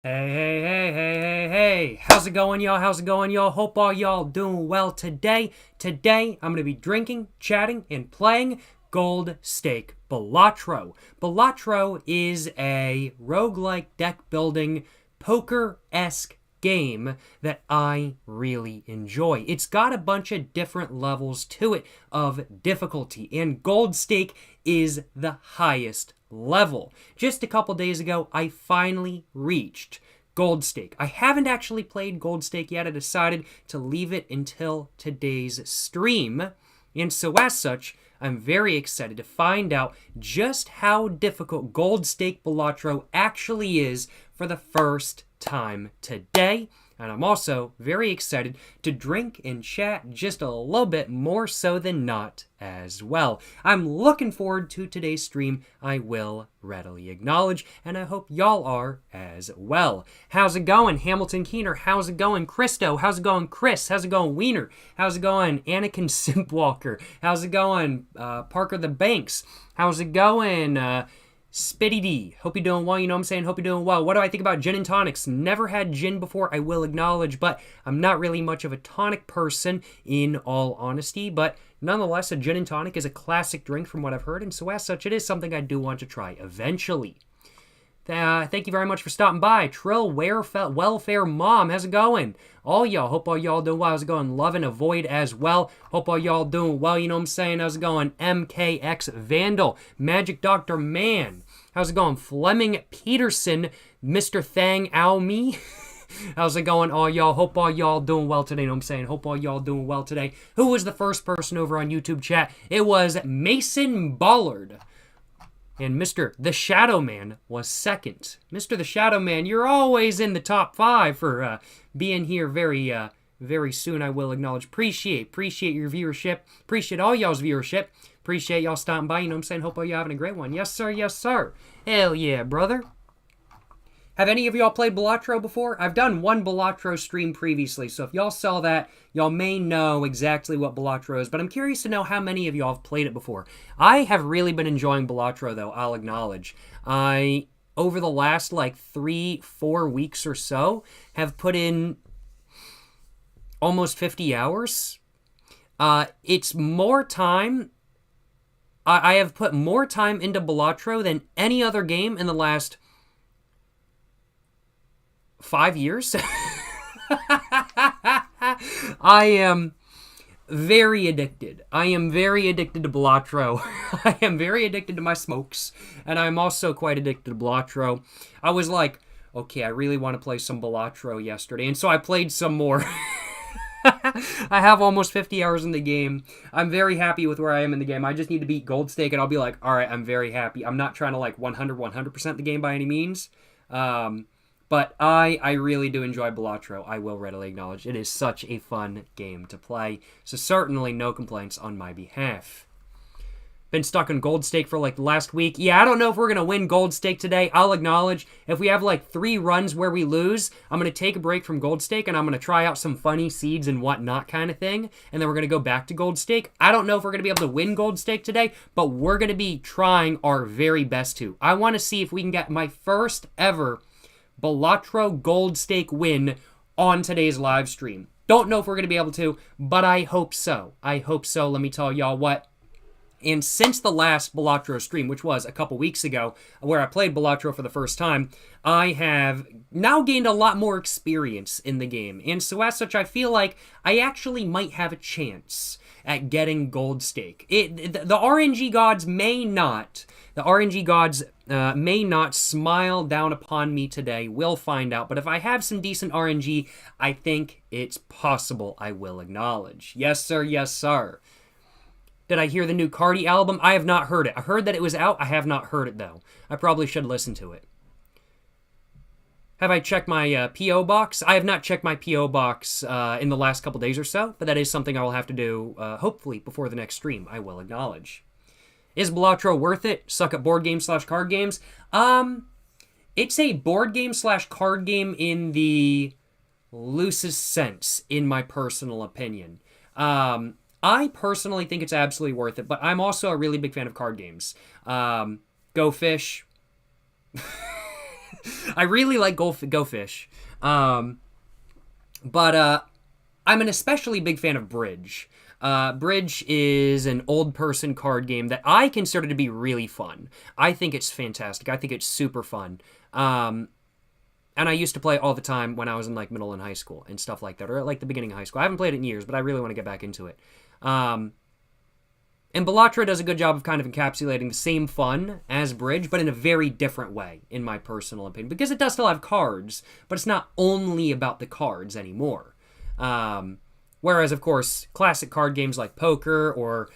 Hey. How's it going, y'all? How's it going, y'all? Hope all y'all doing well today. Today, I'm going to be drinking, chatting, and playing Gold Stake Balatro. Balatro is a roguelike deck building poker-esque game that I really enjoy. It's got a bunch of different levels to it of difficulty, and Gold Stake is the highest level. Just a couple days ago, I finally reached Gold Stake. I haven't actually played Gold Stake yet. I decided to leave it until today's stream. And so as such, I'm very excited to find out just how difficult Gold Stake Balatro actually is for the first time today. And I'm also very excited to drink and chat just a little bit more so than not as well. I'm looking forward to today's stream, I will readily acknowledge, and I hope y'all are as well. How's it going, Hamilton Keener? How's it going, Christo? How's it going, Chris? How's it going, Wiener? How's it going, Anakin Simpwalker? How's it going, Parker the Banks? How's it going, Spitty D? Hope you're doing well, you know what I'm saying? Hope you're doing well. What do I think about gin and tonics? Never had gin before, I will acknowledge, but I'm not really much of a tonic person in all honesty, but nonetheless, a gin and tonic is a classic drink from what I've heard, and so as such, it is something I do want to try eventually. Thank you very much for stopping by. Trill Welfare Mom, how's it going? All y'all, hope all y'all doing well. How's it going? Love and Avoid as well. Hope all y'all doing well, you know what I'm saying? How's it going? MKX Vandal, Magic Dr. Man. How's it going? Fleming Peterson, Mr. Thang Ow Me. How's it going, all y'all? Hope all y'all doing well today, you know what I'm saying? Hope all y'all doing well today. Who was the first person over on YouTube chat? It was Mason Ballard. And Mr. The Shadow Man was second. Mr. The Shadow Man, you're always in the top 5 for being here very soon, I will acknowledge. Appreciate your viewership. Appreciate all y'all's viewership. Appreciate y'all stopping by, you know what I'm saying? Hope all y'all having a great one. Yes, sir, yes, sir. Hell yeah, brother. Have any of y'all played Balatro before? I've done one Balatro stream previously, so if y'all saw that, y'all may know exactly what Balatro is, but I'm curious to know how many of y'all have played it before. I have really been enjoying Balatro, though, I'll acknowledge. Over the last, 3-4 weeks or so, have put in almost 50 hours. It's more time. I have put more time into Balatro than any other game in the last 5 years. I am very addicted. I am very addicted to Balatro. I am very addicted to my smokes, and I'm also quite addicted to Balatro. I was like, okay, I really want to play some Balatro yesterday, and so I played some more. I have almost 50 hours in the game. I'm very happy with where I am in the game. I just need to beat Gold Stake, and I'll be like, all right, I'm very happy. I'm not trying to 100% the game by any means. But I really do enjoy Balatro, I will readily acknowledge. It is such a fun game to play, so certainly no complaints on my behalf. Been stuck on Gold Stake for the last week. Yeah, I don't know if we're going to win Gold Stake today. I'll acknowledge if we have 3 runs where we lose, I'm going to take a break from Gold Stake and I'm going to try out some funny seeds and whatnot kind of thing, and then we're going to go back to Gold Stake. I don't know if we're going to be able to win Gold Stake today, but we're going to be trying our very best to. I want to see if we can get my first ever Balatro Gold Stake win on today's live stream. Don't know if we're going to be able to, but I hope so. I hope so. Let me tell y'all what. And since the last Balatro stream, which was a couple weeks ago, where I played Balatro for the first time, I have now gained a lot more experience in the game. And so as such, I feel like I actually might have a chance at getting Gold Stake. The RNG gods may not. The RNG gods may not smile down upon me today. We'll find out. But if I have some decent RNG, I think it's possible, I will acknowledge. Yes, sir. Yes, sir. Did I hear the new Cardi album? I have not heard it. I heard that it was out. I have not heard it, though. I probably should listen to it. Have I checked my P.O. box? I have not checked my P.O. box in the last couple days or so, but that is something I will have to do, hopefully, before the next stream, I will acknowledge. Is Balatro worth it? Suck at board games / card games? It's a board game / card game in the loosest sense, in my personal opinion. I personally think it's absolutely worth it, but I'm also a really big fan of card games. Go Fish. I really like Go Fish. But I'm an especially big fan of Bridge. Bridge is an old-person card game that I consider to be really fun. I think it's fantastic. I think it's super fun. And I used to play it all the time when I was in like middle and high school and stuff like that, or at like the beginning of high school. I haven't played it in years, but I really want to get back into it. And Balatro does a good job of kind of encapsulating the same fun as Bridge, but in a very different way, in my personal opinion. Because it does still have cards, but it's not only about the cards anymore. Whereas, of course, classic card games like poker or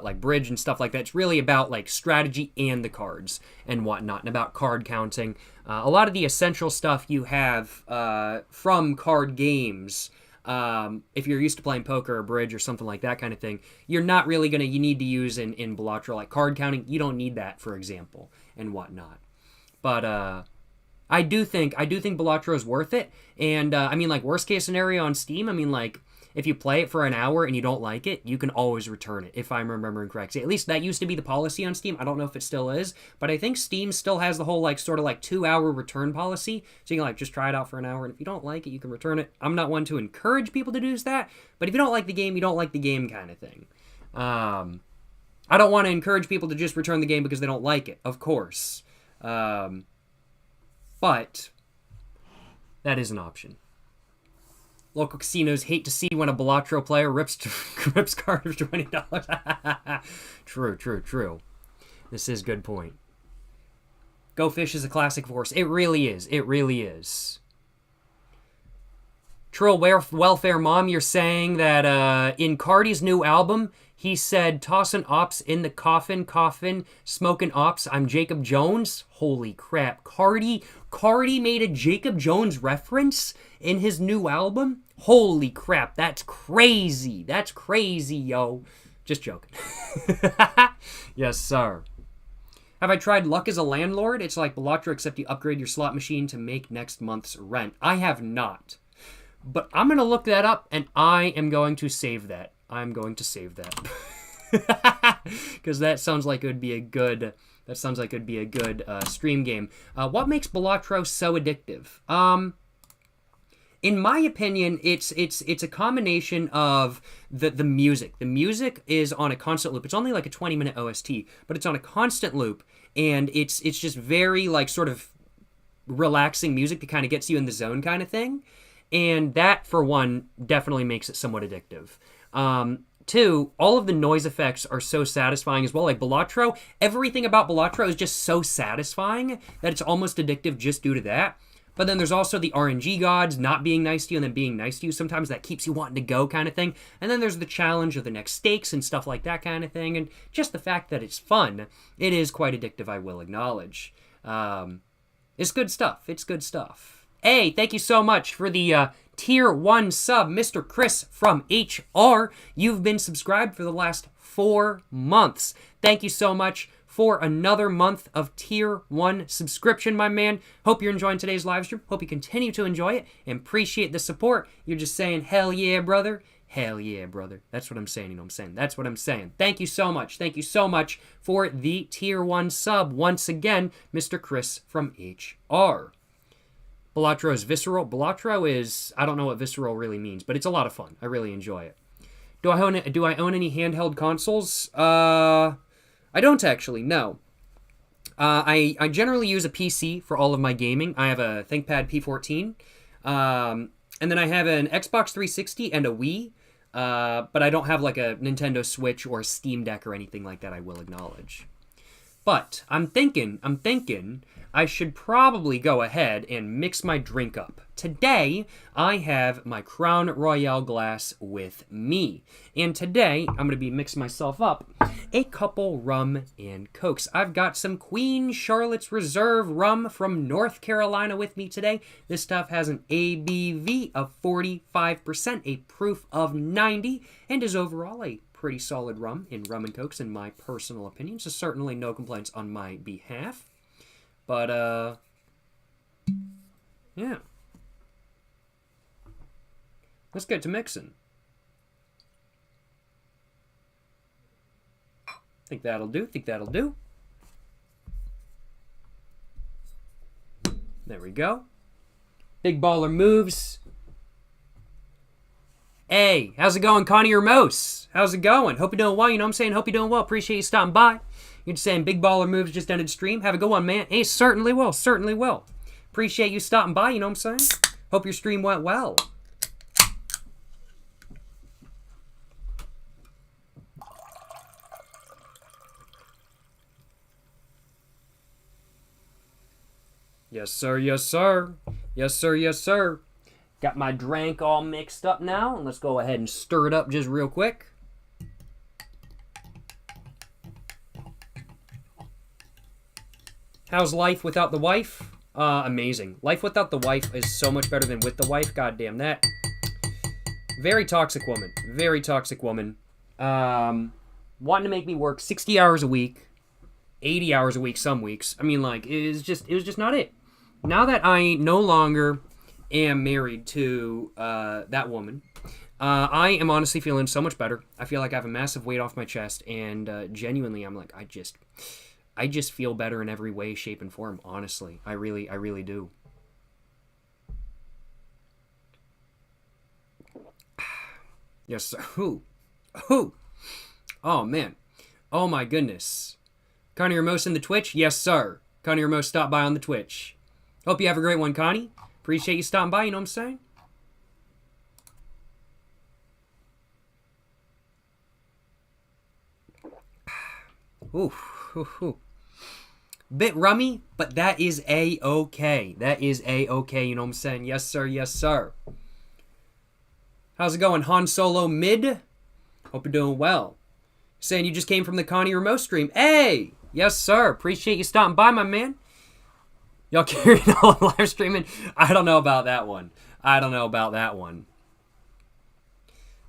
like Bridge and stuff like that, it's really about like strategy and the cards and whatnot, and about card counting. A lot of the essential stuff you have from card games, if you're used to playing poker or Bridge or something like that kind of thing, you're not really gonna. You need to use in Balatro, like card counting. You don't need that, for example, and whatnot. But I do think Balatro is worth it. And I mean, like, worst case scenario on Steam, I mean, like, if you play it for an hour and you don't like it, you can always return it, if I'm remembering correctly. At least that used to be the policy on Steam. I don't know if it still is, but I think Steam still has the whole, like, sort of like 2-hour return policy. So you can, like, just try it out for an hour, and if you don't like it, you can return it. I'm not one to encourage people to do that, but if you don't like the game, you don't like the game kind of thing. I don't want to encourage people to just return the game because they don't like it, of course. But that is an option. Local casinos hate to see when a Balatro player rips card of $20. True. This is a good point. Go Fish is a classic force. It really is. Trill Welfare Mom, you're saying that in Cardi's new album, he said, tossin' ops in the coffin, smoking ops, I'm Jacob Jones? Holy crap. Cardi made a Jacob Jones reference in his new album? Holy crap, that's crazy. That's crazy, yo. Just joking. Yes, sir. Have I tried Luck as a Landlord? It's like Balatro, except you upgrade your slot machine to make next month's rent. I have not. But I'm going to look that up, and I am going to save that. I'm going to save that. Because that sounds like it would be a good... stream game. What makes Balatro so addictive? In my opinion, it's a combination of the music. The music is on a constant loop. It's only like a 20-minute OST, but it's on a constant loop, and it's just very like sort of relaxing music that kind of gets you in the zone kind of thing. And that, for one, definitely makes it somewhat addictive. Two, all of the noise effects are so satisfying as well. Like Balatro, everything about Balatro is just so satisfying that it's almost addictive just due to that. But then there's also the RNG gods not being nice to you and then being nice to you. Sometimes that keeps you wanting to go kind of thing. And then there's the challenge of the next stakes and stuff like that kind of thing. And just the fact that it's fun, it is quite addictive, I will acknowledge. It's good stuff. Hey, thank you so much for the Tier 1 sub, Mr. Chris from HR. You've been subscribed for the last 4 months. Thank you so much for another month of Tier 1 subscription, my man. Hope you're enjoying today's live stream. Hope you continue to enjoy it and appreciate the support. You're just saying, hell yeah, brother. Hell yeah, brother. That's what I'm saying, you know what I'm saying? That's what I'm saying. Thank you so much. Thank you so much for the Tier 1 sub. Once again, Mr. Chris from HR. Balatro is visceral. Balatro is, I don't know what visceral really means, but it's a lot of fun. I really enjoy it. Do I own any handheld consoles? I don't actually, no. I generally use a PC for all of my gaming. I have a ThinkPad P14. And then I have an Xbox 360 and a Wii. But I don't have like a Nintendo Switch or a Steam Deck or anything like that, I will acknowledge. But I'm thinking I should probably go ahead and mix my drink up. Today, I have my Crown Royale glass with me. And today, I'm going to be mixing myself up a couple rum and cokes. I've got some Queen Charlotte's Reserve rum from North Carolina with me today. This stuff has an ABV of 45%, a proof of 90, and is overall a pretty solid rum in rum and cokes in my personal opinion. So certainly no complaints on my behalf. But, yeah. Let's get to mixing. Think that'll do. There we go. Big baller moves. Hey, how's it going, Connie Ramos? How's it going? Hope you're doing well. You know what I'm saying? Hope you're doing well. Appreciate you stopping by. You're just saying big baller moves just ended stream. Have a good one, man. Hey, certainly will. Certainly will. Appreciate you stopping by. You know what I'm saying? Hope your stream went well. Yes, sir. Yes, sir. Yes, sir. Yes, sir. Got my drink all mixed up now. Let's go ahead and stir it up just real quick. How's life without the wife? Amazing. Life without the wife is so much better than with the wife. God damn that. Very toxic woman. Very toxic woman. Wanting to make me work 60 hours a week. 80 hours a week some weeks. I mean, like, it was just not it. Now that I no longer am married to that woman, I am honestly feeling so much better. I feel like I have a massive weight off my chest, and genuinely, I'm like, I just feel better in every way, shape, and form. Honestly, I really do. Yes, sir. Who? Oh man. Oh my goodness. Connie Ramos in the Twitch? Yes, sir. Connie Ramos stopped by on the Twitch. Hope you have a great one, Connie. Appreciate you stopping by, you know what I'm saying? Ooh. Bit rummy, but that is A-okay. That is A-okay, you know what I'm saying? Yes, sir. Yes, sir. How's it going, Han Solo Mid? Hope you're doing well. Saying you just came from the Connie Ramos stream. Hey! Yes, sir. Appreciate you stopping by, my man. Y'all carrying on live streaming? I don't know about that one.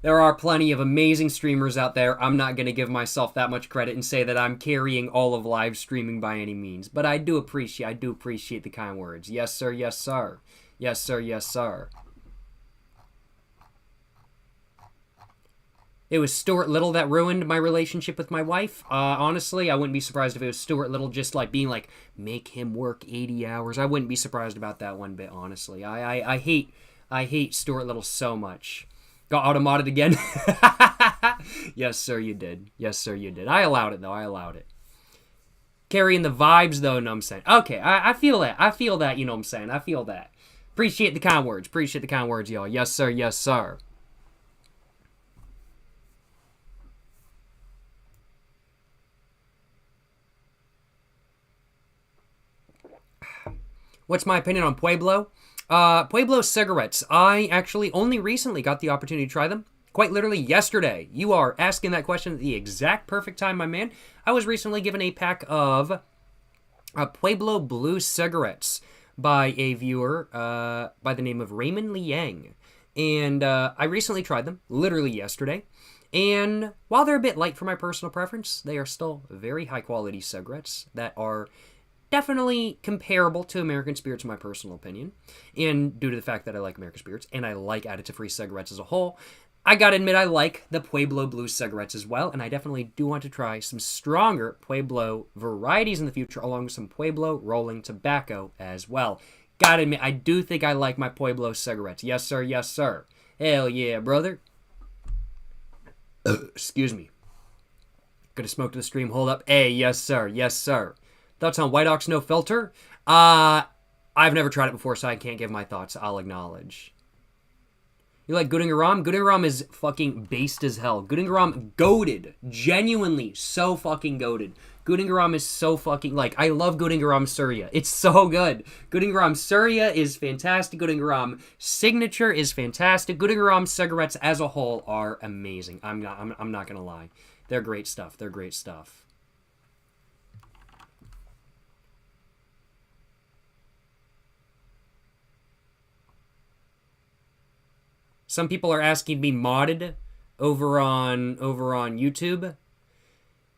There are plenty of amazing streamers out there. I'm not going to give myself that much credit and say that I'm carrying all of live streaming by any means. But I do appreciate the kind words. Yes, sir. Yes, sir. Yes, sir. Yes, sir. It was Stuart Little that ruined my relationship with my wife. Honestly, I wouldn't be surprised if it was Stuart Little just like being like, make him work 80 hours. I wouldn't be surprised about that one bit, honestly. I hate Stuart Little so much. Got auto-modded again? Yes, sir, you did. Yes, sir, you did. I allowed it, though. I allowed it. Carrying the vibes, though, you know what I'm saying? Okay, I feel that. I feel that, you know what I'm saying? I feel that. Appreciate the kind words. Appreciate the kind words, y'all. Yes, sir. Yes, sir. What's my opinion on Pueblo? Pueblo cigarettes. I actually only recently got the opportunity to try them. Quite literally yesterday. You are asking that question at the exact perfect time, my man. I was recently given a pack of Pueblo Blue cigarettes by a viewer by the name of Raymond Liang. And I recently tried them, literally yesterday. And while they're a bit light for my personal preference, they are still very high-quality cigarettes that are definitely comparable to American Spirits in my personal opinion. And due to the fact that I like American Spirits and I like additive-free cigarettes as a whole, I gotta admit I like the Pueblo Blue cigarettes as well, and I definitely do want to try some stronger Pueblo varieties in the future, along with some Pueblo rolling tobacco as well. Gotta admit, I do think I like my Pueblo cigarettes. Yes, sir. Yes, sir. Hell yeah, brother. Excuse me. Gonna smoke to the stream. Hold up. Hey, yes, sir. Yes, sir. Thoughts on White Ox No Filter? I've never tried it before, so I can't give my thoughts. I'll acknowledge. You like Gooding Ram? Gooding Ram is fucking based as hell. Gooding Ram goated. Genuinely so fucking goated. Gooding Ram is so fucking, like, I love Gooding Ram Surya. It's so good. Gooding Ram Surya is fantastic. Gooding Ram Signature is fantastic. Gooding Ram cigarettes as a whole are amazing. I'm not gonna lie. They're great stuff. They're great stuff. Some people are asking to be modded over on YouTube.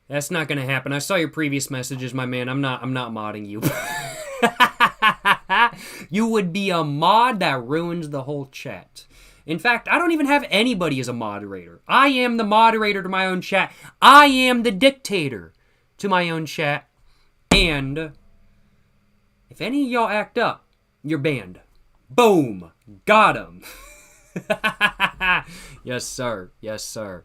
That's not gonna happen. I saw your previous messages, my man. I'm not modding you. You would be a mod that ruins the whole chat. In fact, I don't even have anybody as a moderator. I am the moderator to my own chat. I am the dictator to my own chat. And if any of y'all act up, You're banned. Boom. Got him. Yes, sir. Yes, sir.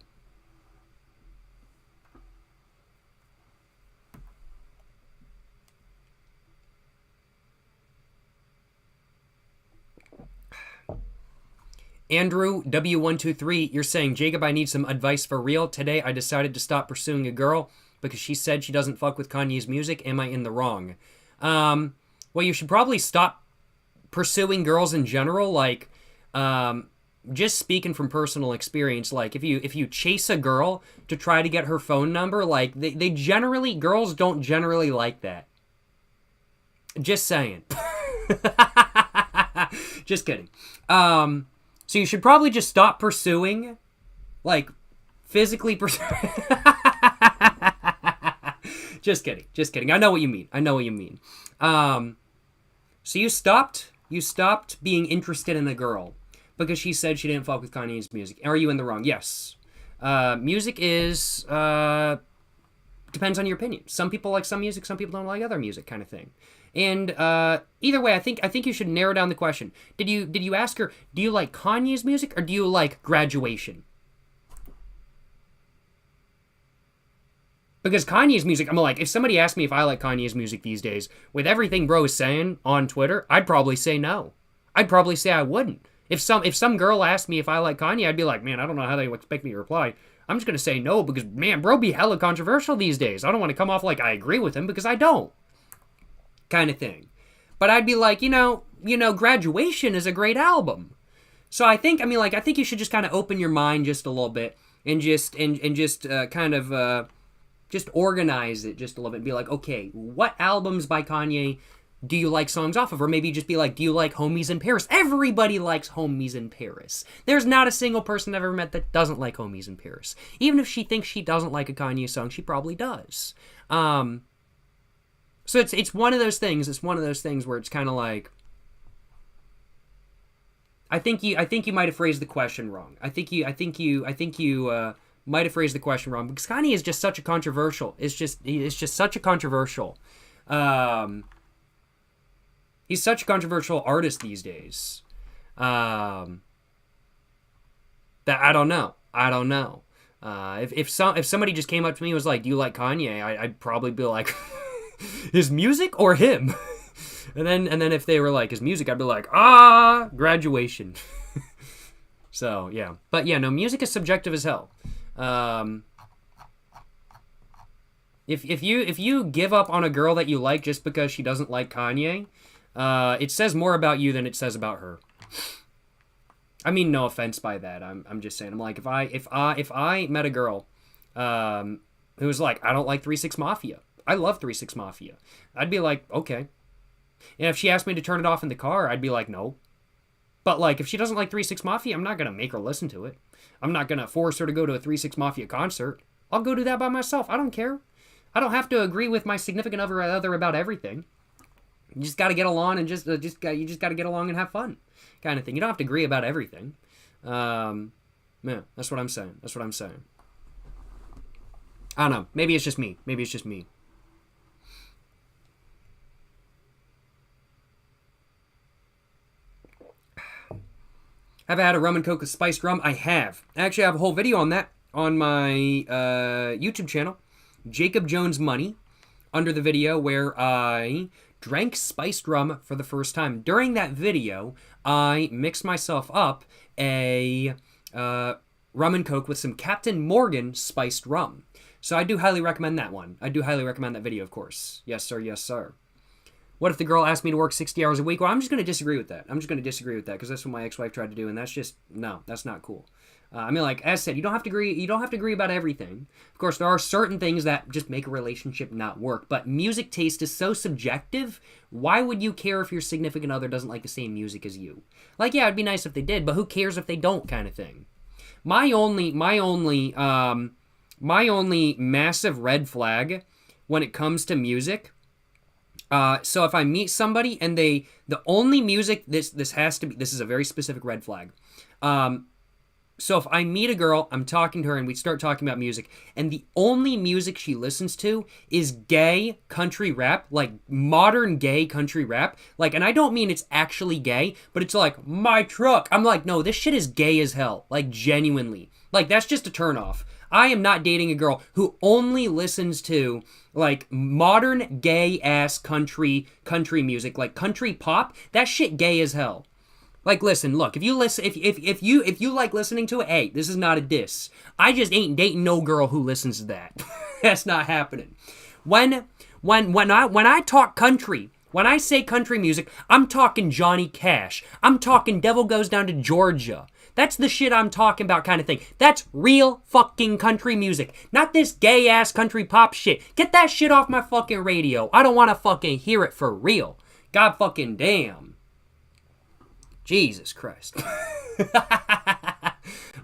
Andrew W123, you're saying, Jacob, I need some advice for real. Today I decided to stop pursuing a girl because she said she doesn't fuck with Kanye's music. Am I in the wrong? Well, you should probably stop pursuing girls in general. Like, just speaking from personal experience, like if you chase a girl to try to get her phone number, like they generally, girls don't generally like that. Just saying. Just kidding. So you should probably just stop pursuing, like, physically pursuing. Just kidding. Just kidding. I know what you mean. I know what you mean. So you stopped being interested in a girl because she said she didn't fuck with Kanye's music. Are you in the wrong? Yes. Music is, depends on your opinion. Some people like some music, some people don't like other music, kind of thing. And either way, I think you should narrow down the question. Did you ask her, do you like Kanye's music or do you like Graduation? Because Kanye's music, I'm like, if somebody asked me if I like Kanye's music these days, with everything bro is saying on Twitter, I'd probably say no. I'd probably say I wouldn't. If some girl asked me if I like Kanye, I'd be like, man, I don't know how they expect me to reply. I'm just gonna say no because, man, bro be hella controversial these days. I don't want to come off like I agree with him because I don't. Kind of thing. But I'd be like, you know, Graduation is a great album. So I think you should just kind of open your mind just a little bit and just kind of just organize it just a little bit and be like, okay, what albums by Kanye do you like songs off of? Or maybe just be like, do you like Homies in Paris? Everybody likes Homies in Paris. There's not a single person I've ever met that doesn't like Homies in Paris. Even if she thinks she doesn't like a Kanye song, she probably does. So it's one of those things. It's one of those things where it's kind of like, I think you might have phrased the question wrong. I think you might have phrased the question wrong because Kanye is just such a controversial. It's just such a controversial. He's such a controversial artist these days. That I don't know. If somebody just came up to me and was like, "Do you like Kanye?" I'd probably be like, his music or him? and then if they were like his music, I'd be like, Graduation. So yeah, but yeah, no, music is subjective as hell. If you give up on a girl that you like just because she doesn't like Kanye, it says more about you than it says about her. I mean, no offense by that. I'm just saying. I'm like, if I met a girl, who was like, I don't like 3 6 Mafia. I love 3 6 Mafia. I'd be like, okay. And if she asked me to turn it off in the car, I'd be like, no. But like, if she doesn't like 3 6 Mafia, I'm not gonna make her listen to it. I'm not gonna force her to go to a 3 6 Mafia concert. I'll go do that by myself. I don't care. I don't have to agree with my significant other about everything. You just got to get along and you just got to get along and have fun, kind of thing. You don't have to agree about everything. Yeah, that's what I'm saying. I don't know. Maybe it's just me. Have I had a rum and coke with spiced rum? I have. Actually, I have a whole video on that on my YouTube channel, Jacob Jones Money, under the video where I drank spiced rum for the first time. During that video, I mixed myself up a rum and coke with some Captain Morgan spiced rum. So I do highly recommend that one. I do highly recommend that video, of course. Yes, sir. Yes, sir. What if the girl asked me to work 60 hours a week? Well, I'm just going to disagree with that. Because that's what my ex-wife tried to do, and that's just, no, that's not cool. I mean, like, as I said, you don't have to agree about everything. Of course, there are certain things that just make a relationship not work, but music taste is so subjective. Why would you care if your significant other doesn't like the same music as you? Like, yeah, it'd be nice if they did, but who cares if they don't, kind of thing. My only massive red flag when it comes to music, so if I meet somebody and the only music, this is a very specific red flag. So if I meet a girl, I'm talking to her, and we start talking about music, and the only music she listens to is gay country rap, like modern gay country rap. Like, and I don't mean it's actually gay, but it's like, my truck. I'm like, no, this shit is gay as hell. Like, genuinely. Like, that's just a turnoff. I am not dating a girl who only listens to like modern gay ass country music, like country pop. That shit gay as hell. Like, listen, look, if you listen, if you like listening to it, hey, this is not a diss. I just ain't dating no girl who listens to that. That's not happening. When I talk country, when I say country music, I'm talking Johnny Cash. I'm talking Devil Goes Down to Georgia. That's the shit I'm talking about kind of thing. That's real fucking country music. Not this gay-ass country pop shit. Get that shit off my fucking radio. I don't want to fucking hear it for real. God fucking damn. Jesus Christ.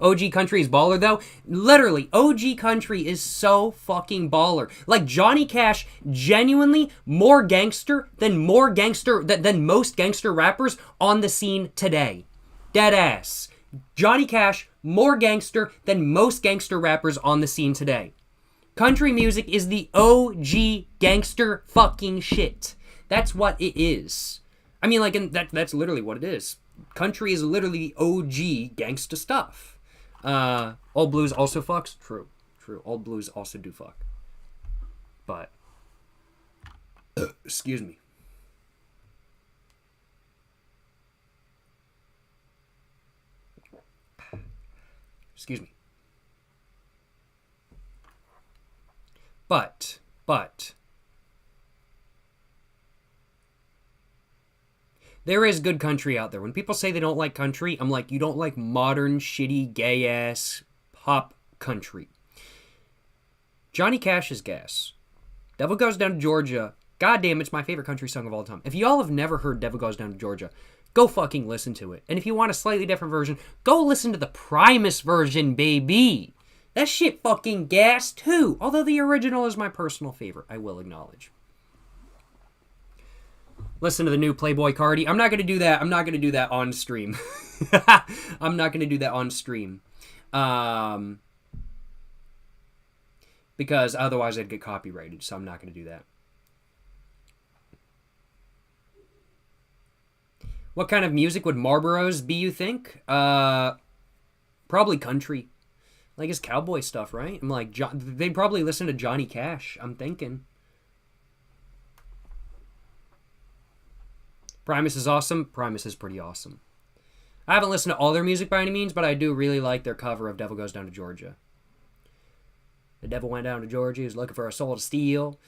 OG country is baller though. Literally, OG country is so fucking baller. Like Johnny Cash, genuinely more gangster than most gangster rappers on the scene today. Dead ass. Johnny Cash, more gangster than most gangster rappers on the scene today. Country music is the OG gangster fucking shit. That's what it is. I mean, like, that's literally what it is. Country is literally OG gangsta stuff. Old blues also fucks? True. Old blues also do fuck. But, excuse me. Excuse me. But, there is good country out there. When people say they don't like country, I'm like, you don't like modern, shitty, gay-ass pop country. Johnny Cash is gas. Devil Goes Down to Georgia. Goddamn, it's my favorite country song of all time. If y'all have never heard Devil Goes Down to Georgia, go fucking listen to it. And if you want a slightly different version, go listen to the Primus version, baby. That shit fucking gas, too. Although the original is my personal favorite, I will acknowledge. Listen to the new Playboy Cardi. I'm not going to do that. I'm not going to do that on stream. I'm not going to do that on stream. Because otherwise I'd get copyrighted, so I'm not going to do that. What kind of music would Marlboros be, you think? Probably country. Like, it's cowboy stuff, right? I'm like, they'd probably listen to Johnny Cash, I'm thinking. Primus is awesome. Primus is pretty awesome. I haven't listened to all their music by any means, but I do really like their cover of Devil Goes Down to Georgia. The devil went down to Georgia. He was looking for a soul to steal.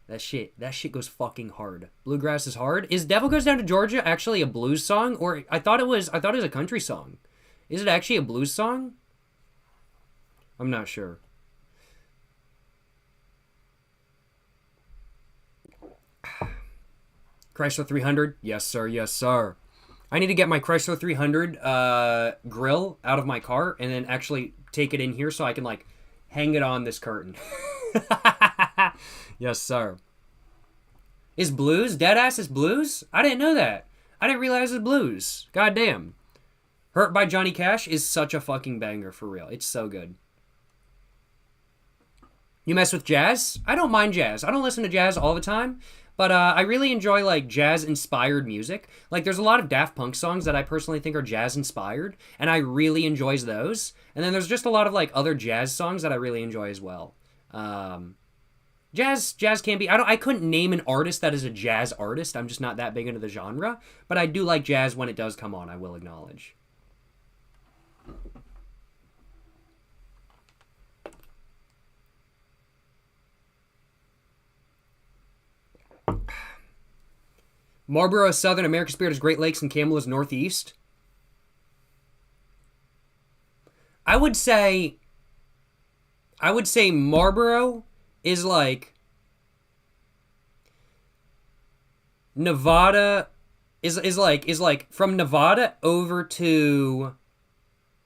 That shit goes fucking hard. Bluegrass is hard. Is Devil Goes Down to Georgia actually a blues song? Or I thought it was a country song. Is it actually a blues song? I'm not sure. Chrysler 300? Yes, sir. Yes, sir. I need to get my Chrysler 300 grill out of my car and then actually take it in here so I can, like, hang it on this curtain. Yes, sir. Is blues? Deadass is blues? I didn't know that. I didn't realize it's blues. Goddamn. Hurt by Johnny Cash is such a fucking banger, for real. It's so good. You mess with jazz? I don't mind jazz. I don't listen to jazz all the time. But I really enjoy, like, jazz-inspired music. Like, there's a lot of Daft Punk songs that I personally think are jazz-inspired, and I really enjoy those. And then there's just a lot of, like, other jazz songs that I really enjoy as well. Jazz can be... I couldn't name an artist that is a jazz artist. I'm just not that big into the genre. But I do like jazz when it does come on, I will acknowledge. Marlboro is southern, American Spirit is Great Lakes, and Camel is northeast. I would say Marlboro is like Nevada is like from Nevada over to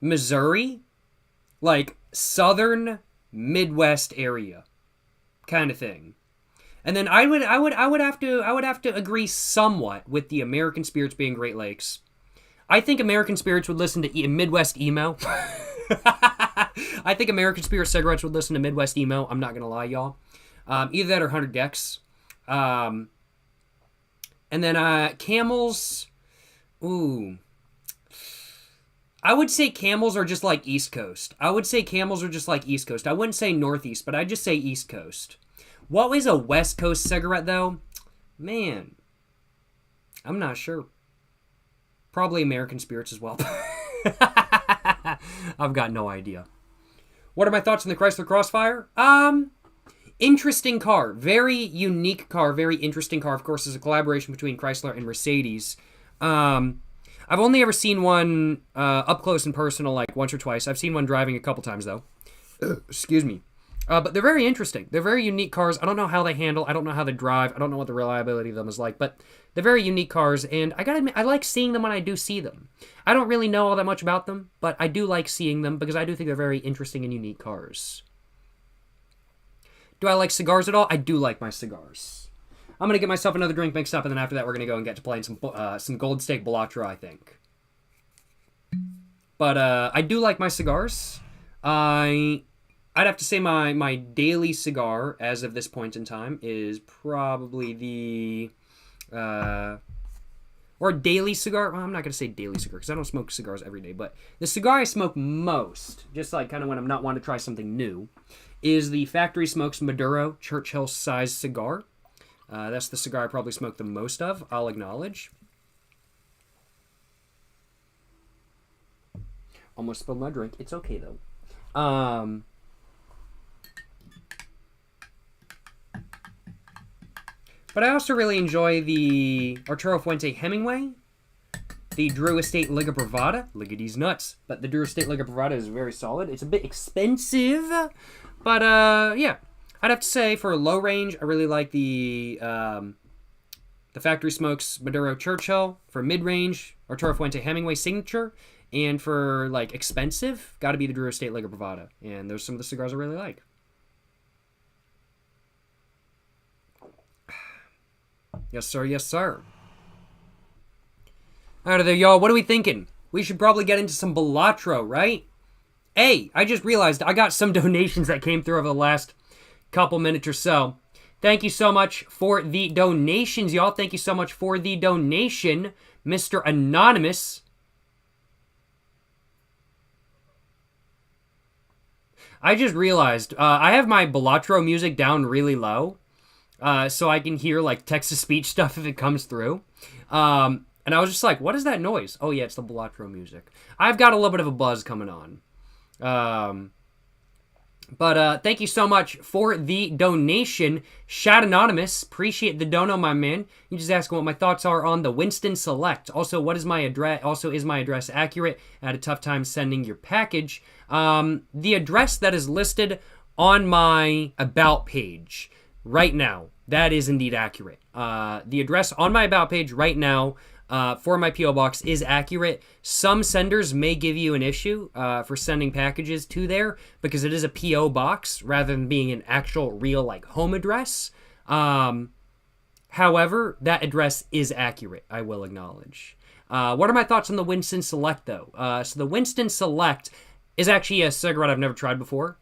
Missouri, like southern Midwest area kind of thing. And then I would have to agree somewhat with the American Spirits being Great Lakes. I think American Spirits would listen to Midwest Emo. I think American Spirit cigarettes would listen to Midwest Emo. I'm not going to lie, y'all. Either that or 100 Gex. And then Camels. Ooh. I would say Camels are just like East Coast. I wouldn't say Northeast, but I'd just say East Coast. What was a West Coast cigarette, though? Man. I'm not sure. Probably American Spirits as well. I've got no idea. What are my thoughts on the Chrysler Crossfire? Interesting car. Very unique car. Very interesting car. Of course, it's a collaboration between Chrysler and Mercedes. I've only ever seen one up close and personal, like once or twice. I've seen one driving a couple times, though. Excuse me. But they're very interesting. They're very unique cars. I don't know how they handle. I don't know how they drive. I don't know what the reliability of them is like. But they're very unique cars, and I gotta admit, I like seeing them when I do see them. I don't really know all that much about them, but I do like seeing them because I do think they're very interesting and unique cars. Do I like cigars at all? I do like my cigars. I'm going to get myself another drink mixed up, and then after that we're going to go and get to playing some Gold Steak Balatro, I think. But I do like my cigars. I'd have to say my daily cigar, as of this point in time, is probably the... or daily cigar. Well, I'm not going to say daily cigar because I don't smoke cigars every day. But the cigar I smoke most, just like kind of when I'm not wanting to try something new, is the Factory Smokes Maduro Churchill-sized cigar. That's the cigar I probably smoke the most of, I'll acknowledge. Almost spilled my drink. It's okay, though. But I also really enjoy the Arturo Fuente Hemingway, the Drew Estate Liga Privada. Look at these nuts. But the Drew Estate Liga Privada is very solid. It's a bit expensive, but yeah. I'd have to say for low range, I really like the Factory Smokes Maduro Churchill. For mid range, Arturo Fuente Hemingway Signature. And for like expensive, got to be the Drew Estate Liga Privada. And there's some of the cigars I really like. Yes, sir. Yes, sir. All right, there, y'all. What are we thinking? We should probably get into some Balatro, right? Hey, I just realized I got some donations that came through over the last couple minutes or so. Thank you so much for the donations, y'all. Thank you so much for the donation, Mr. Anonymous. I just realized I have my Balatro music down really low. So I can hear, like, text-to-speech stuff if it comes through. And I was just like, what is that noise? Oh, yeah, it's the Balatro music. I've got a little bit of a buzz coming on. But thank you so much for the donation. Shad Anonymous, appreciate the dono, my man. You just asking what my thoughts are on the Winston Select. Also, what is my address? Also, is my address accurate? I had a tough time sending your package. The address that is listed on my About page right now, that is indeed accurate. The address on my About page right now for my P.O. Box is accurate. Some senders may give you an issue for sending packages to there because it is a P.O. Box rather than being an actual real like home address. However, that address is accurate, I will acknowledge. What are my thoughts on the Winston Select, though? So the Winston Select is actually a cigarette I've never tried before.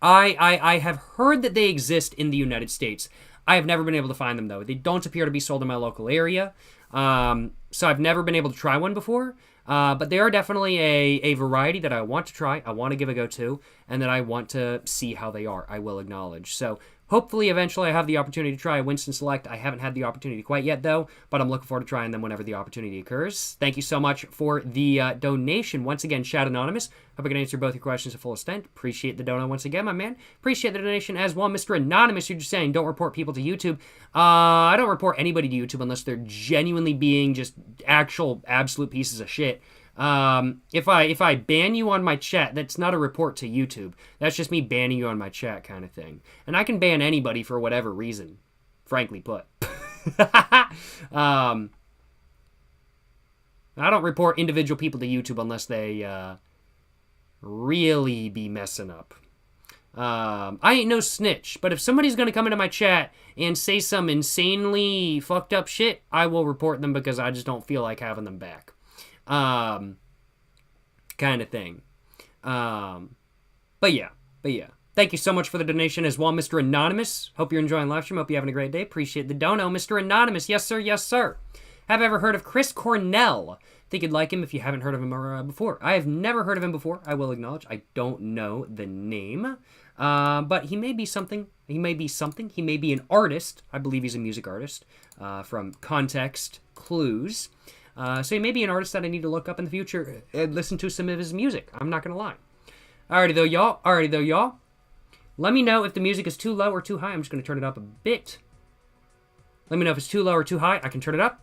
I have heard that they exist in the United States. I have never been able to find them, though. They don't appear to be sold in my local area. So I've never been able to try one before. But they are definitely a variety that I want to try, I want to give a go to, and that I want to see how they are, I will acknowledge. So hopefully eventually I have the opportunity to try a Winston Select. I haven't had the opportunity quite yet, though, but I'm looking forward to trying them whenever the opportunity occurs. Thank you so much for the donation. Once again, Shad Anonymous. Hope I can answer both your questions to full extent. Appreciate the dono once again, my man. Appreciate the donation as well. Mr. Anonymous, you're just saying don't report people to YouTube. I don't report anybody to YouTube unless they're genuinely being just actual absolute pieces of shit. If I ban you on my chat, that's not a report to YouTube. That's just me banning you on my chat kind of thing. And I can ban anybody for whatever reason, frankly put. I don't report individual people to YouTube unless they, really be messing up. I ain't no snitch, but if somebody's gonna come into my chat and say some insanely fucked up shit, I will report them because I just don't feel like having them back. kind of thing. But yeah. Thank you so much for the donation as well, Mr. Anonymous. Hope you're enjoying live stream. Hope you're having a great day. Appreciate the dono, Mr. Anonymous. Yes, sir. Yes, sir. Have ever heard of Chris Cornell? Think you'd like him if you haven't heard of him before. I have never heard of him before. I will acknowledge. I don't know the name. But he may be something. He may be something. He may be an artist. I believe he's a music artist from Context Clues. So he may be an artist that I need to look up in the future and listen to some of his music. I'm not going to lie. Alrighty though, y'all. Let me know if the music is too low or too high. I'm just going to turn it up a bit. Let me know if it's too low or too high. I can turn it up.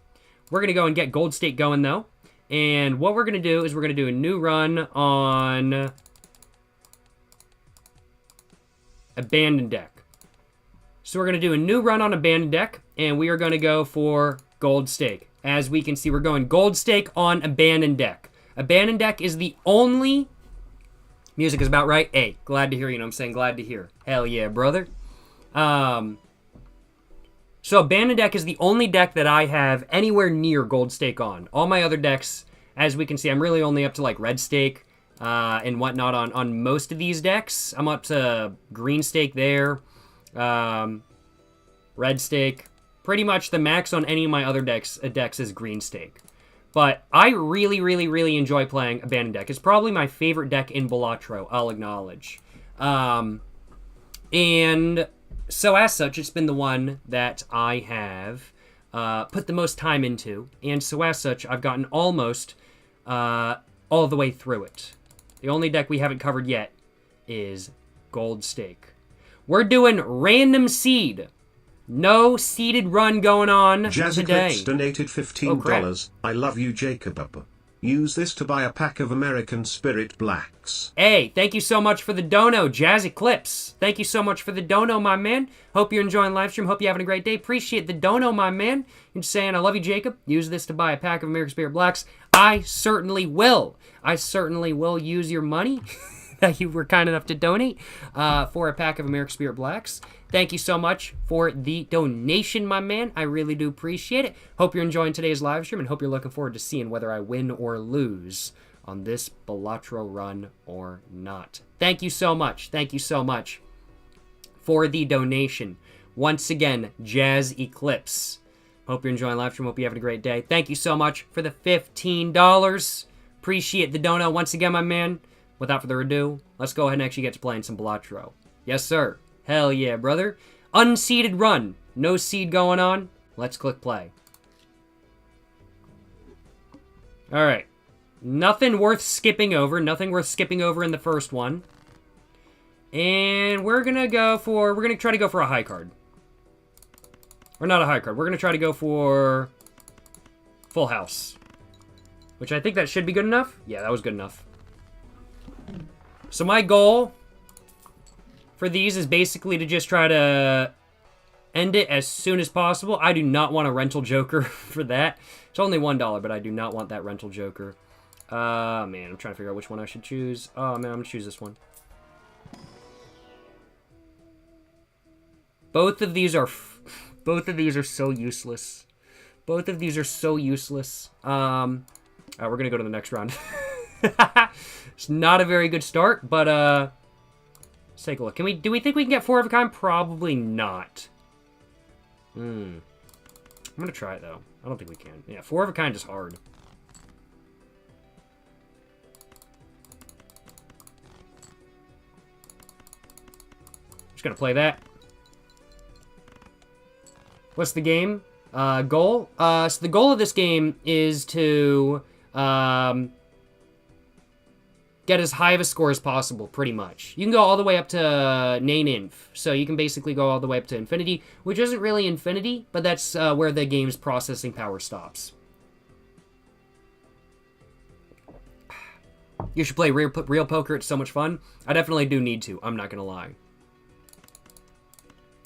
We're going to go and get Gold State going, though. And what we're going to do is we're going to do a new run on Abandoned Deck. So we're going to do a new run on Abandoned Deck, and we are going to go for Gold Stake. As we can see, we're going Gold Stake on Abandoned Deck. Abandoned Deck is the only... Music is about right. Hey, glad to hear, you know what I'm saying? Glad to hear. Hell yeah, brother. So Abandoned Deck is the only deck that I have anywhere near Gold Stake on. All my other decks, as we can see, I'm really only up to like Red Stake and whatnot on most of these decks. I'm up to Green Stake there, Red Stake. Pretty much the max on any of my other decks is Green Stake. But I really enjoy playing Abandoned Deck. It's probably my favorite deck in Balatro, I'll acknowledge. And so as such, it's been the one that I have put the most time into. And so as such, I've gotten almost all the way through it. The only deck we haven't covered yet is Gold Stake. We're doing Random Seed. No seeded run going on today. Jazzy donated $15. I love you, Jacob. Use this to buy a pack of American Spirit Blacks. Hey, thank you so much for the dono, Jazz Eclipse. Thank you so much for the dono, my man. Hope you're enjoying live stream. Hope you're having a great day. Appreciate the dono, my man. You're saying, I love you, Jacob. Use this to buy a pack of American Spirit Blacks. I certainly will. I certainly will use your money that you were kind enough to donate for a pack of American Spirit Blacks. Thank you so much for the donation, my man. I really do appreciate it. Hope you're enjoying today's live stream and hope you're looking forward to seeing whether I win or lose on this Balatro run or not. Thank you so much. Thank you so much for the donation. Once again, Jazz Eclipse. Hope you're enjoying live stream. Hope you're having a great day. Thank you so much for the $15. Appreciate the dono once again, my man. Without further ado, let's go ahead and actually get to playing some Balatro. Yes, sir. Hell yeah, brother. Unseeded run. No seed going on. Let's click play. Alright. Nothing worth skipping over. Nothing worth skipping over in the first one. And we're going to try to go for a high card. Or not a high card. We're going to try to go for full house. Which I think that should be good enough. Yeah, that was good enough. So my goal for these is basically to just try to end it as soon as possible. I do not want a rental joker for that. It's only $1, but I do not want that rental joker. Man, I'm trying to figure out which one I should choose. Oh, man, I'm going to choose this one. Both of these are so useless. Both of these are so useless. We're going to go to the next round. It's not a very good start, but let's take a look. Do we think we can get 4 of a kind? Probably not. I'm gonna try it though. I don't think we can. Yeah, 4 of a kind is hard. Just gonna play that. What's the game? Goal? So the goal of this game is to get as high of a score as possible, pretty much. You can go all the way up to Nain Inf. So you can basically go all the way up to infinity, which isn't really infinity, but that's where the game's processing power stops. You should play real poker. It's so much fun. I definitely do need to. I'm not going to lie.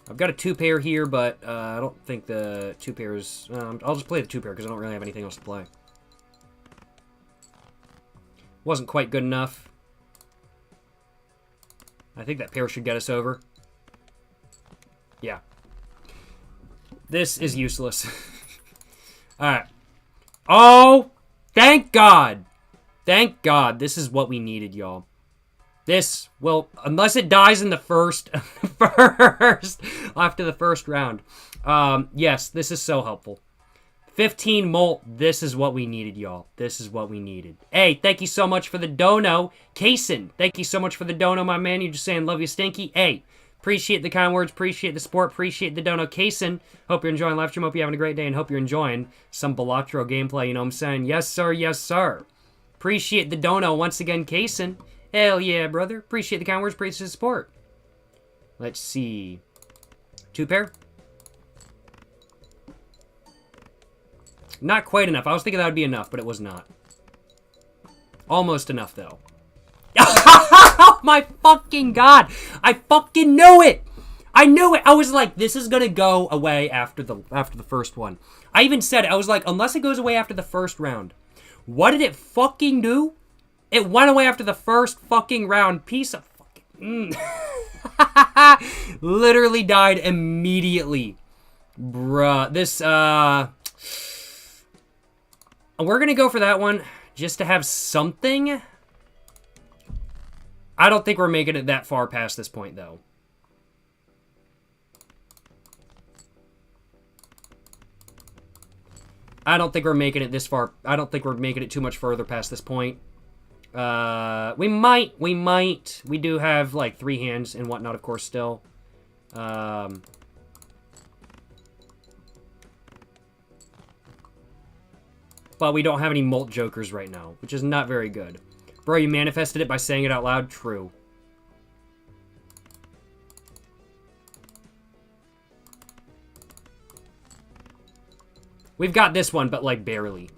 I've got a 2-pair here, but I don't think the 2-pair is... I'll just play the 2-pair because I don't really have anything else to play. Wasn't quite good enough. I think that pair should get us over. Yeah. This is useless. Alright. Oh! Thank God. Thank God. This is what we needed, y'all. This will, unless it dies in the first, after the first round. Yes, this is so helpful. 15 molt. This is what we needed, y'all. This is what we needed. Hey, thank you so much for the dono. Kaysen, thank you so much for the dono, my man. You're just saying love you, Stinky. Hey, appreciate the kind words. Appreciate the support. Appreciate the dono. Kaysen, hope you're enjoying live stream. Hope you're having a great day and hope you're enjoying some Balatro gameplay. You know what I'm saying? Yes, sir. Yes, sir. Appreciate the dono once again, Kaysen. Hell yeah, brother. Appreciate the kind words. Appreciate the support. Let's see. 2 pair. Not quite enough. I was thinking that would be enough, but it was not. Almost enough, though. Oh my fucking God. I fucking knew it. I knew it. I was like, this is going to go away after the first one. I even said it. I was like, unless it goes away after the first round. What did it fucking do? It went away after the first fucking round. Piece of fucking... Literally died immediately. Bruh. This, we're going to go for that one just to have something. I don't think we're making it that far past this point, though. I don't think we're making it this far. I don't think we're making it too much further past this point. We might. We do have, like, 3 hands and whatnot, of course, still. But we don't have any Molt Jokers right now, which is not very good. Bro, you manifested it by saying it out loud? True. We've got this one, but, like, barely.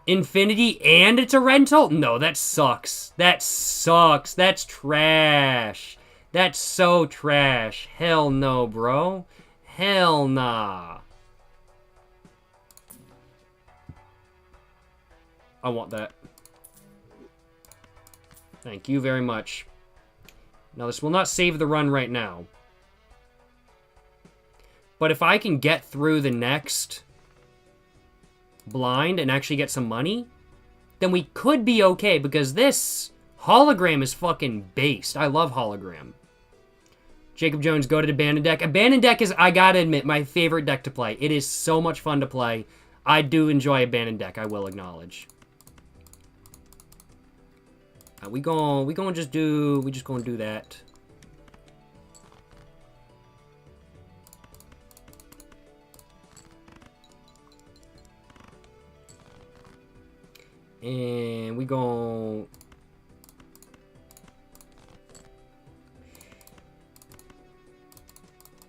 Infinity and it's a rental? No, that sucks. That sucks. That's trash. That's so trash. Hell no, bro. Hell nah. I want that. Thank you very much. Now, this will not save the run right now. But if I can get through the next blind and actually get some money, then we could be okay, because this hologram is fucking based. I love hologram. Jacob Jones, go to the Abandoned Deck. Abandoned Deck is, I gotta admit, my favorite deck to play. It is so much fun to play. I do enjoy Abandoned Deck, I will acknowledge. We gonna just do that. And we gonna...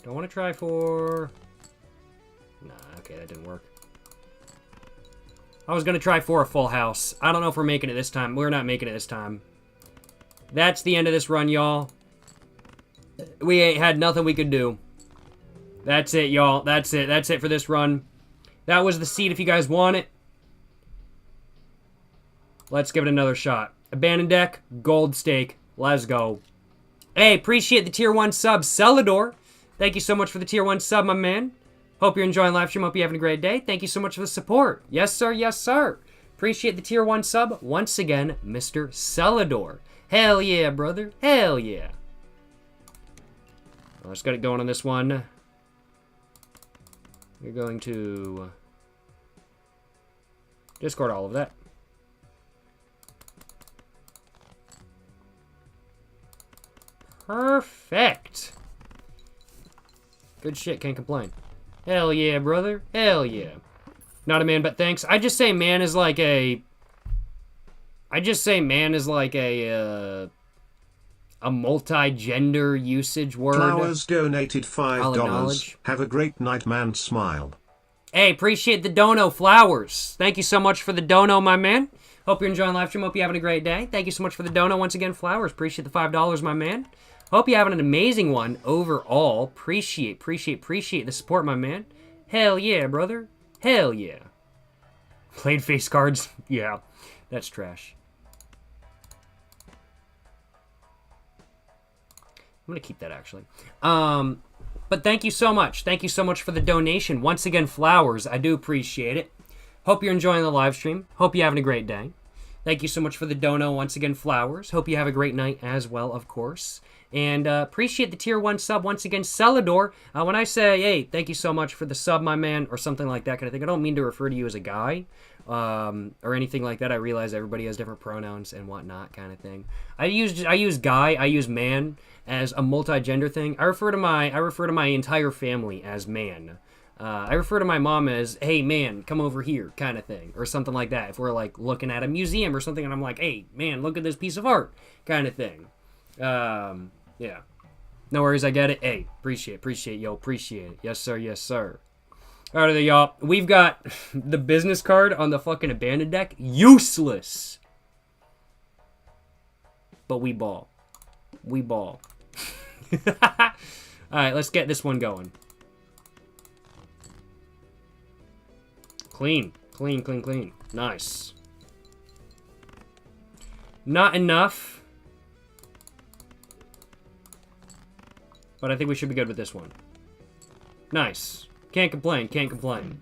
Don't want to try for... Nah, okay, that didn't work. I was going to try for a full house. I don't know if we're making it this time. We're not making it this time. That's the end of this run, y'all. We ain't had nothing we could do. That's it, y'all. That's it. That's it for this run. That was the seed if you guys want it. Let's give it another shot. Abandoned Deck, Gold Stake. Let's go. Hey, appreciate the Tier 1 sub, Celador. Thank you so much for the Tier 1 sub, my man. Hope you're enjoying live stream. Hope you're having a great day. Thank you so much for the support. Yes, sir. Yes, sir. Appreciate the Tier 1 sub. Once again, Mr. Celador. Hell yeah, brother. Hell yeah. Well, let's get it going on this one. We're going to discard all of that. Perfect. Good shit, can't complain. Hell yeah, brother. Hell yeah. Not a man, but thanks. I just say man is like a... a multi-gender usage word. Flowers donated $5. Have a great night, man. Smile. Hey, appreciate the dono, Flowers. Thank you so much for the dono, my man. Hope you're enjoying live stream. Hope you're having a great day. Thank you so much for the dono once again, Flowers. Appreciate the $5, my man. Hope you're having an amazing one overall. Appreciate the support, my man. Hell yeah, brother. Hell yeah. Played face cards? Yeah, that's trash. I'm gonna keep that, actually. But thank you so much. Thank you so much for the donation. Once again, flowers. I do appreciate it. Hope you're enjoying the live stream. Hope you're having a great day. Thank you so much for the dono. Once again, flowers. Hope you have a great night as well, of course. And appreciate the tier 1 sub. Once again, Celador. When I say, hey, thank you so much for the sub, my man, or something like that kind of thing, I don't mean to refer to you as a guy or anything like that. I realize everybody has different pronouns and whatnot kind of thing. I use guy, I use man as a multi-gender thing. I refer to my entire family as man. I refer to my mom as, hey, man, come over here, kind of thing, or something like that. If we're, like, looking at a museum or something, and I'm like, hey, man, look at this piece of art, kind of thing. Yeah. No worries, I get it. Hey, appreciate it. Yes, sir, yes, sir. All right, y'all. We've got the business card on the fucking abandoned deck. Useless. But we ball. We ball. All right, let's get this one going. Clean. Clean, clean, clean. Nice. Not enough. But I think we should be good with this one. Nice. Can't complain, can't complain.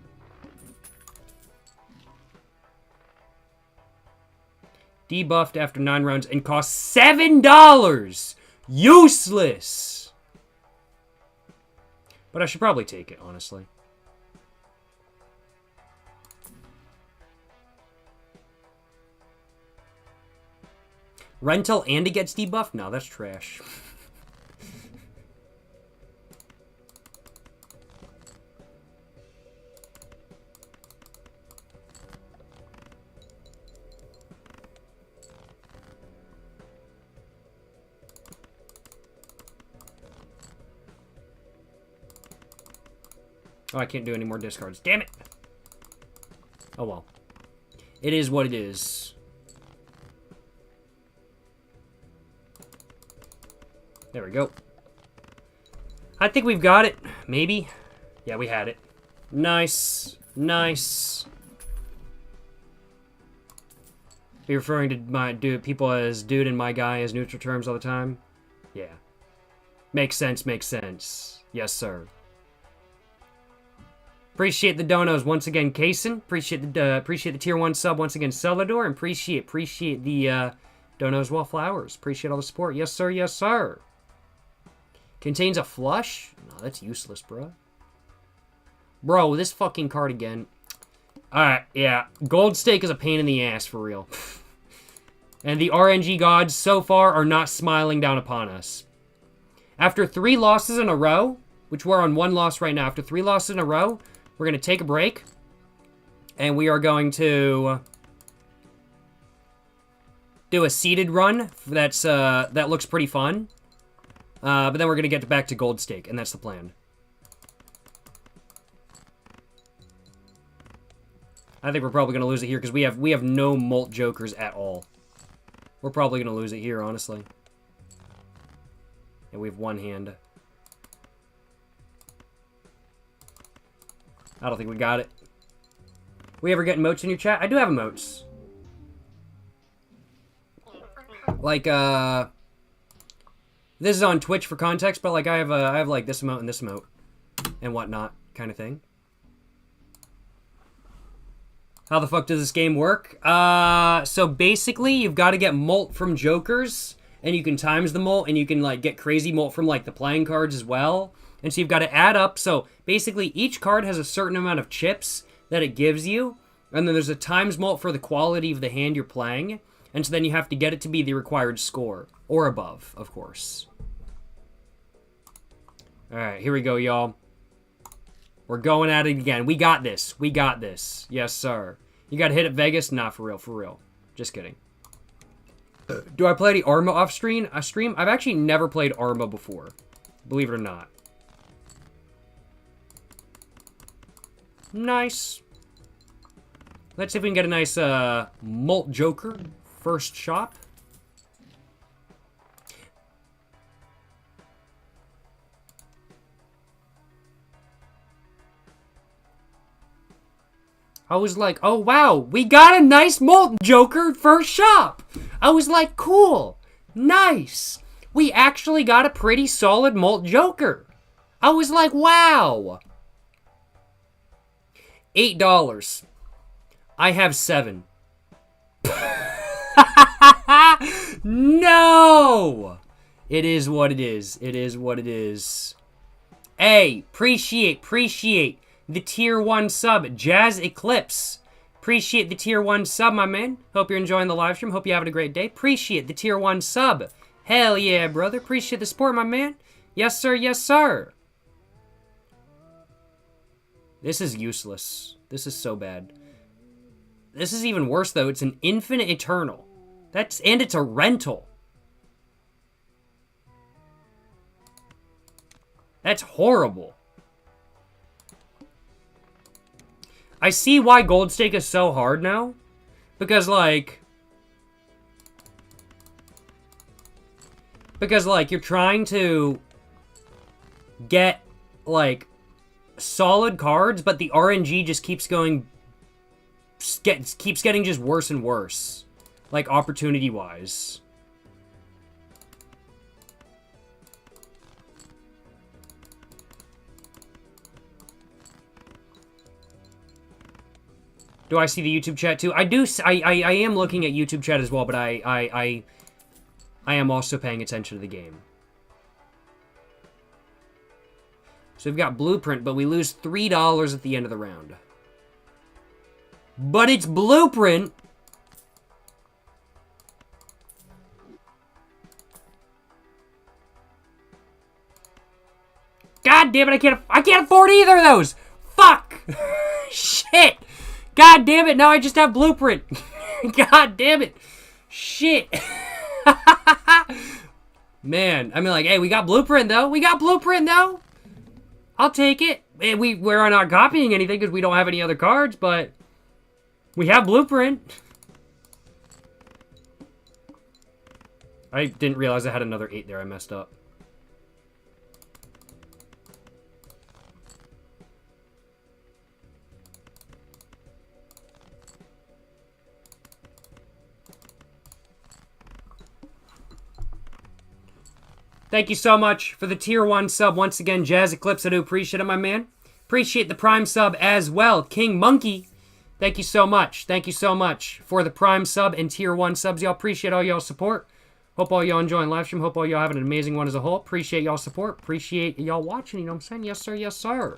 Debuffed after 9 rounds and costs $7! Useless! But I should probably take it, honestly. Rental and it gets debuffed? No, that's trash. Oh, I can't do any more discards. Damn it! Oh well. It is what it is. There we go. I think we've got it. Maybe. Yeah, we had it. Nice. Nice. Are you referring to my people as dude and my guy as neutral terms all the time? Yeah. Makes sense, makes sense. Yes, sir. Appreciate the donos once again, Kaysen. Appreciate the tier 1 sub once again, Celador. And appreciate the donos wallflowers. Appreciate all the support. Yes, sir, yes, sir. Contains a flush? No, that's useless, bro. Bro, this fucking card again. Alright, yeah. Gold Stake is a pain in the ass, for real. And the RNG gods so far are not smiling down upon us. After 3 losses in a row, which we're on 1 loss right now, after 3 losses in a row, we're going to take a break. And we are going to do a seeded run that looks pretty fun. But then we're going to get back to Gold Stake, and that's the plan. I think we're probably going to lose it here because we have no Molt Jokers at all. We're probably going to lose it here, honestly. And we have 1 hand. I don't think we got it. We ever get emotes in your chat? I do have emotes. Like, this is on Twitch for context, but like I have like this emote and this emote and whatnot kind of thing. How the fuck does this game work? So basically you've got to get molt from jokers, and you can times the molt, and you can like get crazy molt from like the playing cards as well. And so you've got to add up. So basically each card has a certain amount of chips that it gives you, and then there's a times molt for the quality of the hand you're playing. And so then you have to get it to be the required score. Or above, of course. Alright, here we go, y'all. We're going at it again. We got this. We got this. Yes, sir. You got to hit at Vegas? Nah, for real, for real. Just kidding. Do I play the Arma off stream? I've actually never played Arma before. Believe it or not. Nice. Let's see if we can get a nice Molt Joker. First shop. I was like, oh wow, we got a nice Molt Joker first shop. I was like, cool, nice. We actually got a pretty solid Molt Joker. I was like, wow. $8. I have 7. No! It is what it is. It is what it is. Hey, appreciate the tier 1 sub. Jazz Eclipse. Appreciate the tier 1 sub, my man. Hope you're enjoying the live stream. Hope you're having a great day. Appreciate the tier 1 sub. Hell yeah, brother. Appreciate the support, my man. Yes, sir. Yes, sir. This is useless. This is so bad. This is even worse, though. It's an infinite eternal. And it's a rental. That's horrible. I see why Gold Stake is so hard now. Because, like, you're trying to get, like, solid cards, but the RNG just keeps going, keeps getting just worse and worse. Like, opportunity-wise. Do I see the YouTube chat too? I do. I am looking at YouTube chat as well, but I am also paying attention to the game. So we've got Blueprint, but we lose $3 at the end of the round. But it's Blueprint. God damn it! I can't afford either of those. Fuck. Shit. God damn it, now I just have Blueprint. God damn it. Shit. Man, I mean, like, hey, we got Blueprint, though. We got Blueprint, though. I'll take it. We're not copying anything because we don't have any other cards, but we have Blueprint. I didn't realize I had another 8 there. I messed up. Thank you so much for the tier 1 sub. Once again, Jazz Eclipse, I do appreciate it, my man. Appreciate the Prime sub as well. King Monkey, thank you so much. Thank you so much for the Prime sub and tier 1 subs. Y'all appreciate all y'all support. Hope all y'all enjoying live stream. Hope all y'all having an amazing one as a whole. Appreciate y'all support. Appreciate y'all watching, you know what I'm saying? Yes, sir. Yes, sir.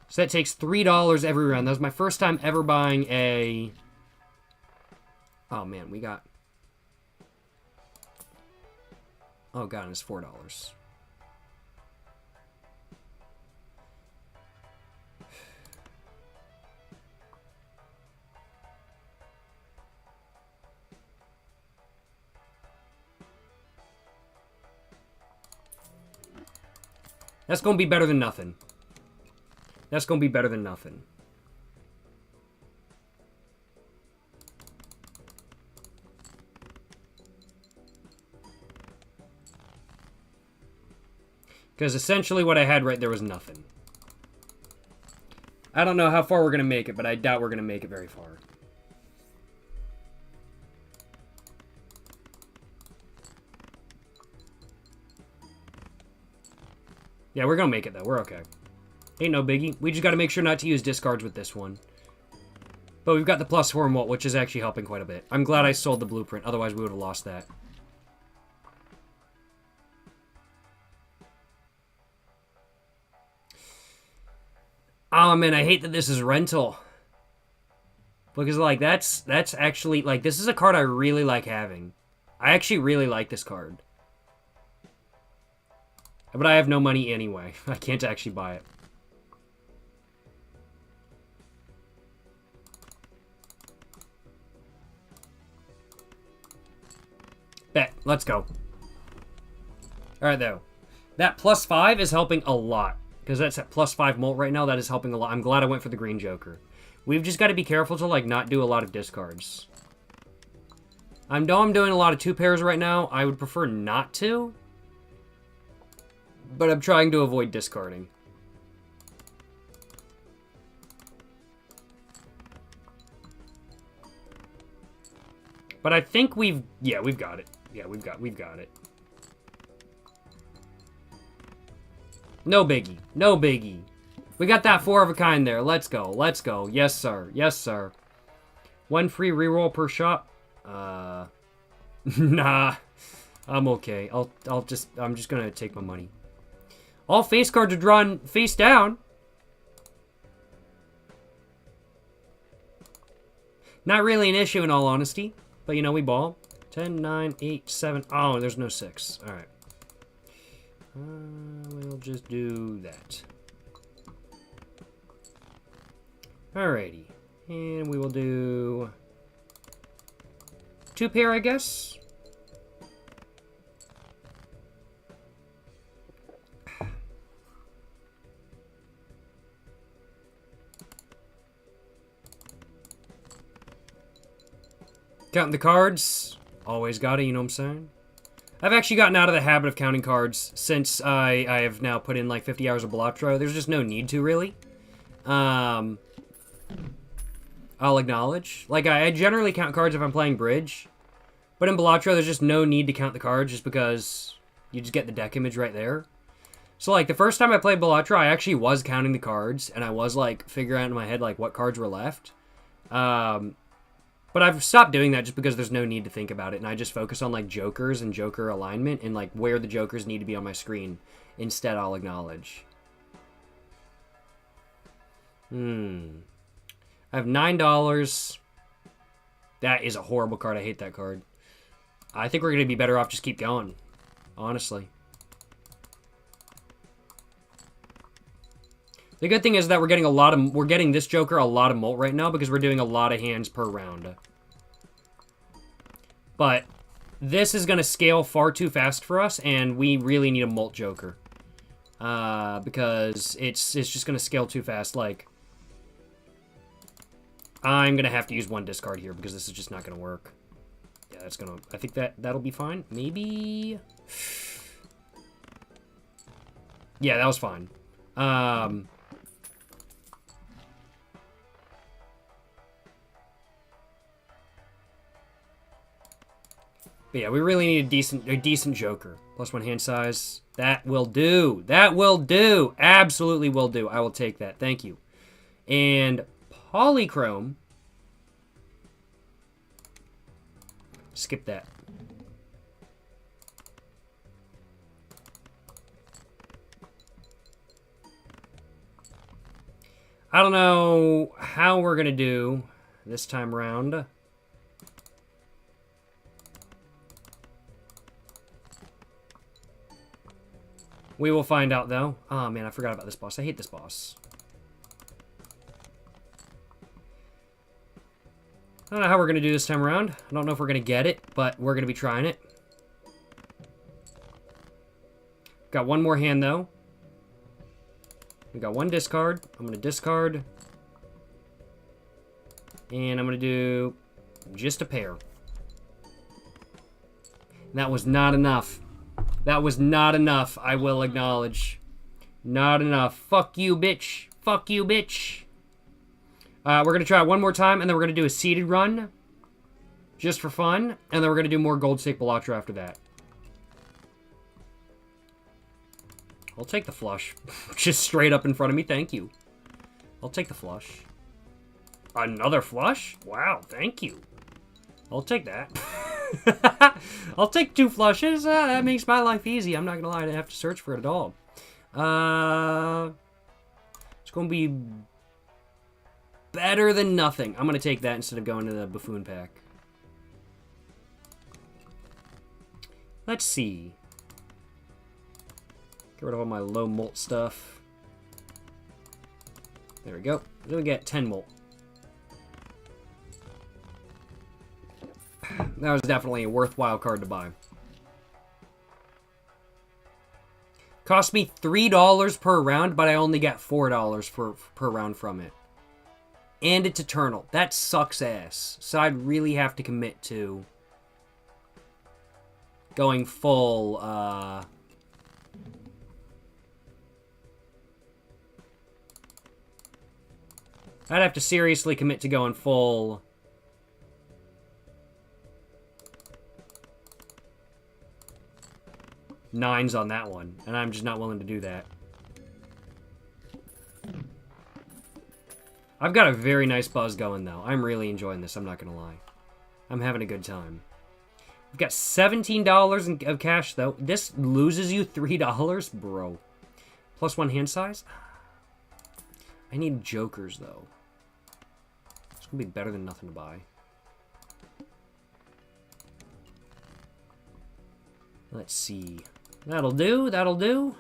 So that takes $3 every round. That was my first time ever buying a... Oh, man, we got... Oh, God, it's $4. That's going to be better than nothing. That's going to be better than nothing. Because essentially what I had right there was nothing. I don't know how far we're going to make it, but I doubt we're going to make it very far. Yeah, we're going to make it, though. We're okay. Ain't no biggie. We just got to make sure not to use discards with this one. But we've got the +4 molt, which is actually helping quite a bit. I'm glad I sold the Blueprint. Otherwise, we would have lost that. Oh, man, I hate that this is rental. Because, like, that's actually... Like, this is a card I really like having. I actually really like this card. But I have no money anyway. I can't actually buy it. Bet. Let's go. Alright, though. That +5 is helping a lot. Because that's at +5 molt right now. That is helping a lot. I'm glad I went for the green Joker. We've just got to be careful to, like, not do a lot of discards. I know I'm doing a lot of 2 pairs right now. I would prefer not to. But I'm trying to avoid discarding. But I think we've... Yeah, we've got it. Yeah, we've got it. No biggie. No biggie. We got that 4 of a kind there. Let's go. Let's go. Yes, sir. Yes, sir. 1 free reroll per shot. Nah. I'm okay. I'm just gonna take my money. All face cards are drawn face down. Not really an issue in all honesty. But you know, we ball. 10, 9, 8, 7. Oh, there's no 6. Alright. We'll just do that. Alrighty. And we will do 2 pair, I guess. Counting the cards. Always got it, you know what I'm saying? I've actually gotten out of the habit of counting cards since I have now put in like 50 hours of Balatro. There's just no need to, really. I'll acknowledge. Like, I generally count cards if I'm playing bridge. But in Balatro, there's just no need to count the cards just because you just get the deck image right there. So, like, the first time I played Balatro, I actually was counting the cards. And I was, like, figuring out in my head, like, what cards were left. But I've stopped doing that just because there's no need to think about it. And I just focus on, like, jokers and joker alignment and, like, where the jokers need to be on my screen. Instead, I'll acknowledge. I have $9. That is a horrible card. I hate that card. I think we're going to be better off just keep going. Honestly. The good thing is that we're getting this Joker a lot of molt right now because we're doing a lot of hands per round. But this is going to scale far too fast for us, and we really need a molt Joker. Because it's just going to scale too fast. Like, I'm going to have to use 1 discard here because this is just not going to work. Yeah, that's going to... I think that'll be fine. Maybe... Yeah, that was fine. But yeah, we really need a decent Joker. +1 hand size. That will do. That will do. Absolutely will do. I will take that. Thank you. And Polychrome. Skip that. I don't know how we're going to do this time around. We will find out, though. Oh, man, I forgot about this boss. I hate this boss. I don't know how we're going to do this time around. I don't know if we're going to get it, but we're going to be trying it. Got 1 more hand, though. We got 1 discard. I'm going to discard. And I'm going to do just a pair. That was not enough. That was not enough, I will acknowledge. Not enough. Fuck you, bitch. Fuck you, bitch. We're going to try it 1 more time, and then we're going to do a seeded run. Just for fun. And then we're going to do more Gold Stake Balatro after that. I'll take the flush. Just straight up in front of me, thank you. I'll take the flush. Another flush? Wow, thank you. I'll take that. I'll take 2 flushes. That makes my life easy. I'm not gonna lie, I didn't have to search for it at all. It's gonna be better than nothing. I'm gonna take that instead of going to the buffoon pack. Let's see. Get rid of all my low molt stuff. There we go. Then we get 10 molt. That was definitely a worthwhile card to buy. Cost me $3 per round, but I only got $4 per round from it. And it's eternal. That sucks ass. So I'd really have to commit to going full, I'd have to seriously commit to going full 9s on that one, and I'm just not willing to do that. I've got a very nice buzz going, though. I'm really enjoying this, I'm not going to lie. I'm having a good time. We've got $17 of cash, though. This loses you $3, bro. Plus 1 hand size? I need jokers, though. It's going to be better than nothing to buy. Let's see. That'll do, that'll do.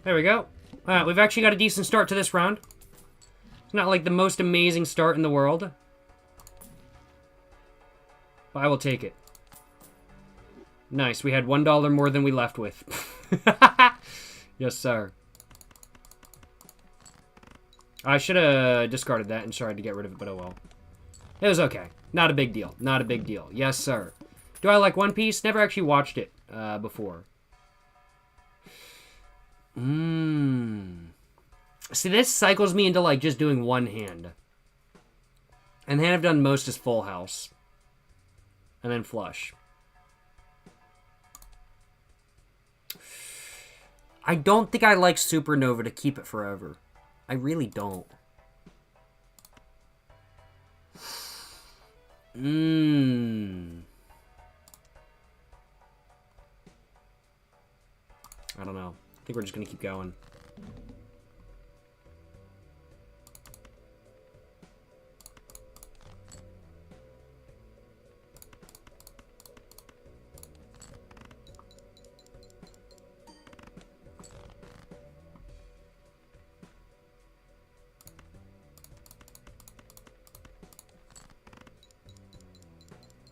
There we go. Alright, we've actually got a decent start to this round. It's not like the most amazing start in the world. But I will take it. Nice, we had $1 more than we left with. Yes, sir. I should have discarded that and tried to get rid of it, but oh well. It was okay. Not a big deal. Not a big deal. Yes, sir. Do I like One Piece? Never actually watched it before. See, this cycles me into, like, just doing one hand. And then I've done most is full house. And then flush. I don't think I like Supernova to keep it forever. I really don't. I don't know. I think we're just going to keep going.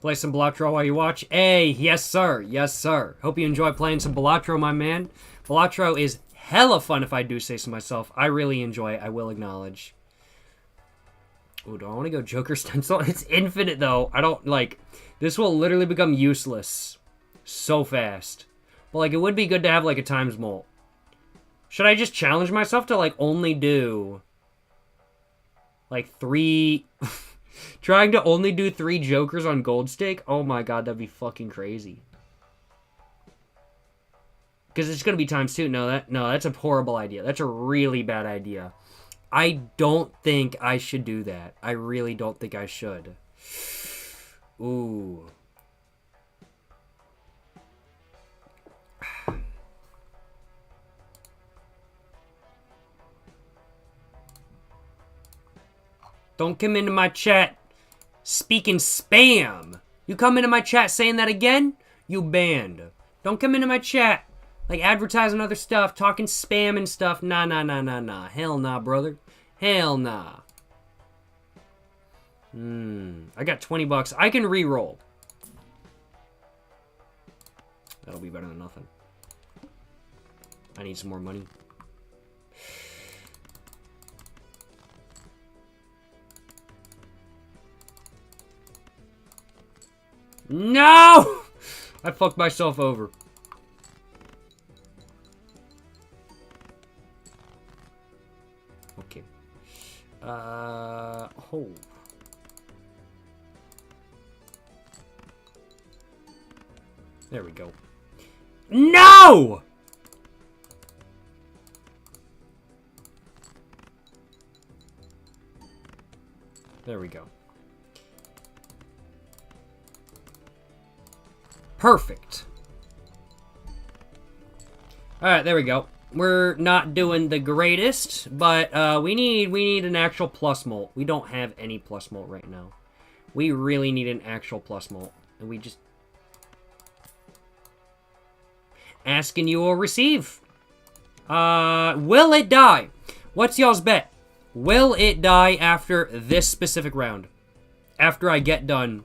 Play some Balatro while you watch. Hey, yes sir, yes sir. Hope you enjoy playing some Balatro, my man. Balatro is hella fun if I do say so myself. I really enjoy it, I will acknowledge. Ooh, do I want to go Joker Stencil? It's infinite though. I don't, like, this will literally become useless so fast. But, like, it would be good to have, like, a times molt. Should I just challenge myself to, like, only do, like, 3... Trying to only do 3 Jokers on Gold Stake? Oh my god, that'd be fucking crazy. Because it's going to be times 2. No, that's a horrible idea. That's a really bad idea. I don't think I should do that. I really don't think I should. Ooh. Don't come into my chat speaking spam. You come into my chat saying that again, you banned. Don't come into my chat like advertising other stuff, talking spam and stuff. Nah, nah, nah, nah, nah. Hell nah, brother. Hell nah. I got 20 bucks. I can re-roll. That'll be better than nothing. I need some more money. No! I fucked myself over. Okay. Oh. There we go. No! There we go. Perfect. Alright, there we go. We're not doing the greatest, but we need an actual plus molt. We don't have any plus molt right now. We really need an actual plus molt. And we just... Asking you will receive. Will it die? What's y'all's bet? Will it die after this specific round? After I get done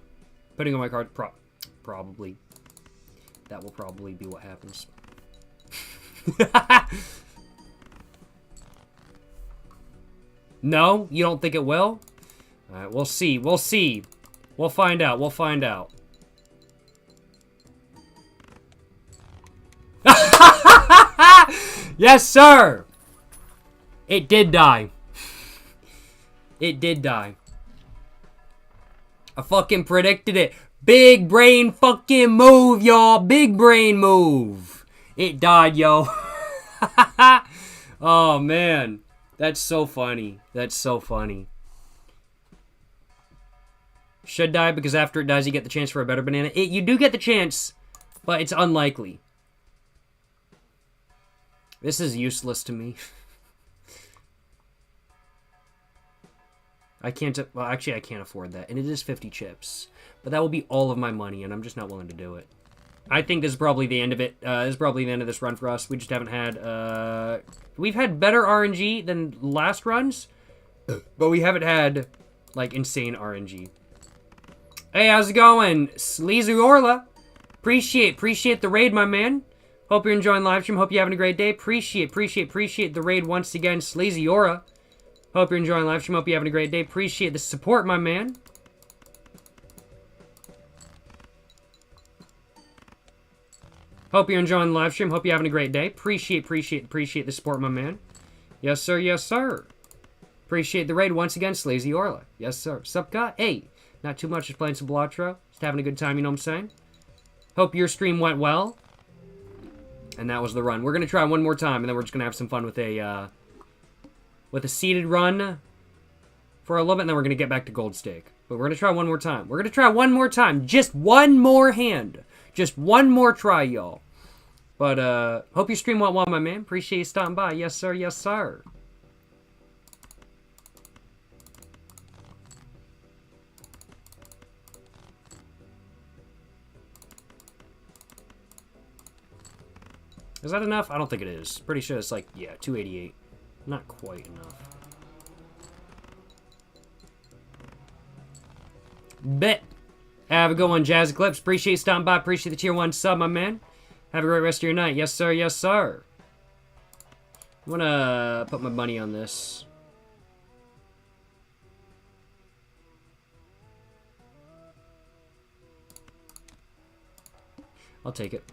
putting on my card? Probably. That will probably be what happens. No? You don't think it will? Alright, we'll see. We'll see. We'll find out. We'll find out. Yes, sir! It did die. It did die. I fucking predicted it. Big brain fucking move, y'all. Big brain move. It died, yo. Oh, man. That's so funny. That's so funny. Should die because after it dies, you get the chance for a better banana. You do get the chance, but it's unlikely. This is useless to me. I can't... Well, actually, I can't afford that. And it is 50 chips. But that will be all of my money, and I'm just not willing to do it. I think this is probably the end of it. This is probably the end of this run for us. We just haven't had... We've had better RNG than last runs. But we haven't had, like, insane RNG. Hey, how's it going? Sleazy Orla. Appreciate the raid, my man. Hope you're enjoying live stream. Hope you're having a great day. Appreciate the raid once again, Sleazy Aura. Hope you're enjoying live stream. Hope you're having a great day. Appreciate the support, my man. Hope you're enjoying the live stream. Hope you're having a great day. Appreciate the support, my man. Yes, sir. Yes, sir. Appreciate the raid once again, Sleazy Orla. Yes, sir. Sup, guy? Hey, not too much. Just playing some Balatro. Just having a good time, you know what I'm saying? Hope your stream went well. And that was the run. We're going to try one more time, and then we're just going to have some fun with a seeded run for a little bit, and then we're going to get back to Gold Stake. But we're going to try one more time. We're going to try one more time. Just one more hand. Just one more try, y'all. But, hope your stream went well, my man. Appreciate you stopping by. Yes, sir. Yes, sir. Is that enough? I don't think it is. Pretty sure it's like, yeah, 288. Not quite enough. Bet. Have a good one, Jazz Eclipse. Appreciate you stopping by. Appreciate the tier 1 sub, my man. Have a great rest of your night. Yes, sir. Yes, sir. I'm gonna put my money on this. I'll take it.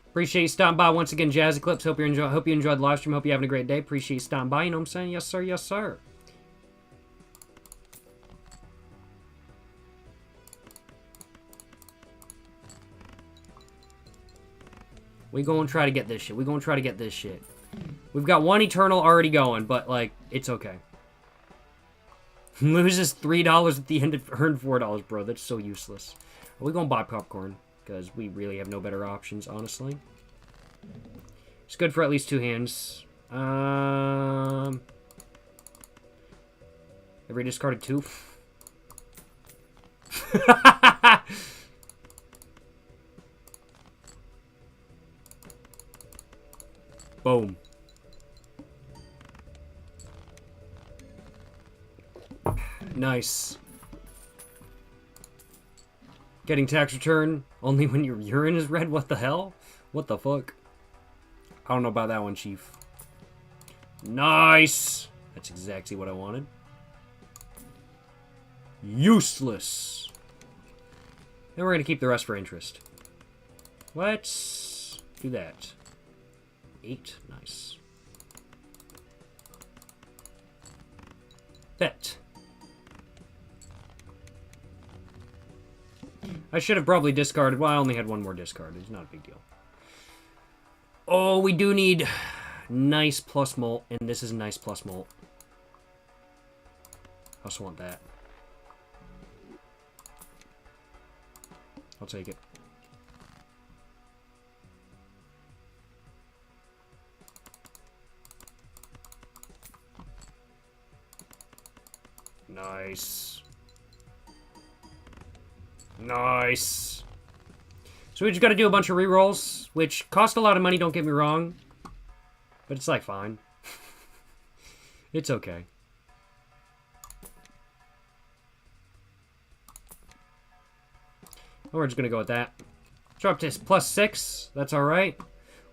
Appreciate you stopping by once again, Jazz Eclipse. Hope you enjoyed the live stream. Hope you're having a great day. Appreciate you stopping by. You know what I'm saying? Yes, sir. Yes, sir. We gonna try to get this shit. We gonna try to get this shit. We've got one Eternal already going, but, like, it's okay. Loses $3 at the end of earned $4, bro. That's so useless. We gonna buy popcorn. Because we really have no better options, honestly. It's good for at least 2 hands. Every discarded 2. Boom. Nice. Getting tax return only when your urine is red? What the hell? What the fuck? I don't know about that one, Chief. Nice! That's exactly what I wanted. Useless. Then we're going to keep the rest for interest. Let's do that. 8. Nice. Bet. I should have probably discarded. Well, I only had one more discard. It's not a big deal. Oh, we do need nice plus molt, and this is nice plus molt. I also want that. I'll take it. Nice. Nice. So we just got to do a bunch of rerolls, which cost a lot of money, don't get me wrong. But it's like fine. It's okay. We're just going to go with that. Show up to +6. That's alright.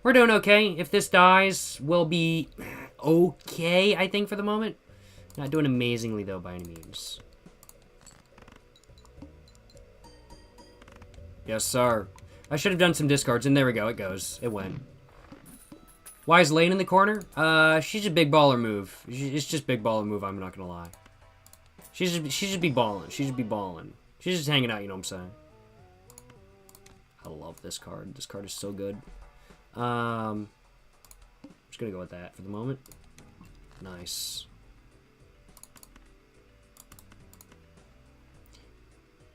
We're doing okay. If this dies, we'll be okay, I think, for the moment. Not doing amazingly, though, by any means. Yes, sir. I should have done some discards, and there we go. It goes. It went. Why is Lane in the corner? She's a big baller move. It's just big baller move, I'm not gonna lie. She just be balling. She just be balling. She's just hanging out, you know what I'm saying? I love this card. This card is so good. Just gonna go with that for the moment. Nice.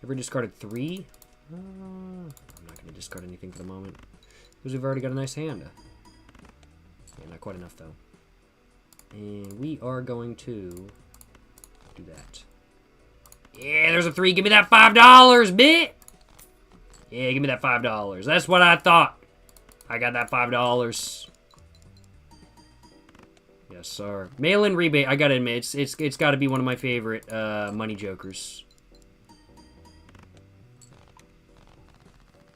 Ever discarded 3? I'm not gonna discard anything for the moment because we've already got a nice hand. Yeah, not quite enough though. And we are going to do that. Yeah, there's a 3. Give me that $5, bit. Yeah, give me that $5. That's what I thought. I got that $5. Yes, sir. Mail-in rebate. I gotta admit, it's got to be one of my favorite money jokers.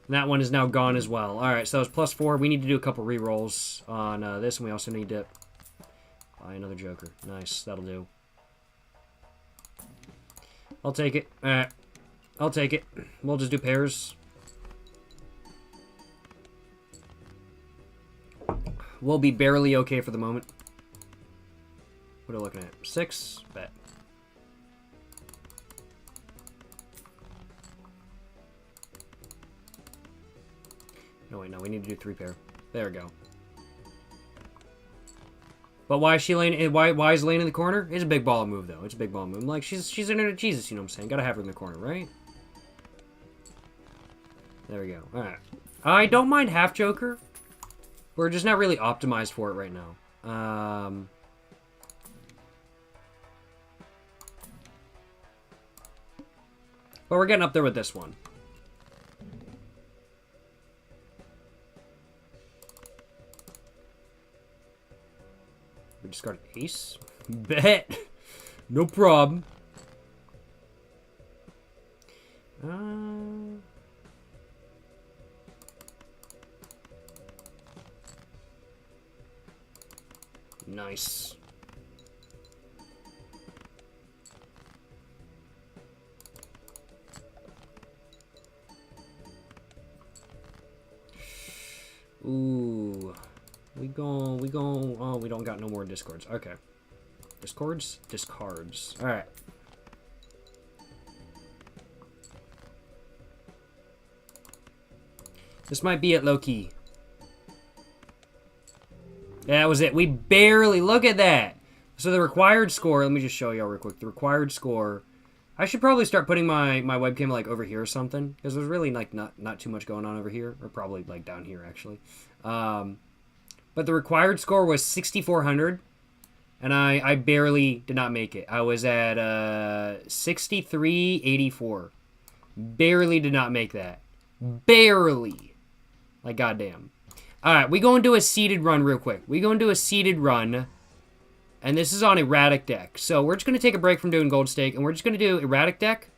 And that one is now gone as well. All right, so it's +4. We need to do a couple re-rolls on this, and we also need to buy another joker. Nice, that'll do. I'll take it. All right, I'll take it. We'll just do pairs. We'll be barely okay for the moment. What are we looking at? 6? Bet. No, wait, no. We need to do 3 pair. There we go. But why is she laying? Why is laying in the corner? It's a big ball move, though. It's a big ball move. Like, she's in a Jesus, you know what I'm saying? Gotta have her in the corner, right? There we go. Alright. I don't mind half Joker. We're just not really optimized for it right now. But we're getting up there with this one. We discard ace. Bet. No problem. Nice. Ooh. We go. Oh, we don't got no more discords. Okay. Discords? Discards. Alright. This might be it, low-key. That was it. We barely... Look at that! So the required score... Let me just show y'all real quick. The required score... I should probably start putting my webcam, like, over here or something. Because there's really, like, not too much going on over here. Or probably, like, down here, actually. But the required score was 6,400. And I barely did not make it. I was at 63.84. Barely did not make that. Barely. Like, goddamn. Alright, we go into a seeded run real quick. We go into a seeded run. And this is on erratic deck. So we're just going to take a break from doing gold stake. And we're just going to do erratic deck.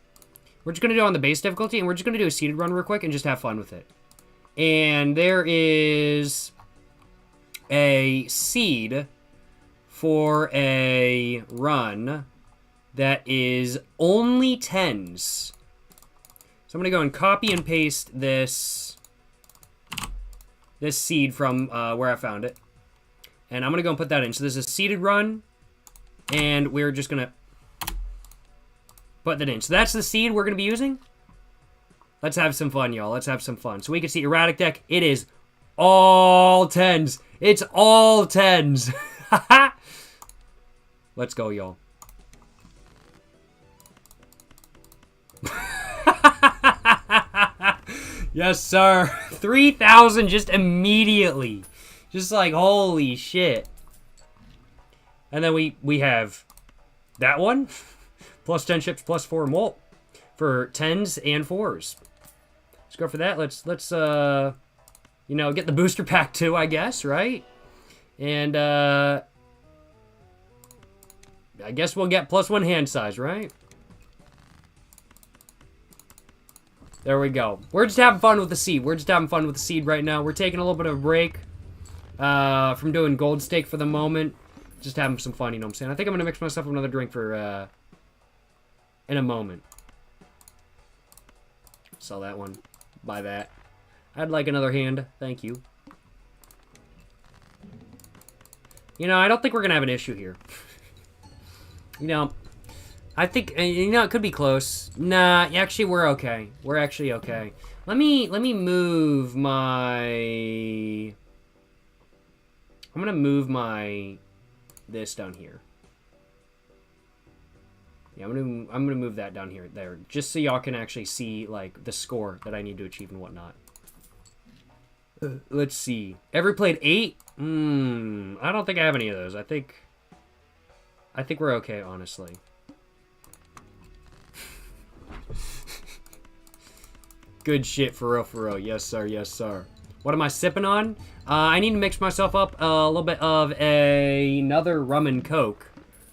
We're just going to do it on the base difficulty. And we're just going to do a seeded run real quick and just have fun with it. And there is a seed for a run that is only 10s. So I'm going to go and copy and paste this seed from where I found it. And I'm going to go and put that in. So this is a seeded run. And we're just going to put that in. So that's the seed we're going to be using. Let's have some fun, y'all. Let's have some fun. So we can see erratic deck. It is all 10s. It's all 10s. Let's go, y'all. Yes, sir. 3,000 just immediately. Just like, holy shit. And then we have that one. Plus 10 chips, plus 4 molt. For 10s and 4s. Let's go for that. Let's you know, get the booster pack too, I guess, right? And, I guess we'll get +1 hand size, right? There we go. We're just having fun with the seed. We're just having fun with the seed right now. We're taking a little bit of a break from doing gold stake for the moment. Just having some fun, you know what I'm saying? I think I'm going to mix myself another drink for, in a moment. Sell that one. Buy that. I'd like another hand. Thank you. You know, I don't think we're going to have an issue here. You know, I think, you know, it could be close. Nah, actually, we're okay. We're actually okay. Let me move my... I'm gonna move my... this down here. Yeah, I'm gonna move that down here, there, just so y'all can actually see, like, the score that I need to achieve and whatnot. Let's see. Ever played 8? I don't think I have any of those. I think we're okay, honestly. Good shit, for real. Yes, sir, yes, sir. What am I sipping on? I need to mix myself up a little bit of another rum and coke.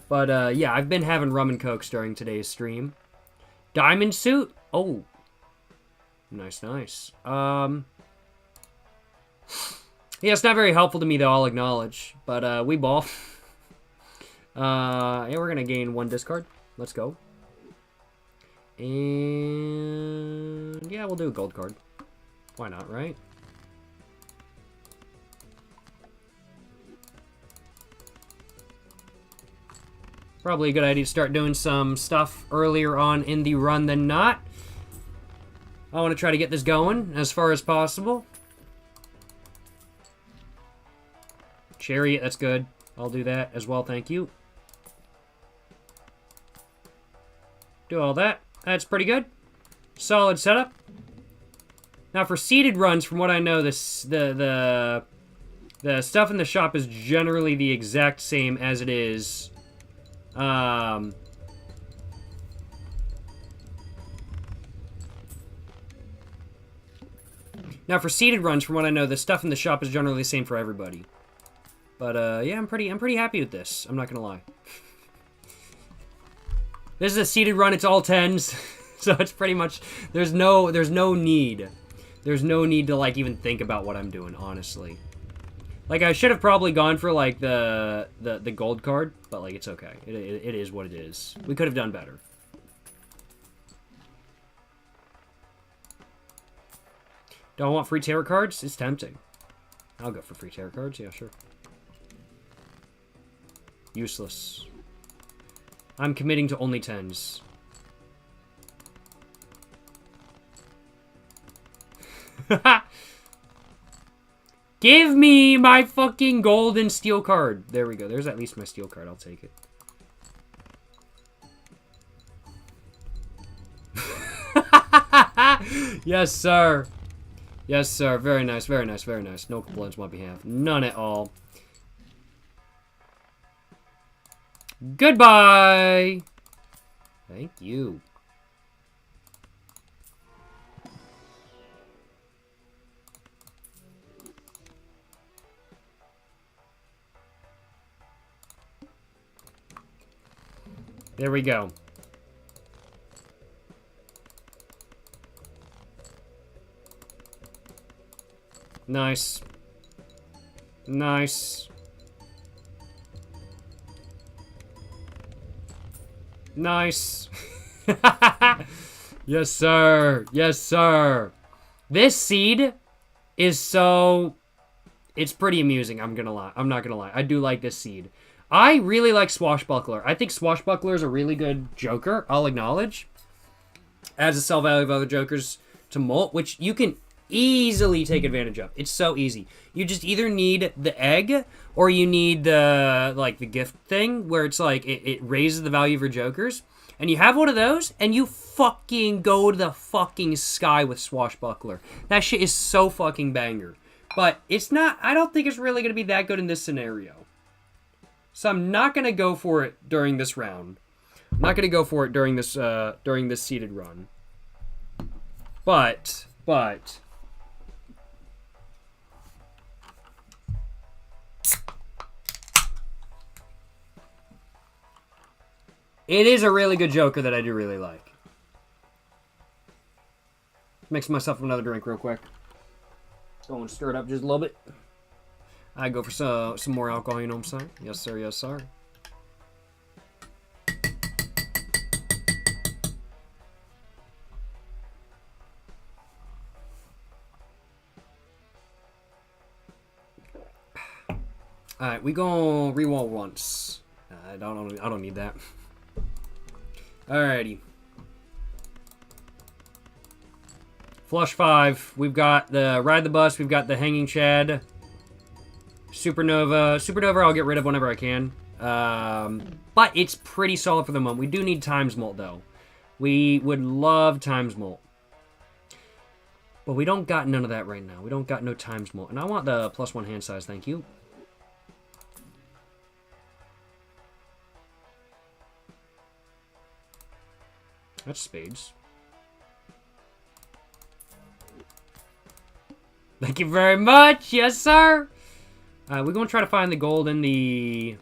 But, yeah, I've been having rum and cokes during today's stream. Diamond suit? Oh. Nice, nice. Yeah, it's not very helpful to me, though, I'll acknowledge. But, we ball. Yeah, we're gonna gain 1 discard. Let's go. And... yeah, we'll do a gold card. Why not, right? Probably a good idea to start doing some stuff earlier on in the run than not. I want to try to get this going as far as possible. Chariot, that's good. I'll do that as well, thank you. Do all that. That's pretty good. Solid setup. Now for seeded runs, from what I know, the stuff in the shop is generally the exact same as it is. Now for seeded runs, from what I know, the stuff in the shop is generally the same for everybody. But yeah, I'm pretty happy with this. I'm not gonna lie. This is a seeded run. It's all 10s, so it's pretty much there's no need to like even think about what I'm doing, honestly. Like, I should have probably gone for like the gold card, but like it's okay. It is what it is. We could have done better. Do I want free tarot cards? It's tempting. I'll go for free tarot cards. Yeah, sure. Useless. I'm committing to only 10s. Give me my fucking golden steel card. There we go. There's at least my steel card. I'll take it. Yes, sir. Yes, sir. Very nice, very nice, very nice. No complaints on my behalf. None at all. Goodbye! Thank you. There we go. Nice. Nice. Nice. Yes, sir. Yes, sir. This seed is so... it's pretty amusing, I'm gonna lie. I'm not gonna lie. I do like this seed. I really like Swashbuckler. I think Swashbuckler is a really good Joker, I'll acknowledge. Adds a sell value of other Jokers to molt, which you can easily take advantage of. It's so easy. You just either need the egg, or you need the, like, the gift thing, where it's like, it raises the value of your Jokers. And you have one of those, and you fucking go to the fucking sky with Swashbuckler. That shit is so fucking banger. But it's not, I don't think it's really going to be that good in this scenario. So I'm not going to go for it during this round. I'm not going to go for it during this seeded run. But... it is a really good Joker that I do really like. Mix myself another drink real quick. Go and stir it up just a little bit. I go for some more alcohol, you know what I'm saying? Yes, sir, yes, sir. Alright, we gonna reroll once. I don't need that. Alrighty. Flush 5. We've got the Ride the Bus. We've got the Hanging Chad. Supernova. Supernova I'll get rid of whenever I can. But it's pretty solid for the moment. We do need Times Molt, though. We would love Times Molt. But we don't got none of that right now. We don't got no Times Molt. And I want the +1 hand size, thank you. That's spades. Thank you very much. Yes, sir. We're going to try to find the gold in the...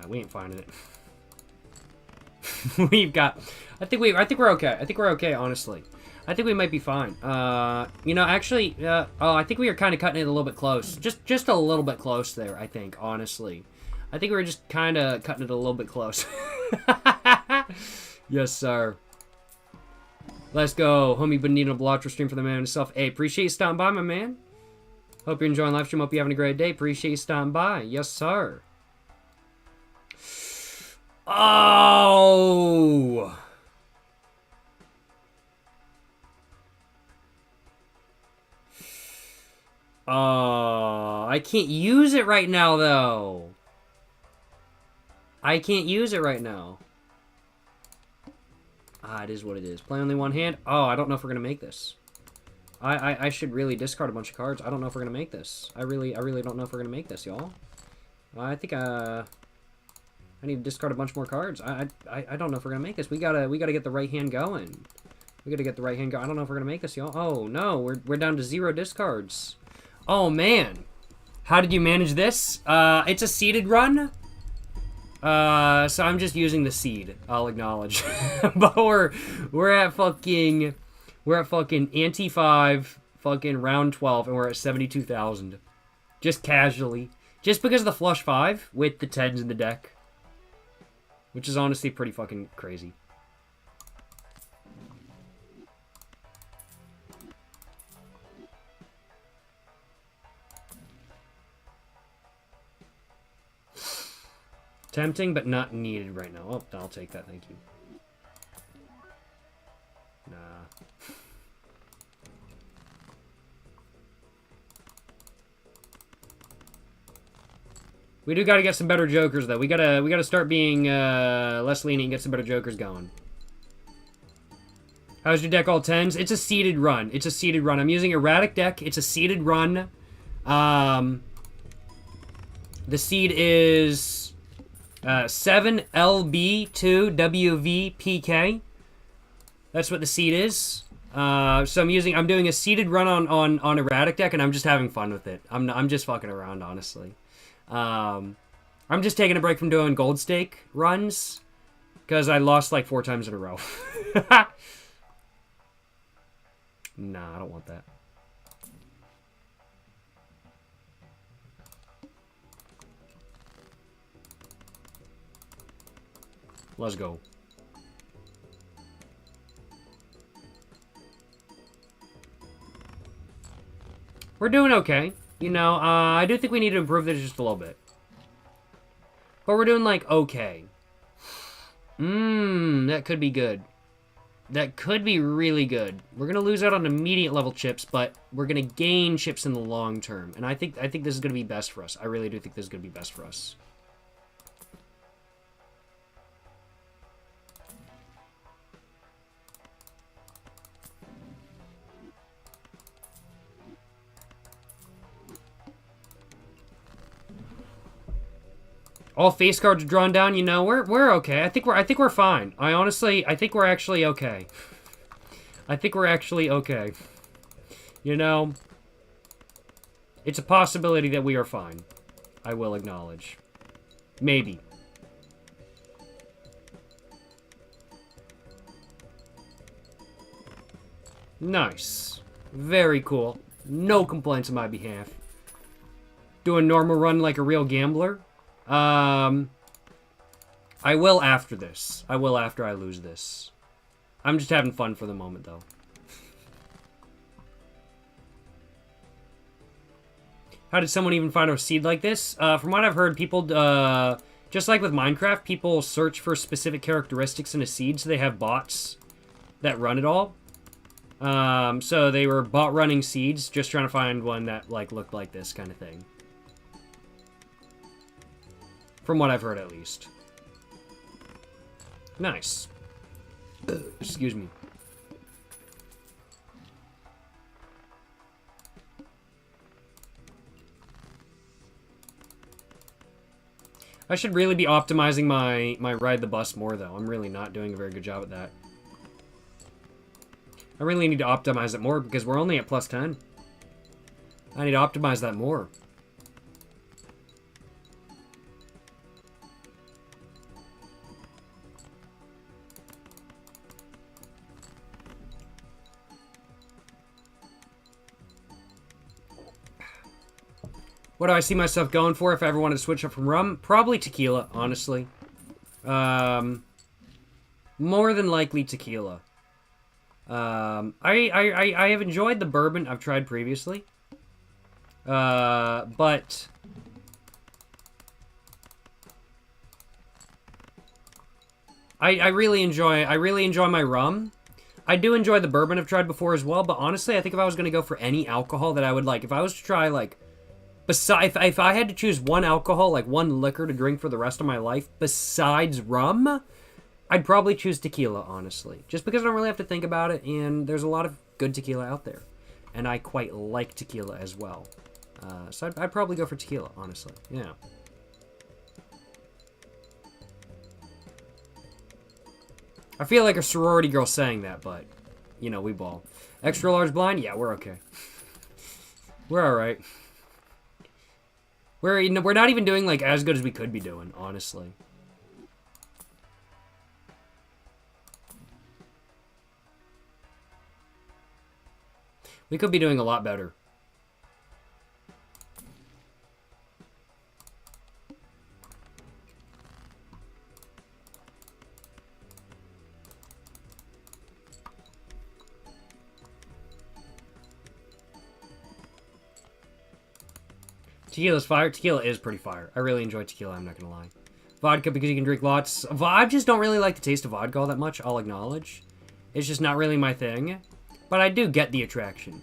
we ain't finding it. We've got... I think we're okay. I think we're okay, honestly. I think we might be fine. You know, actually... oh, I think we were kind of cutting it a little bit close. Just a little bit close there, I think, honestly. I think we were just kind of cutting it a little bit close. Yes, sir. Let's go. Homie Benito Balatro stream for the man himself. Hey, appreciate you stopping by, my man. Hope you're enjoying live stream. Hope you're having a great day. Appreciate you stopping by. Yes, sir. Oh! Oh, I can't use it right now, though. I can't use it right now. Ah, it is what it is. Play only one hand. Oh, I don't know if we're going to make this. I should really discard a bunch of cards. I don't know if we're going to make this. I really don't know if we're going to make this, y'all. I think, I need to discard a bunch more cards. I don't know if we're going to make this. We gotta get the right hand going. We gotta get the right hand going. I don't know if we're going to make this, y'all. Oh, no. We're down to 0 discards. Oh, man. How did you manage this? It's a seeded run. So I'm just using the seed, I'll acknowledge. But we're at fucking ante 5, fucking round 12, and we're at 72,000. Just casually. Just because of the flush 5 with the 10s in the deck. Which is honestly pretty fucking crazy. Tempting, but not needed right now. Oh, I'll take that, thank you. Nah. We do gotta get some better jokers, though. We gotta start being less lenient and get some better jokers going. How's your deck all 10s? It's a seeded run. It's a seeded run. I'm using erratic deck. It's a seeded run. The seed is... 7LB2WVPK. That's what the seed is. So I'm doing a seeded run on erratic deck, and I'm just having fun with it. I'm just fucking around, honestly. I'm just taking a break from doing gold stake runs because I lost like 4 times in a row. Nah, I don't want that. Let's go. We're doing okay. You know, I do think we need to improve this just a little bit. But we're doing, like, okay. That could be good. That could be really good. We're going to lose out on immediate level chips, but we're going to gain chips in the long term. And I think this is going to be best for us. I really do think this is going to be best for us. All face cards are drawn down. You know, we're okay. I think we're fine. I think we're actually okay. I think we're actually okay. You know, it's a possibility that we are fine. I will acknowledge. Maybe. Nice. Very cool. No complaints on my behalf. Do a normal run like a real gambler. I will after this. I will after I lose this. I'm just having fun for the moment, though. How did someone even find a seed like this? From what I've heard, people, just like with Minecraft, people search for specific characteristics in a seed, so they have bots that run it all. So they were bot running seeds, just trying to find one that, like, looked like this kind of thing. From what I've heard, at least. Nice. Excuse me. I should really be optimizing my ride the bus more, though. I'm really not doing a very good job at that. I really need to optimize it more because we're only at plus 10. I need to optimize that more. What do I see myself going for if I ever wanted to switch up from rum? Probably tequila, honestly. More than likely tequila. I have enjoyed the bourbon I've tried previously. But I really enjoy my rum. I do enjoy the bourbon I've tried before as well, but honestly, I think if I was going to go for any alcohol that I would like, if I was to try, like, if I had to choose one alcohol, like one liquor to drink for the rest of my life besides rum, I'd probably choose tequila, honestly. Just because I don't really have to think about it, and there's a lot of good tequila out there. And I quite like tequila as well. So I'd probably go for tequila, honestly. Yeah. I feel like a sorority girl saying that, but, you know, we ball. Extra large blind? Yeah, we're okay. We're alright. We're not even doing, like, as good as we could be doing, honestly. We could be doing a lot better. Tequila's fire. Tequila is pretty fire. I really enjoy tequila, I'm not gonna lie. Vodka because you can drink lots. I just don't really like the taste of vodka all that much, I'll acknowledge. It's just not really my thing. But I do get the attraction.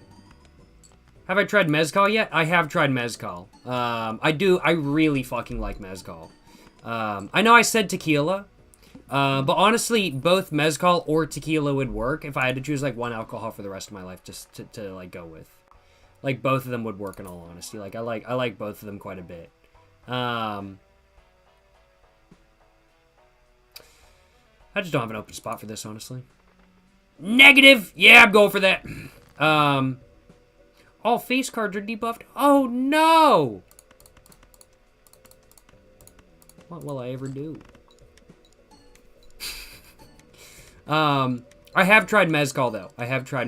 Have I tried mezcal yet? I have tried mezcal. I really fucking like mezcal. I know I said tequila. But honestly, both mezcal or tequila would work if I had to choose, like, one alcohol for the rest of my life just to like, go with. Like, both of them would work in all honesty. Like, I like both of them quite a bit. I just don't have an open spot for this, honestly. Negative! Yeah, I'm going for that. All face cards are debuffed. Oh, no! What will I ever do? I have tried mezcal, though. I have tried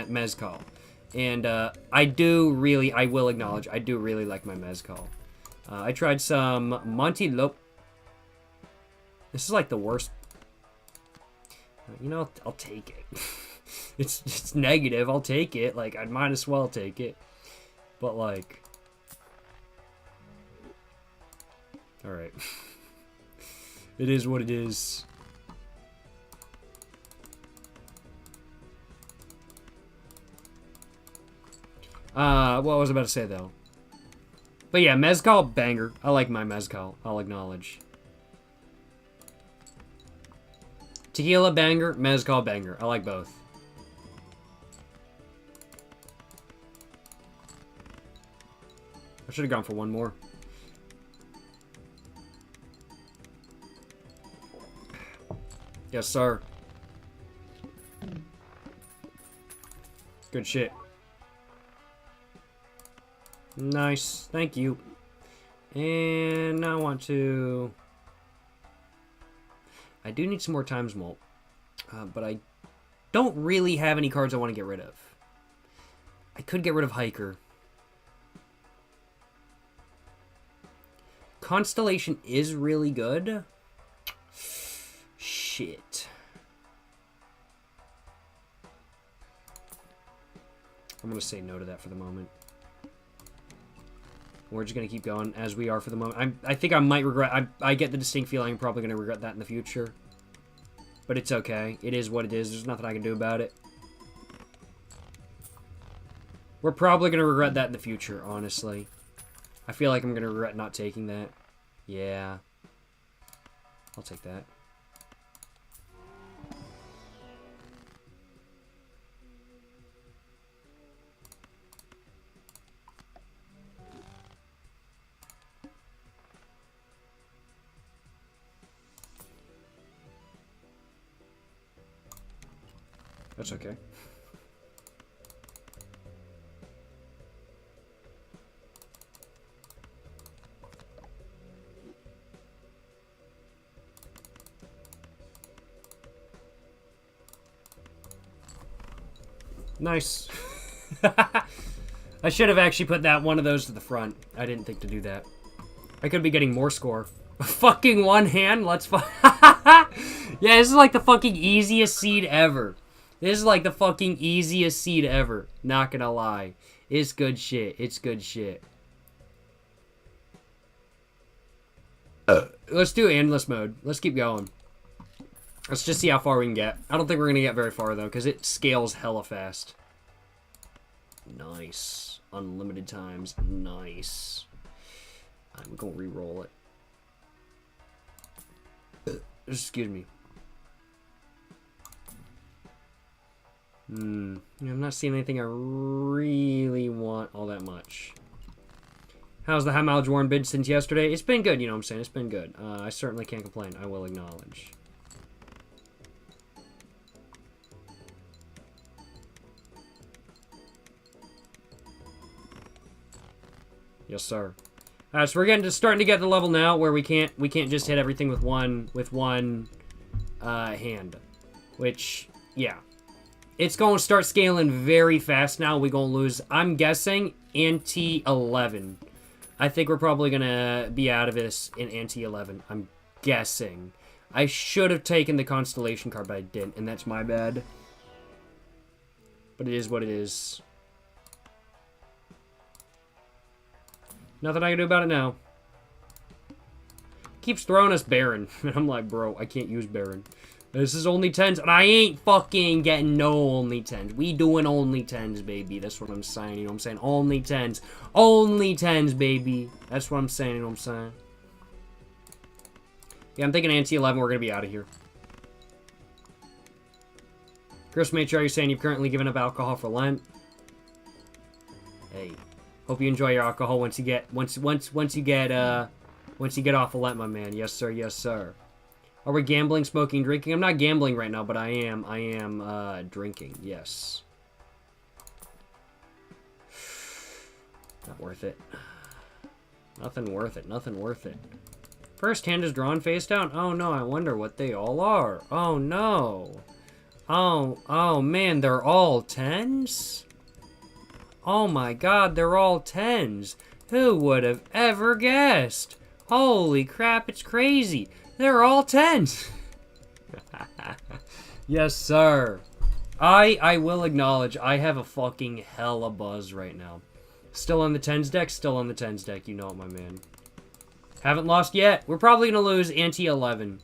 mezcal. And, I will acknowledge, I do really like my mezcal. I tried some Monte Lope. This is, like, the worst. You know, I'll take it. It's negative, I'll take it. Like, I might as well take it. But, like... Alright. It is what it is. What was I about to say, though? But yeah, mezcal, banger. I like my mezcal, I'll acknowledge. Tequila, banger. Mezcal, banger. I like both. I should have gone for one more. Yes, sir. Good shit. Nice. Thank you. And I want to... I do need some more Times Malt. But I don't really have any cards I want to get rid of. I could get rid of Hiker. Constellation is really good. Shit. I'm going to say no to that for the moment. We're just going to keep going as we are for the moment. I think I might regret... I get the distinct feeling I'm probably going to regret that in the future. But it's okay. It is what it is. There's nothing I can do about it. We're probably going to regret that in the future, honestly. I feel like I'm going to regret not taking that. Yeah. I'll take that. That's okay. Nice. I should have actually put that one of those to the front. I didn't think to do that. I could be getting more score. Fucking one hand. Let's Yeah, this is like the fucking easiest seed ever. This is like the fucking easiest seed ever. Not gonna lie. It's good shit. It's good shit. Let's do endless mode. Let's keep going. Let's just see how far we can get. I don't think we're gonna get very far, though, because it scales hella fast. Nice. Unlimited times. Nice. I'm gonna re-roll it. Excuse me. I'm not seeing anything I really want all that much. How's the high mileage worn bid since yesterday? It's been good, you know what I'm saying? It's been good. I certainly can't complain. I will acknowledge. Yes, sir. Alright, so we're starting to get the level now where we can't just hit everything with one hand. Which, yeah. It's going to start scaling very fast now. We're going to lose, I'm guessing, Ante 11. I think we're probably going to be out of this in Ante 11. I'm guessing. I should have taken the Constellation card, but I didn't, and that's my bad. But it is what it is. Nothing I can do about it now. Keeps throwing us Baron. And I'm like, bro, I can't use Baron. This is only 10s, and I ain't fucking getting no only 10s. We doing only 10s, baby. That's what I'm saying, you know what I'm saying? Only 10s. Only 10s, baby. That's what I'm saying, you know what I'm saying? Yeah, I'm thinking Ante 11, we're gonna be out of here. Chris Matri, are you saying you've currently given up alcohol for Lent? Hey. Hope you enjoy your alcohol once you get off of Lent, my man. Yes, sir. Yes, sir. Are we gambling, smoking, drinking? I'm not gambling right now, but I am drinking. Yes. Not worth it. Nothing worth it. Nothing worth it. First hand is drawn face down. Oh no, I wonder what they all are. Oh no. Oh man, they're all 10s? Oh my god, they're all 10s. Who would have ever guessed? Holy crap, it's crazy. They're all 10s. Yes, sir. I will acknowledge I have a fucking hella buzz right now. Still on the 10s deck? Still on the 10s deck. You know it, my man. Haven't lost yet. We're probably going to lose Ante 11.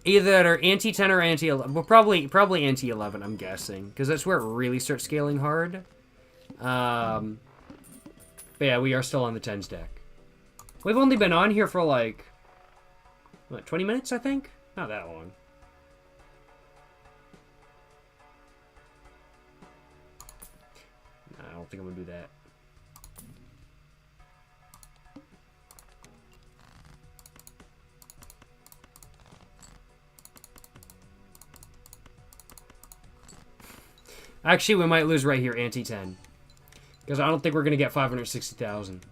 Either that or Ante 10 or Ante 11. Well, probably Ante 11, I'm guessing. Because that's where it really starts scaling hard. But yeah, we are still on the 10s deck. We've only been on here for like, what, 20 minutes, I think? Not that long. I don't think I'm gonna do that. Actually, we might lose right here, Ante 10. Because I don't think we're going to get 560,000.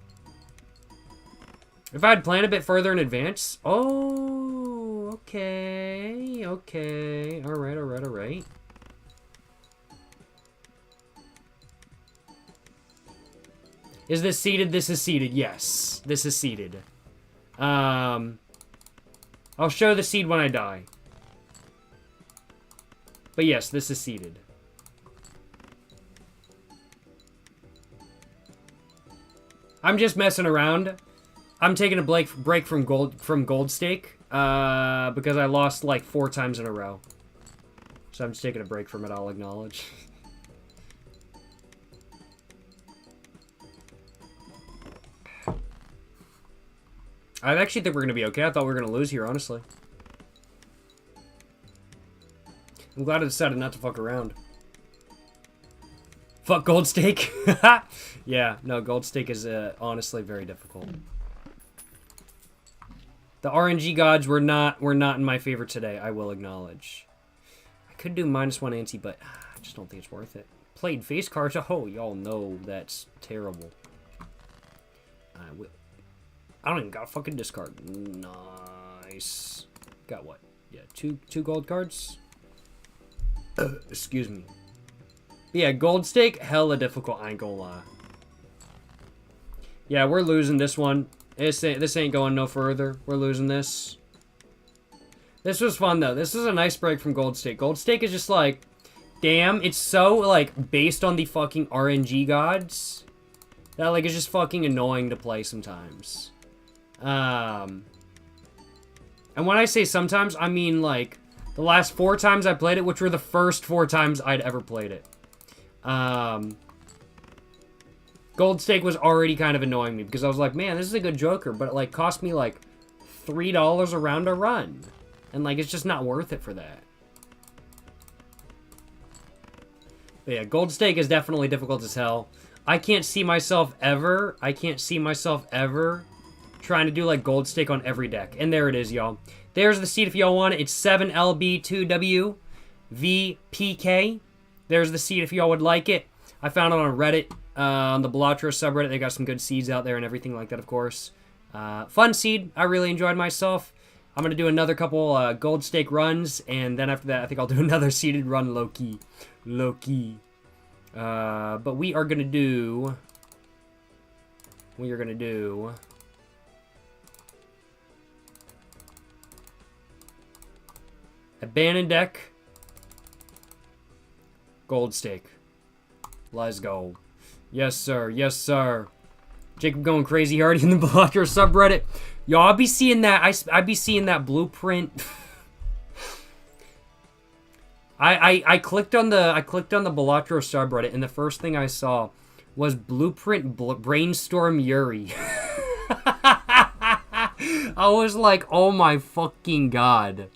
If I'd planned a bit further in advance... Oh, okay. Okay. Alright, alright, alright. Is this seeded? This is seeded. Yes. This is seeded. I'll show the seed when I die. But yes, this is seeded. I'm just messing around. I'm taking a break from gold stake because I lost like 4 times in a row. So I'm just taking a break from it, I'll acknowledge. I actually think we're going to be okay. I thought we were going to lose here, honestly. I'm glad I decided not to fuck around. Fuck gold stake. Yeah, no, gold stake is honestly very difficult. The RNG gods were not in my favor today, I will acknowledge. I could do -1 anti, but I just don't think it's worth it. Played face cards. Oh, y'all know that's terrible. I don't even got a fucking discard. Nice. Got what? Yeah, two gold cards. Excuse me. Yeah, gold stake, hella difficult, I ain't gonna lie. Yeah, we're losing this one. This ain't going no further. We're losing this. This was fun, though. This is a nice break from gold stake. Gold stake is just like, damn, it's so, like, based on the fucking RNG gods that, like, it's just fucking annoying to play sometimes. And when I say sometimes, I mean, like, the last 4 times I played it, which were the first 4 times I'd ever played it. Gold stake was already kind of annoying me because I was like, man, this is a good Joker, but it, like, cost me, like, $3 a round to run. And, like, it's just not worth it for that. But yeah, gold stake is definitely difficult as hell. I can't see myself ever trying to do, like, gold stake on every deck. And there it is, y'all. There's the seed if y'all want it. It's 7LB2WVPK. There's the seed if y'all would like it. I found it on Reddit, on the Balatro subreddit. They got some good seeds out there and everything like that, of course. Fun seed. I really enjoyed myself. I'm going to do another couple gold stake runs, and then after that, I think I'll do another seeded run low-key. Low-key. But we are going to do... Abandoned deck. Gold stake. Let's go. Yes, sir. Yes, sir. Jacob going crazy hard in the Balatro subreddit. Yo, I'll be seeing that. I be seeing that blueprint. I clicked on the Balatro subreddit, and the first thing I saw was blueprint brainstorm Yuri. I was like, oh my fucking god.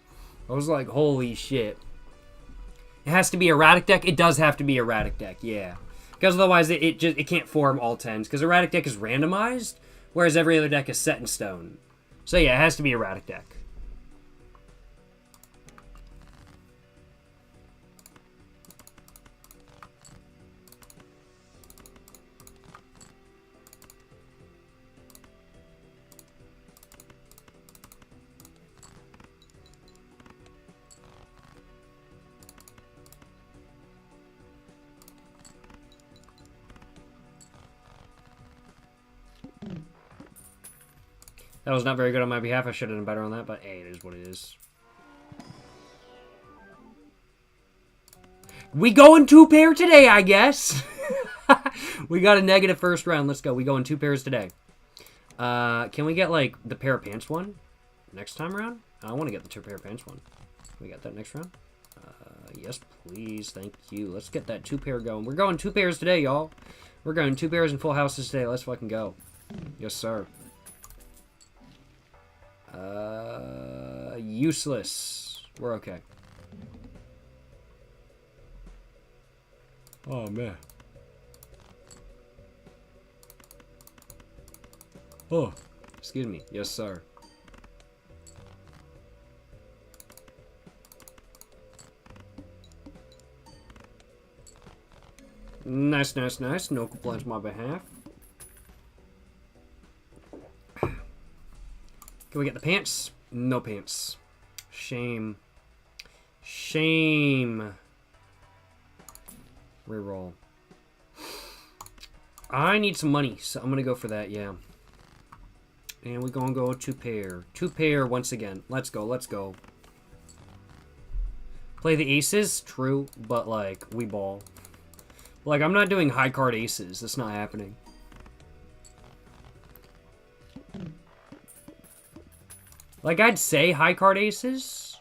I was like, holy shit. It has to be erratic deck? It does have to be erratic deck, yeah. Because otherwise it can't form all 10s. Because erratic deck is randomized, whereas every other deck is set in stone. So yeah, it has to be erratic deck. That was not very good on my behalf. I should have done better on that, but hey, it is what it is. We going 2-pair today, I guess. We got a negative first round. Let's go. We go in 2 pairs today. Can we get, like, the pair of pants one next time around? I want to get the 2 pair of pants one. Can we get that next round? Yes, please. Thank you. Let's get that 2-pair going. We're going 2 pairs today, y'all. We're going 2 pairs and full houses today. Let's fucking go. Yes, sir. Useless. We're okay. Oh, man. Oh, excuse me. Yes, sir. Nice, nice, nice. No complaints on my behalf. Can we get the pants? No pants. Shame. Shame. Reroll. I need some money, so I'm going to go for that, yeah. And we're going to go 2-pair. 2-pair once again. Let's go, let's go. Play the aces? True, but, like, we ball. Like, I'm not doing high card aces. That's not happening. Like, I'd say high card aces.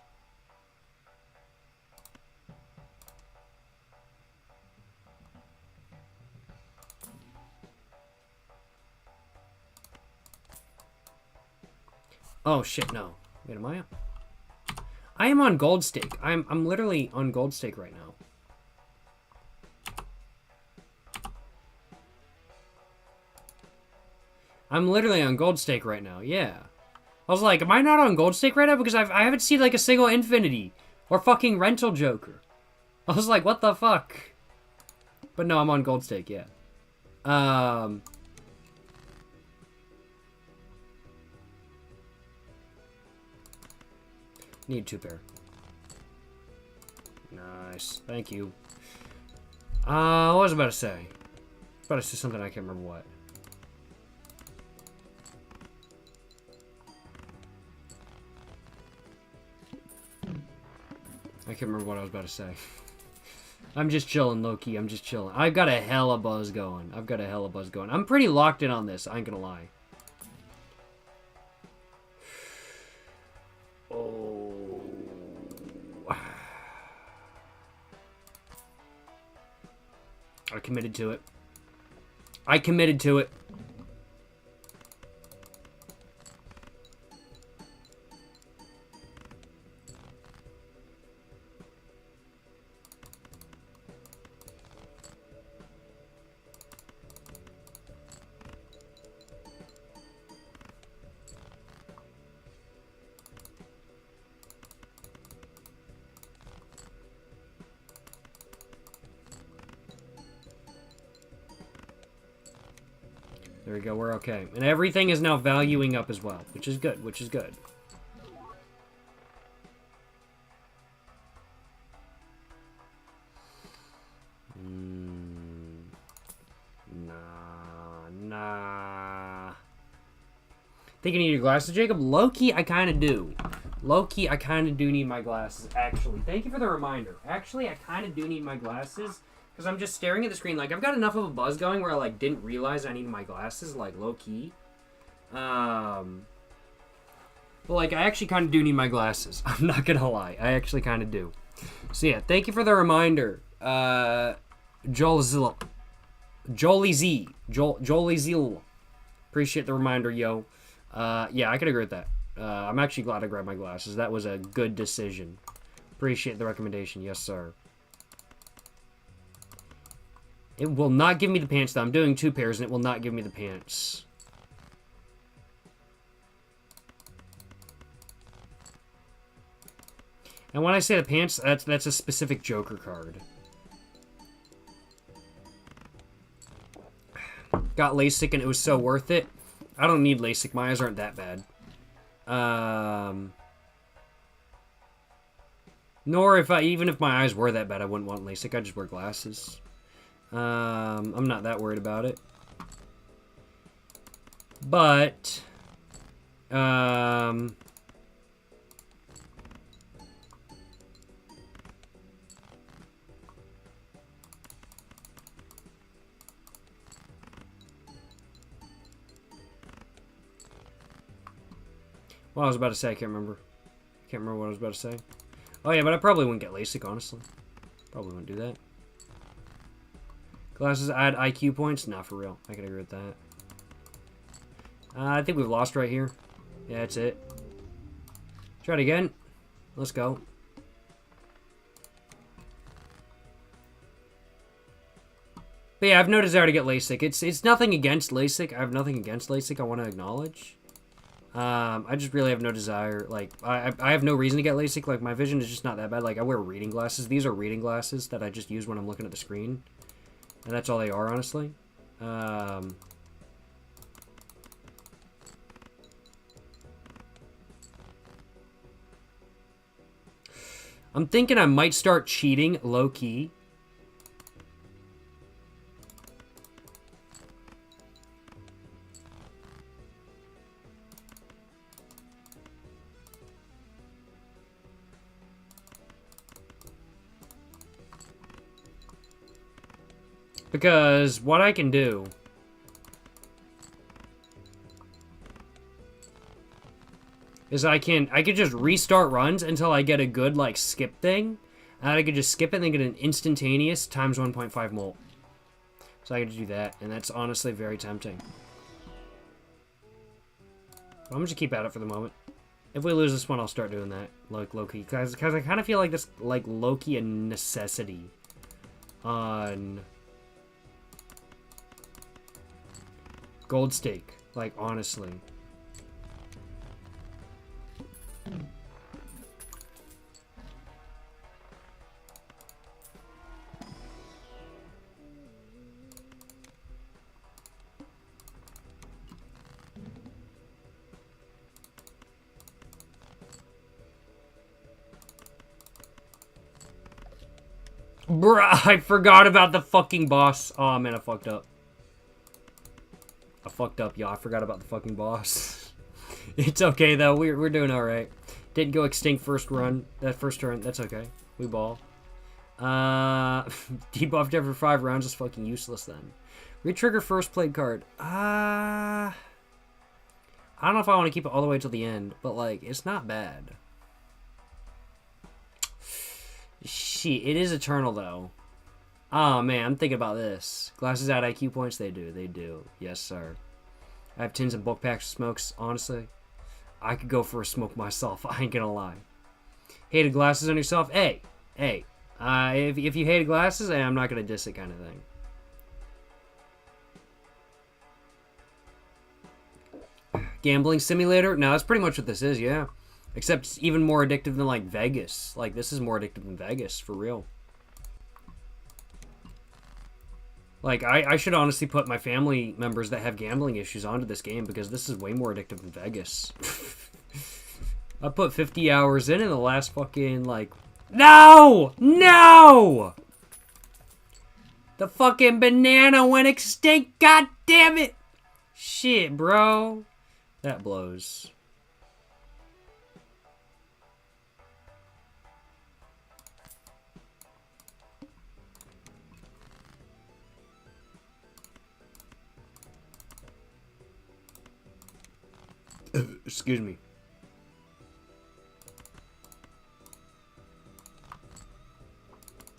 Oh, shit, no. Wait, am I up? I am on gold stake. I'm literally on gold stake right now. I'm literally on gold stake right now, yeah. I was like, am I not on gold stake right now? Because I haven't seen, like, a single infinity. Or fucking rental joker. I was like, what the fuck? But no, I'm on gold stake, yeah. Need 2 pair. Nice. Thank you. What was I about to say? I was about to say something, I can't remember what. I can't remember what I was about to say. I'm just chilling, low-key. I'm just chilling. I've got a hella buzz going. I'm pretty locked in on this. I ain't gonna lie. Oh. I committed to it. I committed to it. There we go, we're okay. And everything is now valuing up as well, which is good, which is good. Nah. Think you need your glasses, Jacob? Low-key, I kind of do. Low-key, I kind of do need my glasses, actually. Thank you for the reminder. Actually, I kind of do need my glasses. Because I'm just staring at the screen. Like, I've got enough of a buzz going where I, like, didn't realize I needed my glasses, like, low-key. But, like, I actually kind of do need my glasses. I'm not gonna lie. I actually kind of do. So, yeah, thank you for the reminder. Jolie Z. Appreciate the reminder, yo. Yeah, I can agree with that. I'm actually glad I grabbed my glasses. That was a good decision. Appreciate the recommendation. Yes, sir. It will not give me the pants, though. I'm doing 2 pairs, and it will not give me the pants. And when I say the pants, that's a specific Joker card. Got LASIK, and it was so worth it. I don't need LASIK. My eyes aren't that bad. Nor even if my eyes were that bad, I wouldn't want LASIK. I'd just wear glasses. I'm not that worried about it. But, what I was about to say, I can't remember. I can't remember what I was about to say. Oh yeah, but I probably wouldn't get LASIK, honestly. Probably wouldn't do that. Glasses add IQ points? Not for real. I can agree with that. I think we've lost right here. Yeah, that's it. Try it again. Let's go. But yeah, I have no desire to get LASIK. It's nothing against LASIK. I have nothing against LASIK I want to acknowledge. I just really have no desire. Like, I have no reason to get LASIK. Like, my vision is just not that bad. Like, I wear reading glasses. These are reading glasses that I just use when I'm looking at the screen. And that's all they are, honestly. I'm thinking I might start cheating low-key. Because what I can do is I could just restart runs until I get a good, like, skip thing. And I could just skip it and then get an instantaneous times 1.5 molt. So I could do that, and that's honestly very tempting. I'm gonna just keep at it for the moment. If we lose this one, I'll start doing that, like, low-key. Because I kind of feel like this, like, low-key a necessity on gold stake. Like, honestly. Bruh, I forgot about the fucking boss. Oh, man, I fucked up. I fucked up, y'all. I forgot about the fucking boss. It's okay, though. We're doing alright. Didn't go extinct first run. That first turn. That's okay. We ball. Debuffed every 5 rounds is fucking useless, then. Retrigger first played card. I don't know if I want to keep it all the way till the end, but, like, it's not bad. Shit, it is eternal, though. Oh, man, I'm thinking about this. Glasses add IQ points? They do. They do. Yes, sir. I have tins and bulk packs of smokes. Honestly, I could go for a smoke myself. I ain't gonna lie. Hated glasses on yourself? Hey. If you hated glasses, I'm not gonna diss it kind of thing. Gambling simulator? No, that's pretty much what this is, yeah. Except it's even more addictive than, like, Vegas. Like, this is more addictive than Vegas, for real. Like, I should honestly put my family members that have gambling issues onto this game because this is way more addictive than Vegas. I put 50 hours in the last fucking, like... No! No! The fucking banana went extinct, god damn it! Shit, bro. That blows. Excuse me.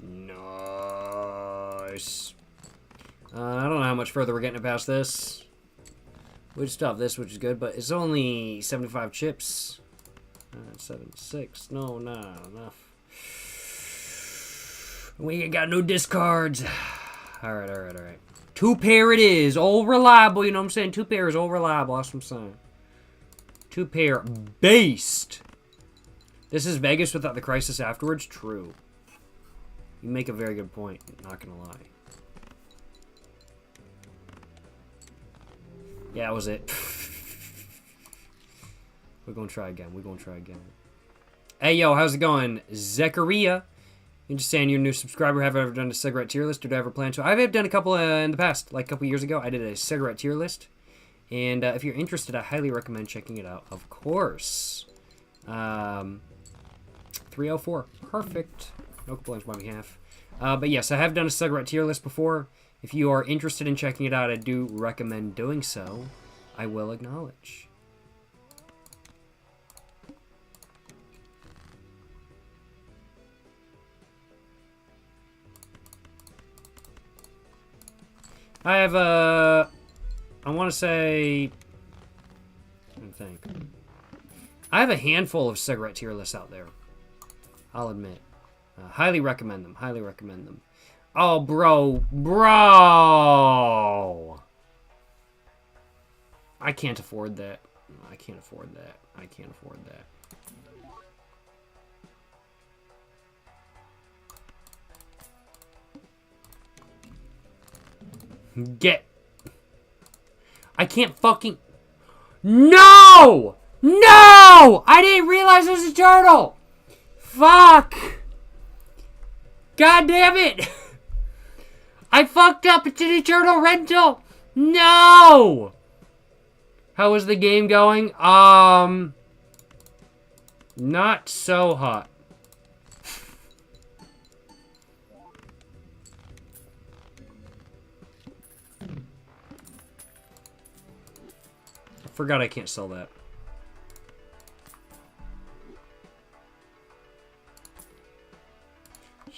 Nice. I don't know how much further we're getting past this. We just still have this, which is good, but it's only 75 chips. 76. No, not enough. We ain't got no discards. Alright. 2-pair it is. All reliable, you know what I'm saying? 2-pair is all reliable. That's what I'm saying. 2-pair based. This is Vegas without the crisis afterwards? True. You make a very good point. Not gonna lie. Yeah, that was it. We're gonna try again. Hey, yo, how's it going? Zechariah. You're just saying you're a new subscriber. Have I ever done a cigarette tier list, or do I ever plan to? I've done a couple in the past. Like a couple years ago, I did a cigarette tier list. And if you're interested, I highly recommend checking it out. Of course. 304. Perfect. No complaints on my behalf. But yes, I have done a cigarette tier list before. If you are interested in checking it out, I do recommend doing so. I will acknowledge. I have I want to say... Let me think. I have a handful of cigarette tier lists out there. I'll admit. Highly recommend them. Oh, bro. I can't afford that. I can't afford that. I can't fucking... No! I didn't realize it was a turtle! Fuck! God damn it! I fucked up. It's an eternal rental. No! How is the game going? Not so hot. I forgot I can't sell that.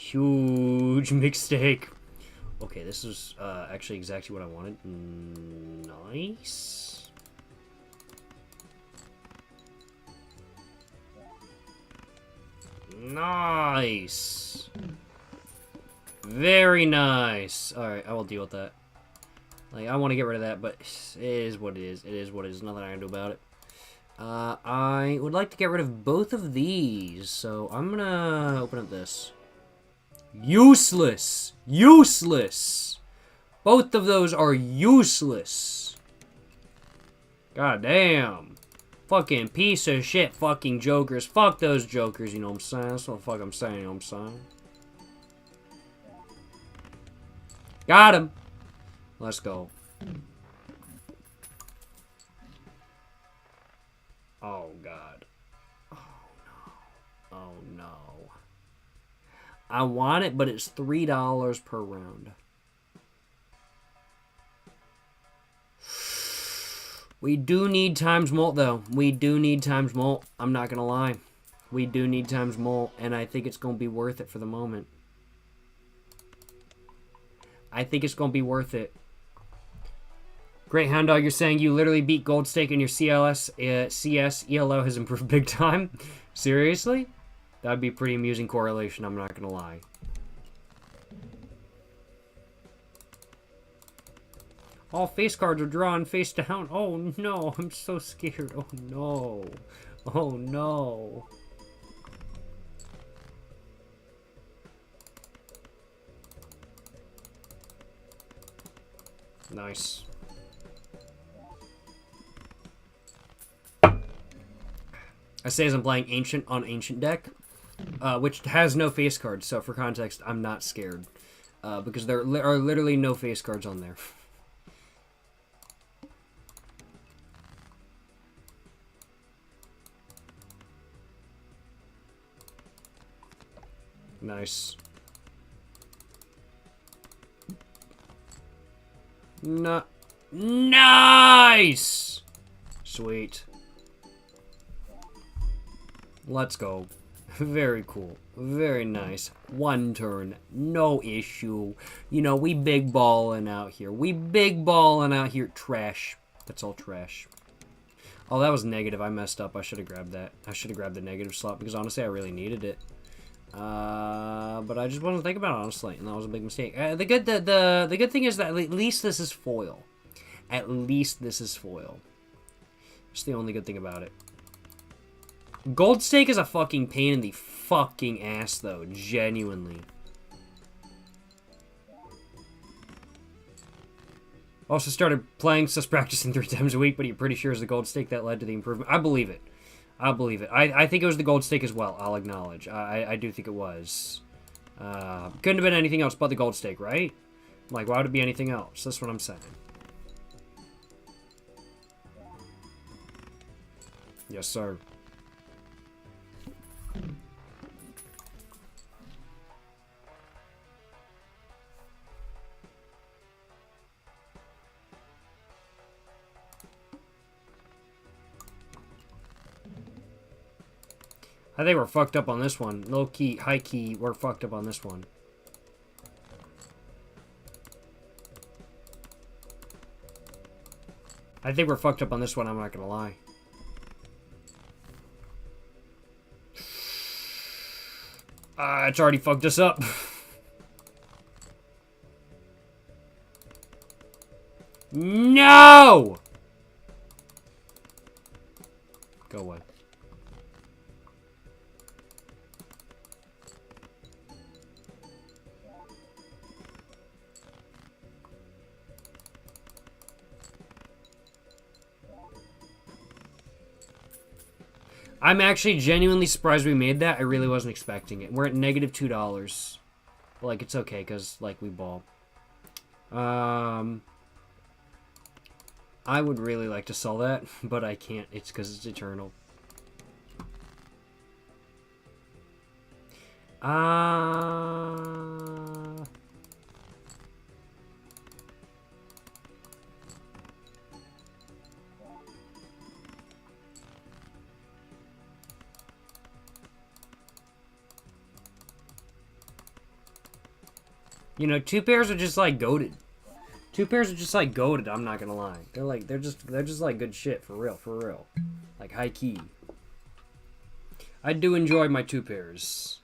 Huge mistake. Okay, this is actually exactly what I wanted. Nice. Nice. Very nice. Alright, I will deal with that. Like, I want to get rid of that, but it is what it is. It is what it is. Nothing I can do about it. I would like to get rid of both of these, so I'm gonna open up this. Useless! Useless! Both of those are useless. God damn. Fucking piece of shit fucking jokers. Fuck those jokers, you know what I'm saying? That's what the fuck I'm saying, you know what I'm saying? Got him! Let's go. Oh, God. Oh, no. Oh, no. I want it, but it's $3 per round. We do need times molt, though. We do need times molt. I'm not going to lie. We do need times molt, and I think it's going to be worth it for the moment. I think it's going to be worth it. Great Hound Dog, you're saying you literally beat Gold Stake in your CS ELO has improved big time? Seriously? That would be a pretty amusing correlation, I'm not going to lie. All face cards are drawn face down. Oh no, I'm so scared. Oh no. Oh no. Nice. I say as I'm playing Ancient on Ancient deck, which has no face cards, so for context, I'm not scared. Because there are literally no face cards on there. Nice. Nice! Sweet. Let's go. Very cool. Very nice. One turn. No issue. You know, we big ballin' out here. We big ballin' out here. Trash. That's all trash. Oh, that was negative. I messed up. I should have grabbed that. I should have grabbed the negative slot because honestly, I really needed it. But I just wasn't thinking about it, honestly, and that was a big mistake. The good thing is that at least this is foil. At least this is foil. It's the only good thing about it. Gold Stake is a fucking pain in the fucking ass, though. Genuinely. Also started playing, just practicing 3 times a week, but you're pretty sure it's the Gold Stake that led to the improvement. I believe it. I believe it. I think it was the Gold Stake as well. I'll acknowledge. I do think it was. Couldn't have been anything else but the Gold Stake, right? Like, why would it be anything else? That's what I'm saying. Yes, sir. I think we're fucked up on this one. Low key, high key, we're fucked up on this one. I think we're fucked up on this one, I'm not gonna lie. It's already fucked us up. No! Go away. I'm actually genuinely surprised we made that. I really wasn't expecting it. We're at negative $2. Like, it's okay, because, like, we ball. I would really like to sell that, but I can't. It's because it's eternal. You know, 2 pairs are just like goated. 2 pairs are just like goated, I'm not gonna lie. They're just like good shit, for real, for real. Like high key. I do enjoy my 2 pairs.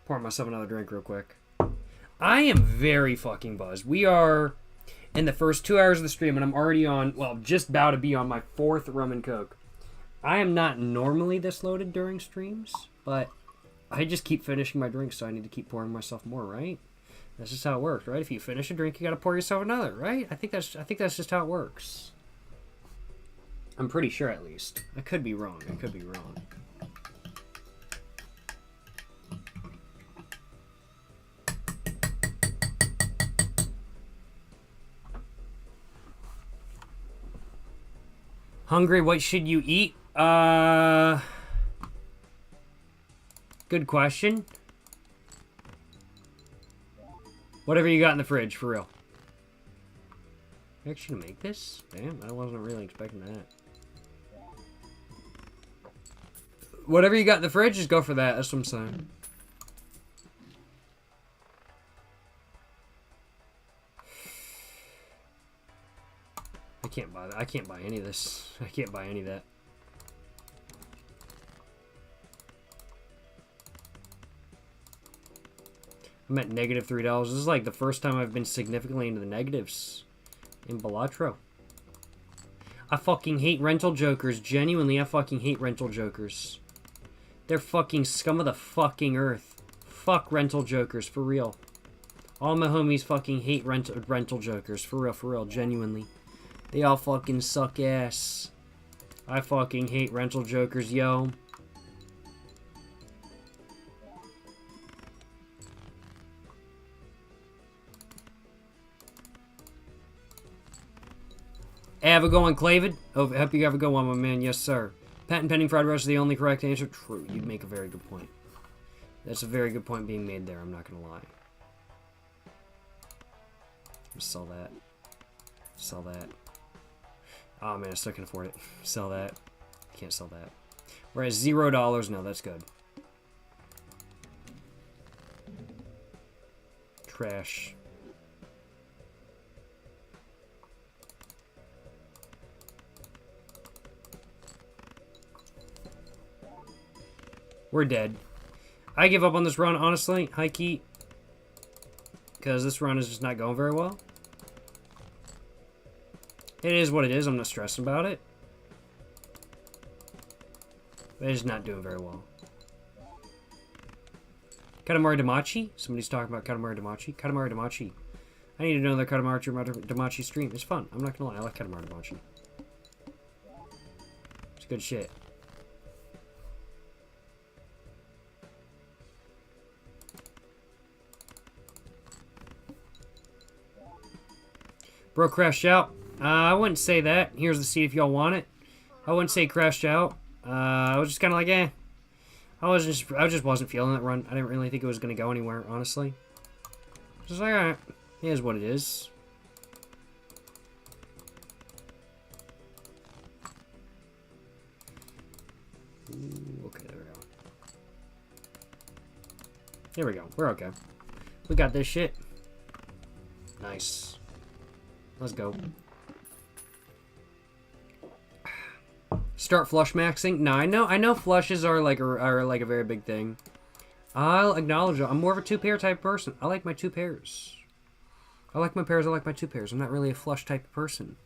Pour myself another drink real quick. I am very fucking buzzed. We are in the first 2 hours of the stream, and I'm already on, well, just about to be on my 4th rum and coke. I am not normally this loaded during streams, but I just keep finishing my drinks, so I need to keep pouring myself more, right? That's just how it works, right? If you finish a drink, you gotta pour yourself another, right? I think that's just how it works. I'm pretty sure, at least. I could be wrong. I could be wrong. Hungry, what should you eat? Good question. Whatever you got in the fridge, for real. You actually gonna make this? Damn, I wasn't really expecting that. Whatever you got in the fridge, just go for that. That's what I'm saying. I can't buy that. I can't buy any of this. I can't buy any of that. I'm at negative $3. This is like the first time I've been significantly into the negatives in Balatro. I fucking hate rental jokers. Genuinely, I fucking hate rental jokers. They're fucking scum of the fucking earth. Fuck rental jokers, for real. All my homies fucking hate rental jokers, for real, genuinely. They all fucking suck ass. I fucking hate rental jokers, yo. Hey, have a good one, Clavid. Oh, hope you have a good one, my man. Yes, sir. Patent pending fried rice is the only correct answer. True. You'd make a very good point. That's a very good point being made there. I'm not going to lie. Sell that. Sell that. Oh, man, I still can afford it. Sell that. Can't sell that. We're at $0. No, that's good. Trash. We're dead. I give up on this run, honestly. High key. Because this run is just not going very well. It is what it is. I'm not stressing about it. But it's not doing very well. Katamari Damachi? Somebody's talking about Katamari Damachi. Katamari Damachi. I need to know the Katamari Damachi stream. It's fun. I'm not going to lie. I like Katamari Damachi. It's good shit. Bro crashed out. I wouldn't say that. Here's the seat if y'all want it. I wouldn't say crashed out. I was just kind of like, eh. I just wasn't feeling that run. I didn't really think it was going to go anywhere, honestly. Just like, alright. It is what it is. Ooh, okay, there we go. There we go. We're okay. We got this shit. Nice. Let's go. Start flush maxing? No, I know flushes are like a very big thing. I'll acknowledge it. I'm more of a 2-pair type person. I like my 2 pairs. I like my pairs, I like my 2 pairs. I'm not really a flush type of person.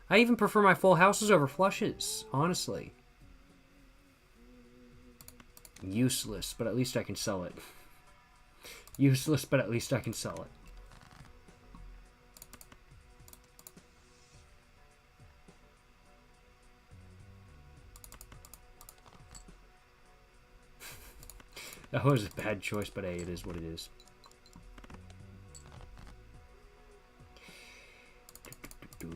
I even prefer my full houses over flushes, honestly. Useless, but at least I can sell it. Useless, but at least I can sell it. That was a bad choice, but hey, it is what it is. Right,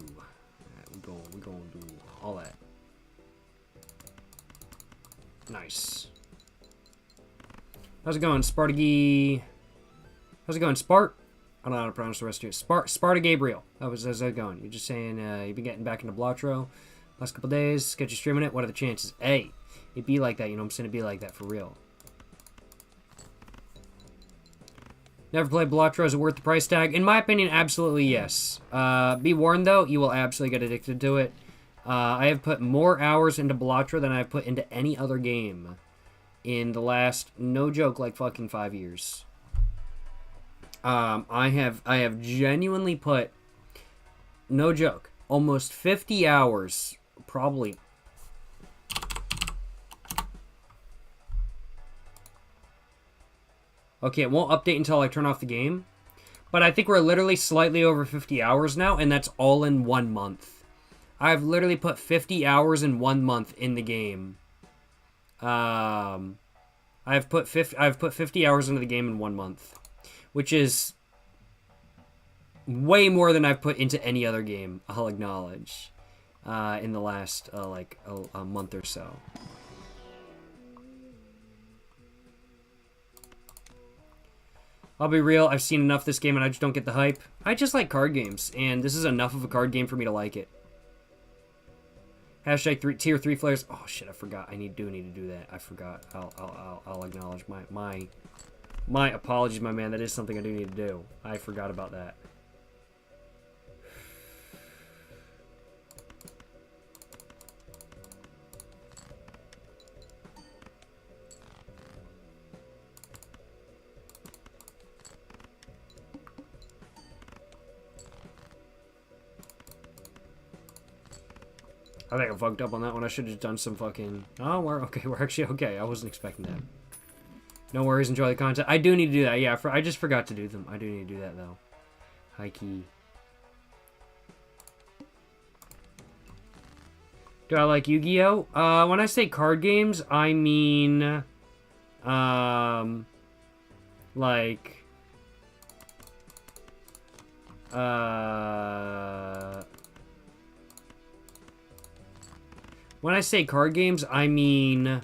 we're going to do all that. Nice. How's it going, Spartagy? How's it going, Spart? I don't know how to pronounce the rest of it. Sparta Gabriel. How's that going? You're just saying you've been getting back into Balatro last couple days. Get you streaming it. What are the chances? Hey, it'd be like that. You know what I'm saying? It'd be like that for real. Never played Balatro. Is it worth the price tag? In my opinion, absolutely yes. Be warned, though, you will absolutely get addicted to it. I have put more hours into Balatro than I've put into any other game in the last, no joke, like fucking 5 years. I have genuinely put, no joke, almost 50 hours, probably. Okay, it won't update until I turn off the game. But I think we're literally slightly over 50 hours now, and that's all in 1 month. I've literally put 50 hours in 1 month in the game. I've put 50 hours into the game in 1 month, which is way more than I've put into any other game, I'll acknowledge, in the last, like, a month or so. I'll be real, I've seen enough of this game and I just don't get the hype. I just like card games, and this is enough of a card game for me to like it. Hashtag tier 3 flares. Oh shit, I forgot. I do need to do that. I forgot. I'll acknowledge my apologies, my man. That is something I do need to do. I forgot about that. I think I fucked up on that one. I should have done some fucking... Oh, we're okay. We're actually okay. I wasn't expecting that. No worries. Enjoy the content. I do need to do that. Yeah, I just forgot to do them. I do need to do that, though. High key. Do I like Yu-Gi-Oh? When I say card games, I mean... like... When I say card games, I mean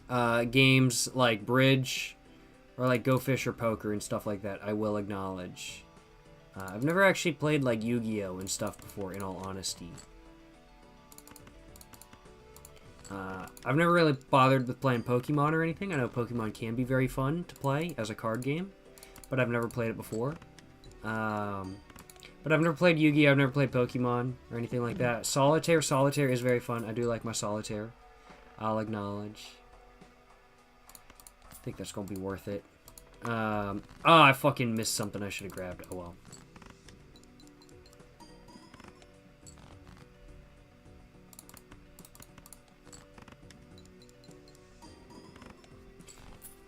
games like Bridge or like Go Fish or Poker and stuff like that, I will acknowledge. I've never actually played like Yu-Gi-Oh! And stuff before, in all honesty. I've never really bothered with playing Pokemon or anything. I know Pokemon can be very fun to play as a card game, but I've never played it before. But I've never played Yu-Gi-Oh! I've never played Pokemon or anything like that. Solitaire is very fun. I do like my Solitaire. I'll acknowledge. I think that's going to be worth it. I fucking missed something I should have grabbed. Oh well.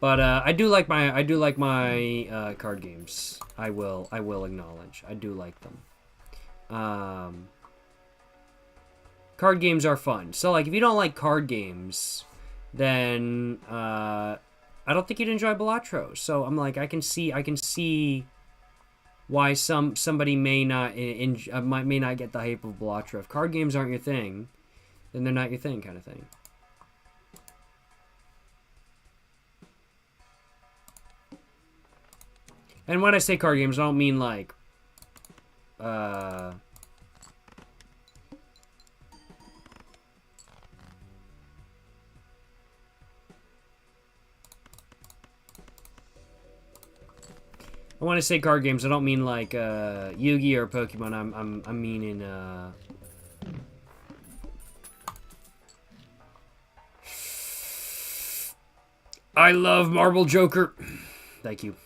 But I do like my card games. I will acknowledge. I do like them. Card games are fun. So like if you don't like card games, then I don't think you'd enjoy Balatro. So I'm like I can see why somebody may not may not get the hype of Balatro. If card games aren't your thing, then they're not your thing, kind of thing. And when I say card games, I don't mean like, I want to say card games. I don't mean like Yu-Gi-Oh! Or Pokemon. I'm meaning I love Marble Joker. Thank you.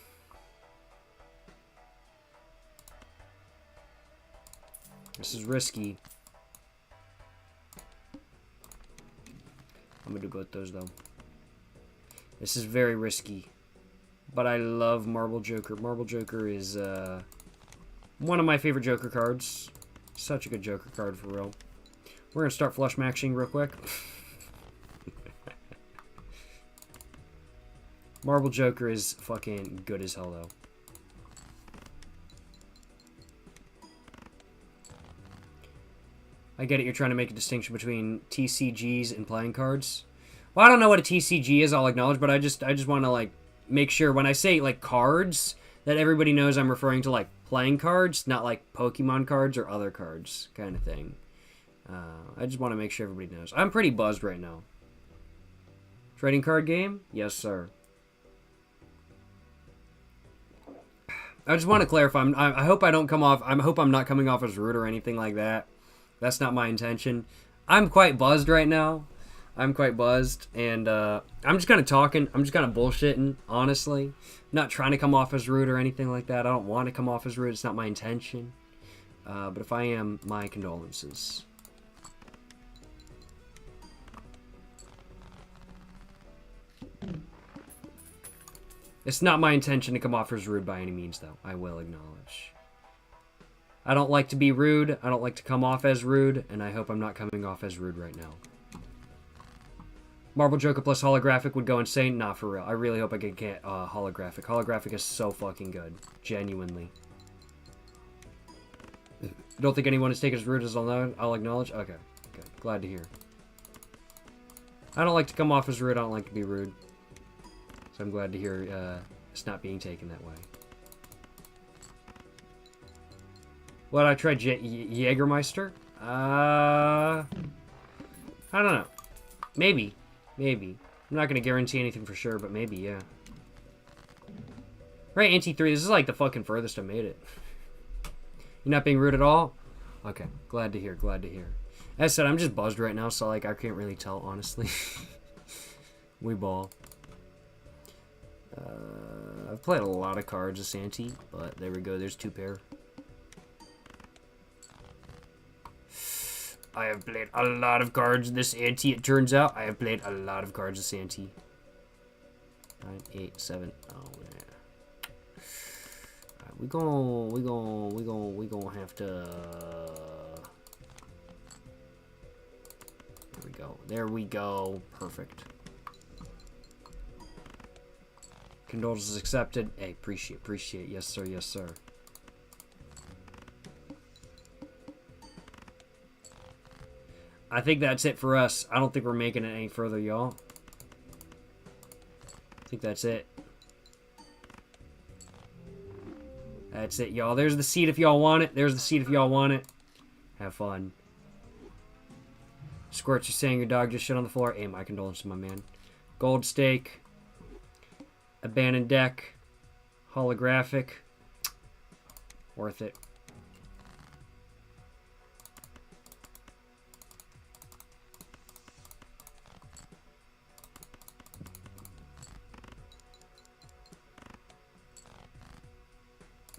This is risky. I'm gonna do both those though. This is very risky. But I love Marble Joker. Marble Joker is one of my favorite Joker cards. Such a good Joker card for real. We're gonna start flush maxing real quick. Marble Joker is fucking good as hell though. I get it, you're trying to make a distinction between TCGs and playing cards. Well, I don't know what a TCG is, I'll acknowledge, but I just want to, like, make sure when I say, like, cards, that everybody knows I'm referring to, like, playing cards, not, like, Pokemon cards or other cards, kind of thing. I just want to make sure everybody knows. I'm pretty buzzed right now. Trading card game? Yes, sir. I just want to clarify. I hope I don't come off. I hope I'm not coming off as rude or anything like that. That's not my intention. I'm quite buzzed right now. I'm quite buzzed, and I'm just kind of talking. I'm just kind of bullshitting, honestly. I'm not trying to come off as rude or anything like that. I don't want to come off as rude. It's not my intention. But if I am, my condolences. It's not my intention to come off as rude by any means, though. I will acknowledge. I don't like to be rude. I don't like to come off as rude, and I hope I'm not coming off as rude right now. Marble Joker plus holographic would go insane. Nah, for real. I really hope I can get holographic. Holographic is so fucking good. Genuinely. I don't think anyone is taken as rude as I'll acknowledge. Okay. Okay. Glad to hear. I don't like to come off as rude. I don't like to be rude. So I'm glad to hear it's not being taken that way. What, I tried Jägermeister? I don't know. Maybe. Maybe. I'm not going to guarantee anything for sure, but maybe, yeah. Right, Anti-3, this is like the fucking furthest I made it. You're not being rude at all? Okay, glad to hear, glad to hear. As I said, I'm just buzzed right now, so like I can't really tell, honestly. We ball. I've played a lot of cards as Santi, but there we go, there's 2 pair. I have played a lot of cards this ante, it turns out. I have played a lot of cards this ante. 9, 8, 7. Oh, yeah. Alright, we gonna have to... There we go. There we go. Perfect. Condolences accepted. Hey, appreciate. Yes, sir, yes, sir. I think that's it for us. I don't think we're making it any further, y'all. I think that's it. That's it, y'all. There's the seat if y'all want it. There's the seat if y'all want it. Have fun. Squirts, you're saying your dog just shit on the floor. Hey, my condolences, my man. Gold stake. Abandoned deck. Holographic. Worth it.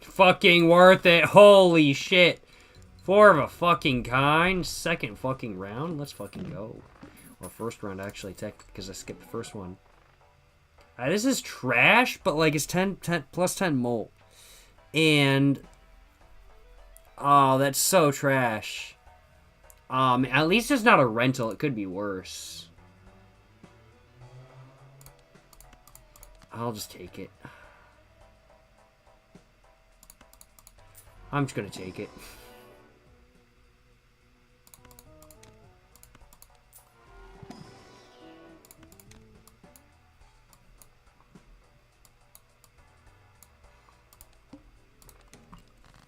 Fucking worth it. Holy shit. 4 of a fucking kind. Second fucking round. Let's fucking go. Or first round, actually, technically, because I skipped the first one. This is trash, but like it's 10 plus 10 molt. And oh, that's so trash. At least it's not a rental. It could be worse. I'll just take it. I'm just gonna take it.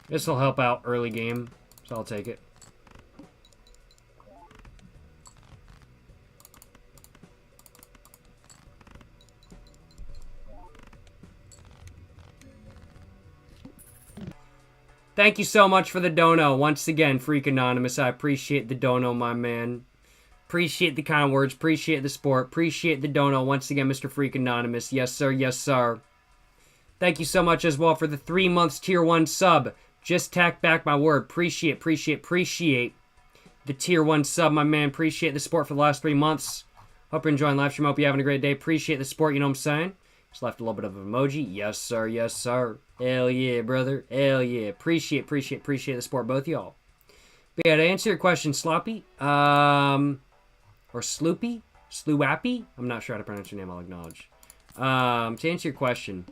This will help out early game, so I'll take it. Thank you so much for the dono. Once again, Freak Anonymous. I appreciate the dono, my man. Appreciate the kind words. Appreciate the support. Appreciate the dono. Once again, Mr. Freak Anonymous. Yes, sir. Yes, sir. Thank you so much as well for the 3 months tier 1 sub. Just tack back my word. Appreciate the tier 1 sub, my man. Appreciate the support for the last 3 months. Hope you're enjoying live stream. Hope you're having a great day. Appreciate the support, you know what I'm saying? Just left a little bit of an emoji. Yes, sir. Yes, sir. Hell yeah, brother. Hell yeah. Appreciate the support, both y'all. But yeah, to answer your question, Sloppy, or Sloopy, Sloowappy, I'm not sure how to pronounce your name, I'll acknowledge. To answer your question,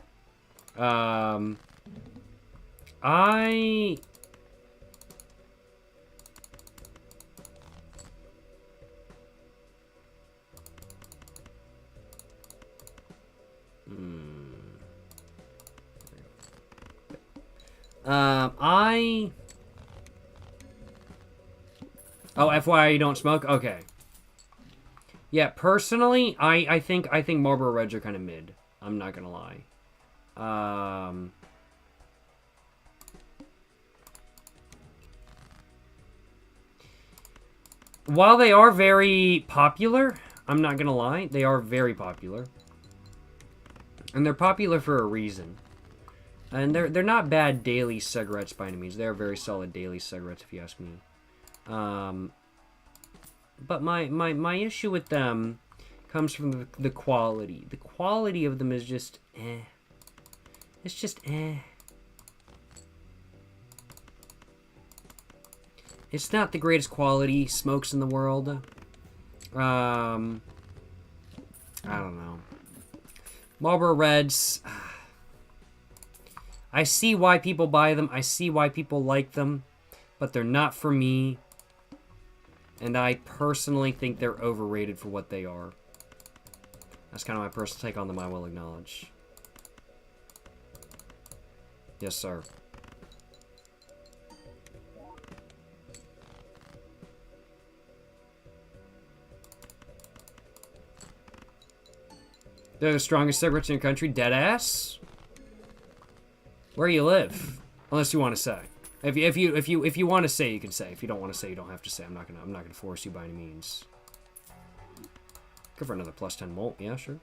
Oh, FYI, you don't smoke? Okay. Yeah, personally, I think Marlboro Reds are kind of mid. I'm not gonna lie. While they are very popular, I'm not gonna lie, they are very popular. And they're popular for a reason. And they're not bad daily cigarettes by any means. They're very solid daily cigarettes, if you ask me. But my issue with them comes from the quality. The quality of them is just eh. It's just eh. It's not the greatest quality smokes in the world. I don't know. Marlboro Reds. I see why people buy them. I see why people like them. But they're not for me. And I personally think they're overrated for what they are. That's kind of my personal take on them, I will acknowledge. Yes, sir. They're the strongest cigarettes in your country, dead ass. Where you live, unless you want to say. If you want to say, you can say. If you don't want to say, you don't have to say. I'm not gonna force you by any means. Go for another plus 10 volt. Yeah, sure.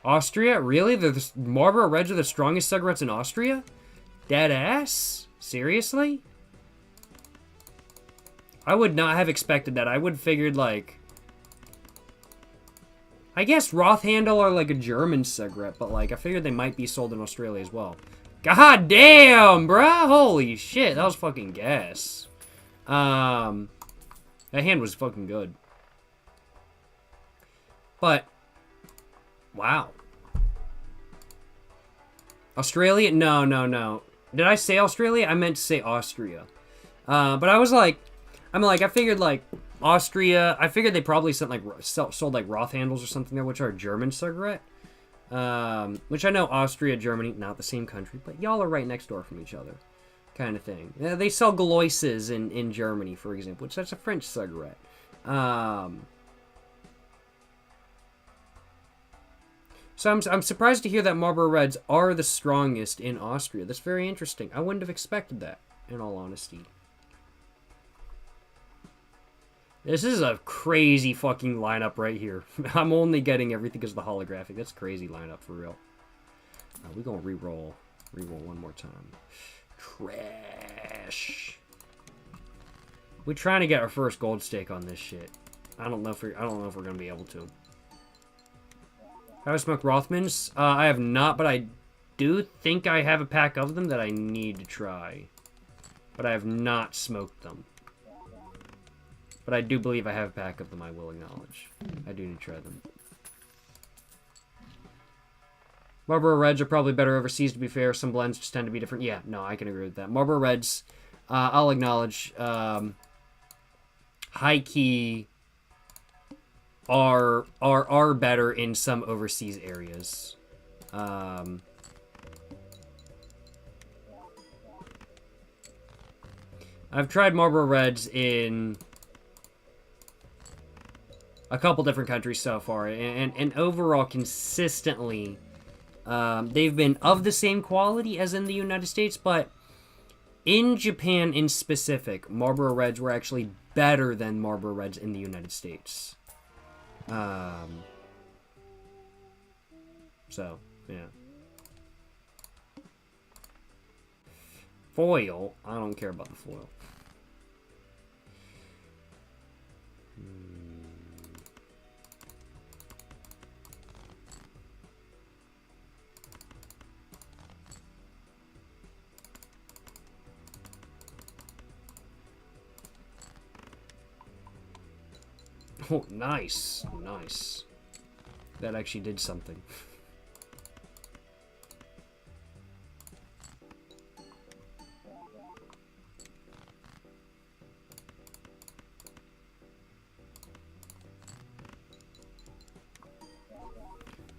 Austria, really? The Marlboro Reds are the strongest cigarettes in Austria? Dead ass? Seriously? I would not have expected that. I would have figured like. I guess Rothandle are like a German cigarette, but like I figured they might be sold in Australia as well. God damn, bruh! Holy shit, that was fucking gas. That hand was fucking good. But wow. Australia? No. Did I say Australia? I meant to say Austria. But I was like, I figured like Austria. I figured they probably sold like Rothandles or something there, which are a German cigarette. Which I know Austria, Germany, not the same country, but y'all are right next door from each other, kind of thing. They sell Galoises in Germany, for example, which that's a French cigarette. So I'm surprised to hear that Marlboro Reds are the strongest in Austria. That's very interesting. I wouldn't have expected that, in all honesty. This is a crazy fucking lineup right here. I'm only getting everything because of the holographic. That's a crazy lineup for real. We're gonna re-roll. Re-roll one more time. Trash. We're trying to get our first gold stake on this shit. I don't know if we're gonna be able to. Have I smoked Rothmans? I have not, but I do think I have a pack of them that I need to try. But I have not smoked them. But I do believe I have a pack of them, I will acknowledge. I do need to try them. Marlboro Reds are probably better overseas, to be fair. Some blends just tend to be different. Yeah, no, I can agree with that. Marlboro Reds, I'll acknowledge, high-key are better in some overseas areas. I've tried Marlboro Reds in a couple different countries so far, and overall, consistently, they've been of the same quality as in the United States, but in Japan in specific, Marlboro Reds were actually better than Marlboro Reds in the United States. So, yeah. Foil? I don't care about the foil. Oh, nice. Nice. That actually did something.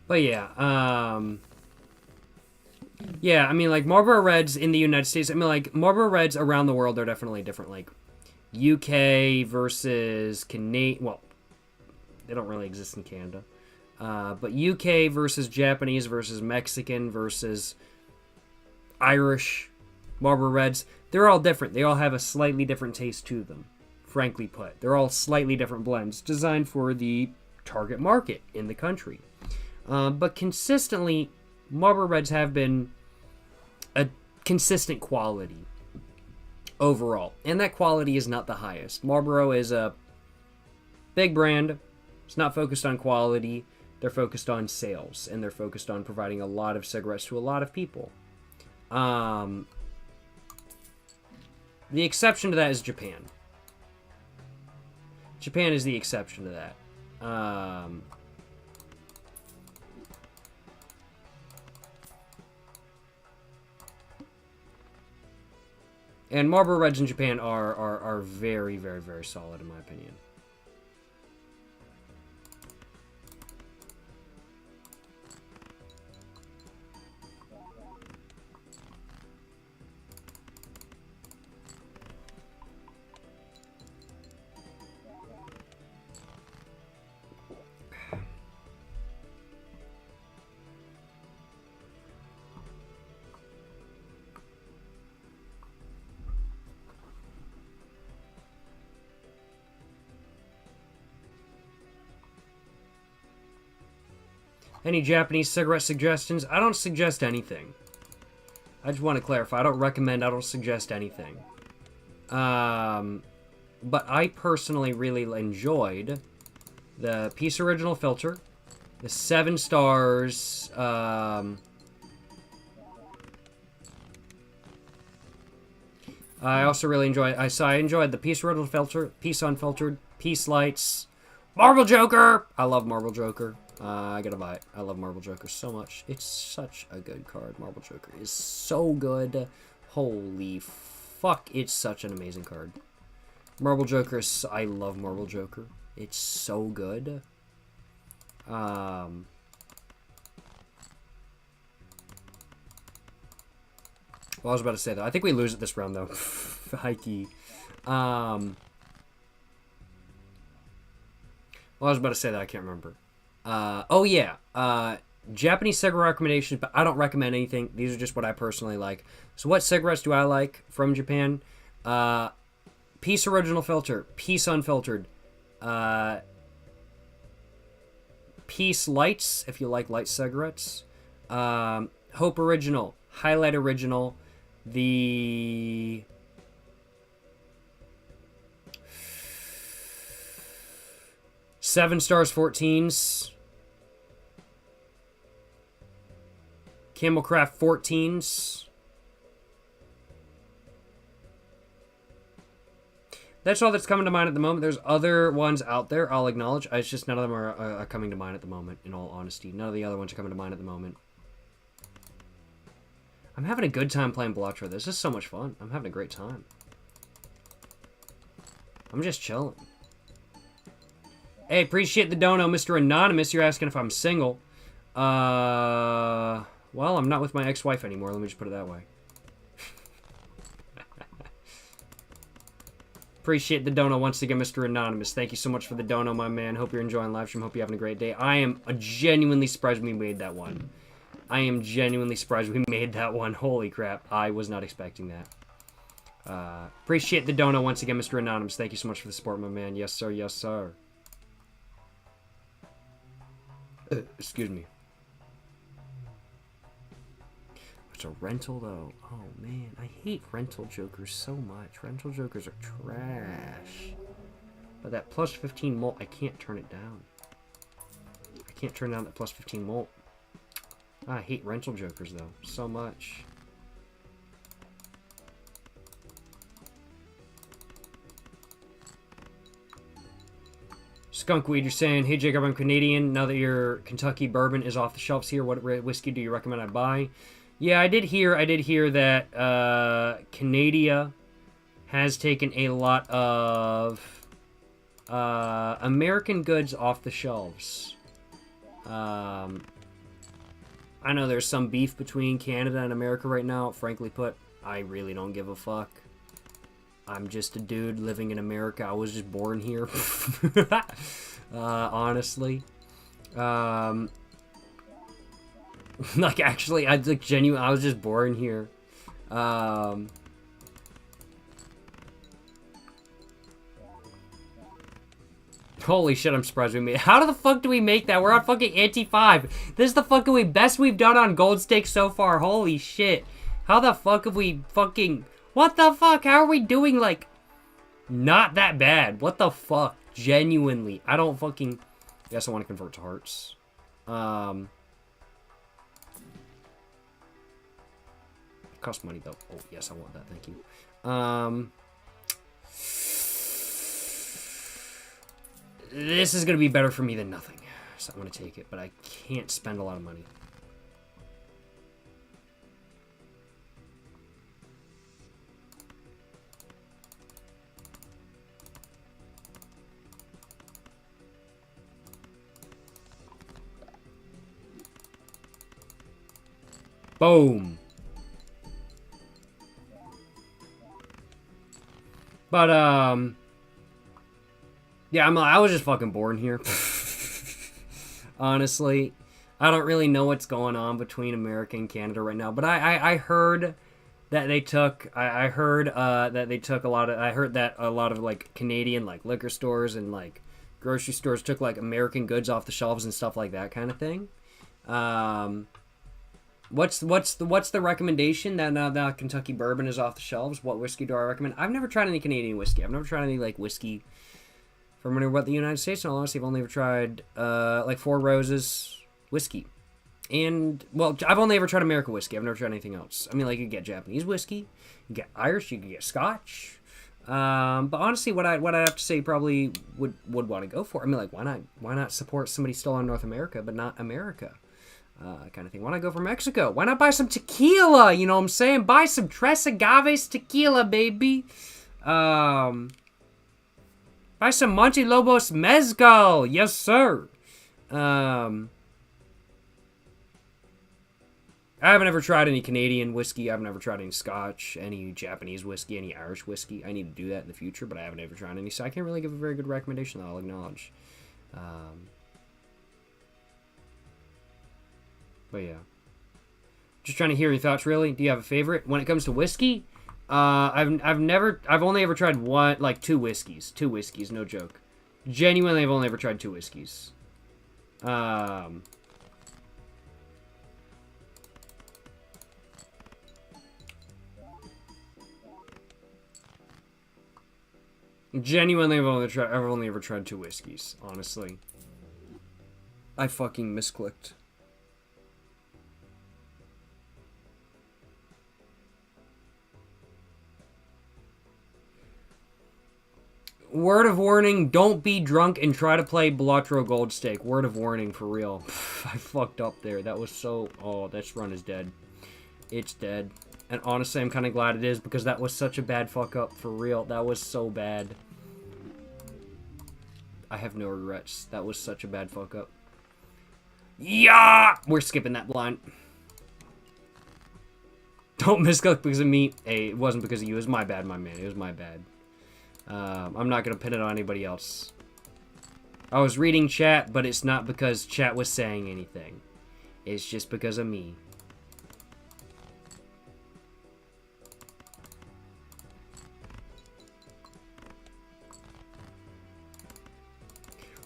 But yeah, yeah, I mean, like, Marlboro Reds in the United States, I mean, like, Marlboro Reds around the world are definitely different. Like, UK versus Canadian, well, they don't really exist in Canada. But UK versus Japanese versus Mexican versus Irish Marlboro Reds, they're all different. They all have a slightly different taste to them, frankly put. They're all slightly different blends designed for the target market in the country. But consistently, Marlboro Reds have been a consistent quality overall. And that quality is not the highest. Marlboro is a big brand. It's not focused on quality. They're focused on sales. And they're focused on providing a lot of cigarettes to a lot of people. The exception to that is Japan. Japan is the exception to that. And Marlboro Reds in Japan are very, very, very solid in my opinion. Any Japanese cigarette suggestions? I don't suggest anything. I just want to clarify. I don't recommend, I don't suggest anything. But I personally really enjoyed the Peace Original Filter, the 7 stars, I also really enjoyed, I enjoyed the Peace Original Filter, Peace Unfiltered, Peace Lights, Marble Joker! I love Marble Joker. I gotta buy it. I love Marble Joker so much. It's such a good card. Marble Joker is so good. Holy fuck, it's such an amazing card. Marble Joker is... I love Marble Joker. It's so good. Well, I was about to say, though. I think we lose it this round, though. Hikey. Well, I was about to say that. I can't remember. Oh, yeah. Japanese cigarette recommendations, but I don't recommend anything. These are just what I personally like. So what cigarettes do I like from Japan? Peace Original Filter. Peace Unfiltered. Peace Lights, if you like light cigarettes. Hope Original. Highlight Original. The... Seven Stars 14s. Camelcraft 14s. That's all that's coming to mind at the moment. There's other ones out there, I'll acknowledge. It's just none of them are coming to mind at the moment, in all honesty. None of the other ones are coming to mind at the moment. I'm having a good time playing Balatro. This is so much fun. I'm having a great time. I'm just chilling. Hey, appreciate the dono, Mr. Anonymous. You're asking if I'm single. Well, I'm not with my ex-wife anymore. Let me just put it that way. Appreciate the dono once again, Mr. Anonymous. Thank you so much for the dono, my man. Hope you're enjoying live stream. Hope you're having a great day. I am genuinely surprised we made that one. I am genuinely surprised we made that one. Holy crap. I was not expecting that. Appreciate the dono once again, Mr. Anonymous. Thank you so much for the support, my man. Yes, sir. Yes, sir. Excuse me. It's a rental, though. Oh, man. I hate rental jokers so much. Rental jokers are trash. But that plus 15 mult, I can't turn it down. I can't turn down that plus 15 mult. I hate rental jokers, though, so much. Skunkweed, you're saying, hey Jacob, I'm Canadian. Now that your Kentucky bourbon is off the shelves here, what whiskey do you recommend I buy? Yeah, I did hear that Canada has taken a lot of American goods off the shelves. I know there's some beef between Canada and America right now. Frankly put, I really don't give a fuck. I'm just a dude living in America. I was just born here. Honestly. Like, actually, I was just born here. Holy shit, I'm surprised we made it. How the fuck do we make that? We're on fucking ante-5. This is the fucking best we've done on Gold Stake so far. Holy shit. How the fuck have we fucking... What the fuck? How are we doing, like... Not that bad. What the fuck? Genuinely. I don't fucking... Yes, I want to convert to hearts. It costs money, though. Oh, yes, I want that. Thank you. This is going to be better for me than nothing. So I'm going to take it, but I can't spend a lot of money. Boom. But, yeah, I was just fucking born here. Honestly. I don't really know what's going on between America and Canada right now. But I heard that they took... I heard that they took a lot of... I heard that a lot of, like, Canadian, like, liquor stores and, like, grocery stores took, like, American goods off the shelves and stuff like that kind of thing. What's the recommendation that now that Kentucky bourbon is off the shelves? What whiskey do I recommend? I've never tried any Canadian whiskey. I've never tried any, like, whiskey from anywhere but the United States. And honestly, I've only ever tried, like, Four Roses whiskey. And, well, I've only ever tried American whiskey. I've never tried anything else. I mean, like, you can get Japanese whiskey, you can get Irish, you can get Scotch. But honestly, what I'd have to say probably would want to go for. I mean, like, why not support somebody still in North America, but not America? Kind of thing. Why not go for Mexico? Why not buy some tequila? You know what I'm saying? Buy some Tres Agaves tequila, baby. Buy some Monte Lobos mezcal. Yes, sir. I haven't ever tried any Canadian whiskey. I've never tried any Scotch, any Japanese whiskey, any Irish whiskey. I need to do that in the future, but I haven't ever tried any, so I can't really give a very good recommendation that I'll acknowledge. But yeah, just trying to hear your thoughts. Really, do you have a favorite when it comes to whiskey? I've only ever tried two whiskeys, no joke. Genuinely, I've only ever tried 2 whiskeys. Genuinely, I've only ever tried 2 whiskeys. Honestly, I fucking misclicked. Word of warning, don't be drunk and try to play Balatro Gold Stake. Word of warning, for real. I fucked up there. That was so... Oh, this run is dead. It's dead. And honestly, I'm kind of glad it is, because that was such a bad fuck up, for real. That was so bad. I have no regrets. That was such a bad fuck up. Yeah! We're skipping that blind. Don't misclick because of me. Hey, it wasn't because of you. It was my bad, my man. It was my bad. I'm not going to pin it on anybody else. I was reading chat, but it's not because chat was saying anything. It's just because of me.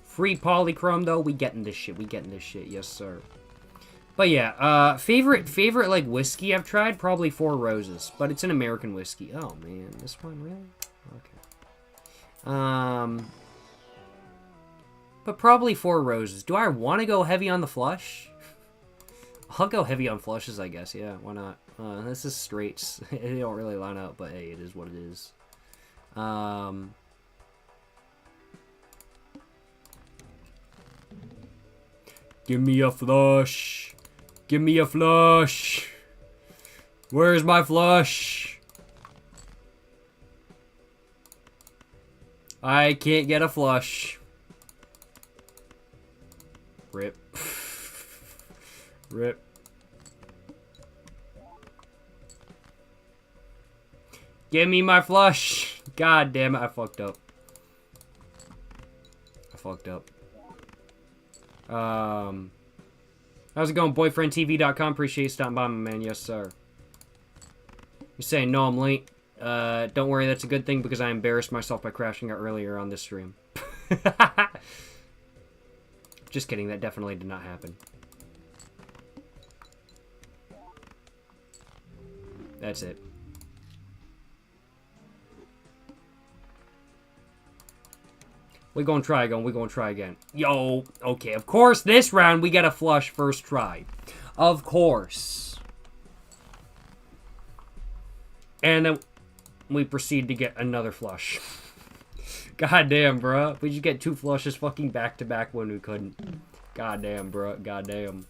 Free polychrome, though. We getting this shit. We getting this shit. Yes, sir. But yeah, favorite, like, whiskey I've tried? Probably Four Roses. But it's an American whiskey. Oh, man. This one, really? Okay. But probably Four Roses. Do I want to go heavy on the flush? I'll go heavy on flushes, I guess. Yeah, why not? This is straights. They don't really line up, but hey, it is what it is. Give me a flush. Give me a flush. Where's my flush? I can't get a flush. Rip. Rip. Give me my flush. God damn it, I fucked up. How's it going, boyfriendtv.com? Appreciate you stopping by, my man. Yes, sir. You're saying, no, I'm late. Don't worry, that's a good thing because I embarrassed myself by crashing out earlier on this stream. Just kidding, that definitely did not happen. That's it. We gonna try again. We gonna try again. Yo, okay. Of course, this round we get a flush first try. Of course. And then we proceed to get another flush. God damn, bruh. We just get 2 flushes fucking back to back when we couldn't. God damn, bruh. God damn.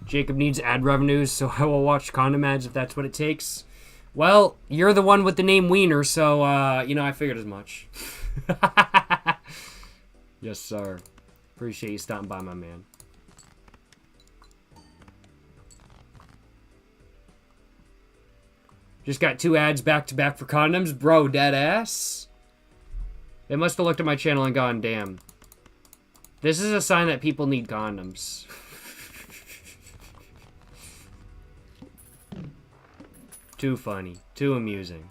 Jacob needs ad revenues, so I will watch condom ads if that's what it takes. Well, you're the one with the name Wiener, so, you know, I figured as much. Yes, sir. Appreciate you stopping by, my man. Just got 2 ads back to back for condoms. Bro, dead ass. They must have looked at my channel and gone, damn. This is a sign that people need condoms. Too funny. Too amusing.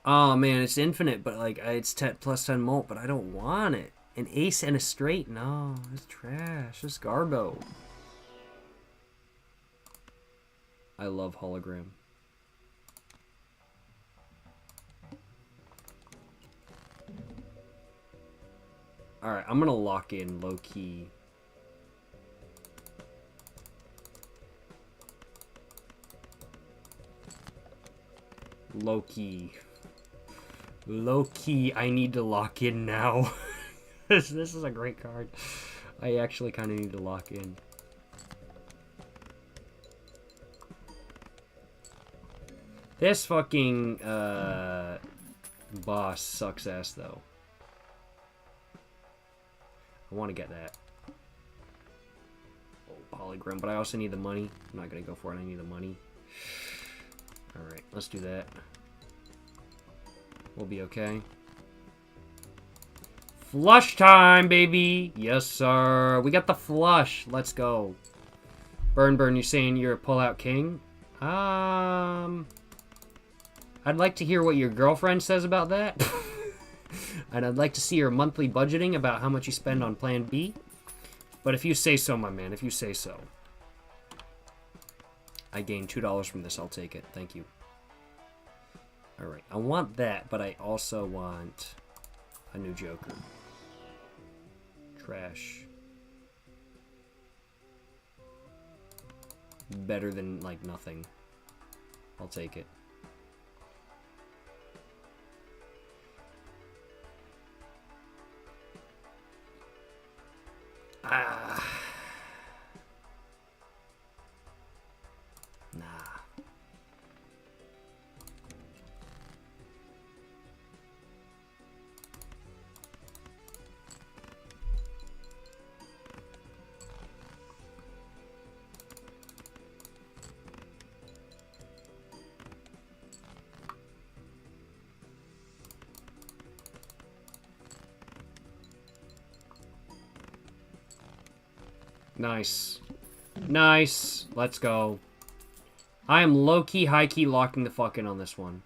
Oh, man, it's infinite, but, like, it's plus 10 molt, but I don't want it. An ace and a straight? No, it's trash. It's garbo. I love hologram. Alright, I'm gonna lock in low-key. Low-key. Low-key, I need to lock in now. This is a great card. I actually kind of need to lock in. This fucking, boss sucks ass, though. I want to get that. Oh, polygram, but I also need the money. I'm not gonna go for it, I need the money. Alright, let's do that. We'll be okay. Flush time, baby! Yes, sir. We got the flush. Let's go. Burn, you're saying you're a pull-out king? I'd like to hear what your girlfriend says about that. And I'd like to see your monthly budgeting about how much you spend on Plan B. But if you say so, my man, if you say so. I gained $2 from this. I'll take it. Thank you. Alright, I want that, but I also want a new Joker. Trash. Better than, like, nothing. I'll take it. Nah. Nice. Nice. Let's go. I am low-key, high-key locking the fuck in on this one.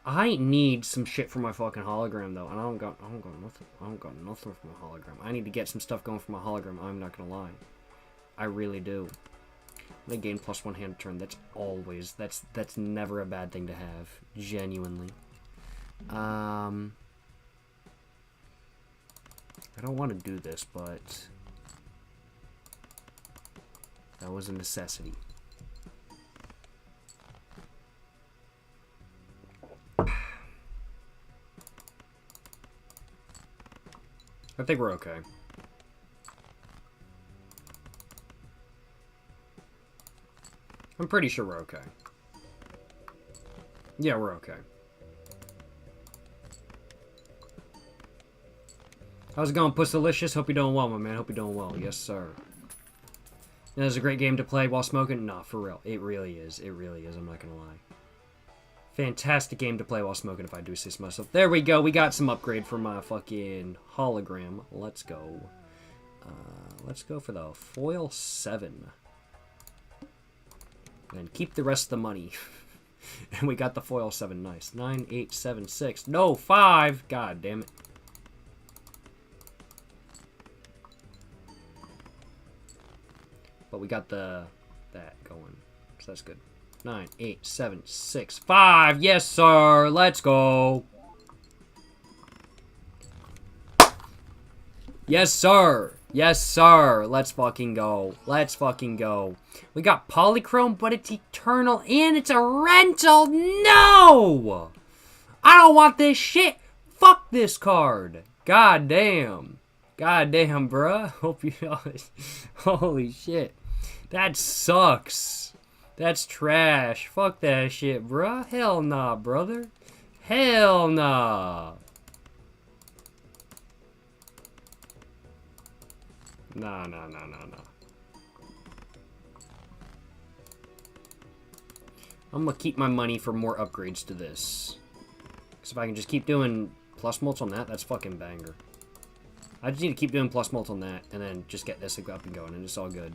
I need some shit for my fucking hologram, though. And I don't got nothing. I don't got nothing for my hologram. I need to get some stuff going for my hologram. I'm not gonna lie. I really do. They gain +1 hand turn. That's always... That's never a bad thing to have. Genuinely. I don't want to do this, but... that was a necessity. I think we're okay. I'm pretty sure we're okay. Yeah, we're okay. How's it going, Pussalicious? Hope you're doing well, my man. Hope you're doing well. Yes, sir. That is a great game to play while smoking. Nah, for real. It really is. It really is. I'm not going to lie. Fantastic game to play while smoking, if I do say so myself. There we go. We got some upgrade for my fucking hologram. Let's go. Let's go for the foil 7. And keep the rest of the money. And we got the foil 7. Nice. 9, 8, 7, 6. No, 5. God damn it. But we got that going. So that's good. 9, 8, 7, 6, 5. Yes, sir. Let's go. Yes, sir. Yes, sir. Let's fucking go. Let's fucking go. We got polychrome, but it's eternal and it's a rental. No! I don't want this shit. Fuck this card. God damn. God damn, bruh. Hope you... Holy shit. That sucks. That's trash. Fuck that shit, bruh. Hell nah, brother. Hell nah. Nah. I'm gonna keep my money for more upgrades to this. Because if I can just keep doing plus mults on that, that's fucking banger. I just need to keep doing plus mults on that, and then just get this up and going, and it's all good.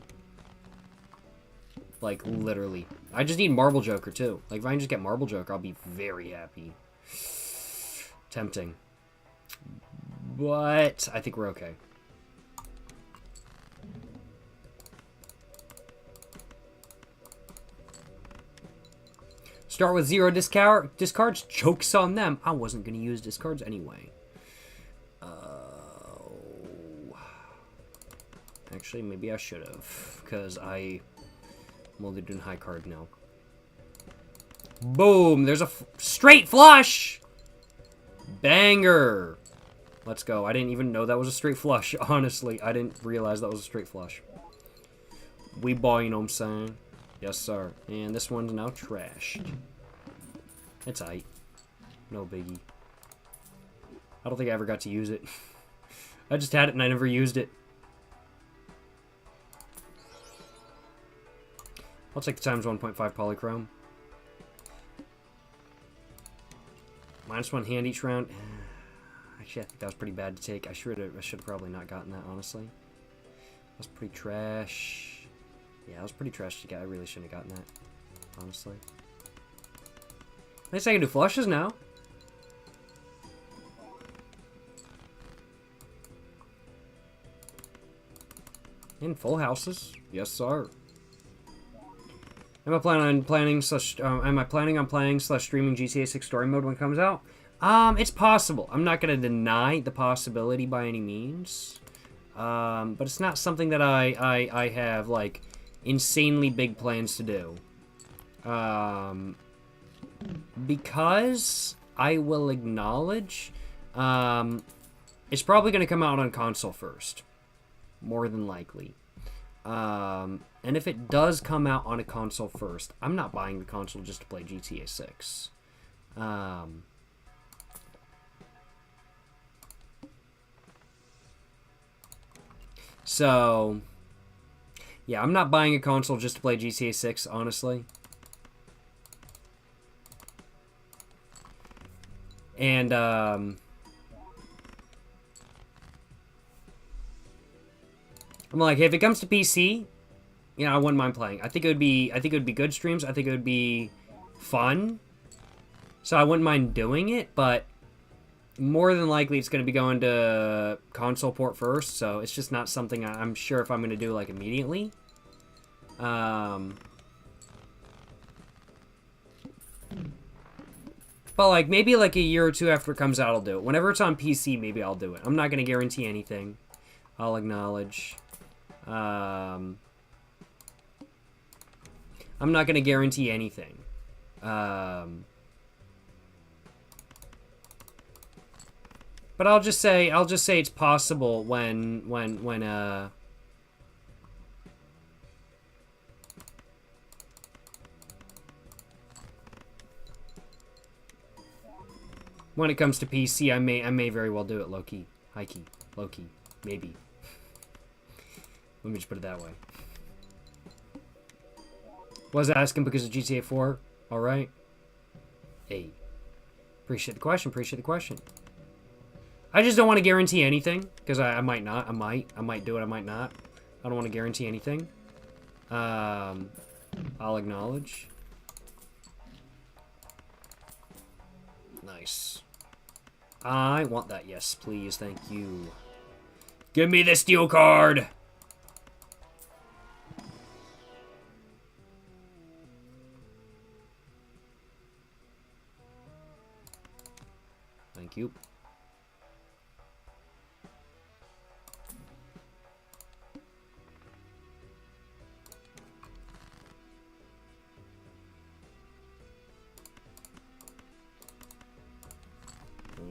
Like, literally. I just need Marble Joker, too. Like, if I can just get Marble Joker, I'll be very happy. Tempting. But I think we're okay. Start with 0 discards. Joke's on them. I wasn't going to use discards anyway. Actually, maybe I should have. Because I'm only doing high card now. Boom! There's a straight flush! Banger! Let's go. I didn't even know that was a straight flush. Honestly, I didn't realize that was a straight flush. We ball, you know what I'm saying? Yes, sir. And this one's now trashed. It's aight. No biggie. I don't think I ever got to use it. I just had it and I never used it. I'll take the times 1.5 polychrome. -1 hand each round. Actually, I think that was pretty bad to take. I should have probably not gotten that, honestly. That's pretty trash. Yeah, that was pretty trash to get. I really shouldn't have gotten that, honestly. At least I can do flushes now. In full houses. Yes, sir. Am I planning on playing streaming GTA 6 story mode when it comes out? It's possible. I'm not gonna deny the possibility by any means. But it's not something that I have like insanely big plans to do. Because I will acknowledge, it's probably gonna come out on console first, more than likely. And if it does come out on a console first, I'm not buying the console just to play GTA 6. So, yeah, I'm not buying a console just to play GTA 6, honestly. And, I'm like, if it comes to PC, you know, I wouldn't mind playing. I think it would be good streams. I think it would be fun. So I wouldn't mind doing it, but more than likely it's going to be going to console port first, so it's just not something I'm sure if I'm going to do, like, immediately. But, like, maybe, like, a year or two after it comes out, I'll do it. Whenever it's on PC, maybe I'll do it. I'm not going to guarantee anything. I'll acknowledge. I'm not going to guarantee anything. But I'll just say it's possible when it comes to PC, I may very well do it low-key. High key. Low key. Maybe. Let me just put it that way. Was asking because of GTA 4. Alright. 8. Appreciate the question. Appreciate the question. I just don't want to guarantee anything. Because I might not. I might do it. I might not. I don't want to guarantee anything. I'll acknowledge. Nice. I want that. Yes, please. Thank you. Give me the steel card! Thank you.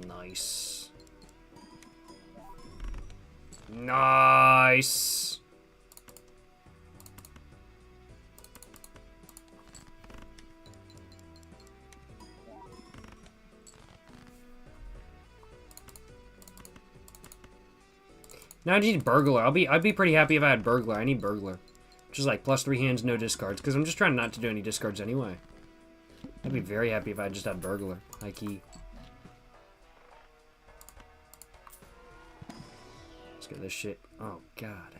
Nice. Nice. Now I need burglar. I'd be pretty happy if I had burglar. I need burglar. Just like +3 hands, no discards. Because I'm just trying not to do any discards anyway. I'd be very happy if I just had burglar. High key. Let's get this shit. Oh, God.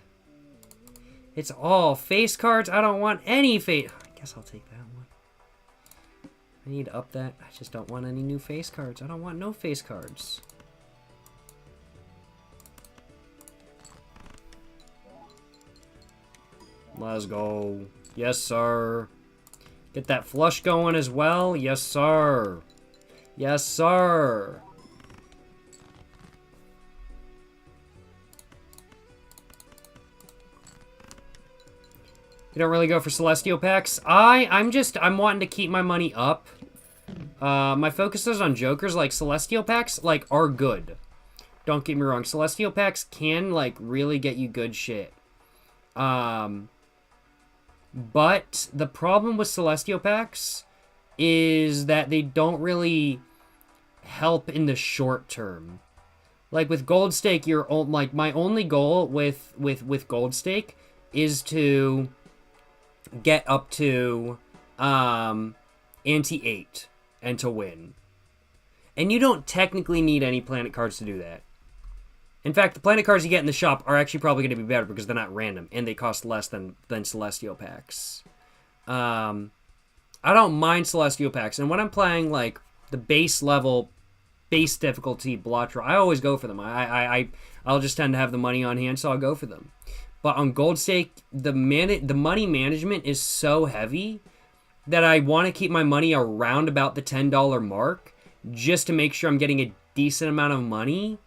It's all face cards. I don't want any face. I guess I'll take that one. I need to up that. I just don't want any new face cards. I don't want no face cards. Let's go. Yes, sir. Get that flush going as well. Yes, sir. Yes, sir. You don't really go for Celestial packs? I'm wanting to keep my money up. My focus is on Jokers. Like, Celestial packs, like, are good. Don't get me wrong. Celestial packs can, like, really get you good shit. But the problem with Celestial packs is that they don't really help in the short term. Like with Gold Stake, like my only goal with Gold Stake is to get up to ante 8 and to win. And you don't technically need any planet cards to do that. In fact, the planet cards you get in the shop are actually probably going to be better because they're not random and they cost less than Celestial packs. I don't mind Celestial packs, and when I'm playing like the base level, base difficulty Balatro, I always go for them. I'll just tend to have the money on hand, so I'll go for them. But on Gold Stake, the money management is so heavy that I want to keep my money around about the $10 mark just to make sure I'm getting a decent amount of money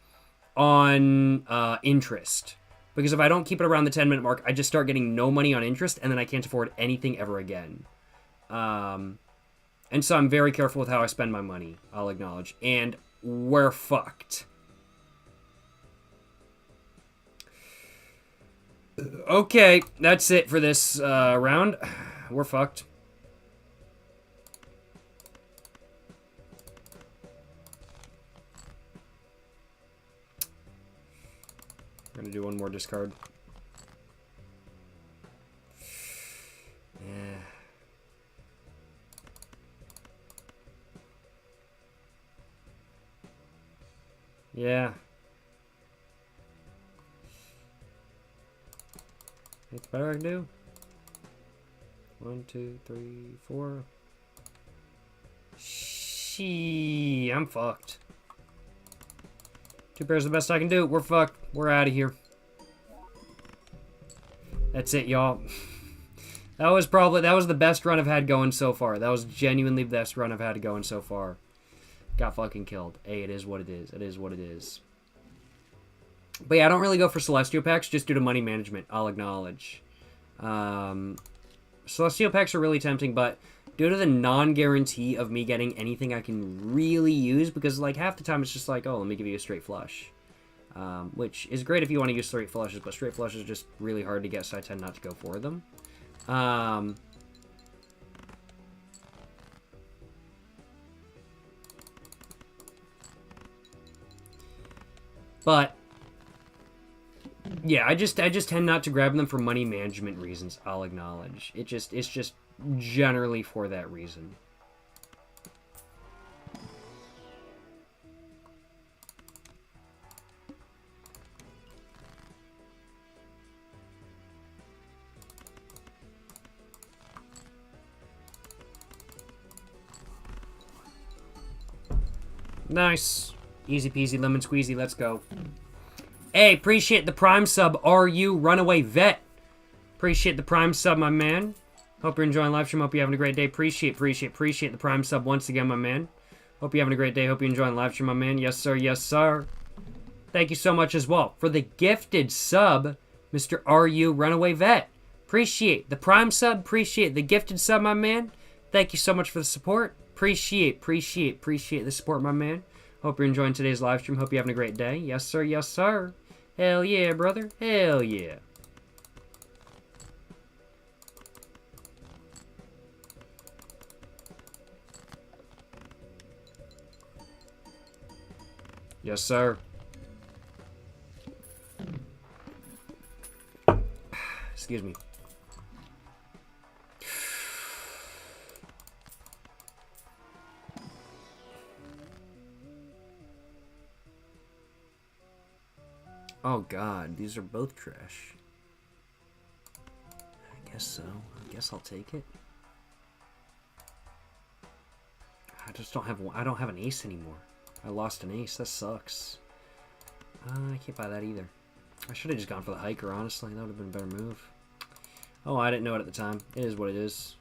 on interest. Because if I don't keep it around the 10-minute mark, I just start getting no money on interest, and then I can't afford anything ever again. And so I'm very careful with how I spend my money, I'll acknowledge. And we're fucked. Okay, that's it for this round. We're fucked. We're gonna do one more discard. Yeah. Yeah. What's better I can do? 1, 2, 3, 4. Shee, I'm fucked. 2 pairs is the best I can do. We're fucked. We're out of here. That's it, y'all. That was the best run I've had going so far. That was genuinely the best run I've had going so far. Got fucking killed. Hey, it is what it is. It is what it is. But yeah, I don't really go for Celestial packs just due to money management, I'll acknowledge. Celestial packs are really tempting, but due to the non-guarantee of me getting anything I can really use, because like half the time it's just like, oh, let me give you a straight flush. Which is great if you want to use straight flushes, but straight flushes are just really hard to get, so I tend not to go for them. But Yeah, I just tend not to grab them for money management reasons. I'll acknowledge. It's just generally for that reason. Nice. Easy peasy lemon squeezy. Let's go. Hey, appreciate the prime sub. Are you runaway vet? Appreciate the prime sub, my man. Hope you're enjoying live stream. Hope you're having a great day. Appreciate the prime sub once again, my man. Hope you're having a great day. Hope you're enjoying live stream, my man. Yes, sir. Yes, sir. Thank you so much as well for the gifted sub, Mr. RU Runaway Vet. Appreciate the prime sub. Appreciate the gifted sub, my man. Thank you so much for the support. Appreciate the support, my man. Hope you're enjoying today's live stream. Hope you're having a great day. Yes, sir. Yes, sir. Hell yeah, brother. Hell yeah. Yes, sir. Excuse me. Oh god, these are both trash. I guess so. I guess I'll take it. I just don't have I don't have an ace anymore. I lost an ace. That sucks. I can't buy that either. I should have just gone for the hiker, honestly. That would have been a better move. Oh, I didn't know it at the time. It is what it is.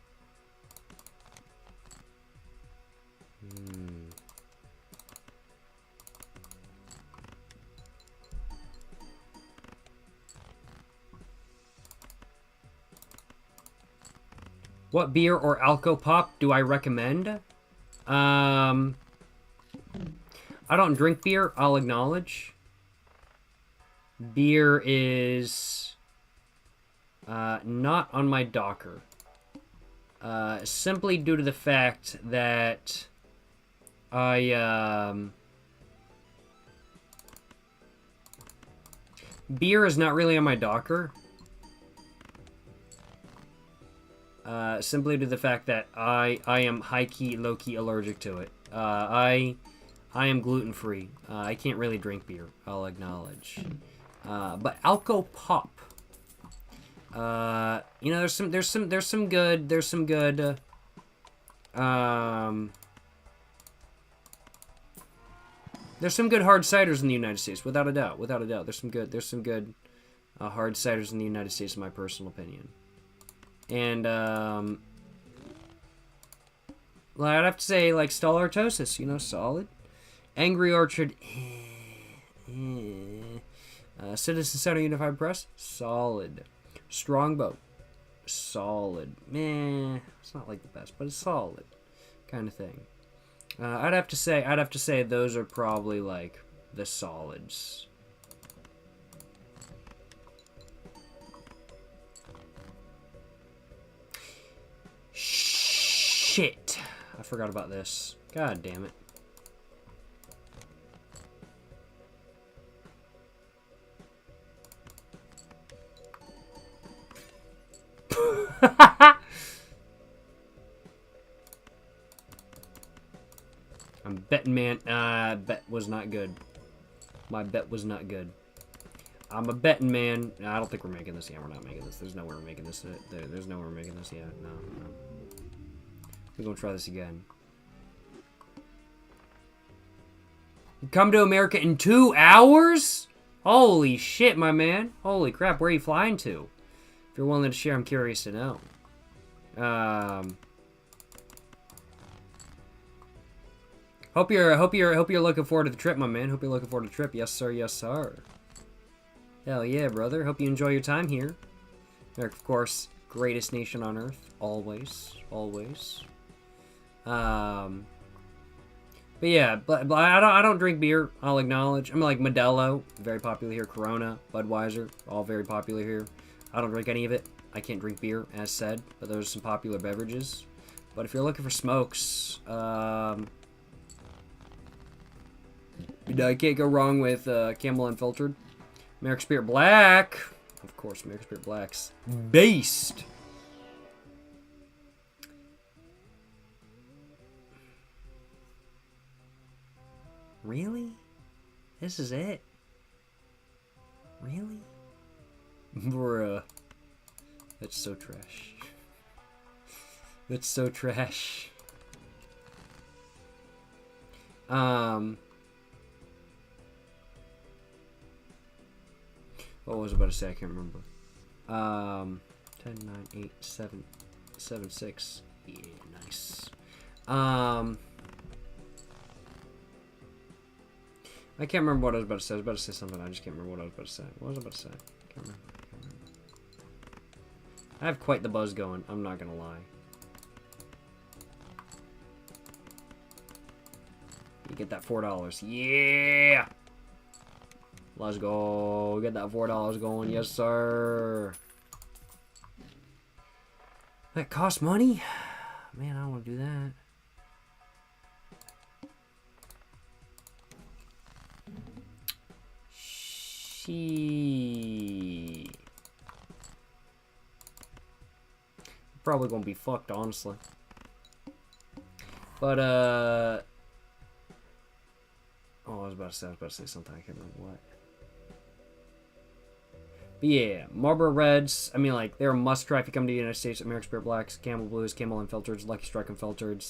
What beer or Alco Pop do I recommend? I don't drink beer, I'll acknowledge. Beer is not on my docker. Simply due to the fact that beer is not really on my docker. Simply due to the fact that I am high-key, low-key allergic to it. I am gluten-free. I can't really drink beer, I'll acknowledge. But Alco Pop. You know, there's some good hard ciders in the United States, without a doubt. There's some good hard ciders in the United States, in my personal opinion. And, well, I'd have to say, like, Stall Artosis, you know, solid. Angry Orchard, Citizen Center Unified Press, solid. Strongbow, solid. Meh, it's not, like, the best, but it's solid. Kind of thing. I'd have to say those are probably, like, the solids. Shit. I forgot about this. God damn it. I'm betting, man. Bet was not good. My bet was not good. I'm a betting man. No, I don't think we're making this. Yeah, we're not making this. There's no way we're making this. There's no way we're making this. Yeah, no. We're gonna try this again. Come to America in 2 hours? Holy shit, my man. Holy crap, where are you flying to? If you're willing to share, I'm curious to know. Hope you're looking forward to the trip, my man. Hope you're looking forward to the trip. Yes, sir. Yes, sir. Hell yeah, brother. Hope you enjoy your time here. America, of course, greatest nation on earth. Always. Always. But yeah, but I don't drink beer. I'll acknowledge. I'm like Modelo, very popular here. Corona, Budweiser, all very popular here. I don't drink any of it. I can't drink beer, as said, but those are some popular beverages. But if you're looking for smokes, I can't go wrong with Camel Unfiltered. Merrick Spirit Black. Of course, Merrick Spirit Black's based. Really? This is it? Really? Bruh. That's so trash. That's so trash. What was I about to say? I can't remember. 10, 9, 8, 7, 7, 6. Yeah, nice. I can't remember what I was about to say. I was about to say something. I just can't remember what I was about to say. What was I about to say? Can't remember. I have quite the buzz going. I'm not gonna lie. You get that $4. Yeah! Let's go. Get that $4 going. Yes, sir. That costs money? Man, I don't want to do that. Probably gonna be fucked, honestly. But, oh, I was about to say something. I can't remember what. But yeah, Marlboro Reds. I mean, like, they're a must-try if you come to the United States. American Spirit Blacks, Camel Blues, Camel Unfiltered, Lucky Strike Unfiltered,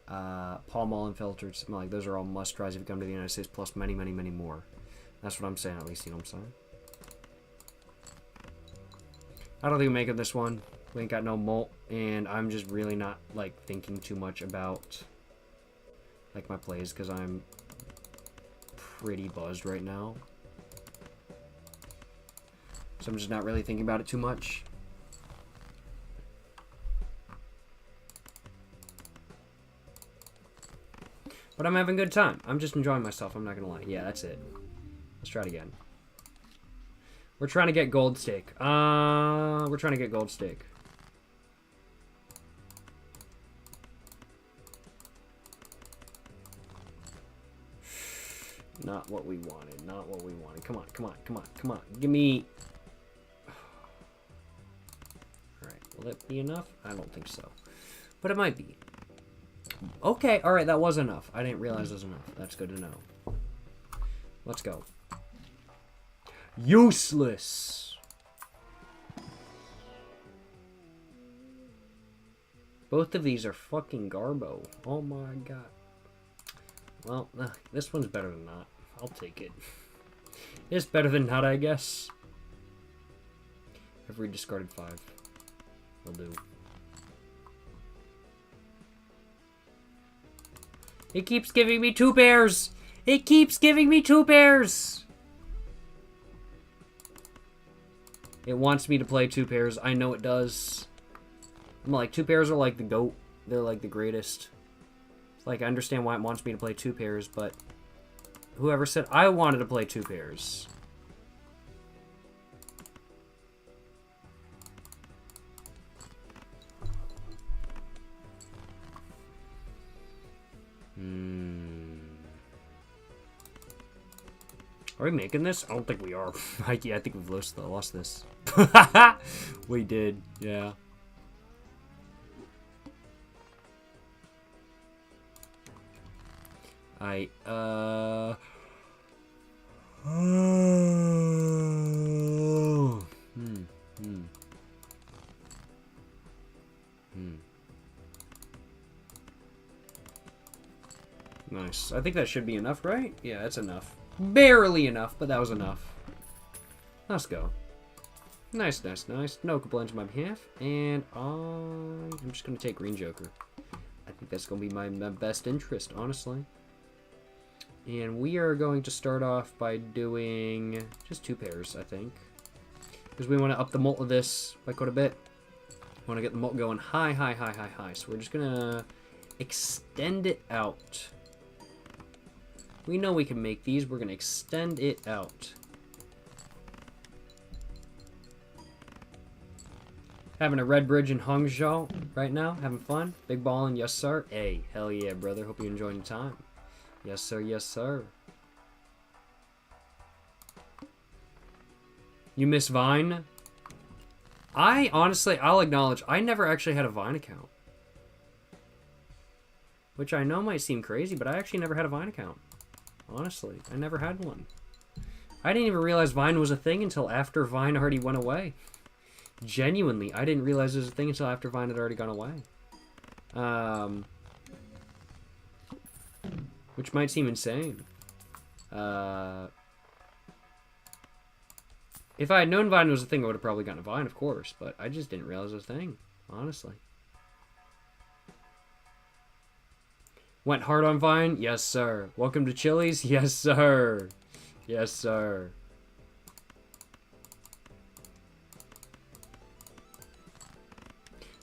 Pall Mall Unfiltered. I mean, like, those are all must-tries if you come to the United States, plus many, many, many more. That's what I'm saying, at least, you know what I'm saying? I don't think I'm making this one. We ain't got no malt, and I'm just really not, like, thinking too much about, like, my plays, because I'm pretty buzzed right now. So I'm just not really thinking about it too much. But I'm having a good time. I'm just enjoying myself, I'm not gonna lie. Yeah, that's it. Let's try it again. We're trying to get gold steak. We're trying to get gold steak. Not what we wanted. Not what we wanted. Come on, come on, come on, come on. Give me... Alright, will that be enough? I don't think so. But it might be. Okay, alright, that was enough. I didn't realize it was enough. That's good to know. Let's go. Useless! Both of these are fucking garbo. Oh my god. Well, this one's better than not. I'll take it. It's better than not, I guess. I've rediscarded 5. Will do. It keeps giving me 2 pairs! It keeps giving me 2 pairs! It wants me to play 2 pairs. I know it does. I'm like, 2 pairs are like the GOAT. They're like the greatest. Like, I understand why it wants me to play 2 pairs, but whoever said I wanted to play 2 pairs? Are we making this? I don't think we are. Yeah, I think we've lost this. We did, yeah. Nice. I think that should be enough, right? Yeah, that's enough. Barely enough, but that was enough. Let's go. Nice, nice, nice. No complaints on my behalf. And I'm just going to take Green Joker. I think that's going to be my best interest, honestly. And we are going to start off by doing just 2 pairs, I think. Because we want to up the mult of this by quite a bit. We want to get the mult going high, high, high, high, high. So we're just going to extend it out. We know we can make these. We're going to extend it out. Having a red bridge in Hangzhou right now. Having fun. Big ballin'. Yes, sir. Hey, hell yeah, brother. Hope you're enjoying your time. Yes, sir. Yes, sir. You miss Vine? I honestly, I'll acknowledge, I never actually had a Vine account. Which I know might seem crazy, but I actually never had a Vine account. Honestly, I never had one. I didn't even realize Vine was a thing until after Vine already went away. Genuinely, I didn't realize it was a thing until after Vine had already gone away. Which might seem insane. If I had known Vine was a thing, I would have probably gotten a Vine, of course. But I just didn't realize it was a thing, honestly. Went hard on Vine? Yes, sir. Welcome to Chili's? Yes, sir. Yes, sir.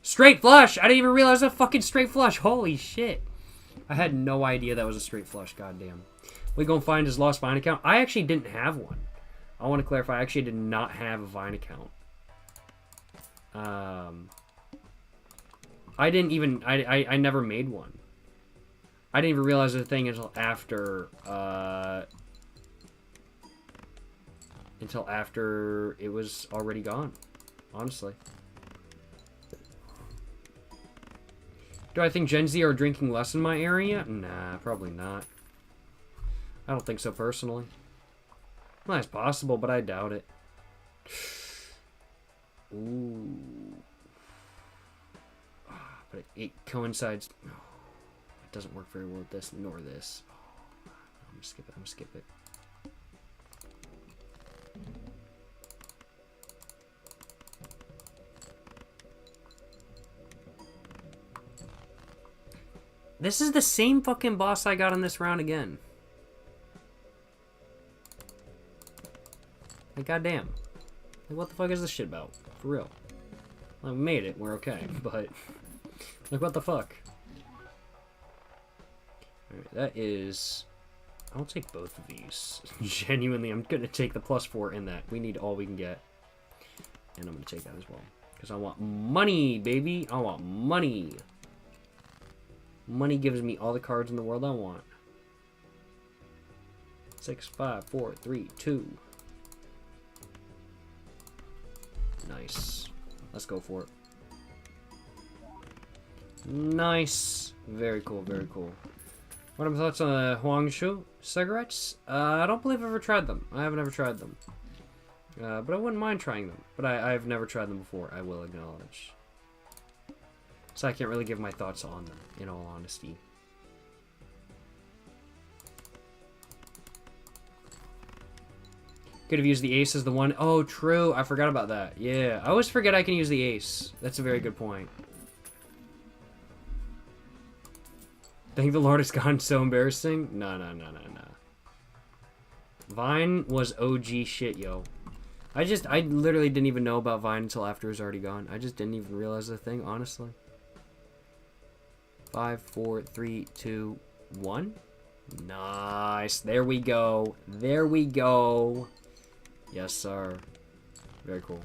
Straight flush! I didn't even realize a fucking straight flush. Holy shit. I had no idea that was a straight flush. Goddamn. We gonna find his lost Vine account. I actually didn't have one. I want to clarify. I actually did not have a Vine account. I didn't even... I never made one. I didn't even realize the thing until after... until after it was already gone. Honestly. Do I think Gen Z are drinking less in my area? Nah, probably not. I don't think so personally. Well, it's possible, but I doubt it. Ooh. But it coincides... Oh, it doesn't work very well with this, nor this. Oh, I'm gonna skip it, I'm gonna skip it. This is the same fucking boss I got in this round again. Like, goddamn. Like, what the fuck is this shit about? For real. Well, we made it. We're okay. But, like, what the fuck? Alright, that is... I'll take both of these. Genuinely, I'm gonna take the +4 in that. We need all we can get. And I'm gonna take that as well. Because I want money, baby! I want money! Money gives me all the cards in the world I want. 6, 5, 4, 3, 2. Nice. Let's go for it. Nice. Very cool, very cool. What are my thoughts on the Huangshu cigarettes? I don't believe I've ever tried them. I haven't ever tried them. But I wouldn't mind trying them. But I've never tried them before, I will acknowledge. So I can't really give my thoughts on them, in all honesty. Could have used the ace as the one. Oh, true. I forgot about that. Yeah. I always forget I can use the ace. That's a very good point. Thank the Lord it's gone so embarrassing. No. Vine was OG shit, yo. I literally didn't even know about Vine until after it was already gone. I just didn't even realize the thing, honestly. 5, 4, 3, 2, 1. Nice. There we go. There we go. Yes, sir. Very cool.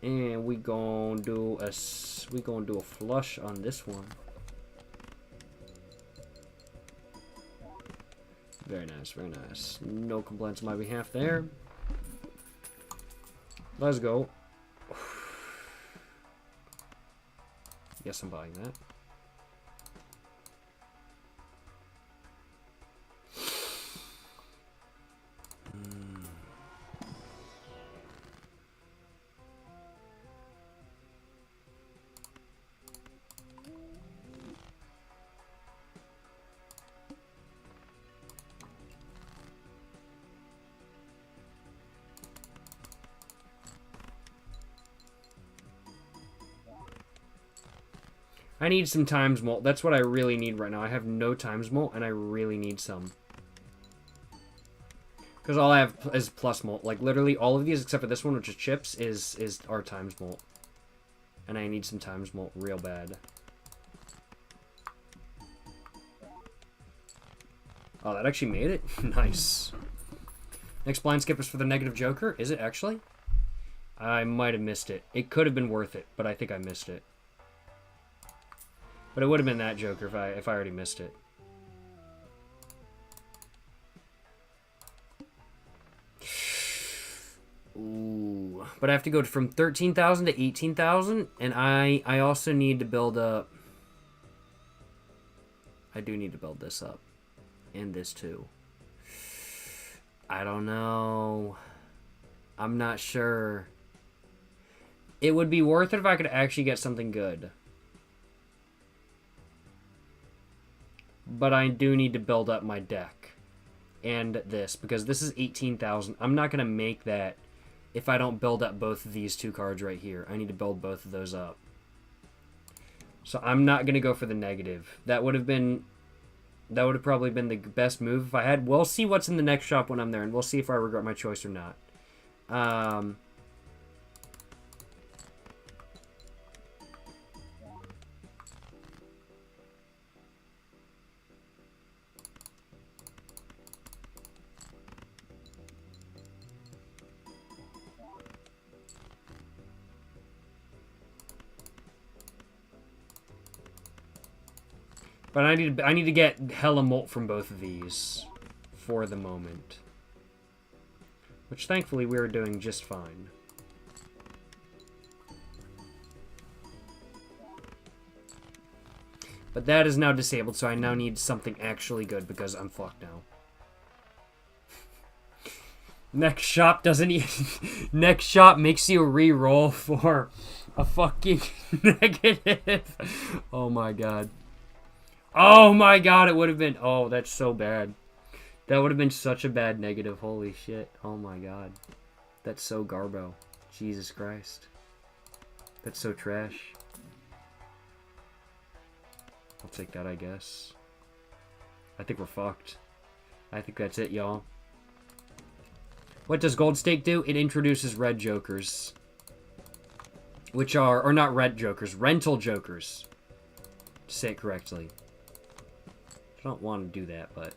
And we gonna do a flush on this one. Very nice, very nice. No complaints on my behalf there. Let's go. Guess I'm buying that. I need some times mult. That's what I really need right now. I have no times mult, and I really need some. Because all I have is plus mult. Like, literally all of these, except for this one, which is chips, is our times mult. And I need some times mult real bad. Oh, that actually made it? Nice. Next blind skip is for the negative joker. Is it actually? I might have missed it. It could have been worth it, but I think I missed it. But it would have been that joker if I already missed it. Ooh, but I have to go from 13,000 to 18,000, and I also need to build up. I do need to build this up, and this too. I don't know. I'm not sure. It would be worth it if I could actually get something good. But I do need to build up my deck. And this, because this is 18,000. I'm not going to make that if I don't build up both of these two cards right here. I need to build both of those up. So I'm not going to go for the negative. That would have probably been the best move if I had. We'll see what's in the next shop when I'm there, and we'll see if I regret my choice or not. But I need to get hella molt from both of these for the moment. Which thankfully we are doing just fine. But that is now disabled, so I now need something actually good because I'm fucked now. Next shop doesn't even... Next shop makes you re-roll for a fucking negative. Oh my god. Oh my god, it would have been... Oh, that's so bad. That would have been such a bad negative. Holy shit. Oh my god. That's so garbo. Jesus Christ. That's so trash. I'll take that, I guess. I think we're fucked. I think that's it, y'all. What does Gold Stake do? It introduces red jokers. Which are... Or not red jokers. Rental jokers. To say it correctly. I don't want to do that, but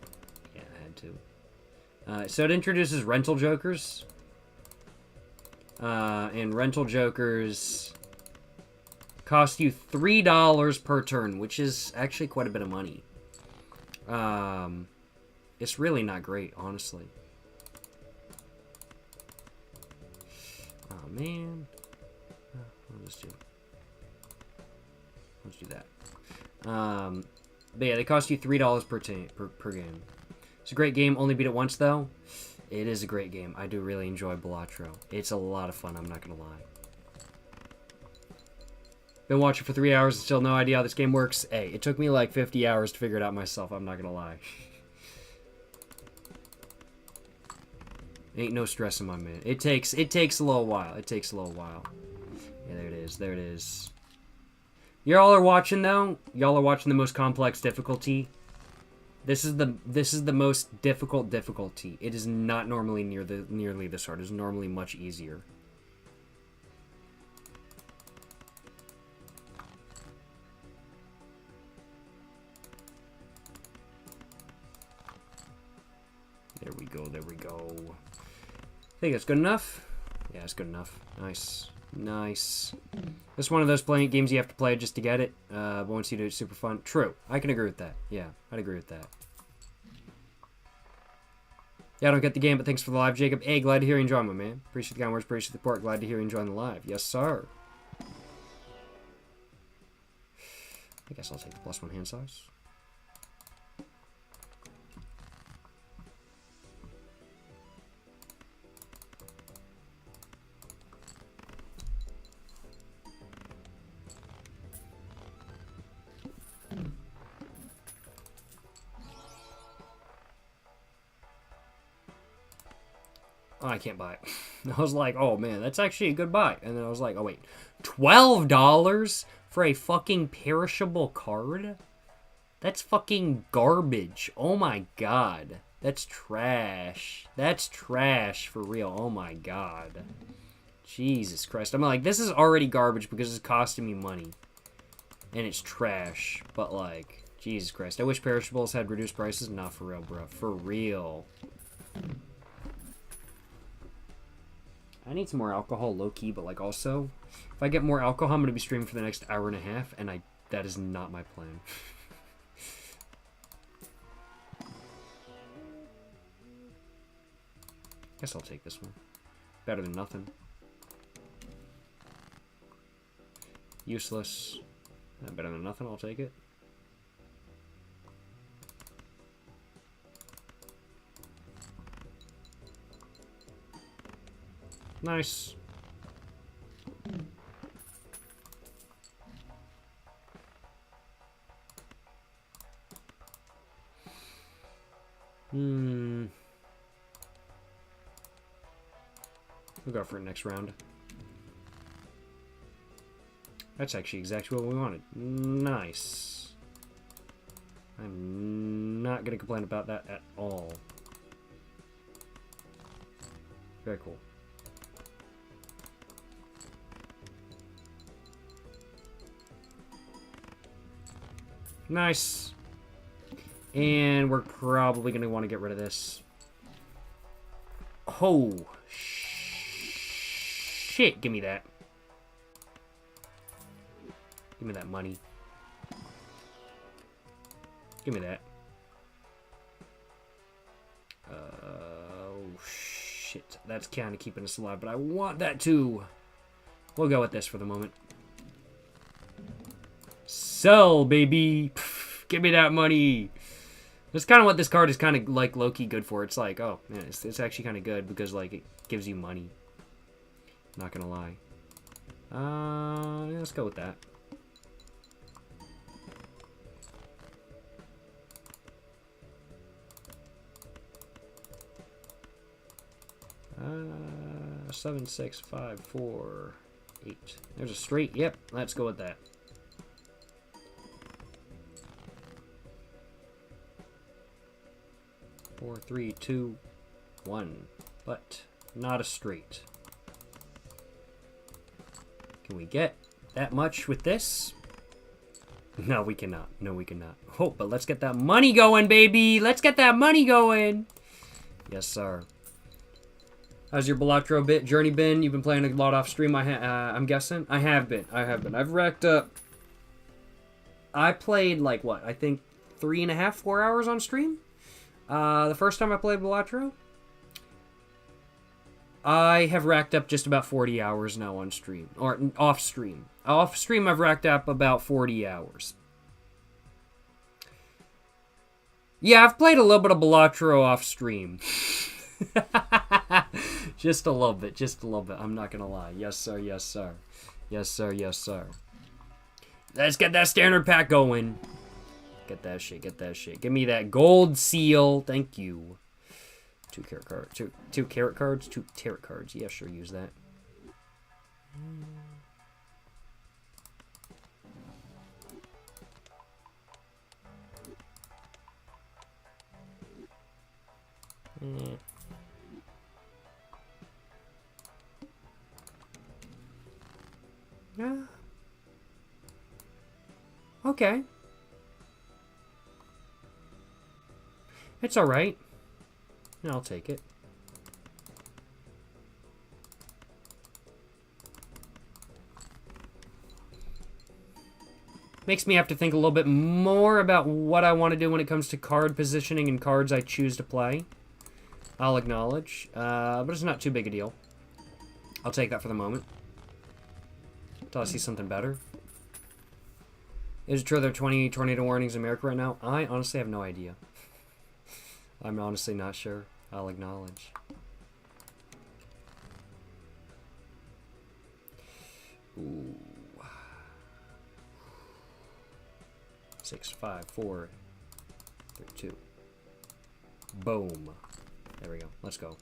yeah, I had to. So it introduces rental jokers. And rental jokers cost you $3 per turn, which is actually quite a bit of money. It's really not great, honestly. Oh, man. Let's do that. But yeah, they cost you $3 per game. It's a great game. Only beat it once, though. It is a great game. I do really enjoy Balatro. It's a lot of fun, I'm not going to lie. Been watching for 3 hours and still no idea how this game works. Hey, it took me like 50 hours to figure it out myself, I'm not going to lie. Ain't no stressing, my man. It takes a little while. It takes a little while. Yeah, there it is. There it is. Y'all are watching, though. Y'all are watching the most complex difficulty. This is the most difficult difficulty. It is not normally nearly this hard. It is normally much easier. There we go. There we go. I think that's good enough. Yeah, it's good enough. Nice. Nice. This is one of those playing games you have to play just to get it. But once you do, it's super fun. True. I can agree with that. Yeah, I'd agree with that. Yeah, I don't get the game, but thanks for the live, Jacob. Hey, glad to hear you enjoying, my man. Appreciate the kind words, appreciate the support. Glad to hear you enjoying the live. Yes, sir. I guess I'll take the +1 hand size. Oh, I can't buy it. I was like, oh man, that's actually a good buy. And then I was like, oh wait, $12 for a fucking perishable card? That's fucking garbage. Oh my god. That's trash. That's trash for real. Oh my god. Jesus Christ. I'm like, this is already garbage because it's costing me money. And it's trash. But like, Jesus Christ. I wish perishables had reduced prices. Not for real, bro. For real. I need some more alcohol, low-key, but, like, also, if I get more alcohol, I'm going to be streaming for the next hour and a half, and that is not my plan. Guess I'll take this one. Better than nothing. Useless. Better than nothing, I'll take it. Nice. We'll go for it next round. That's actually exactly what we wanted. Nice. I'm not going to complain about that at all. Very cool. Nice. And we're probably going to want to get rid of this. Oh, shit. Give me that. Give me that money. Give me that. Oh, shit. That's kind of keeping us alive, but I want that too. We'll go with this for the moment. Sell, baby. Pff, give me that money. That's kind of what this card is kind of like low-key good for. It's like, oh, man, it's actually kind of good because, like, it gives you money. Not gonna lie. Let's go with that. Uh, 7, 6, 5, 4, 8. There's a straight. Yep, let's go with that. Four, 3, 2, 1. But not a straight. Can we get that much with this? No, we cannot. No, we cannot. Oh, but let's get that money going, baby. Let's get that money going. Yes, sir. How's your Balatro bit journey been? You've been playing a lot off stream, I'm guessing? I have been. I've racked up... I played, like, what? I think 3.5, 4 hours on stream? The first time I played Balatro? I have racked up just about 40 hours now on stream. Or off stream. Off stream, I've racked up about 40 hours. Yeah, I've played a little bit of Balatro off stream. Just a little bit, I'm not gonna lie. Yes, sir, yes, sir. Yes, sir, yes, sir. Let's get that standard pack going. Get that shit, get that shit. Give me that gold seal. Thank you. 2 carrot cards. Two carrot cards? 2 tarot cards. Yeah, sure, use that. Yeah. Okay. It's alright. I'll take it. Makes me have to think a little bit more about what I want to do when it comes to card positioning and cards I choose to play. I'll acknowledge. But it's not too big a deal. I'll take that for the moment. Until I see something better. Is it true there are 20 tornado warnings in America right now? I honestly have no idea. I'm honestly not sure. I'll acknowledge. Ooh. 6, 5, 4, 3, 2. Boom. There we go. Let's go.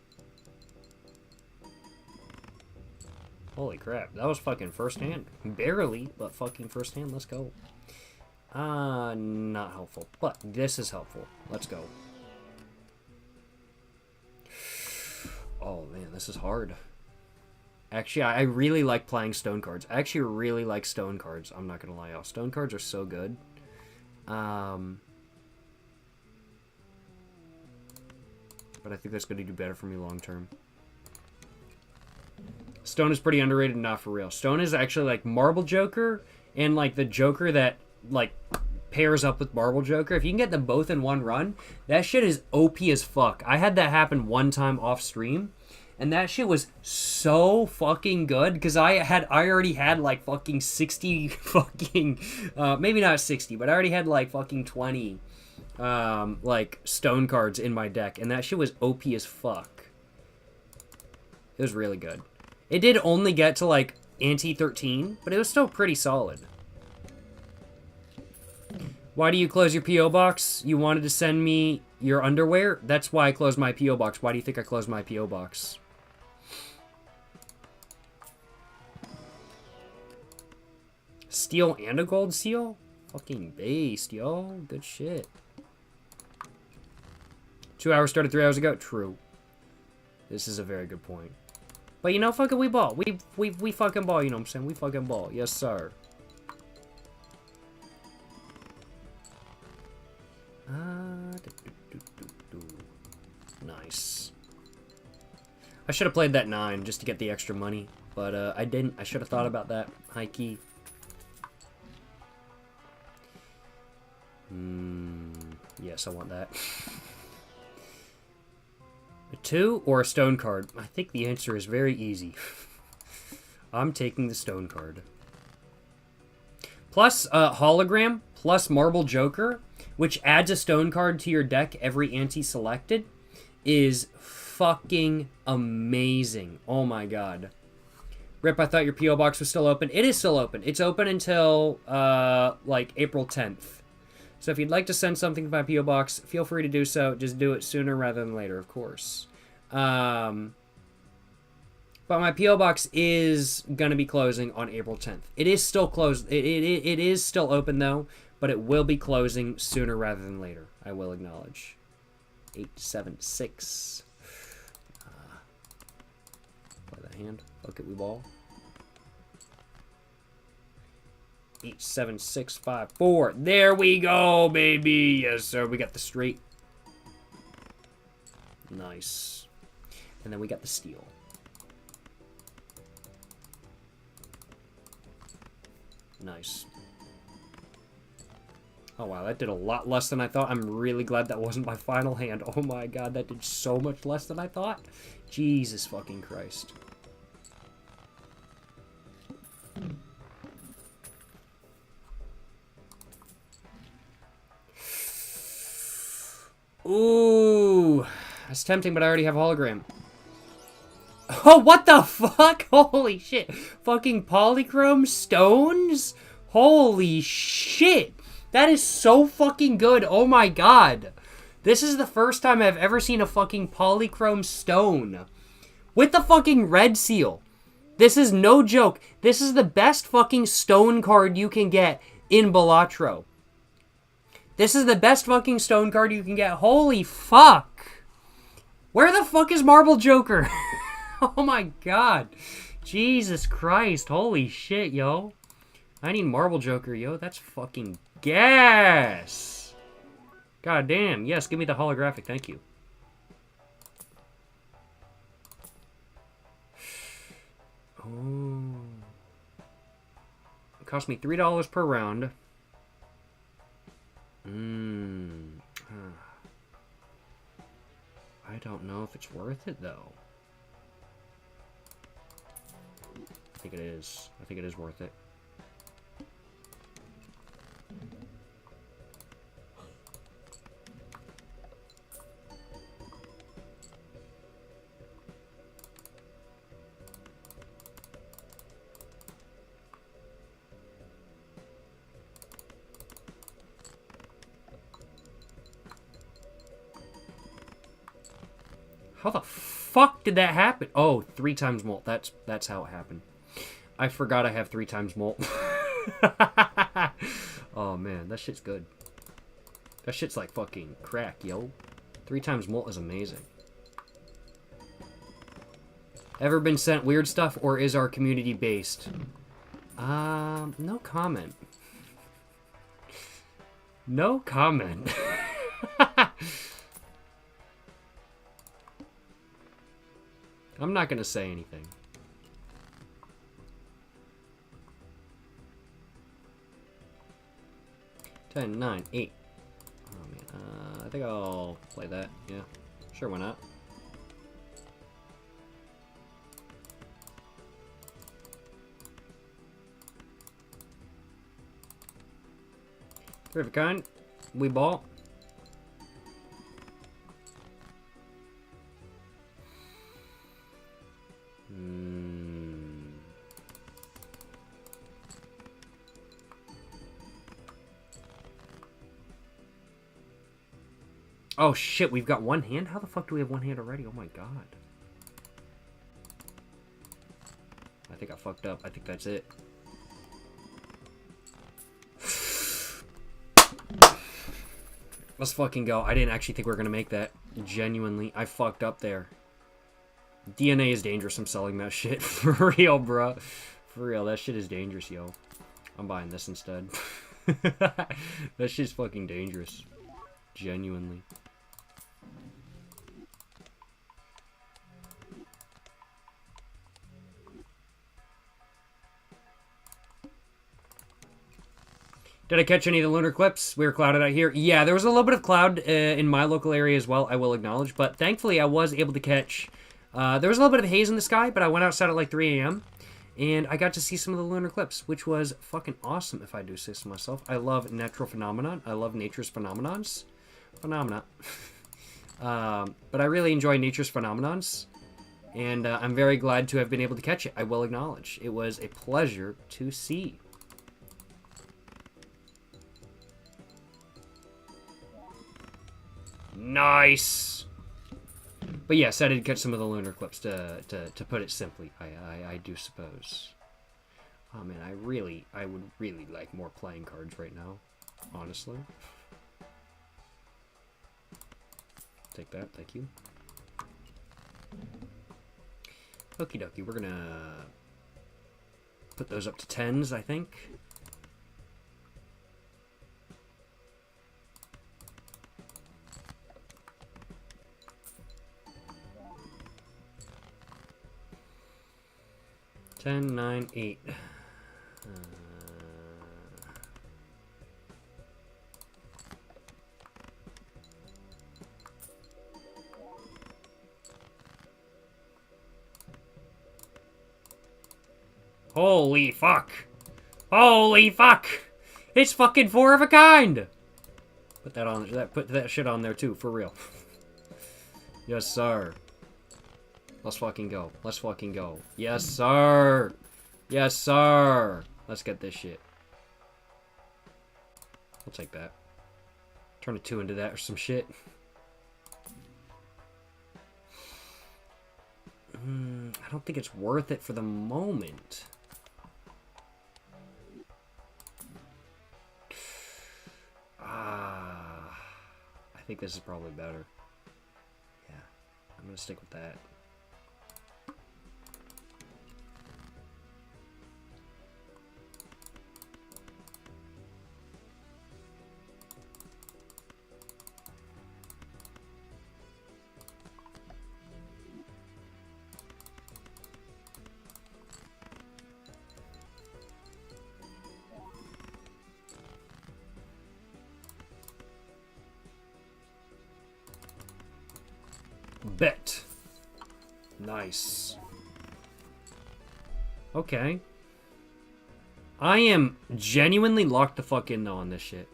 Holy crap. That was fucking first hand. Barely, but fucking first hand. Let's go. Not helpful. But this is helpful. Let's go. Oh, man. This is hard. Actually, I really like playing stone cards. I actually really like stone cards. I'm not going to lie. Oh, stone cards are so good. But I think that's going to do better for me long term. Stone is pretty underrated, not for real. Stone is actually like Marble Joker and like the Joker that like pairs up with Marble Joker. If you can get them both in one run, that shit is OP as fuck. I had that happen one time off stream, And that shit was so fucking good because I already had like fucking 60 fucking maybe not 60, but I already had like fucking 20 like stone cards in my deck, and that shit was OP as fuck. It was really good. It did only get to like ante 13, but it was still pretty solid. Why do you close your P.O. box? You wanted to send me your underwear? That's why I closed my P.O. box. Why do you think I closed my P.O. box? Steel and a gold seal? Fucking based, yo. Good shit. 2 hours started 3 hours ago? True. This is a very good point. But you know, fucking we ball. We fucking ball, you know what I'm saying? We fucking ball. Yes, sir. Nice. I should have played that 9 just to get the extra money, but I didn't. I should have thought about that. High key. Yes, I want that. A 2 or a stone card? I think the answer is very easy. I'm taking the stone card. Plus hologram, plus marble joker, which adds a stone card to your deck every ante-selected, is fucking amazing. Oh my god. Rip, I thought your P.O. box was still open. It is still open. It's open until, like, April 10th. So if you'd like to send something to my P.O. box, feel free to do so. Just do it sooner rather than later, of course. But my P.O. box is going to be closing on April 10th. It is still closed. It is still open, though, but it will be closing sooner rather than later. I will acknowledge. 876. Play that hand. Fuck it, we ball. 87654. There we go, baby. Yes, sir. We got the straight. Nice. And then we got the steal. Nice. Oh, wow. That did a lot less than I thought. I'm really glad that wasn't my final hand. Oh, my God. That did so much less than I thought. Jesus fucking Christ. Ooh, that's tempting, but I already have hologram. Oh, what the fuck? Holy shit. Fucking polychrome stones? Holy shit. That is so fucking good. Oh my god. This is the first time I've ever seen a fucking polychrome stone. With the fucking red seal. This is no joke. This is the best fucking stone card you can get in Balatro. This is the best fucking stone card you can get. Holy fuck. Where the fuck is Marble Joker? Oh my god. Jesus Christ. Holy shit, yo. I need Marble Joker, yo. That's fucking gas. God damn. Yes, give me the holographic. Thank you. Oh. It cost me $3 per round. I don't know if it's worth it, though. I think it is. I think it is worth it. How the fuck did that happen? Oh, 3 times molt. That's how it happened. I forgot I have 3 times molt. Oh, man. That shit's good. That shit's like fucking crack, yo. 3 times molt is amazing. Ever been sent weird stuff, or is our community based? No comment. No comment. I'm not gonna say anything. 10, 9, 8. Oh man, I think I'll play that. Yeah, sure, why not? Three of a kind. We ball. Oh shit, we've got one hand? How the fuck do we have one hand already? Oh my god. I think I fucked up. I think that's it. Let's fucking go. I didn't actually think we were gonna make that. Genuinely, I fucked up there. DNA is dangerous. I'm selling that shit. For real, bro. For real, that shit is dangerous, yo. I'm buying this instead. That shit's fucking dangerous. Genuinely. Did I catch any of the lunar eclipse? We were clouded out here. Yeah, there was a little bit of cloud in my local area as well, I will acknowledge. But thankfully, I was able to catch... there was a little bit of haze in the sky, but I went outside at like 3 a.m. And I got to see some of the lunar eclipse, which was fucking awesome, if I do say so myself. I love natural phenomenon. I love nature's phenomenons. Phenomena. But I really enjoy nature's phenomenons. And I'm very glad to have been able to catch it, I will acknowledge. It was a pleasure to see. Nice. But yes, I did catch some of the lunar eclipse to put it simply. I do suppose. Oh man, I would really like more playing cards right now. Honestly. Take that, thank you. Okie dokie, we're gonna put those up to 10s, I think. Ten, 9, 8. Holy fuck! Holy fuck! It's fucking 4 of a kind! Put that on. Put that shit on there too, for real. Yes, sir. Let's fucking go. Let's fucking go. Yes, sir. Yes, sir. Let's get this shit. I'll take that. Turn a 2 into that or some shit. I don't think it's worth it for the moment. I think this is probably better. Yeah, I'm gonna stick with that. Bet. Nice. Okay. I am genuinely locked the fuck in, though, on this shit.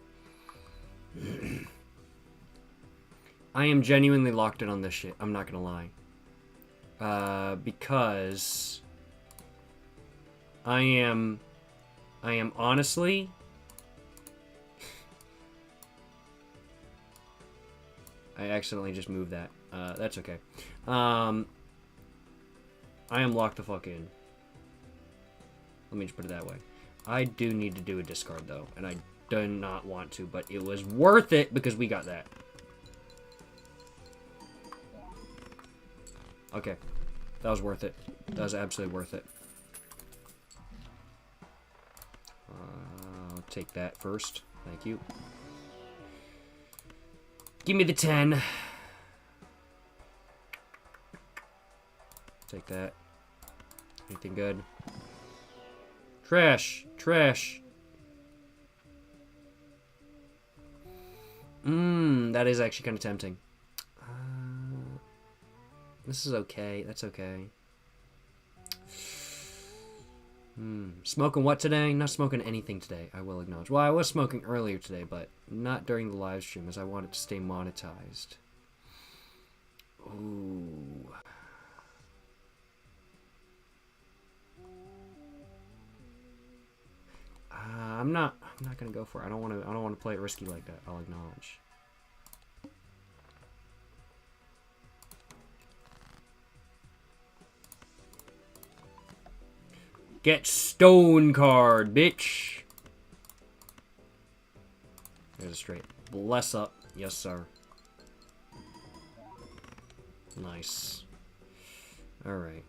I am genuinely locked in on this shit. I'm not gonna lie. Because... I am honestly... I accidentally just moved that. That's okay. I am locked the fuck in. Let me just put it that way. I do need to do a discard, though. And I do not want to, but it was worth it because we got that. Okay. That was worth it. That was absolutely worth it. I'll take that first. Thank you. Give me the 10. Take that. Anything good? Trash. Trash. That is actually kind of tempting. This is okay. That's okay. Smoking what today? Not smoking anything today, I will acknowledge. Well, I was smoking earlier today, but not during the live stream, as I wanted to stay monetized. Ooh. I'm not gonna go for it. I don't want to play it risky like that. I'll acknowledge. Get stone card, bitch. There's a straight. Bless up. Yes, sir. Nice. Alright.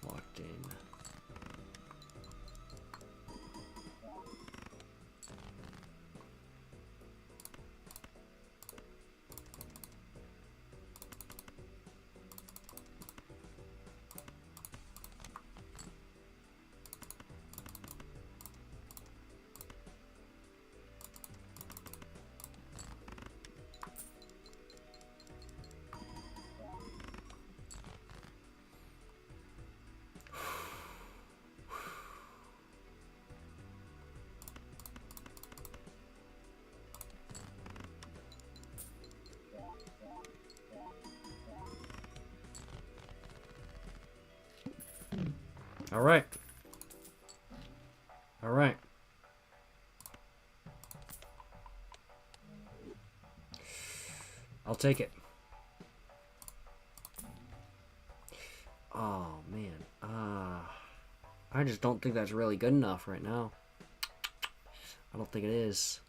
Locked in. All right. All right. I'll take it. Oh, man. I just don't think that's really good enough right now. I don't think it is.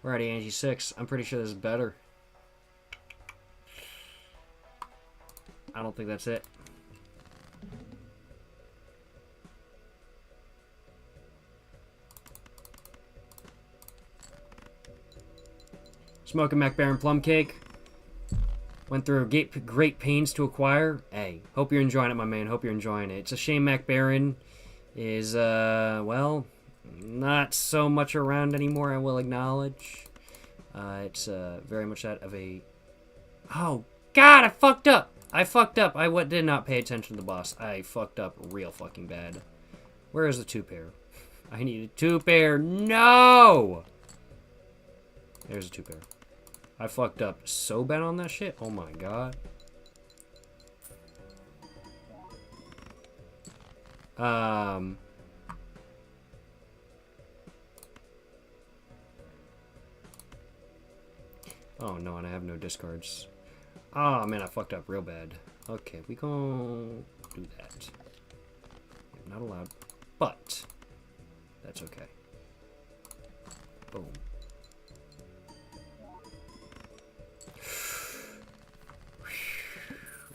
We're at Angie 6. I'm pretty sure this is better. I don't think that's it. Smoking Mac Baron Plum Cake. Went through great pains to acquire. Hey, hope you're enjoying it, my man. Hope you're enjoying it. It's a shame Mac Baron is, well, not so much around anymore, I will acknowledge. It's very much that of a... Oh, God, I fucked up! I did not pay attention to the boss. I fucked up real fucking bad. Where is the 2-pair? I need a 2-pair. No! There's a 2-pair. I fucked up so bad on that shit. Oh my god. Oh no, and I have no discards. Oh man, I fucked up real bad. Okay, we gon' do that. Not allowed, but that's okay. Boom.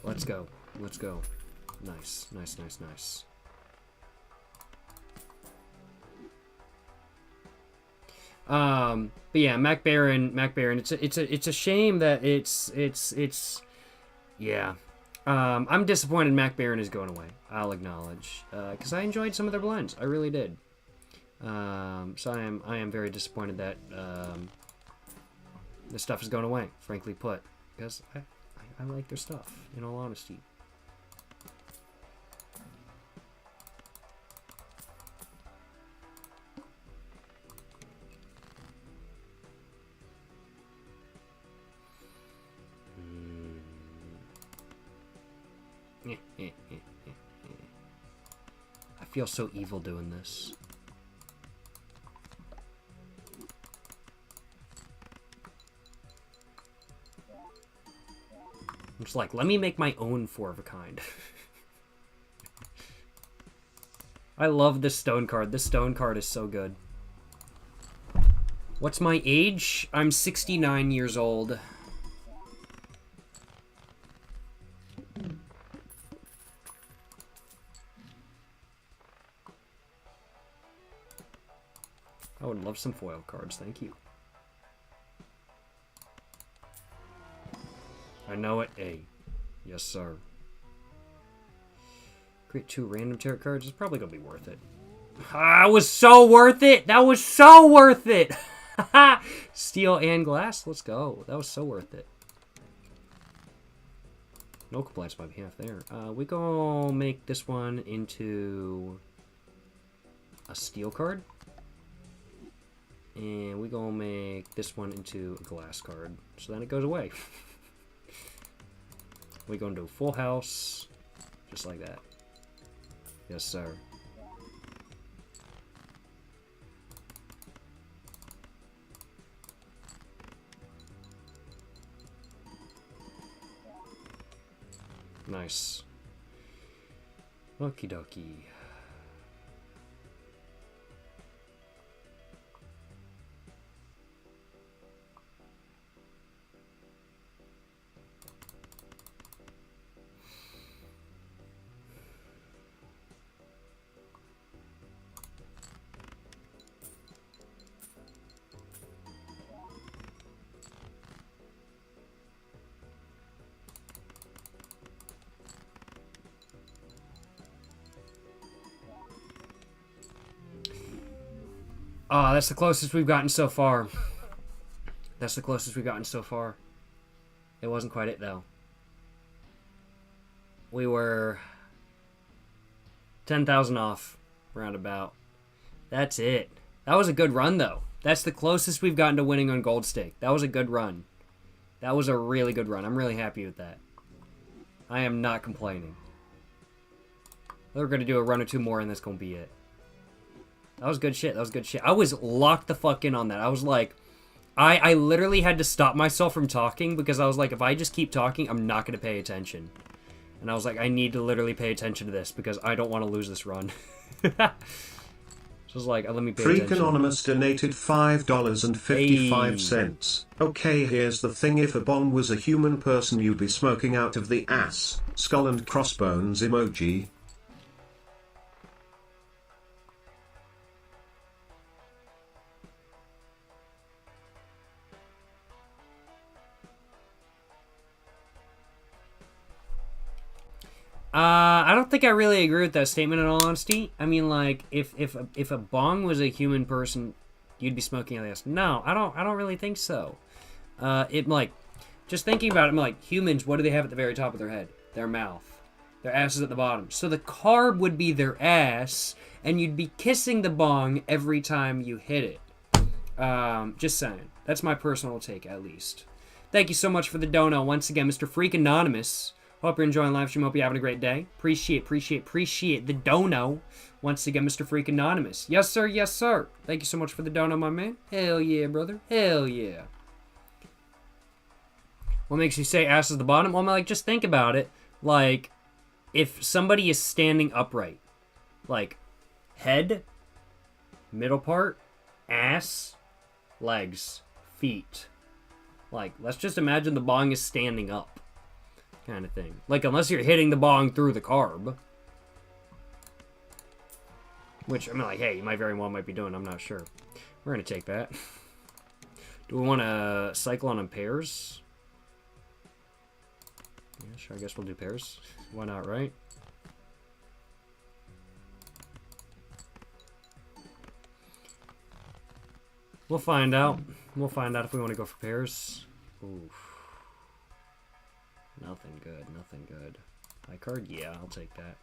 Let's go. Let's go. Nice, nice, nice, nice. But yeah, Mac Baron, it's a shame that it's yeah. I'm disappointed Mac Baron is going away. I'll acknowledge, because I enjoyed some of their blends. I really did. So I am very disappointed that this stuff is going away. Frankly put, because I like their stuff. In all honesty. I feel so evil doing this. I'm just like, let me make my own 4 of a kind. I love this stone card. This stone card is so good. What's my age? I'm 69 years old. I would love some foil cards, thank you. I know it, A. Yes, sir. Create 2 random tarot cards. It's probably gonna be worth it. Ah, it was so worth it! That was so worth it! Steel and glass? Let's go. That was so worth it. No complaints on my behalf there. We gonna make this one into a steel card. And we gonna make this one into a glass card. So then it goes away. We gonna do full house. Just like that. Yes, sir. Nice. Okie dokie. Oh, that's the closest we've gotten so far. That's the closest we've gotten so far. It wasn't quite it, though. We were 10,000 off, roundabout. That's it. That was a good run, though. That's the closest we've gotten to winning on Gold Stake. That was a good run. That was a really good run. I'm really happy with that. I am not complaining. We're going to do a run or two more, and that's going to be it. That was good shit. That was good shit. I was locked the fuck in on that. I was like... I literally had to stop myself from talking because I was like, if I just keep talking, I'm not going to pay attention. And I was like, I need to literally pay attention to this because I don't want to lose this run. So I was like, let me pay Freak attention. Anonymous donated $5.55. Hey. Okay, here's the thing. If a bong was a human person, you'd be smoking out of the ass. Skull and crossbones emoji. I don't think I really agree with that statement in all honesty. I mean, like, if a bong was a human person, you'd be smoking out of the ass. No, I don't really think so. Just thinking about it, I'm like, humans, what do they have at the very top of their head? Their mouth. Their ass is at the bottom. So the carb would be their ass, and you'd be kissing the bong every time you hit it. Just saying. That's my personal take, at least. Thank you so much for the dono. Once again, Mr. Freak Anonymous. Hope you're enjoying live stream. Hope you're having a great day. Appreciate the dono. Once again, Mr. Freak Anonymous. Yes, sir. Yes, sir. Thank you so much for the dono, my man. Hell yeah, brother. Hell yeah. What makes you say ass is the bottom? Well, I'm like, just think about it. Like, if somebody is standing upright, like, head, middle part, ass, legs, feet. Like, let's just imagine the bong is standing up. Kind of thing. Like, unless you're hitting the bong through the carb. Which, I mean, like, hey, you might very well might be doing. I'm not sure. We're going to take that. Do we want to cycle on in pairs? Yeah, sure. I guess we'll do pairs. Why not, right? We'll find out. We'll find out if we want to go for pairs. Oof. Nothing good, nothing good. High card? Yeah, I'll take that.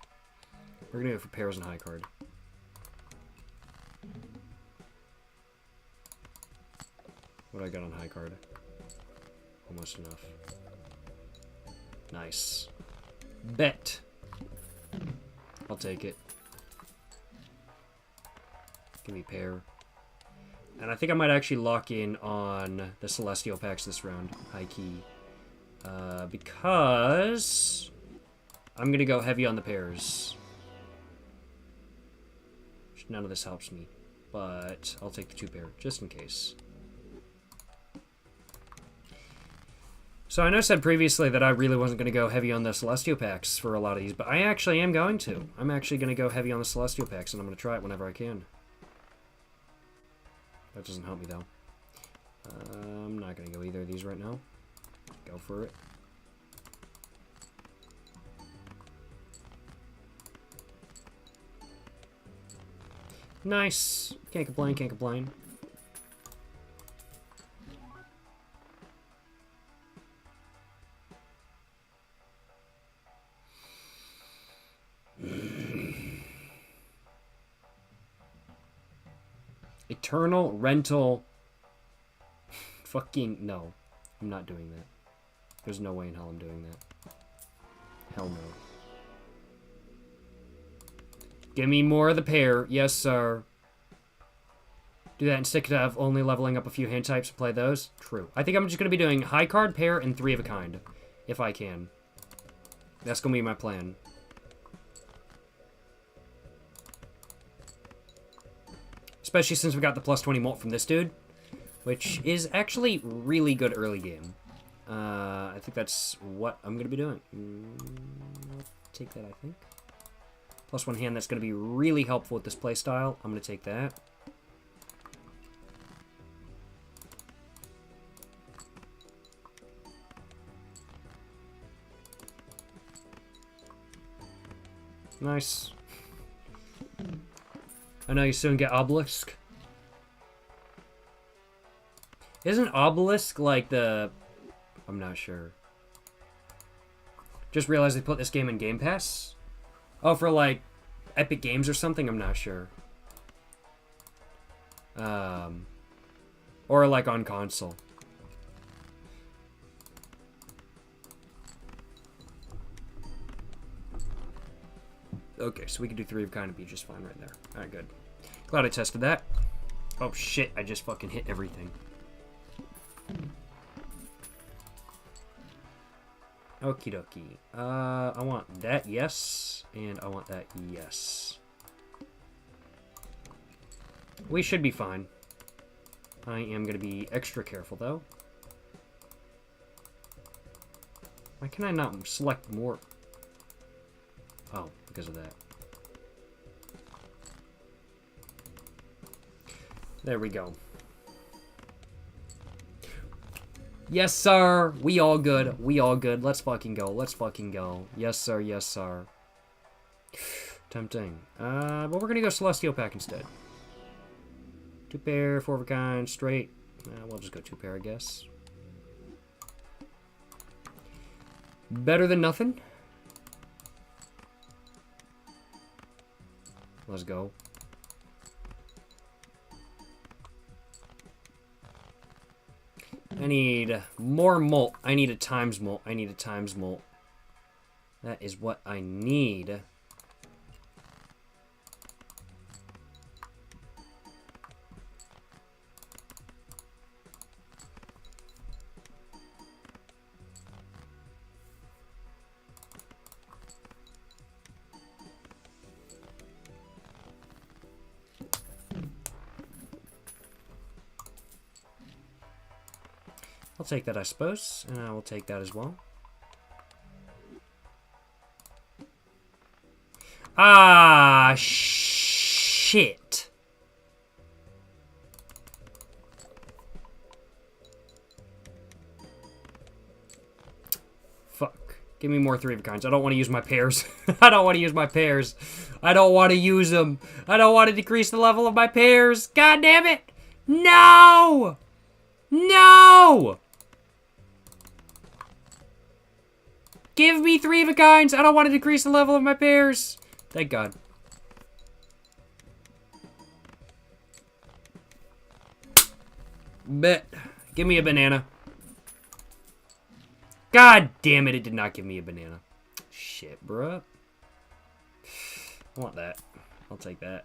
We're gonna go for pairs and high card. What do I got on high card? Almost enough. Nice. Bet. I'll take it. Give me pair. And I think I might actually lock in on the Celestial packs this round. High key. Because I'm going to go heavy on the pairs. None of this helps me, but I'll take the 2-pair, just in case. So I know I said previously that I really wasn't going to go heavy on the Celestial packs for a lot of these, but I actually am going to. I'm actually going to go heavy on the Celestial packs, and I'm going to try it whenever I can. That doesn't help me, though. I'm not going to go either of these right now. Go for it. Nice. Can't complain, can't complain. Eternal rental. Fucking no. I'm not doing that. There's no way in hell I'm doing that. Hell no. Give me more of the pair. Yes, sir. Do that instead of only leveling up a few hand types and play those. True. I think I'm just going to be doing high card, pair, and 3 of a kind. If I can. That's going to be my plan. Especially since we got the plus 20 molt from this dude. Which is actually really good early game. I think that's what I'm going to be doing. I'll take that, I think. Plus 1 hand, that's going to be really helpful with this playstyle. I'm going to take that. Nice. I know you soon get Obelisk. Isn't Obelisk like the... I'm not sure. Just realized they put this game in Game Pass. Oh, for like Epic Games or something? I'm not sure. Or like on console. Okay, so we can do 3 of kind of be just fine right there. Alright, good. Glad I tested that. Oh shit, I just fucking hit everything. Okie dokie. I want that, yes. And I want that, yes. We should be fine. I am going to be extra careful, though. Why can I not select more? Oh, because of that. There we go. Yes, sir. We all good. We all good. Let's fucking go. Let's fucking go. Yes, sir. Yes, sir. Tempting. But we're gonna go Celestial Pack instead. 2 pair, 4 of a kind, straight. We'll just go 2 pair, I guess. Better than nothing. Let's go. I need more molt. I need a times molt. I need a times molt. That is what I need. I'll take that, I suppose, and I will take that as well. Ah, shit. Fuck. Give me more 3 of a kinds. I don't want to use my pairs. I don't want to use my pairs. I don't want to use them. I don't want to decrease the level of my pairs. God damn it. No! No! Give me 3 of a kinds. I don't want to decrease the level of my pairs. Thank God. Bet. Give me a banana. God damn it, it did not give me a banana. Shit, bruh. I want that. I'll take that.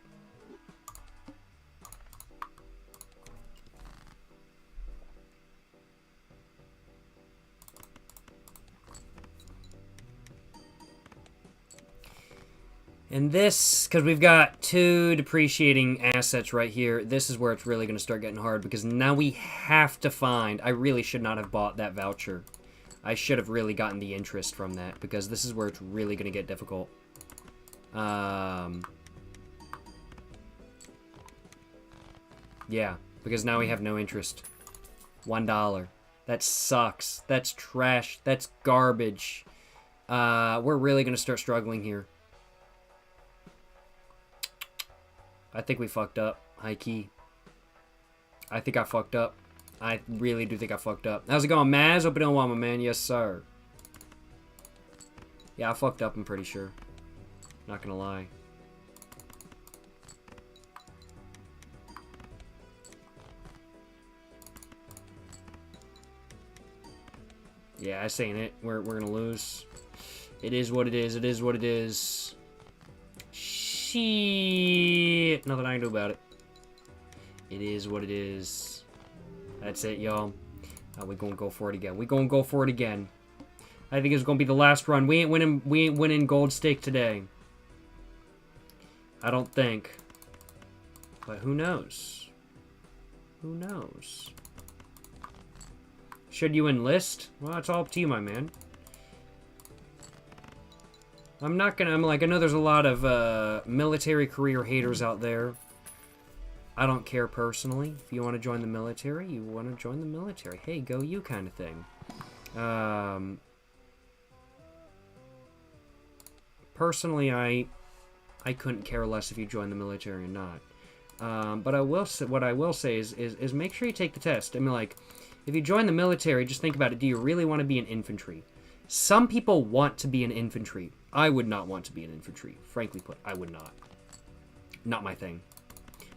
And this, because we've got 2 depreciating assets right here, this is where it's really going to start getting hard, because now we have to find... I really should not have bought that voucher. I should have really gotten the interest from that, because this is where it's really going to get difficult. Yeah, because now we have no interest. $1. That sucks. That's trash. That's garbage. We're really going to start struggling here. I think we fucked up. High key. I think I fucked up. I really do think I fucked up. How's it going, Maz? Hope you don't want my man. Yes, sir. Yeah, I fucked up, I'm pretty sure. Not gonna lie. Yeah, I seen it. We're gonna lose. It is what it is. It is what it is. Shit. Nothing I can do about it. It is what it is. That's it, y'all. We're gonna go for it again. We're gonna go for it again. I think it's gonna be the last run. We ain't winning gold stake today. I don't think. But who knows? Who knows? Should you enlist? Well, it's all up to you, my man. I'm not gonna... I know there's a lot of military career haters out there. I don't care personally. If you want to join the military, you want to join the military. Hey, go you kind of thing. Personally, I couldn't care less if you join the military or not. But what I will say is make sure you take the test. I mean, like, if you join the military, just think about it. Do you really want to be an infantry? Some people want to be an infantry. I would not want to be an infantry. Frankly put, I would not. Not my thing.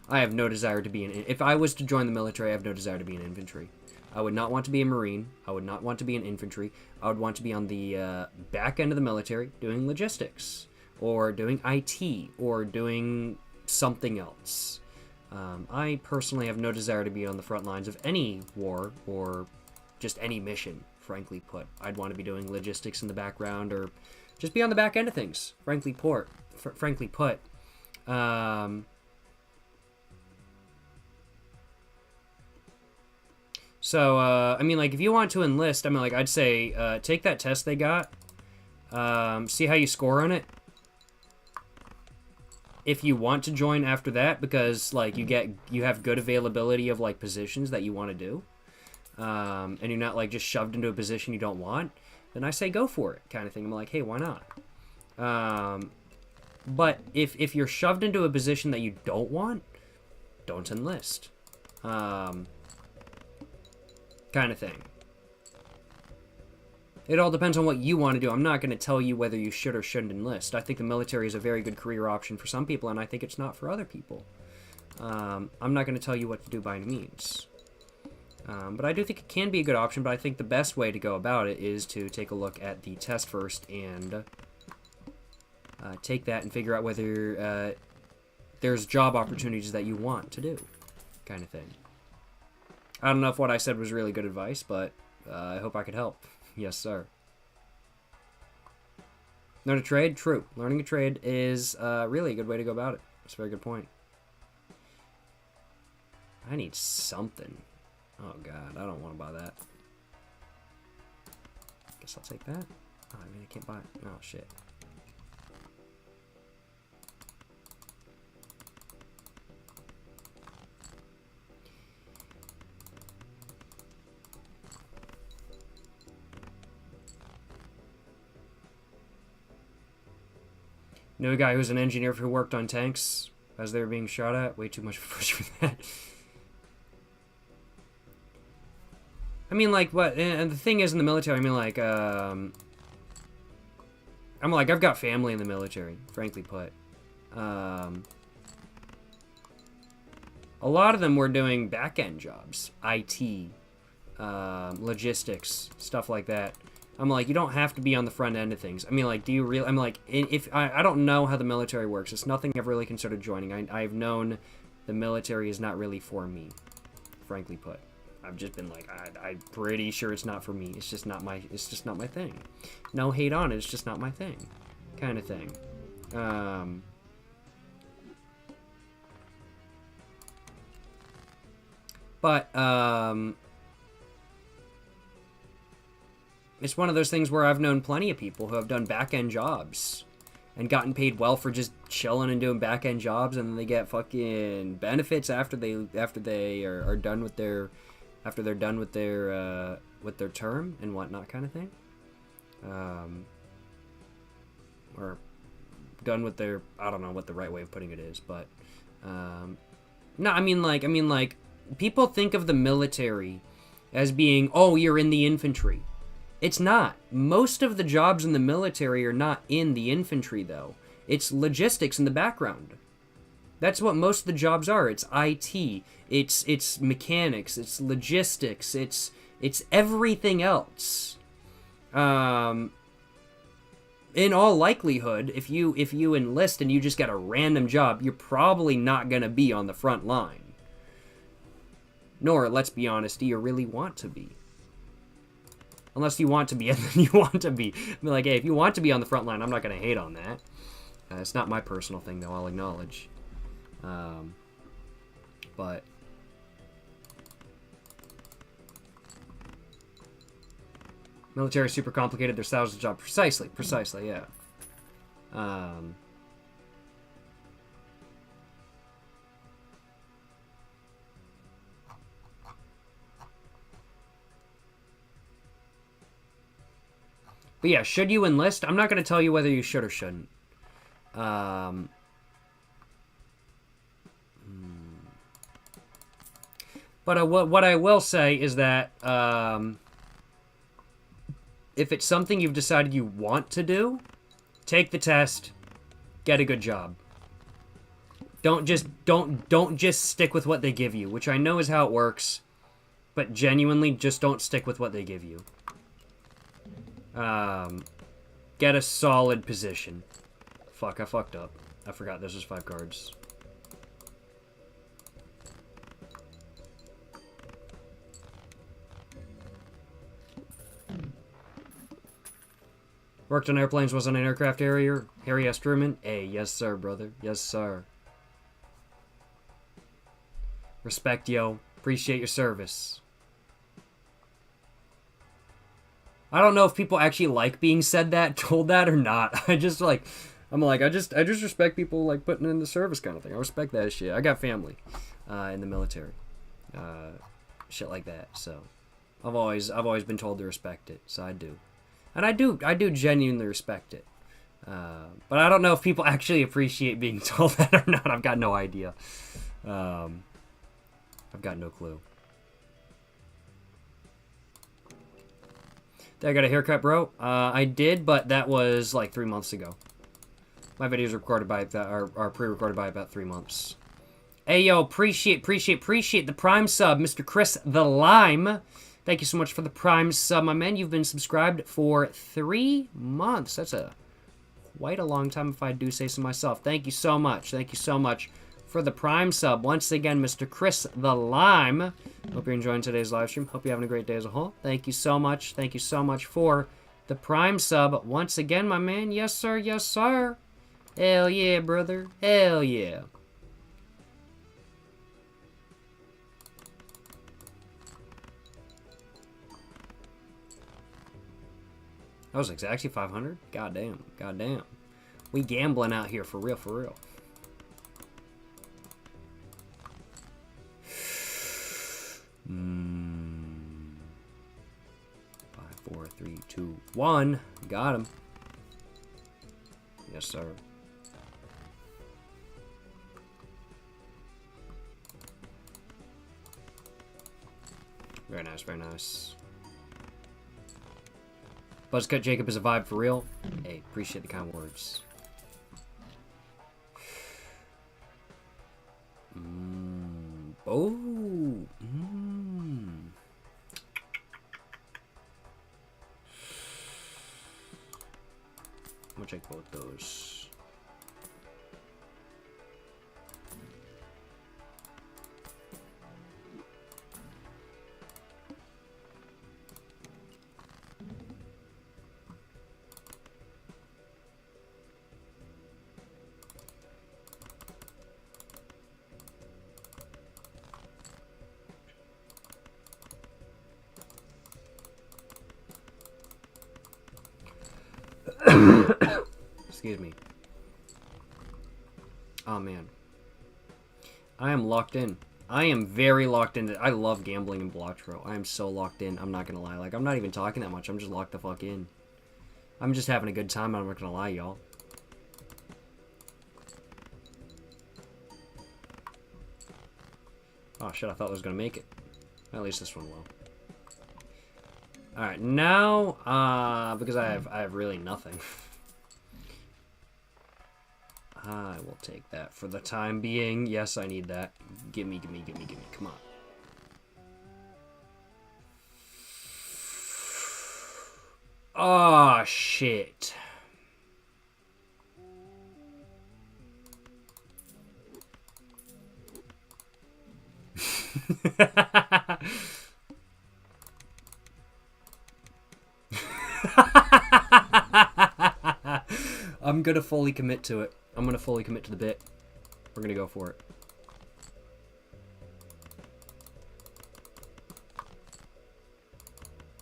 I have no desire to be an... If I was to join the military, I have no desire to be an infantry. I would not want to be a Marine. I would not want to be an infantry. I would want to be on the back end of the military doing logistics, or doing IT, or doing something else. I personally have no desire to be on the front lines of any war, or just any mission, frankly put. I'd want to be doing logistics in the background, or just be on the back end of things, frankly put. So, I mean, like, if you want to enlist, I mean, like, I'd say, take that test they got, see how you score on it. If you want to join after that, because, like, you have good availability of, like, positions that you want to do, and you're not, like, just shoved into a position you don't want, then I say go for it, kind of thing. I'm like, hey, why not? But if you're shoved into a position that you don't want, don't enlist. Kind of thing. It all depends on what you want to do. I'm not going to tell you whether you should or shouldn't enlist. I think the military is a very good career option for some people, and I think it's not for other people. I'm not going to tell you what to do by any means. But I do think it can be a good option, but I think the best way to go about it is to take a look at the test first and take that and figure out whether there's job opportunities that you want to do, kind of thing. I don't know if what I said was really good advice, but I hope I could help. Yes, sir. Learn a trade? True. Learning a trade is really a good way to go about it. That's a very good point. I need something. Oh, God. I don't want to buy that. Guess I'll take that. Oh, I mean, I can't buy it. Oh, shit. Knew a guy who was an engineer who worked on tanks as they were being shot at. Way too much of a push for that. I mean, like, what? And the thing is, in the military, I mean, like, I've got family in the military, frankly put. A lot of them were doing back-end jobs. IT, logistics, stuff like that. I'm like, you don't have to be on the front end of things. I mean, like, do you really... I'm like, if I don't know how the military works. It's nothing I've really considered joining. I've known the military is not really for me, frankly put. I've just been like, I'm pretty sure it's not for me. It's just not my thing. No hate on it. It's just not my thing, kind of thing. It's one of those things where I've known plenty of people who have done back-end jobs and gotten paid well for just chilling and doing back-end jobs, and then they get fucking benefits after they are done with their term and whatnot, kind of thing. Or done with their... I don't know what the right way of putting it is, but no, I mean like people think of the military as being, oh, you're in the infantry. It's not. Most of the jobs in the military are not in the infantry, though. It's logistics in the background. That's what most of the jobs are. It's IT. It's mechanics. It's logistics. It's everything else. In all likelihood, if you enlist and you just get a random job, you're probably not going to be on the front line. Nor, let's be honest, do you really want to be? Unless you want to be, and then you want to be. I mean, like, hey, if you want to be on the front line, I'm not going to hate on that. It's not my personal thing, though, I'll acknowledge. But... military is super complicated, there's thousands of jobs. Precisely, yeah. But yeah, should you enlist? I'm not going to tell you whether you should or shouldn't. But what I will say is that if it's something you've decided you want to do, take the test, get a good job. Don't just stick with what they give you, which I know is how it works, but genuinely just don't stick with what they give you. Get a solid position. Fuck, I fucked up. I forgot this was 5 cards. Worked on airplanes, was on an aircraft carrier. Harry S. Truman. Hey, yes sir, brother. Yes sir. Respect, yo. Appreciate your service. I don't know if people actually like being said that, told that, or not. I just like, I just respect people like putting in the service kind of thing. I respect that shit. I got family in the military, shit like that. So, I've always been told to respect it. So I do. And I do genuinely respect it. But I don't know if people actually appreciate being told that or not. I've got no idea. I've got no clue. Did I got a haircut, bro? I did, but that was like 3 months ago. My videos recorded by are pre-recorded by about 3 months. Hey, yo, appreciate the Prime sub, Mr. Chris the Lime. Thank you so much for the Prime sub, my man. You've been subscribed for 3 months. That's quite a long time if I do say so myself. Thank you so much. Thank you so much for the Prime sub. Once again, Mr. Chris the Lime. Hope you're enjoying today's live stream. Hope you're having a great day as a whole. Thank you so much. Thank you so much for the Prime sub. Once again, my man. Yes, sir. Yes, sir. Hell yeah, brother. Hell yeah. That was exactly 500? Goddamn. Goddamn. We gambling out here for real, for real. Hmm. 5, 4, 3, 2, 1. Got him. Yes, sir. Very nice, very nice. Buzzcut Jacob is a vibe for real. Hey, appreciate the kind words. Oh. I'm gonna check both those. Excuse me. Oh man. I am locked in. I am very locked in. I love gambling in Balatro. I am so locked in. I'm not gonna lie. Like, I'm not even talking that much. I'm just locked the fuck in. I'm just having a good time. I'm not gonna lie, y'all. Oh shit, I thought I was gonna make it. At least this one will. Alright, now, because I have really nothing. I will take that for the time being. Yes, I need that. Gimme, gimme, gimme, gimme. Come on. Oh, shit. I'm gonna fully commit to it. I'm gonna fully commit to the bit. We're gonna go for it.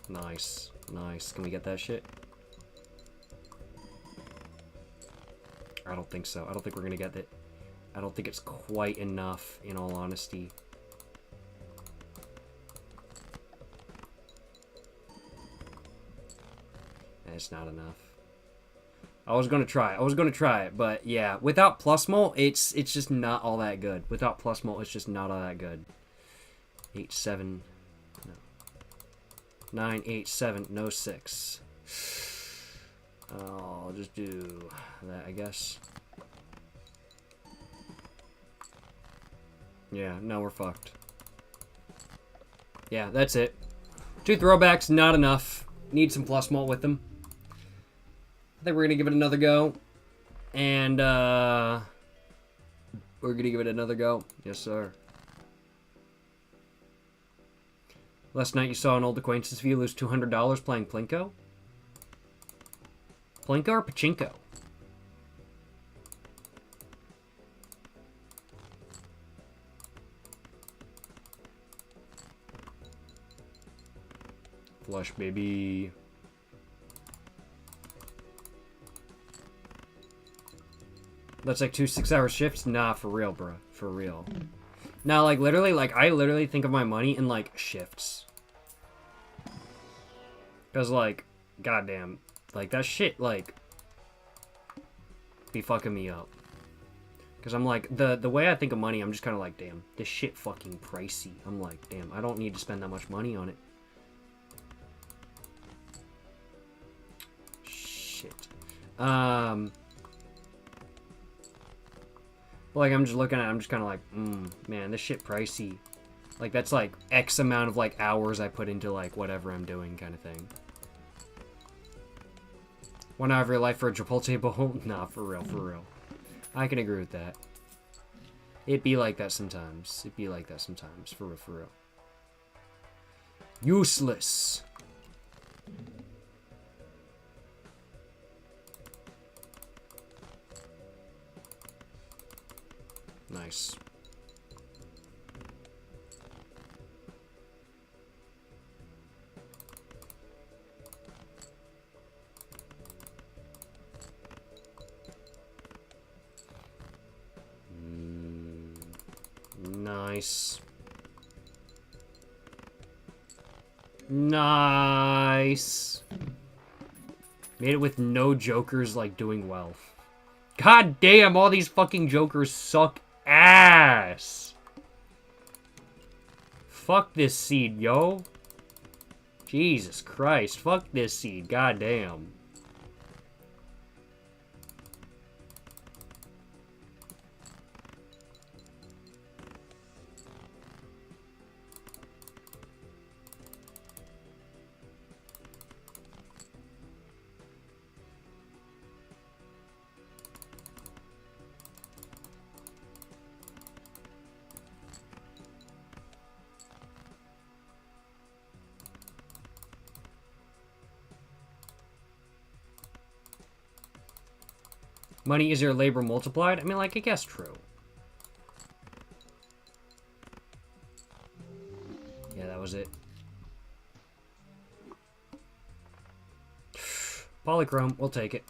Nice. Nice. Can we get that shit? I don't think so. I don't think we're gonna get it. I don't think it's quite enough, in all honesty. It's not enough. I was gonna try it, but yeah, without plus mult, it's just not all that good. Without plus mult, it's just not all that good. 8, 7, no. 9, 8, 7, no 6. I'll just do that, I guess. Yeah, no, we're fucked. Yeah, that's it. 2 throwbacks, not enough. Need some plus mult with them. I think we're gonna give it another go. And, we're gonna give it another go. Yes, sir. Last night you saw an old acquaintance of you lose $200 playing Plinko? Plinko or Pachinko? Flush, baby. That's like 2 6-hour shifts? Nah, for real, bro. For real. Now, like, literally, like, I literally think of my money in, like, shifts. Because, like, goddamn. Like, that shit, like, be fucking me up. Because I'm like, the way I think of money, I'm just kind of like, damn, this shit fucking pricey. I'm like, damn, I don't need to spend that much money on it. Shit. Like, I'm just looking at it, I'm just kind of like, man, this shit pricey. Like, that's like X amount of, like, hours I put into, like, whatever I'm doing kind of thing. 1 hour of your life for a Chipotle bowl? Nah, for real, for real. I can agree with that. It be like that sometimes. It be like that sometimes. For real, for real. Useless. Nice. Nice. Nice. Made it with no jokers, like, doing well. God damn, all these fucking jokers suck ass. Fuck this seed, yo. Jesus Christ. Fuck this seed. God damn. Money is your labor multiplied? I mean, like, I guess true. Yeah, that was it. Polychrome, we'll take it.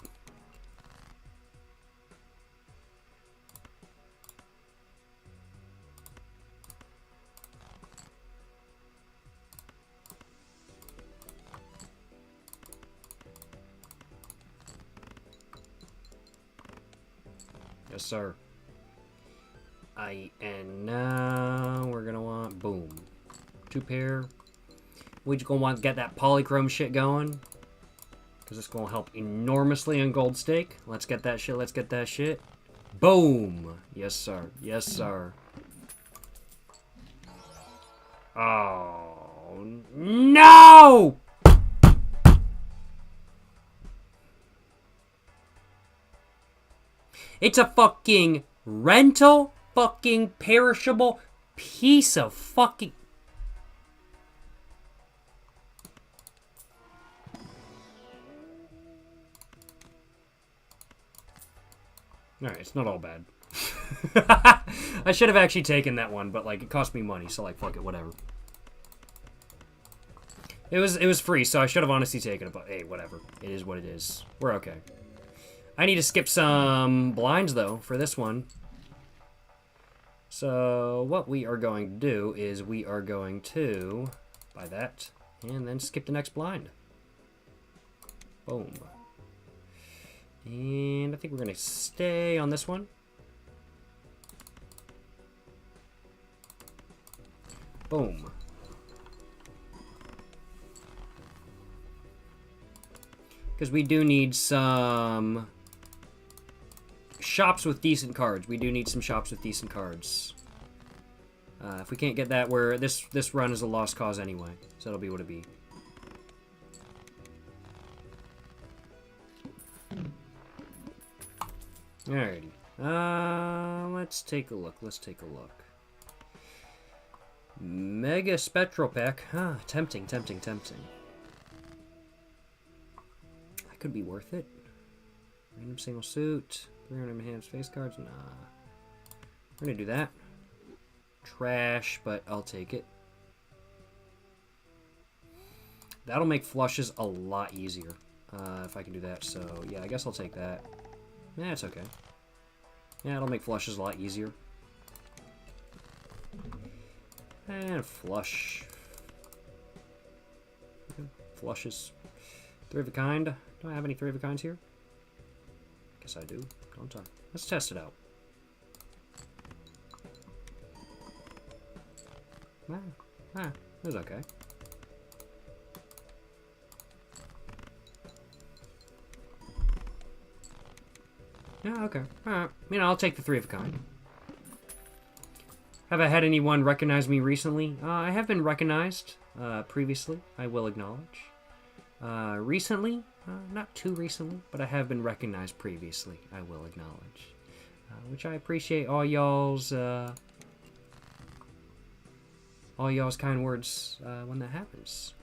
Yes, sir. And now we're gonna want, boom. 2 pair. We just gonna want to get that polychrome shit going. Because it's gonna help enormously on gold stake. Let's get that shit, let's get that shit. Boom! Yes, sir. Yes, sir. Oh, no! It's a fucking rental, fucking perishable piece of fucking... Alright, it's not all bad. I should have actually taken that one, but, like, it cost me money, so, like, fuck it, whatever. It was free, so I should have honestly taken it, but hey, whatever. It is what it is. We're okay. I need to skip some blinds, though, for this one. So, what we are going to do is we are going to buy that, and then skip the next blind. Boom. And I think we're going to stay on this one. Boom. Because we do need some shops with decent cards. We do need some shops with decent cards. If we can't get that, this run is a lost cause anyway. So it'll be what it be. Alrighty. Let's take a look. Let's take a look. Mega Spectral Pack. Huh, tempting, tempting, tempting. That could be worth it. Random single suit. 300 enhanced face cards. Nah. We're gonna do that. Trash, but I'll take it. That'll make flushes a lot easier. If I can do that. So, yeah, I guess I'll take that. Yeah, it's okay. Yeah, it'll make flushes a lot easier. And flush. Flushes. 3 of a kind. Do I have any 3 of a kinds here? Guess I do. Don't I? Let's test it out. It was okay. Yeah, okay. Alright. You know, I'll take the 3 of a kind. Have I had anyone recognize me recently? I have been recognized previously, I will acknowledge. Recently, not too recently, but I have been recognized previously, I will acknowledge. Which I appreciate all y'all's kind words when that happens.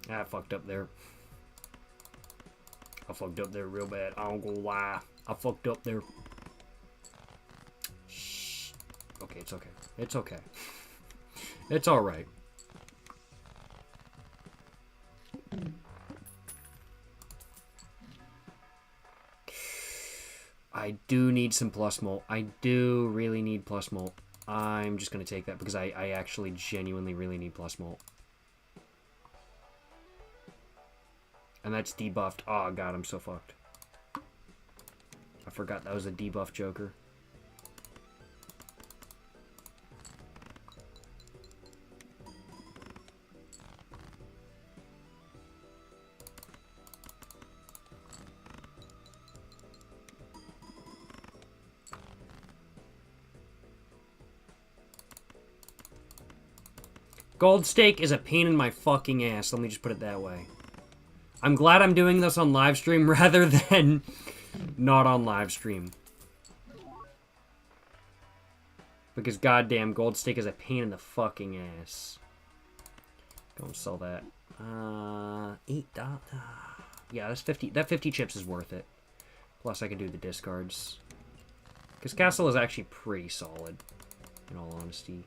I fucked up there. I fucked up there real bad. I don't gonna lie. I fucked up there. Shh. Okay, it's okay. It's okay. It's alright. I do need some plus molt. I do really need plus molt. I'm just gonna take that because I actually genuinely really need plus molt. And that's debuffed. Oh god, I'm so fucked. I forgot that was a debuff Joker. Gold Stake is a pain in my fucking ass. Let me just put it that way. I'm glad I'm doing this on live stream rather than not on live stream. Because goddamn, Gold Stake is a pain in the fucking ass. Go and sell that. $8. Yeah, that's 50. That 50 chips is worth it. Plus, I can do the discards. Because Castle is actually pretty solid, in all honesty.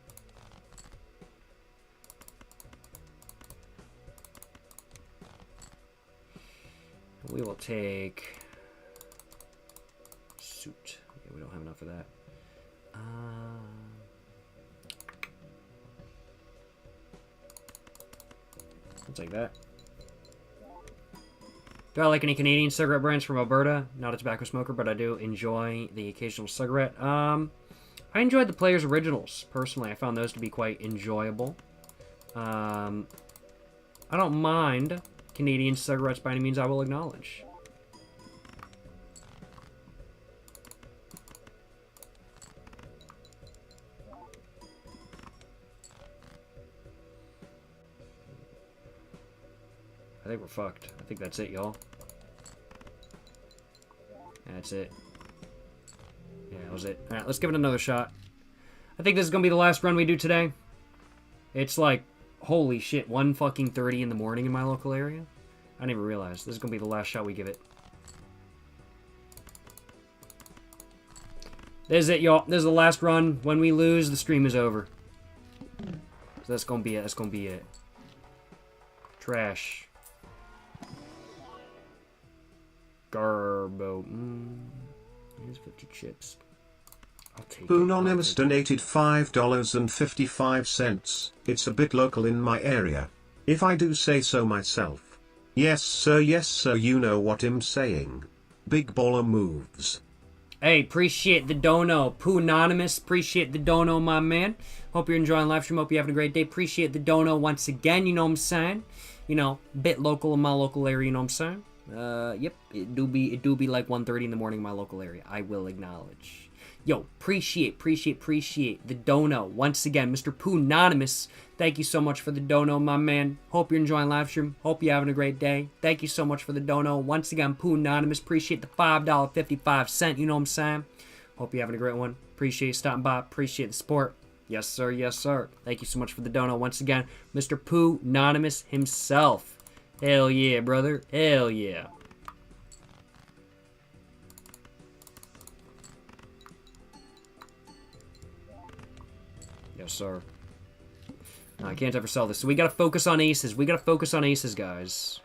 We will take suit. Yeah, we don't have enough for that. I'll take that. Do I like any Canadian cigarette brands from Alberta? Not a tobacco smoker, but I do enjoy the occasional cigarette. I enjoyed the Players Originals, personally. I found those to be quite enjoyable. I don't mind Canadian cigarettes by any means. I will acknowledge. I think we're fucked. I think that's it, y'all. That's it. Yeah, that was it. Alright, let's give it another shot. I think this is gonna be the last run we do today. It's like, holy shit, 1:30 in the morning in my local area. I didn't even realize. This is gonna be the last shot we give it. This is it, y'all. This is the last run. When we lose, the stream is over. So that's gonna be it. That's gonna be it. Trash. Garbo. Here's 50 chips. I'll take it. Anonymous donated $5.55. It's a bit local in my area. If I do say so myself. Yes sir, you know what I'm saying. Big baller moves. Hey, appreciate the dono. Poo Anonymous, appreciate the dono, my man. Hope you're enjoying live stream. Hope you're having a great day. Appreciate the dono once again, you know what I'm saying? You know, bit local in my local area, you know what I'm saying? Yep, it do be like 1:30 in the morning in my local area. I will acknowledge. Yo, appreciate the dono. Once again, Mr. Poo Anonymous, thank you so much for the dono, my man. Hope you're enjoying live stream. Hope you're having a great day. Thank you so much for the dono. Once again, Poo Anonymous, appreciate the $5.55, you know what I'm saying? Hope you're having a great one. Appreciate you stopping by. Appreciate the support. Yes, sir. Yes, sir. Thank you so much for the dono. Once again, Mr. Poo Anonymous himself. Hell yeah, brother. Hell yeah. Yes, sir. No, I can't ever sell this. So we gotta focus on aces. We gotta focus on aces, guys.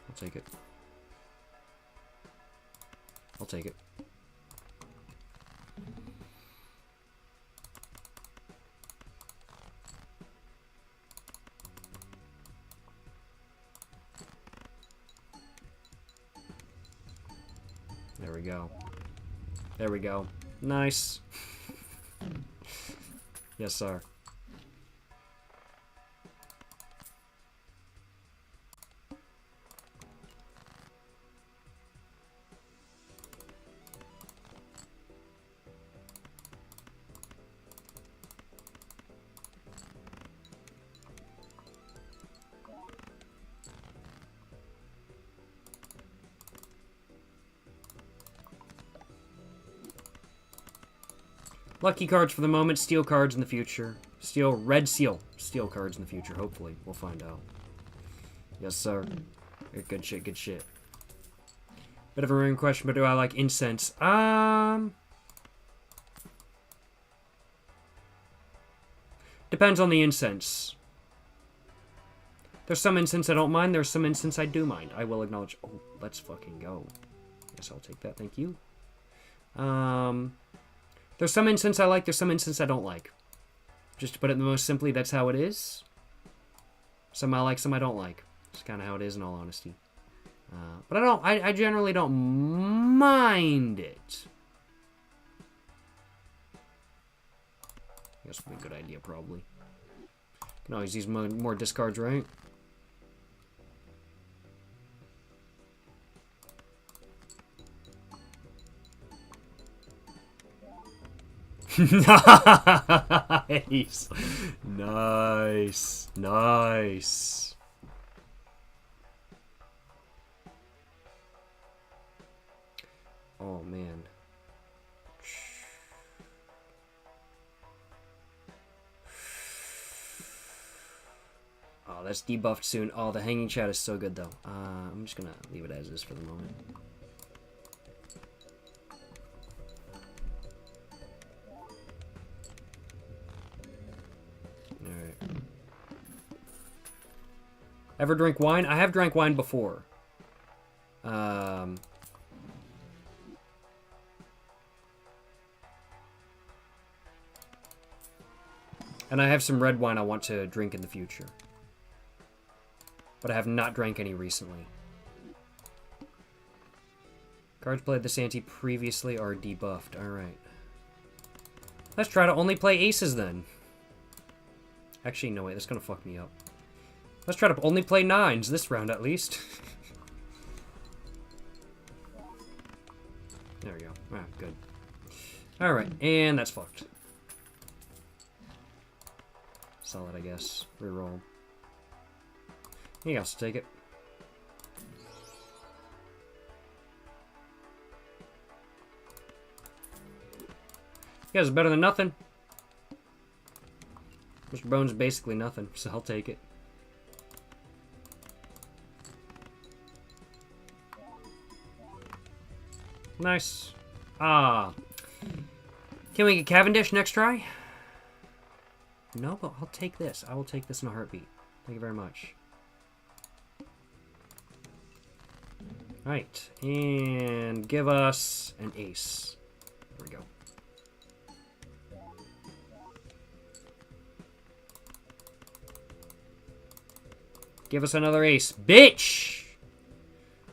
I'll take it. I'll take it. There we go. There we go. Nice. Yes, sir. Lucky cards for the moment, steel cards in the future. Steel, red seal. Steel cards in the future, hopefully. We'll find out. Yes, sir. Good shit, good shit. Bit of a ring question, but do I like incense? Depends on the incense. There's some incense I don't mind, there's some incense I do mind. I will acknowledge. Oh, let's fucking go. Guess I'll take that, thank you. There's some incense I like, there's some incense I don't like. Just to put it the most simply, that's how it is. Some I like, some I don't like. It's kind of how it is in all honesty. But I generally don't mind it. I guess would be a good idea, probably. Can always use more discards, right? Nice. Nice. Nice. Oh, man. Oh, that's debuffed soon. Oh, the hanging chat is so good, though. I'm just gonna leave it as is for the moment. Alright. Ever drink wine? I have drank wine before. And I have some red wine I want to drink in the future. But I have not drank any recently. Cards played this ante previously are debuffed. Alright. Let's try to only play aces then. Actually, no, wait, that's gonna fuck me up. Let's try to only play nines this round at least. There we go. Ah, good. Alright, and that's fucked. Solid, I guess. Reroll. You guys take it. You guys are better than nothing. Mr. Bones is basically nothing, so I'll take it. Nice. Ah. Can we get Cavendish next try? No, but I'll take this. I will take this in a heartbeat. Thank you very much. Right. And give us an ace. There we go. Give us another ace. Bitch!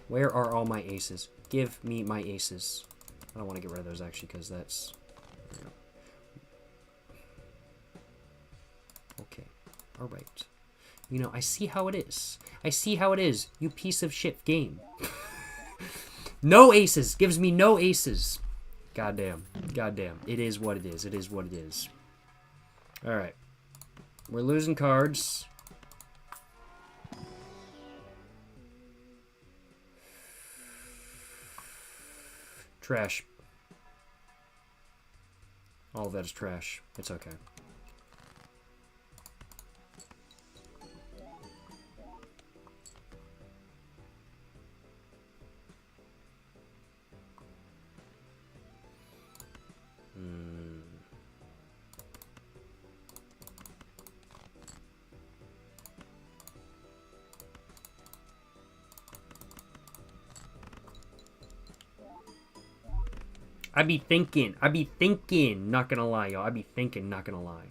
Where are all my aces? Give me my aces. I don't want to get rid of those, actually, because that's... There we go. Okay. Alright. You know, I see how it is. I see how it is, you piece of shit game. No aces. Gives me no aces. Goddamn. Goddamn. It is what it is. It is what it is. Alright. We're losing cards. Trash. All of that is trash. It's okay. I be thinking, not gonna lie, y'all. I be thinking, not gonna lie.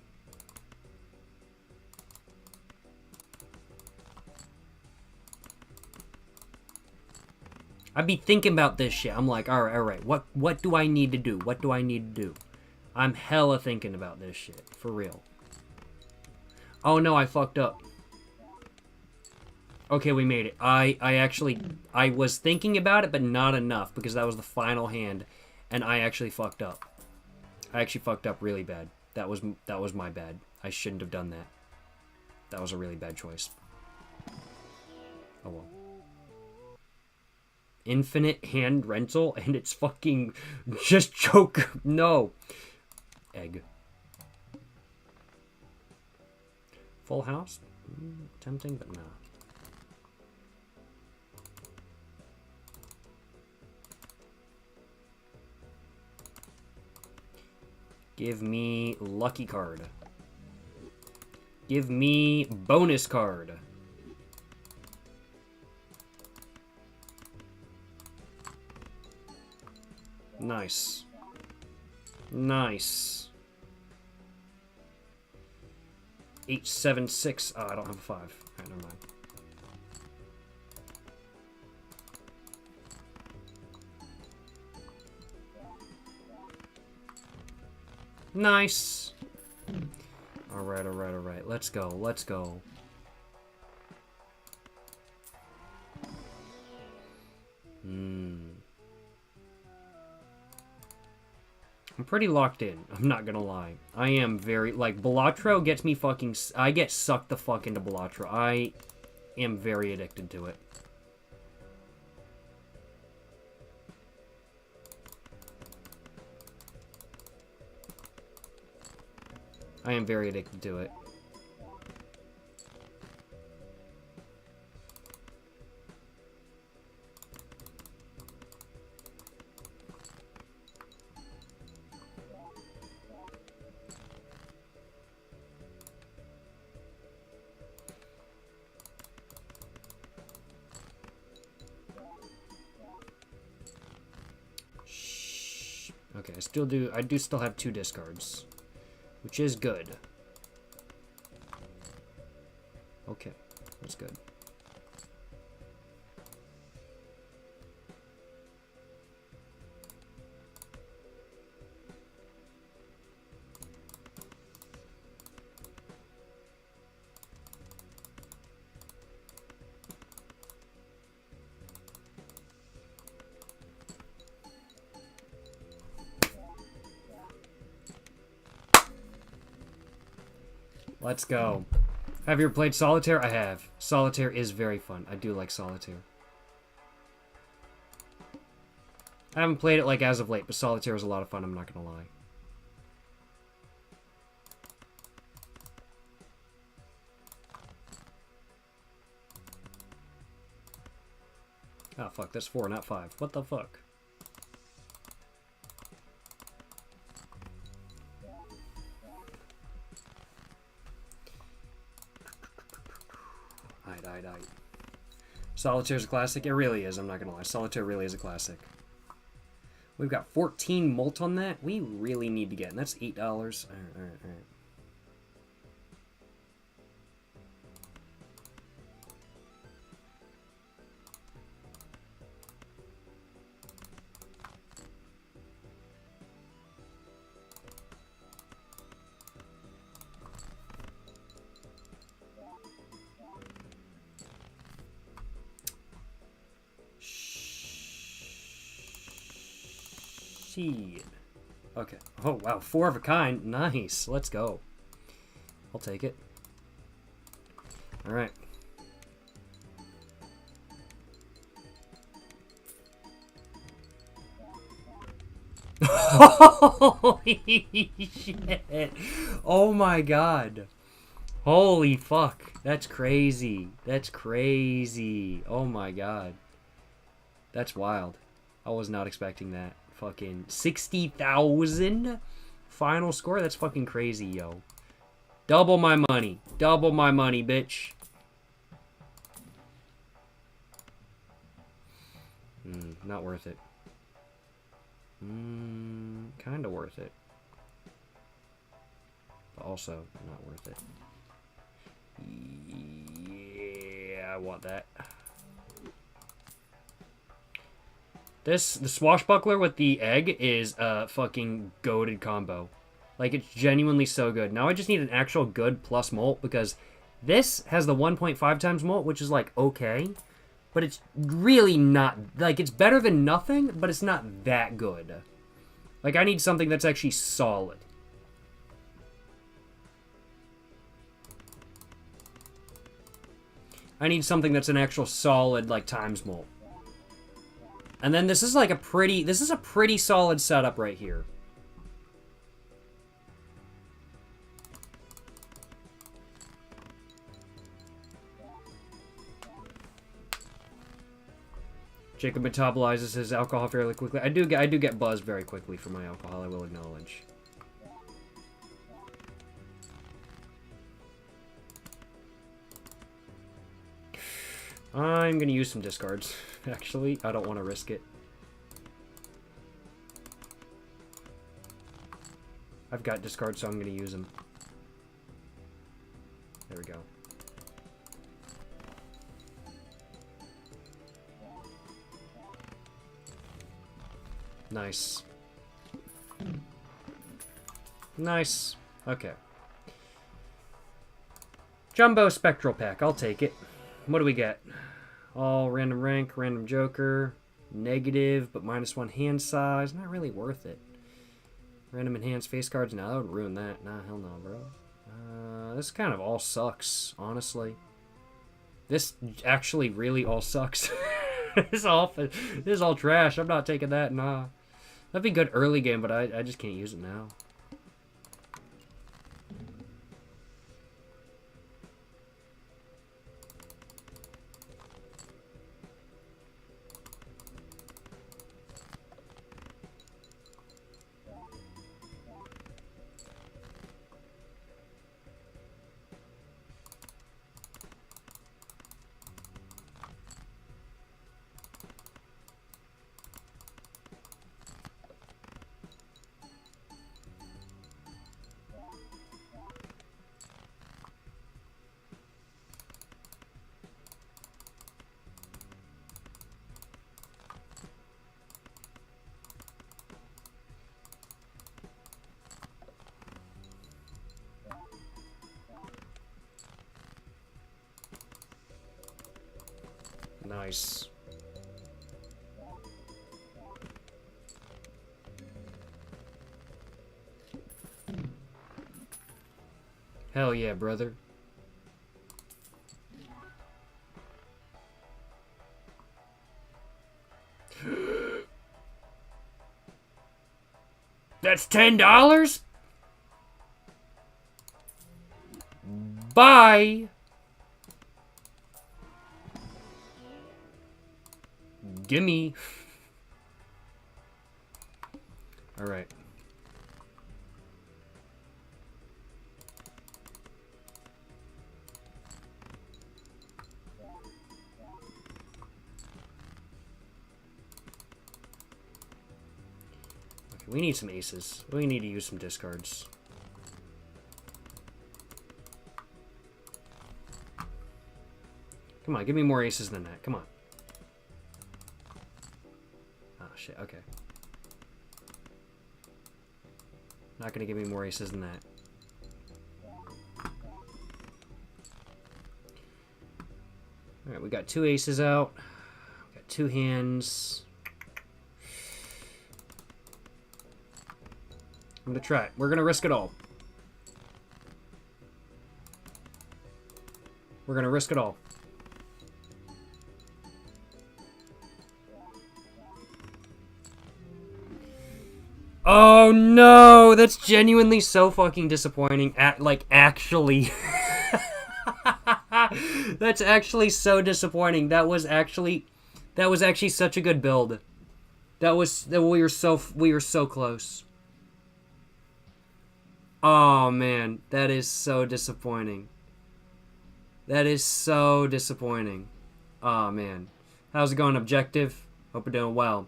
I be thinking about this shit. I'm like, alright, what do I need to do? What do I need to do? I'm hella thinking about this shit, for real. Oh no, I fucked up. Okay, we made it. I was thinking about it, but not enough, because that was the final hand. And I actually fucked up. I actually fucked up really bad. That was my bad. I shouldn't have done that. That was a really bad choice. Oh well. Infinite hand rental, and it's fucking just choke. No. Egg. Full house? Tempting, but no. Give me lucky card. Give me bonus card. Nice. Nice. 8, 7, 6. Oh, I don't have a 5. Alright, never mind. Nice. Alright, alright, alright. Let's go, let's go. I'm pretty locked in. I'm not gonna lie. I am very... Like, Balatro gets me fucking... I get sucked the fuck into Balatro. I am very addicted to it. I am very addicted to it. Shh. Okay, I do still have 2 discards. Which is good. Okay, that's good. Let's go. Have you ever played Solitaire? I have. Solitaire is very fun. I do like Solitaire. I haven't played it like as of late, but Solitaire is a lot of fun, I'm not gonna lie. Oh fuck, that's 4, not 5. What the fuck? Aight. Solitaire's a classic. It really is, I'm not gonna lie. Solitaire really is a classic. We've got 14 mult on that. We really need to get, and that's $8. Alright. Okay. Oh, wow. 4 of a kind. Nice. Let's go. I'll take it. Alright. Holy shit. Oh my god. Holy fuck. That's crazy. That's crazy. Oh my god. That's wild. I was not expecting that. Fucking 60,000 final score? That's fucking crazy, yo. Double my money. Double my money, bitch. Not worth it. Kinda worth it. But also not worth it. Yeah, I want that. The swashbuckler with the egg is a fucking goated combo. Like, it's genuinely so good. Now I just need an actual good plus molt, because this has the 1.5 times molt, which is, like, okay. But it's really not... Like, it's better than nothing, but it's not that good. Like, I need something that's actually solid. I need something that's an actual solid, like, times molt. And then this is like a pretty... This is a pretty solid setup right here. Jacob metabolizes his alcohol fairly quickly. I do get buzzed very quickly from my alcohol, I will acknowledge. I'm gonna use some discards, actually. I don't want to risk it. I've got discards, so I'm gonna use them. There we go. Nice. Nice. Okay. Jumbo Spectral Pack. I'll take it. What do we get? All random rank, random joker, negative, but -1 hand size. Not really worth it. Random enhanced face cards. No, that would ruin that. Nah, hell no, bro. This kind of all sucks, honestly. This actually really all sucks. This is all trash. I'm not taking that. Nah. That'd be good early game, but I just can't use it now. Nice. Hell yeah, brother. That's $10? Bye. Gimme. All right. Okay, we need some aces. We need to use some discards. Come on, give me more aces than that. Come on. Oh, shit. Okay. Not gonna give me more aces than that. Alright, we got 2 aces out. We got 2 hands. I'm gonna try it. We're gonna risk it all. We're gonna risk it all. Oh no, that's genuinely so fucking disappointing. Actually. That's actually so disappointing. That was actually such a good build. We were so close. Oh man, that is so disappointing. That is so disappointing. Oh man. How's it going, Objective? Hope you're doing well.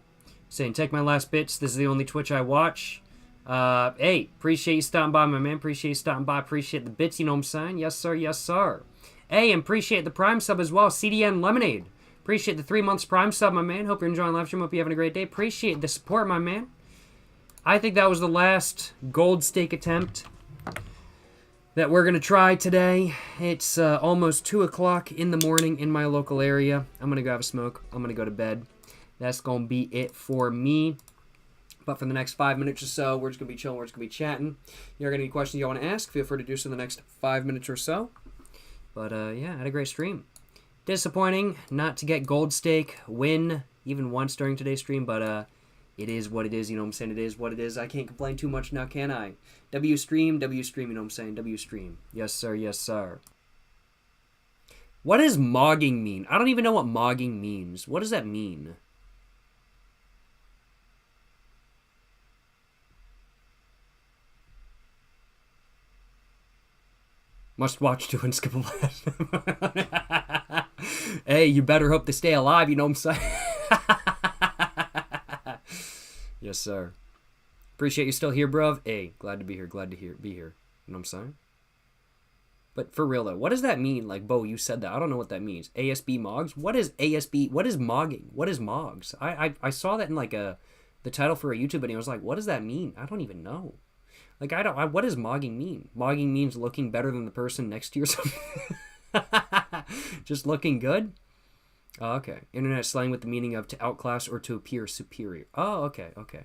Saying, take my last bits. This is the only Twitch I watch. Hey, appreciate you stopping by, my man. Appreciate you stopping by. Appreciate the bits, you know what I'm saying? Yes, sir. Yes, sir. Hey, and appreciate the Prime sub as well. CDN Lemonade. Appreciate the 3 months Prime sub, my man. Hope you're enjoying live stream. Hope you're having a great day. Appreciate the support, my man. I think that was the last gold stake attempt that we're going to try today. It's almost 2 o'clock in the morning in my local area. I'm going to go have a smoke. I'm going to go to bed. That's going to be it for me. But for the next 5 minutes or so, we're just going to be chilling. We're just going to be chatting. You're going to any questions you want to ask, feel free to do so in the next 5 minutes or so. But yeah, I had a great stream. Disappointing not to get gold stake win even once during today's stream, but it is what it is, you know what I'm saying? It is what it is. I can't complain too much now, can I? W stream, you know what I'm saying? W stream. Yes, sir, yes, sir. What does mogging mean? I don't even know what mogging means. What does that mean? Must watch to unskippable. Hey, you better hope they stay alive, you know what I'm saying? Yes, sir. Appreciate you still here, bruv. Hey, glad to be here. Glad to be here. You know what I'm saying? But for real, though, what does that mean? Like, Bo, you said that. I don't know what that means. ASB Mogs? What is ASB? What is mogging? What is Mogs? I saw that in, like, the title for a YouTube video. I was like, what does that mean? I don't even know. Like, what does mogging mean? Mogging means looking better than the person next to you or something? Just looking good? Oh, okay. Internet slang with the meaning of to outclass or to appear superior. Oh, okay, okay.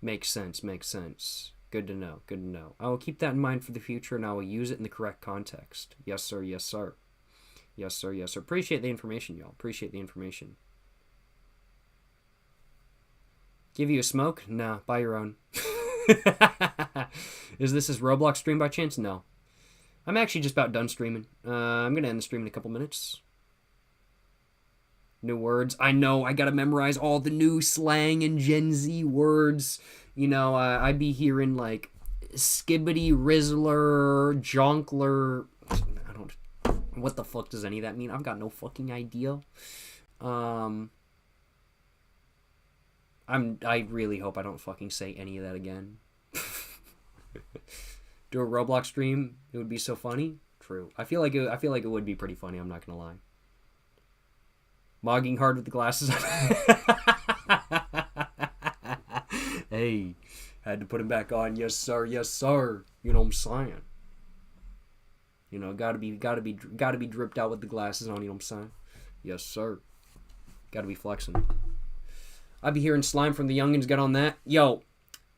Makes sense, makes sense. Good to know, good to know. I will keep that in mind for the future, and I will use it in the correct context. Yes, sir, yes, sir. Yes, sir, yes, sir. Appreciate the information, y'all. Appreciate the information. Give you a smoke? Nah, buy your own. Is this his Roblox stream by chance? No. I'm actually just about done streaming. I'm going to end the stream in a couple minutes. New words. I know, I got to memorize all the new slang and Gen Z words. You know, I'd be hearing like skibbity, rizzler, jonkler. I don't... What the fuck does any of that mean? I've got no fucking idea. I really hope I don't fucking say any of that again. Do a Roblox stream, it would be so funny. True. I feel like it would be pretty funny, I'm not gonna lie. Mogging hard with the glasses on. Hey, had to put him back on. Yes, sir. Yes, sir. You know what I'm saying? You know, gotta be dripped out with the glasses on. You know what I'm saying? Yes, sir. Gotta be flexing. I'd be hearing slime from the youngins. Get on that. Yo,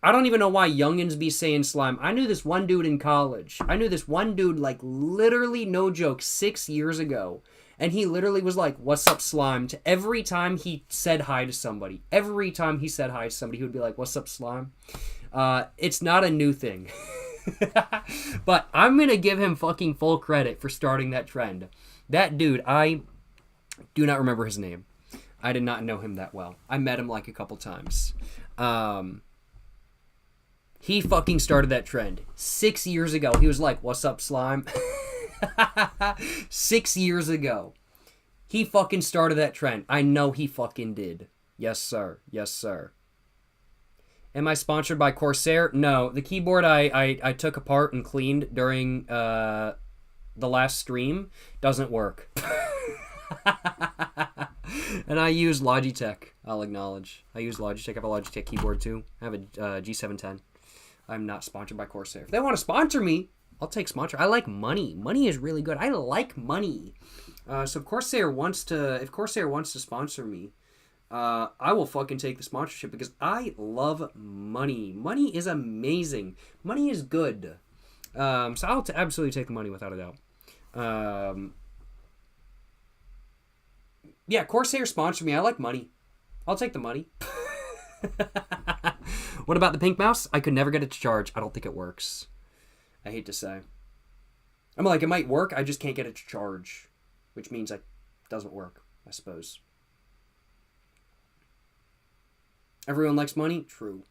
I don't even know why youngins be saying slime. I knew this one dude in college. I knew this one dude, like, literally, no joke, 6 years ago. And he literally was like, what's up, slime? To every time he said hi to somebody. Every time he said hi to somebody, he would be like, what's up, slime? It's not a new thing. But I'm going to give him fucking full credit for starting that trend. That dude, I do not remember his name. I did not know him that well. I met him like a couple times. He fucking started that trend 6 years ago. He was like, what's up, slime? 6 years ago. He fucking started that trend. I know he fucking did. Yes, sir. Yes, sir. Am I sponsored by Corsair? No. The keyboard I took apart and cleaned during the last stream doesn't work. And I use Logitech, I'll acknowledge. I use Logitech. I have a Logitech keyboard too. I have a G710. I'm not sponsored by Corsair. If they want to sponsor me, I'll take sponsor. I like money. Money is really good. I like money. So if Corsair wants to sponsor me, I will fucking take the sponsorship because I love money. Money is amazing. Money is good. So I'll absolutely take the money without a doubt. Yeah, Corsair sponsor me. I like money. I'll take the money. What about the pink mouse? I could never get it to charge. I don't think it works. I hate to say. I'm like, it might work. I just can't get it to charge. Which means it doesn't work, I suppose. Everyone likes money? True.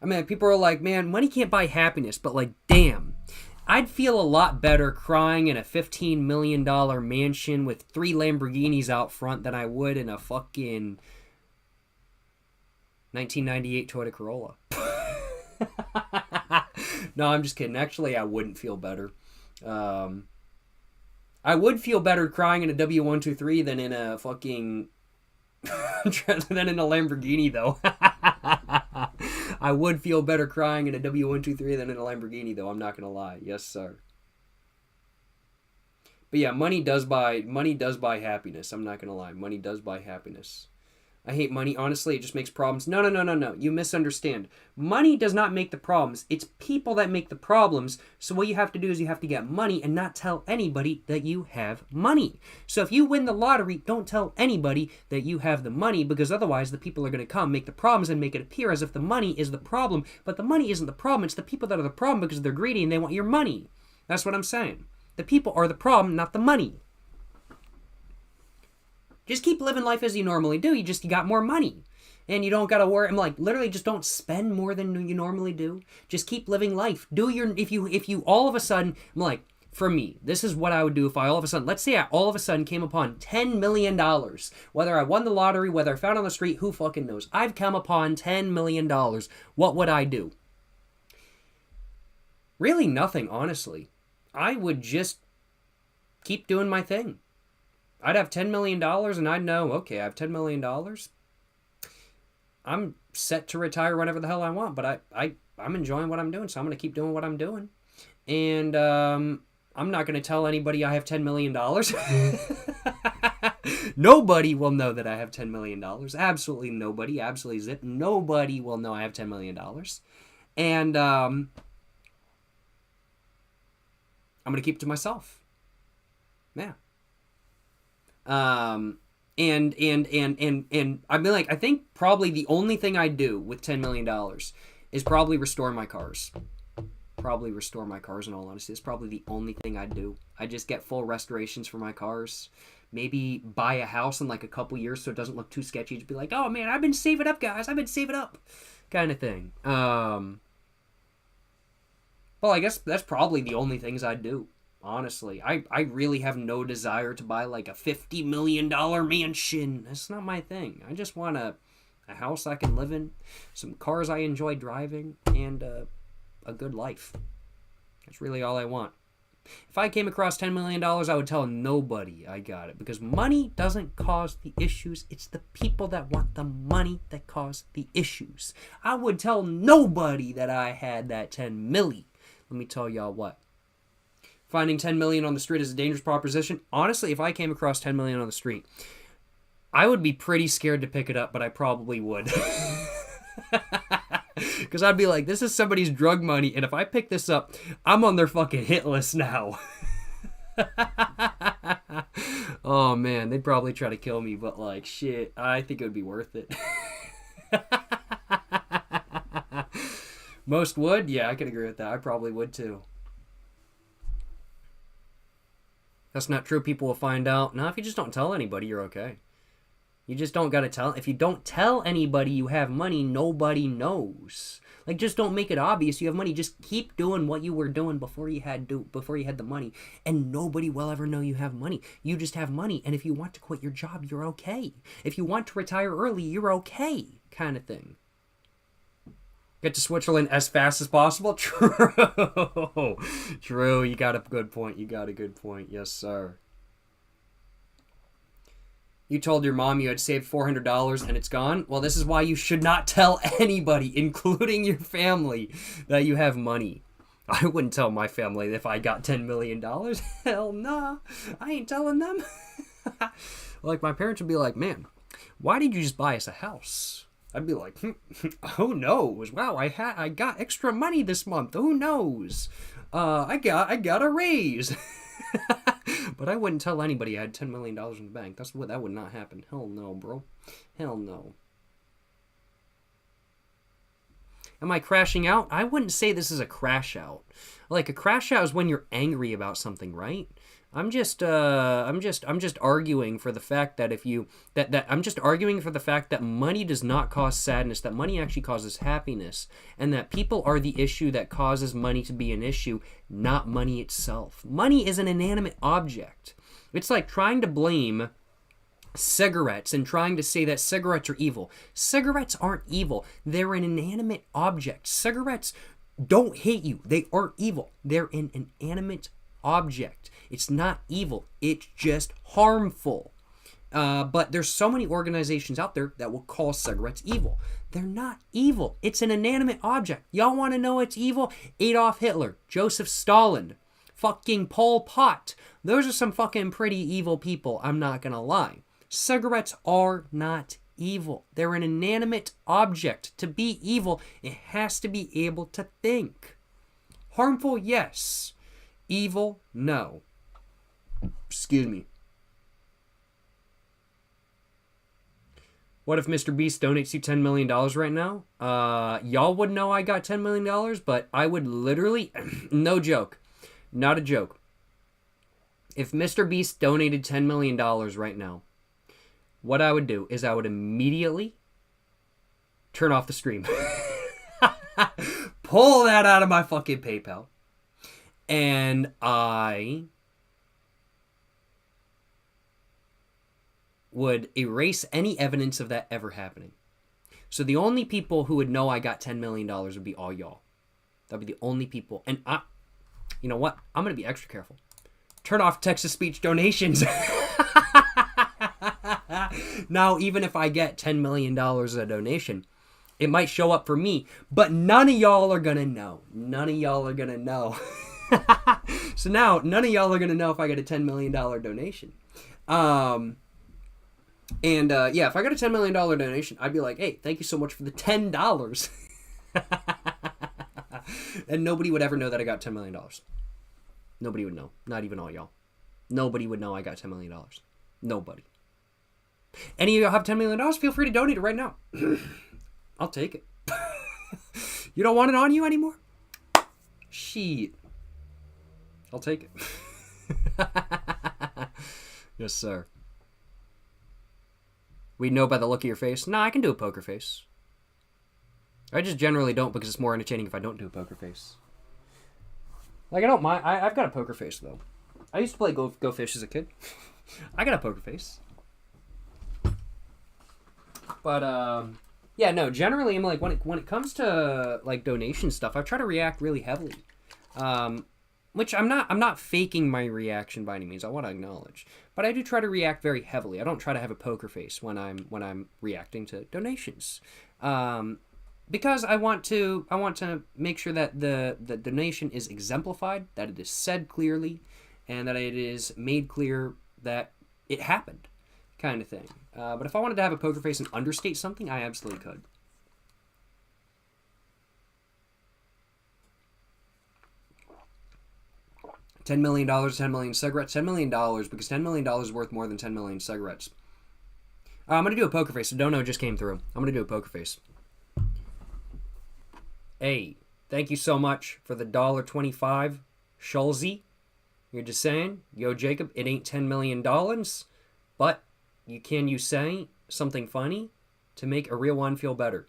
I mean, people are like, man, money can't buy happiness. But like, damn. I'd feel a lot better crying in a $15 million mansion with 3 Lamborghinis out front than I would in a fucking 1998 Toyota Corolla. No, I'm just kidding. Actually, I wouldn't feel better. I would feel better crying in a W123 than in a fucking... than in a Lamborghini, though. I would feel better crying in a W123 than in a Lamborghini, though. I'm not going to lie. Yes, sir. But yeah, money does buy happiness. I'm not going to lie. Money does buy happiness. I hate money. Honestly, it just makes problems. No. You misunderstand. Money does not make the problems. It's people that make the problems. So what you have to do is you have to get money and not tell anybody that you have money. So if you win the lottery, don't tell anybody that you have the money because otherwise the people are going to come, make the problems, and make it appear as if the money is the problem. But the money isn't the problem. It's the people that are the problem because they're greedy and they want your money. That's what I'm saying. The people are the problem, not the money. Just keep living life as you normally do. You got more money. And you don't got to worry. I'm like, literally just don't spend more than you normally do. Just keep living life. If you all of a sudden, I'm like, for me, this is what I would do if I all of a sudden, let's say I all of a sudden came upon $10 million. Whether I won the lottery, whether I found it on the street, who fucking knows? I've come upon $10 million. What would I do? Really nothing, honestly. I would just keep doing my thing. I'd have $10 million and I'd know, okay, I have $10 million. I'm set to retire whenever the hell I want, but I'm enjoying what I'm doing, so I'm going to keep doing what I'm doing. And I'm not going to tell anybody I have $10 million. Nobody will know that I have $10 million. Absolutely nobody. Absolutely zip. Nobody will know I have $10 million. And I'm going to keep it to myself. Yeah. And I mean, like, I think probably the only thing I do with $10 million is probably restore my cars. Probably restore my cars, in all honesty. It's probably the only thing I do. I just get full restorations for my cars. Maybe buy a house in like a couple years so it doesn't look too sketchy. Just be like, oh man, I've been saving up, guys. I've been saving up. Kind of thing. Well, I guess that's probably the only things I do. Honestly, I really have no desire to buy like a $50 million mansion. That's not my thing. I just want a house I can live in, some cars I enjoy driving, and a good life. That's really all I want. If I came across $10 million, I would tell nobody I got it because money doesn't cause the issues. It's the people that want the money that cause the issues. I would tell nobody that I had that 10 milli. Let me tell y'all what. Finding 10 million on the street is a dangerous proposition. Honestly, if I came across 10 million on the street, I would be pretty scared to pick it up, but I probably would. Because I'd be like, this is somebody's drug money, and if I pick this up, I'm on their fucking hit list now. Oh man, they'd probably try to kill me, but like, shit, I think it would be worth it. Most would? Yeah, I can agree with that. I probably would too. That's not true. People will find out. No, if you just don't tell anybody, you're okay. You just don't gotta tell. If you don't tell anybody you have money, nobody knows. Like, just don't make it obvious you have money. Just keep doing what you were doing before you had the money, and nobody will ever know you have money. You just have money, and if you want to quit your job, you're okay. If you want to retire early, you're okay, kind of thing. Get to Switzerland as fast as possible? True. True. You got a good point. Yes, sir. You told your mom you had saved $400 and it's gone? Well, this is why you should not tell anybody, including your family, that you have money. I wouldn't tell my family if I got $10 million. Hell nah. I ain't telling them. Like, my parents would be like, man, why did you just buy us a house? I'd be like, who knows? Wow, I got extra money this month. Who knows? I got a raise. But I wouldn't tell anybody I had $10 million in the bank. That would not happen. Hell no, bro. Hell no. Am I crashing out? I wouldn't say this is a crash out. Like, a crash out is when you're angry about something, right? I'm just arguing for the fact that I'm just arguing for the fact that money does not cause sadness, that money actually causes happiness, and that people are the issue that causes money to be an issue, not money itself. Money is an inanimate object. It's like trying to blame cigarettes and trying to say that cigarettes are evil. Cigarettes aren't evil. They're an inanimate object. Cigarettes don't hate you. They aren't evil. They're an inanimate object. It's not evil. It's just harmful. But there's so many organizations out there that will call cigarettes evil. They're not evil. It's an inanimate object. Y'all want to know it's evil? Adolf Hitler, Joseph Stalin, fucking Pol Pot. Those are some fucking pretty evil people, I'm not gonna lie. Cigarettes are not evil. They're an inanimate object. To be evil, it has to be able to think. Harmful, yes. Evil, no. Excuse me. What if Mr. Beast donates you $10 million right now? Y'all would know I got $10 million, but I would literally, no joke, not a joke. If Mr. Beast donated $10 million right now, what I would do is I would immediately turn off the stream. Pull that out of my fucking PayPal. And I would erase any evidence of that ever happening. So the only people who would know I got $10 million would be all y'all. That'd be the only people. And you know what? I'm going to be extra careful. Turn off text-to-speech donations. Now, even if I get $10 million as a donation, it might show up for me, but none of y'all are going to know. None of y'all are going to know. So now, none of y'all are going to know if I get a $10 million donation. Yeah, if I got a $10 million donation, I'd be like, hey, thank you so much for the $10. And nobody would ever know that I got $10 million. Nobody would know. Not even all y'all. Nobody would know I got $10 million. Nobody. Any of y'all have $10 million? Feel free to donate it right now. I'll take it. You don't want it on you anymore? Shit. I'll take it. Yes, sir. We know by the look of your face. Nah, I can do a poker face. I just generally don't because it's more entertaining if I don't do a poker face. Like, I don't mind. I've got a poker face, though. I used to play Go Fish as a kid. I got a poker face. But, yeah, no, generally, I'm like, when it comes to, like, donation stuff, I try to react really heavily. Which I'm not faking my reaction by any means. I want to acknowledge. But I do try to react very heavily. I don't try to have a poker face when I'm reacting to donations. Because I want to make sure that the donation is exemplified, that it is said clearly, and that it is made clear that it happened, kind of thing. But if I wanted to have a poker face and understate something, I absolutely could. $10 million, 10 million cigarettes, $10 million, because $10 million is worth more than 10 million cigarettes. I'm going to do a poker face. So Dono just came through. I'm going to do a poker face. Hey, thank you so much for the $1.25, Schulze. You're just saying, yo, Jacob, it ain't $10 million, but you say something funny to make a real one feel better?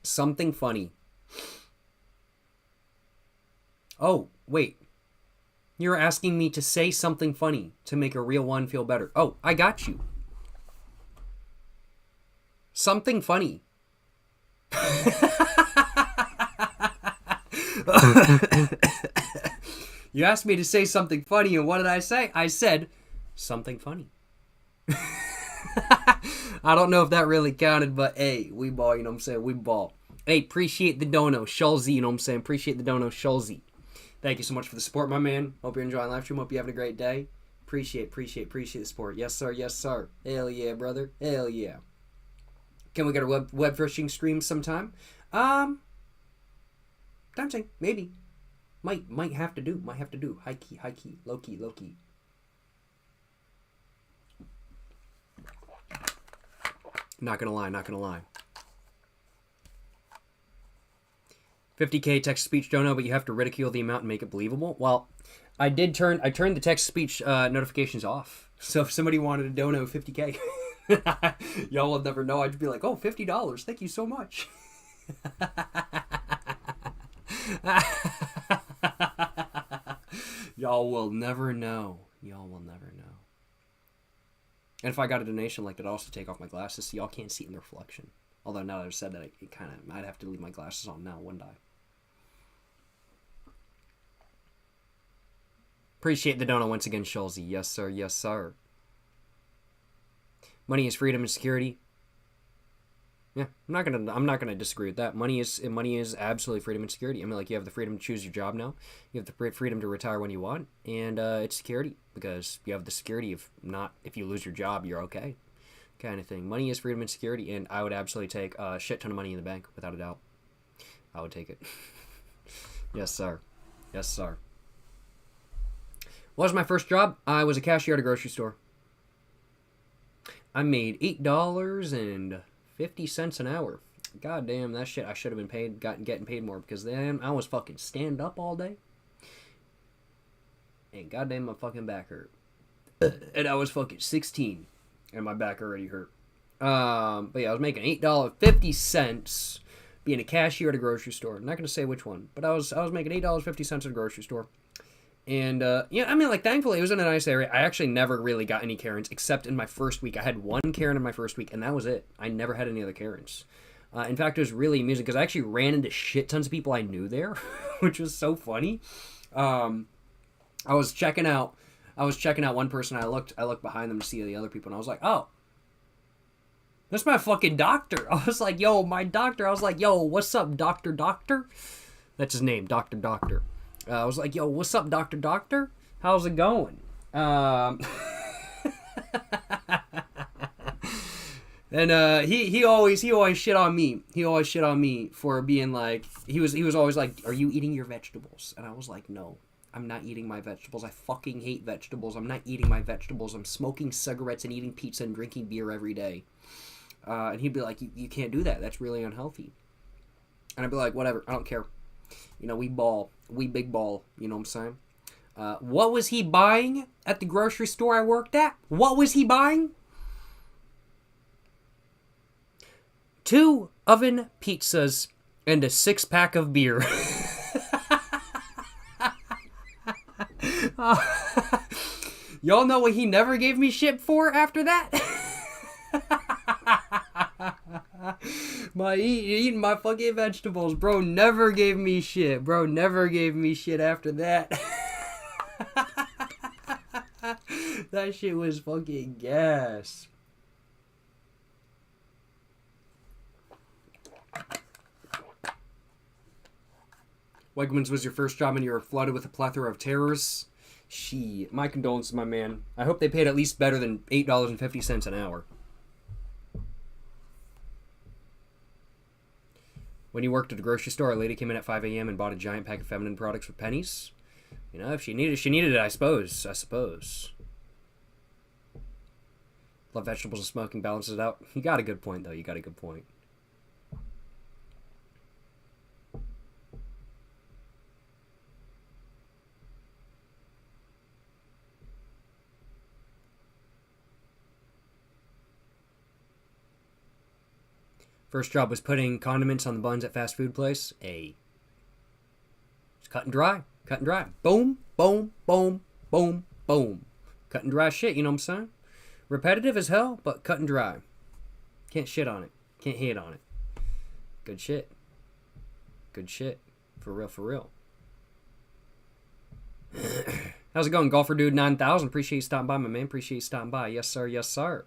Something funny. Oh, wait. You're asking me to say something funny to make a real one feel better. Oh, I got you. Something funny. You asked me to say something funny, and what did I say? I said something funny. I don't know if that really counted, but hey, we ball, you know what I'm saying? We ball. Hey, appreciate the dono, Schulze, you know what I'm saying? Appreciate the dono, Schulze. Thank you so much for the support, my man. Hope you're enjoying live stream. Hope you're having a great day. Appreciate the support. Yes, sir. Yes, sir. Hell yeah, brother. Hell yeah. Can we get a web fishing stream sometime? Dancing, maybe. Might have to do. High key, low key. Not gonna lie. 50K text-to-speech dono, but you have to ridicule the amount and make it believable. Well, I turned the text-to-speech notifications off. So if somebody wanted to dono 50K, y'all will never know. I'd be like, oh, $50. Thank you so much. Y'all will never know. And if I got a donation like that, I'd also take off my glasses so y'all can't see in the reflection. Although now that I've said that, I'd have to leave my glasses on now, wouldn't I? Appreciate the dono once again, Schulze. Yes, sir. Yes, sir. Money is freedom and security. Yeah, I'm not gonna disagree with that. Money is absolutely freedom and security. I mean, like, you have the freedom to choose your job now. You have the freedom to retire when you want, and it's security, because you have the security if you lose your job, you're okay, kind of thing. Money is freedom and security, and I would absolutely take a shit ton of money in the bank without a doubt. I would take it. Yes, sir. Yes, sir. What was my first job? I was a cashier at a grocery store. I made $8.50 an hour. God damn, that shit, I should have been getting paid more, because then I was fucking stand up all day. And goddamn, my fucking back hurt. And I was fucking 16, and my back already hurt. But yeah, I was making $8.50 being a cashier at a grocery store. I'm not gonna say which one, but I was making $8.50 at a grocery store. And, yeah, I mean, like, thankfully, it was in a nice area. I actually never really got any Karens, except in my first week. I had one Karen in my first week, and that was it. I never had any other Karens. In fact, it was really amusing, because I actually ran into shit tons of people I knew there, which was so funny. I was checking out one person, I looked behind them to see the other people, and I was like, oh, that's my fucking doctor. I was like, yo, my doctor. I was like, yo, what's up, Doctor? That's his name, Doctor. I was like, yo, what's up, Doctor? How's it going? And he always shit on me. He always shit on me for being like, he was always like, are you eating your vegetables? And I was like, no, I'm not eating my vegetables. I fucking hate vegetables. I'm not eating my vegetables. I'm smoking cigarettes and eating pizza and drinking beer every day. And he'd be like, you can't do that. That's really unhealthy. And I'd be like, whatever, I don't care. You know, we big ball, you know what I'm saying? What was he buying at the grocery store I worked at? What was he buying? 2 oven pizzas and a 6-pack of beer. Y'all know what he never gave me shit for after that? Eating my fucking vegetables. Bro never gave me shit. After that. That shit was fucking gas. Wegmans was your first job and you were flooded with a plethora of terrors. My condolences, my man. I hope they paid at least better than $8.50 an hour. When you worked at a grocery store, a lady came in at 5 a.m. and bought a giant pack of feminine products for pennies. You know, if she needed it, I suppose. Love vegetables and smoking balances it out. You got a good point, though. You got a good point. First job was putting condiments on the buns at fast food place. It's cut and dry. Cut and dry. Boom, boom, boom, boom, boom. Cut and dry shit, you know what I'm saying? Repetitive as hell, but cut and dry. Can't shit on it. Can't hate on it. Good shit. Good shit. For real, for real. How's it going, Golfer Dude 9000? Appreciate you stopping by, my man. Appreciate you stopping by. Yes, sir. Yes, sir.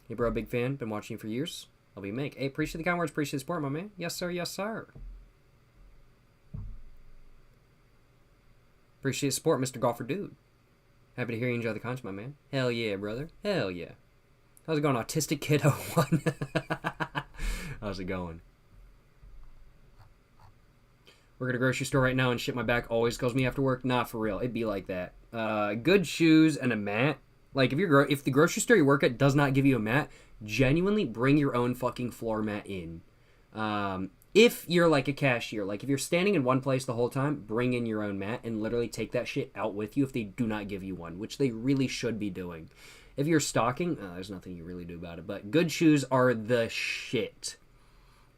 Hey, bro. Big fan. Been watching you for years. I'll be Mick. Hey, appreciate the kind words. Appreciate the support, my man. Yes, sir. Yes, sir. Appreciate the support, Mr. Golfer Dude. Happy to hear you enjoy the content, my man. Hell yeah, brother. Hell yeah. How's it going, Autistic Kid 01? How's it going? Work at a grocery store right now and shit my back always kills me after work. Nah, for real. It'd be like that. Good shoes and a mat. Like, if the grocery store you work at does not give you a mat, genuinely bring your own fucking floor mat in. If you're like a cashier, like if you're standing in one place the whole time, bring in your own mat and literally take that shit out with you if they do not give you one, which they really should be doing. If you're stocking, there's nothing you really do about it, but good shoes are the shit.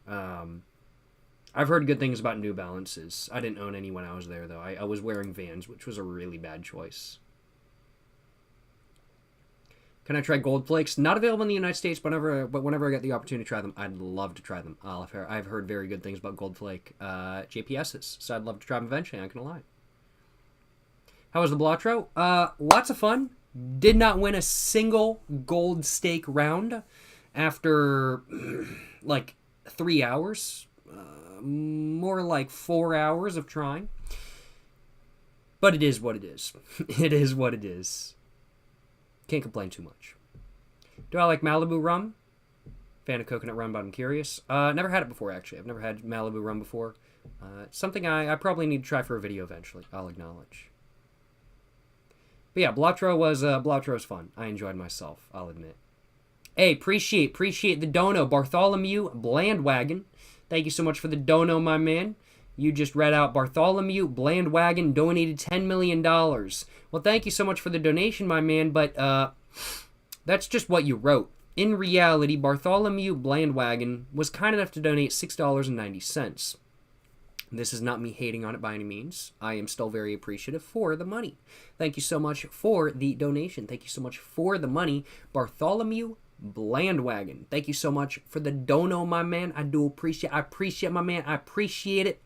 I've heard good things about New Balances. I didn't own any when I was there, though. I was wearing Vans, which was a really bad choice. Can I try Gold Flakes? Not available in the United States, but whenever I get the opportunity to try them, I'd love to try them. I've heard very good things about Gold Flake JPSs, so I'd love to try them eventually, I'm not going to lie. How was the Balatro? Lots of fun. Did not win a single gold stake round after, like, 3 hours. More like 4 hours of trying. But it is what it is. It is what it is. Can't complain too much. Do I like Malibu rum? Fan of coconut rum, but I'm curious. Never had it before, actually. I've never had Malibu rum before. It's something I probably need to try for a video eventually. I'll acknowledge. But yeah, Balatro was fun. I enjoyed myself, I'll admit. Hey, appreciate the dono. Bartholomew Blandwagon. Thank you so much for the dono, my man. You just read out Bartholomew Blandwagon donated $10 million. Well, thank you so much for the donation, my man, but that's just what you wrote. In reality, Bartholomew Blandwagon was kind enough to donate $6.90. This is not me hating on it by any means. I am still very appreciative for the money. Thank you so much for the donation. Thank you so much for the money, Bartholomew Blandwagon. Thank you so much for the dono, my man. I appreciate my man. I appreciate it.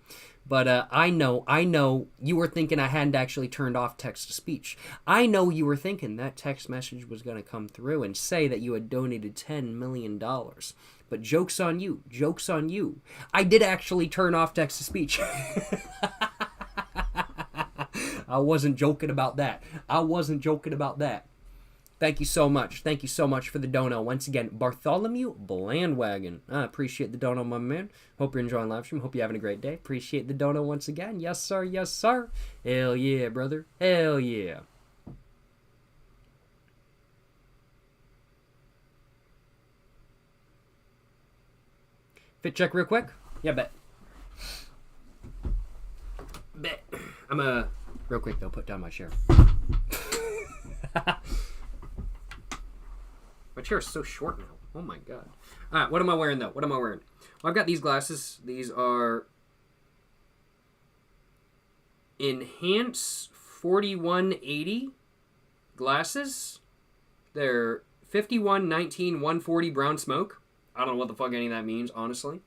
But I know you were thinking I hadn't actually turned off text-to-speech. I know you were thinking that text message was going to come through and say that you had donated $10 million. But joke's on you. Joke's on you. I did actually turn off text-to-speech. I wasn't joking about that. Thank you so much. Thank you so much for the dono. Once again, Bartholomew Blandwagon. I appreciate the dono, my man. Hope you're enjoying live stream. Hope you're having a great day. Appreciate the dono once again. Yes, sir. Yes, sir. Hell yeah, brother. Hell yeah. Fit check real quick? Yeah, bet. I'm real quick, though, put down my chair. My chair is so short now. Oh my god. Alright, what am I wearing though? Well, I've got these glasses. These are Enhance 4180 glasses. They're 5119 140 brown smoke. I don't know what the fuck any of that means, honestly.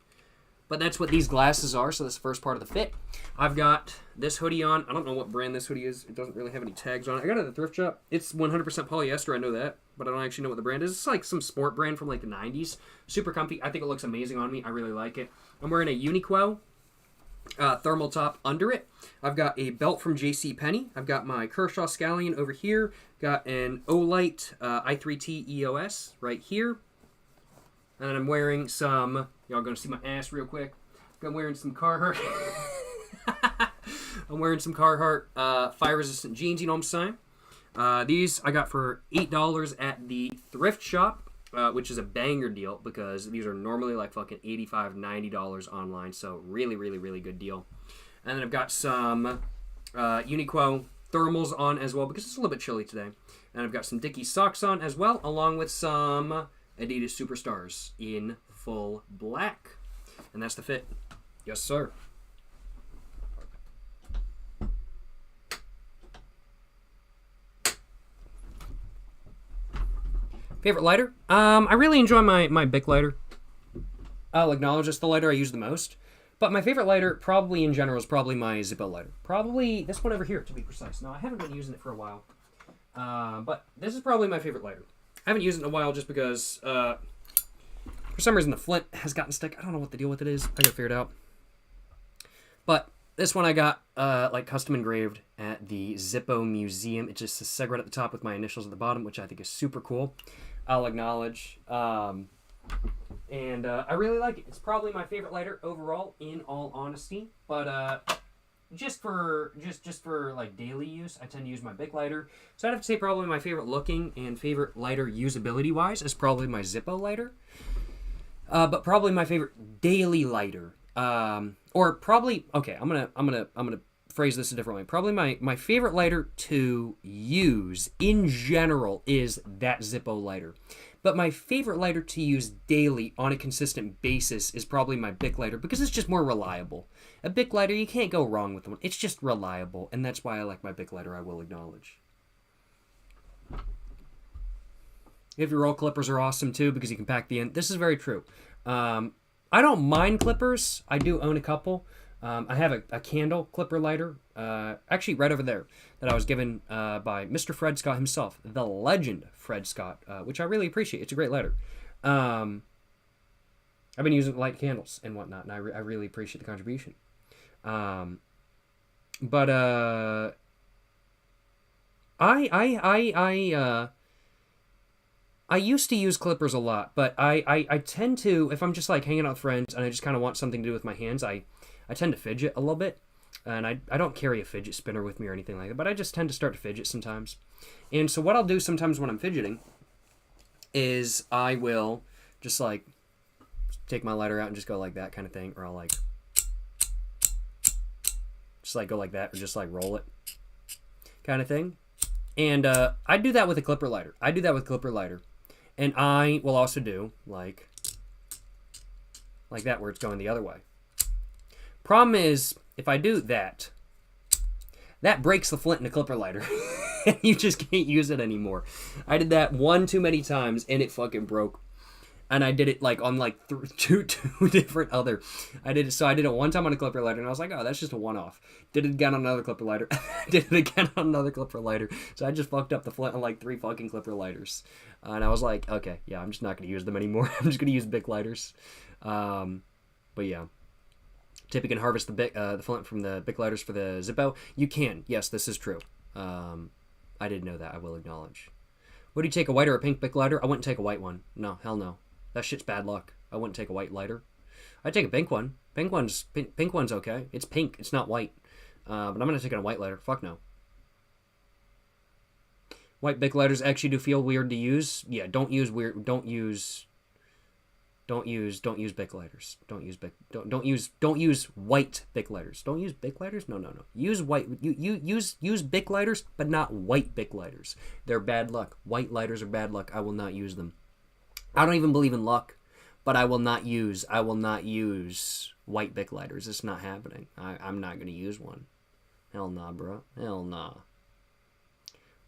But that's what these glasses are, so that's the first part of the fit. I've got this hoodie on. I don't know what brand this hoodie is. It doesn't really have any tags on it. I got it at the thrift shop. It's 100% polyester, I know that. But I don't actually know what the brand is. It's like some sport brand from like the 90s. Super comfy. I think it looks amazing on me. I really like it. I'm wearing a Uniqlo thermal top under it. I've got a belt from JCPenney. I've got my Kershaw Scallion over here. Got an Olight i3T EOS right here. And I'm wearing some... Y'all gonna see my ass real quick. I'm wearing some Carhartt. I'm wearing some Carhartt fire-resistant jeans, you know what I'm saying? These I got for $8 at the thrift shop, which is a banger deal because these are normally like fucking $85, $90 online. So really, really, really good deal. And then I've got some Uniqlo thermals on as well because it's a little bit chilly today. And I've got some Dickies socks on as well, along with some Adidas Superstars in full black. And that's the fit. Yes, sir. Favorite lighter? I really enjoy my Bic lighter. I'll acknowledge it's the lighter I use the most. But my favorite lighter, probably in general, is probably my Zippo lighter. Probably this one over here, to be precise. No, I haven't been using it for a while. But this is probably my favorite lighter. I haven't used it in a while just because, for some reason, the flint has gotten stuck. I don't know what the deal with it is. I gotta figure it out. But this one I got, like, custom engraved at the Zippo Museum. It just says right at the top with my initials at the bottom, which I think is super cool. I'll acknowledge. And I really like it. It's probably my favorite lighter overall, in all honesty. But just for like daily use, I tend to use my Bic lighter. So I'd have to say probably my favorite looking and favorite lighter usability wise is probably my Zippo lighter. But probably my favorite daily lighter, or probably okay. I'm gonna phrase this a different way. Probably my favorite lighter to use in general is that Zippo lighter. But my favorite lighter to use daily on a consistent basis is probably my Bic lighter because it's just more reliable. A Bic lighter, you can't go wrong with one. It's just reliable, and that's why I like my Bic lighter, I will acknowledge. If your roll clippers are awesome too because you can pack the end. This is very true. I don't mind clippers. I do own a couple. I have a candle clipper lighter, actually right over there, that I was given by Mr. Fred Scott himself, the legend Fred Scott, which I really appreciate. It's a great lighter. I've been using light candles and whatnot, and I really appreciate the contribution. I used to use clippers a lot, but I tend to, if I'm just like hanging out with friends and I just kind of want something to do with my hands, I tend to fidget a little bit. And I don't carry a fidget spinner with me or anything like that, but I just tend to start to fidget sometimes. And so what I'll do sometimes when I'm fidgeting is I will just like take my lighter out and just go like that kind of thing, or I'll like just like go like that, or just like roll it kind of thing. And I do that with a clipper lighter. And I will also do like that where it's going the other way. Problem is, if I do that, that breaks the flint in a clipper lighter. And you just can't use it anymore. I did that one too many times, and it fucking broke. And I did it like on like two different other. I did it one time on a clipper lighter, and I was like, oh, that's just a one-off. Did it again on another clipper lighter. Did it again on another clipper lighter. So I just fucked up the flint on like 3 fucking clipper lighters. And I was like, okay, yeah, I'm just not going to use them anymore. I'm just going to use Bic lighters. But yeah. Tip, you can harvest the flint from the Bic lighters for the Zippo. You can. Yes, this is true. I didn't know that. I will acknowledge. Would you take a white or a pink Bic lighter? I wouldn't take a white one. No, hell no. That shit's bad luck. I wouldn't take a white lighter. I'd take a pink one. Pink one's okay. It's pink. It's not white. But I'm not taking a white lighter. Fuck no. White Bic lighters actually do feel weird to use. Yeah, don't use white Bic lighters. Don't use white Bic lighters. Don't use Bic lighters? No. Use white. Use Bic lighters, but not white Bic lighters. They're bad luck. White lighters are bad luck. I will not use them. I don't even believe in luck, but I will not use white Bic lighters. It's not happening. I'm not going to use one. Hell nah, bro. Hell nah.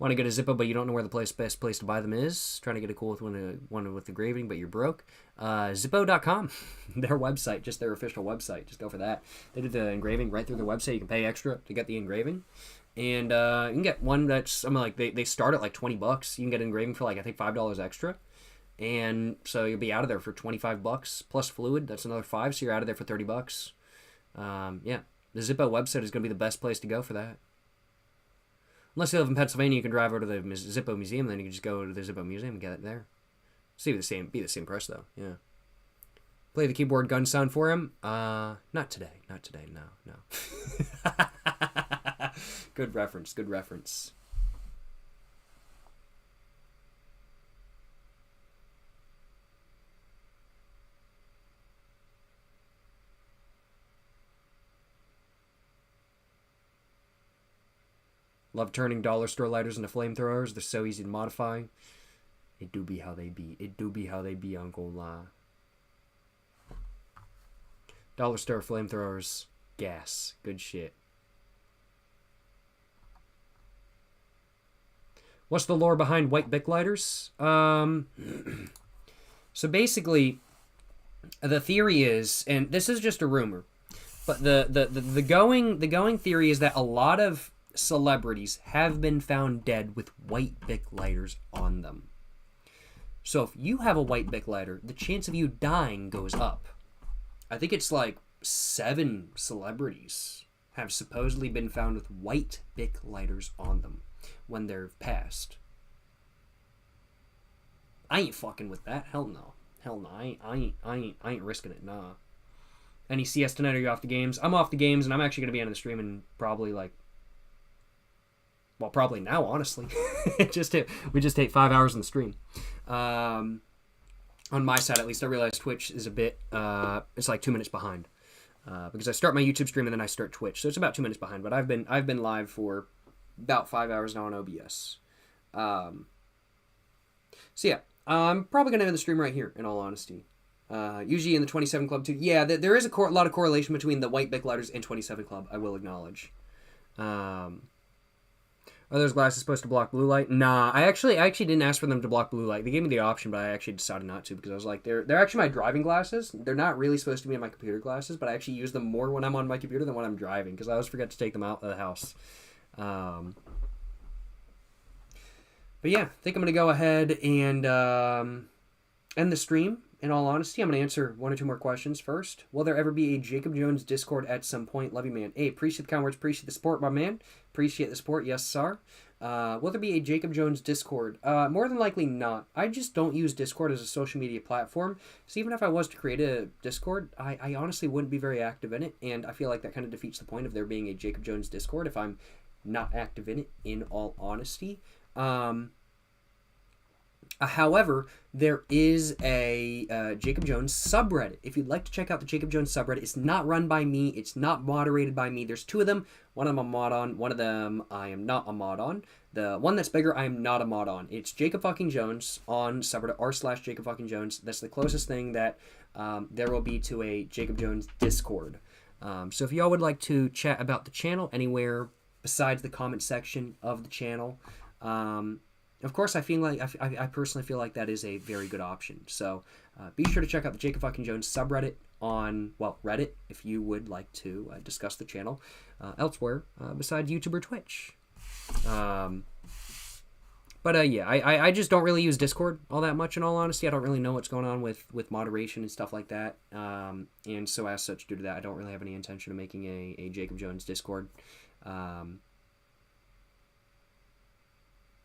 Want to get a Zippo, but you don't know where the best place to buy them is? Trying to get a cool with one with engraving, but you're broke? Zippo.com. Their website, just their official website. Just go for that. They did the engraving right through their website. You can pay extra to get the engraving. And you can get one that's, they start at like $20. You can get an engraving for like, I think $5 extra. And so you'll be out of there for $25 plus fluid. That's another $5, so you're out of there for $30. Yeah, the Zippo website is going to be the best place to go for that. Unless you live in Pennsylvania, you can drive over to the Zippo Museum, then you can just go to the Zippo Museum and get it there. Be the same price though. Yeah. Play the keyboard gun sound for him. Not today. No. Good reference. Love turning dollar store lighters into flamethrowers. They're so easy to modify. It do be how they be, Uncle La. Dollar store flamethrowers. Gas. Good shit. What's the lore behind white Bic lighters? So basically, the theory is, and this is just a rumor, but the going theory is that a lot of celebrities have been found dead with white Bic lighters on them. So if you have a white Bic lighter, the chance of you dying goes up. I think it's like 7 celebrities have supposedly been found with white Bic lighters on them when they're passed. I ain't fucking with that. Hell no. I ain't risking it. Nah. Any CS tonight? Are you off the games? I'm off the games, and I'm actually gonna be on the stream in probably like. Well, probably now, honestly. We just hit 5 hours in the stream. On my side, at least, I realize Twitch is a bit. It's like 2 minutes behind because I start my YouTube stream and then I start Twitch, so it's about 2 minutes behind. But I've been live for about 5 hours now on OBS. So yeah, I'm probably gonna end the stream right here. In all honesty, usually in the 27 Club too. Yeah, there is a lot of correlation between the white Bic lighters and 27 Club. I will acknowledge. Are those glasses supposed to block blue light? Nah, I actually didn't ask for them to block blue light. They gave me the option, but I actually decided not to because I was like, they're actually my driving glasses. They're not really supposed to be in my computer glasses, but I actually use them more when I'm on my computer than when I'm driving because I always forget to take them out of the house. But yeah, I think I'm going to go ahead and end the stream. In all honesty, I'm going to answer 1 or 2 more questions first. Will there ever be a Jacob Jones Discord at some point? Love you, man. Hey, appreciate the kind words. Appreciate the support, my man. Appreciate the support. Yes, sir. Will there be a Jacob Jones Discord? More than likely not. I just don't use Discord as a social media platform. So even if I was to create a Discord, I honestly wouldn't be very active in it. And I feel like that kind of defeats the point of there being a Jacob Jones Discord if I'm not active in it, in all honesty. However, there is a Jacob Jones subreddit. If you'd like to check out the Jacob Jones subreddit, it's not run by me. It's not moderated by me. There's 2 of them. One of them I'm a mod on. One of them I am not a mod on. The one that's bigger, I am not a mod on. It's Jacob fucking Jones on subreddit r/Jacob fucking Jones. That's the closest thing that there will be to a Jacob Jones Discord. So if y'all would like to chat about the channel anywhere besides the comment section of the channel, of course, I personally feel like that is a very good option. So be sure to check out the Jacob fucking Jones subreddit on, well, Reddit if you would like to discuss the channel elsewhere besides YouTube or Twitch. But yeah, I just don't really use Discord all that much, in all honesty. I don't really know what's going on with moderation and stuff like that. And so as such, due to that, I don't really have any intention of making a Jacob Jones Discord.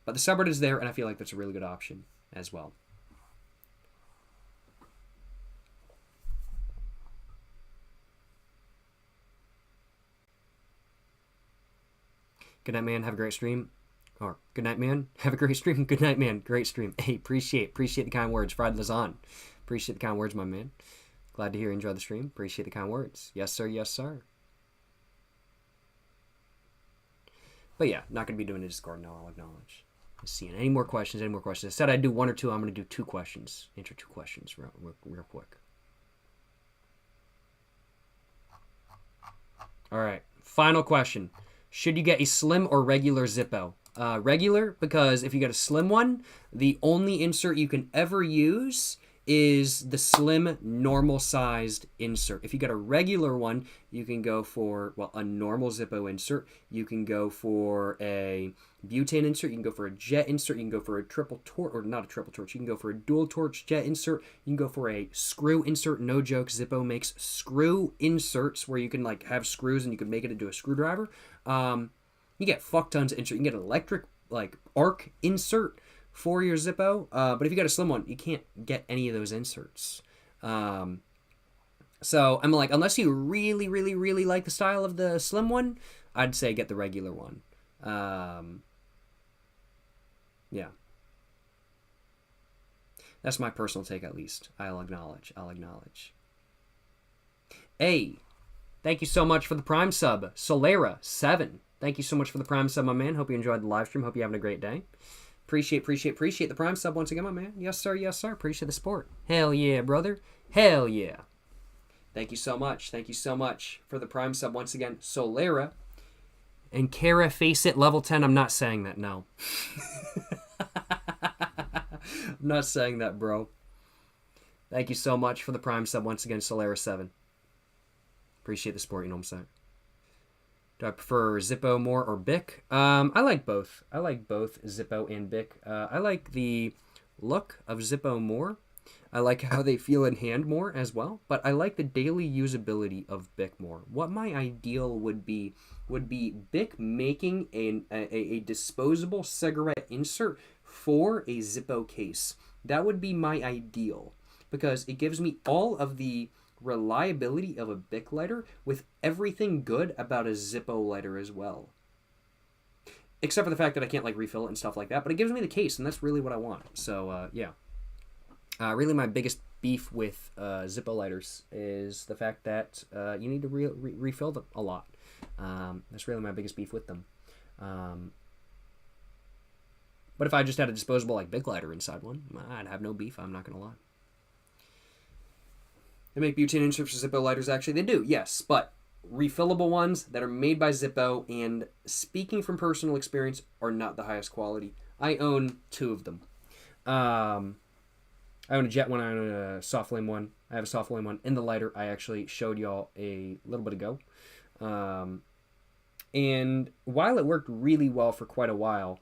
But the subreddit is there, and I feel like that's a really good option as well. Good night, man. Have a great stream. Or, good night, man. Have a great stream. Good night, man. Great stream. Hey, appreciate the kind words. Fried Lazan. Appreciate the kind words, my man. Glad to hear you enjoy the stream. Appreciate the kind words. Yes, sir. Yes, sir. But yeah, not going to be doing a Discord now, I'll acknowledge. Let's see. Any more questions? I said I'd do 1 or 2. I'm going to do 2 questions. Answer 2 questions real quick. All right. Final question. Should you get a slim or regular Zippo? Regular, because if you get a slim one, the only insert you can ever use is the slim, normal-sized insert. If you got a regular one, you can go for, well, a normal Zippo insert. You can go for a butane insert. You can go for a jet insert. You can go for a triple torch, or not a triple torch. You can go for a dual torch jet insert. You can go for a screw insert. No joke, Zippo makes screw inserts where you can like have screws and you can make it into a screwdriver. You get fuck tons of insert. You can get an electric like arc insert for your Zippo, but if you got a slim one, you can't get any of those inserts. So I'm like, unless you really, really, really like the style of the slim one, I'd say get the regular one. Yeah. That's my personal take, at least. I'll acknowledge. Hey, thank you so much for the Prime sub. Solera7. Thank you so much for the Prime sub, my man. Hope you enjoyed the live stream. Hope you're having a great day. Appreciate the Prime sub once again, my man. Yes, sir. Appreciate the support. Hell yeah, brother. Hell yeah. Thank you so much. Thank you so much for the Prime sub once again. Solera. And Kara, face it, level 10. I'm not saying that, no. I'm not saying that, bro. Thank you so much for the Prime sub once again, Solera7. Appreciate the support, you know what I'm saying? Do I prefer Zippo more or Bic? I like both. I like both Zippo and Bic. I like the look of Zippo more. I like how they feel in hand more as well. But I like the daily usability of Bic more. What my ideal would be Bic making a disposable cigarette insert for a Zippo case. That would be my ideal. Because it gives me all of the reliability of a Bic lighter with everything good about a Zippo lighter as well. Except for the fact that I can't like refill it and stuff like that, but it gives me the case and that's really what I want. So yeah. Really my biggest beef with Zippo lighters is the fact that you need to refill them a lot. That's really my biggest beef with them. But if I just had a disposable like Bic lighter inside one, I'd have no beef, I'm not gonna lie. They make butane inserts for Zippo lighters, actually. They do, yes, but refillable ones that are made by Zippo, and speaking from personal experience, are not the highest quality. I own 2 of them. I own a jet one, I own a soft flame one. I have a soft flame one in the lighter. I actually showed y'all a little bit ago. And while it worked really well for quite a while,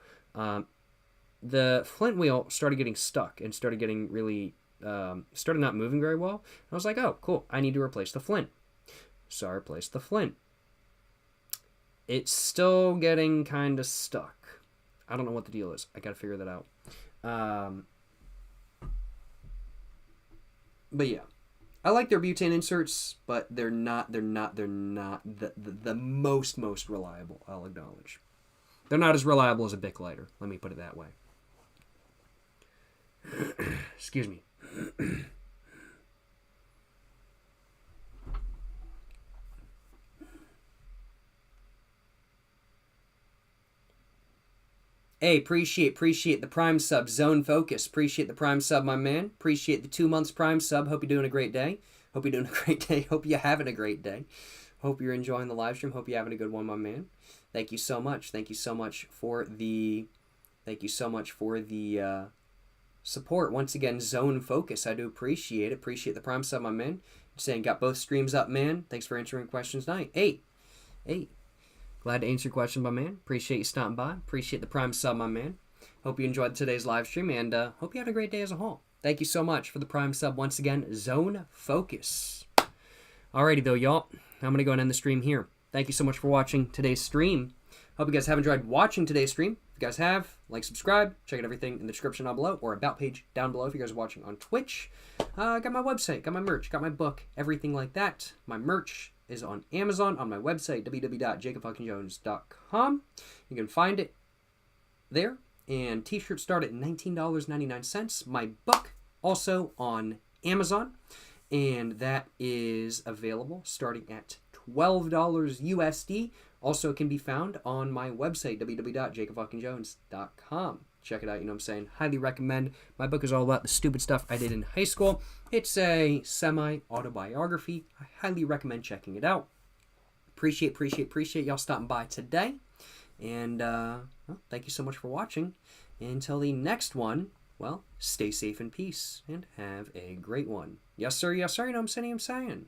the flint wheel started getting stuck and started getting really... started not moving very well. I was like, oh, cool. I need to replace the flint. So I replaced the flint. It's still getting kind of stuck. I don't know what the deal is. I got to figure that out. But yeah, I like their butane inserts, but they're not the most reliable. I'll acknowledge. They're not as reliable as a Bic lighter. Let me put it that way. Excuse me. Hey, appreciate the Prime sub, Zone Focus. Appreciate the Prime sub, my man. Appreciate the 2 months Prime sub. Hope you're doing a great day. Hope you're having a great day. Hope you're enjoying the live stream. Hope you're having a good one, my man. Thank you so much. Thank you so much for the support. Once again, Zone Focus. I do appreciate it. Appreciate the Prime sub, my man. Saying got both streams up, man. Thanks for answering questions tonight. Hey. Glad to answer your question, my man. Appreciate you stopping by. Appreciate the Prime sub, my man. Hope you enjoyed today's live stream, and hope you had a great day as a whole. Thank you so much for the Prime sub once again, Zone Focus. Alrighty, though, y'all. I'm going to go and end the stream here. Thank you so much for watching today's stream. Hope you guys have enjoyed watching today's stream. If you guys have, like, subscribe. Check out everything in the description down below or about page down below if you guys are watching on Twitch. Got my website, got my merch, got my book, everything like that. My merch is on Amazon on my website, www.jacobfuckingjones.com. You can find it there. And t-shirts start at $19.99. My book also on Amazon. And that is available starting at $12 USD. Also can be found on my website, www.jacobfuckingjones.com. Check it out, you know what I'm saying? Highly recommend. My book is all about the stupid stuff I did in high school. It's a semi-autobiography. I highly recommend checking it out. Appreciate y'all stopping by today. And well, thank you so much for watching. Until the next one, well, stay safe in peace and have a great one. Yes, sir, you know what I'm saying?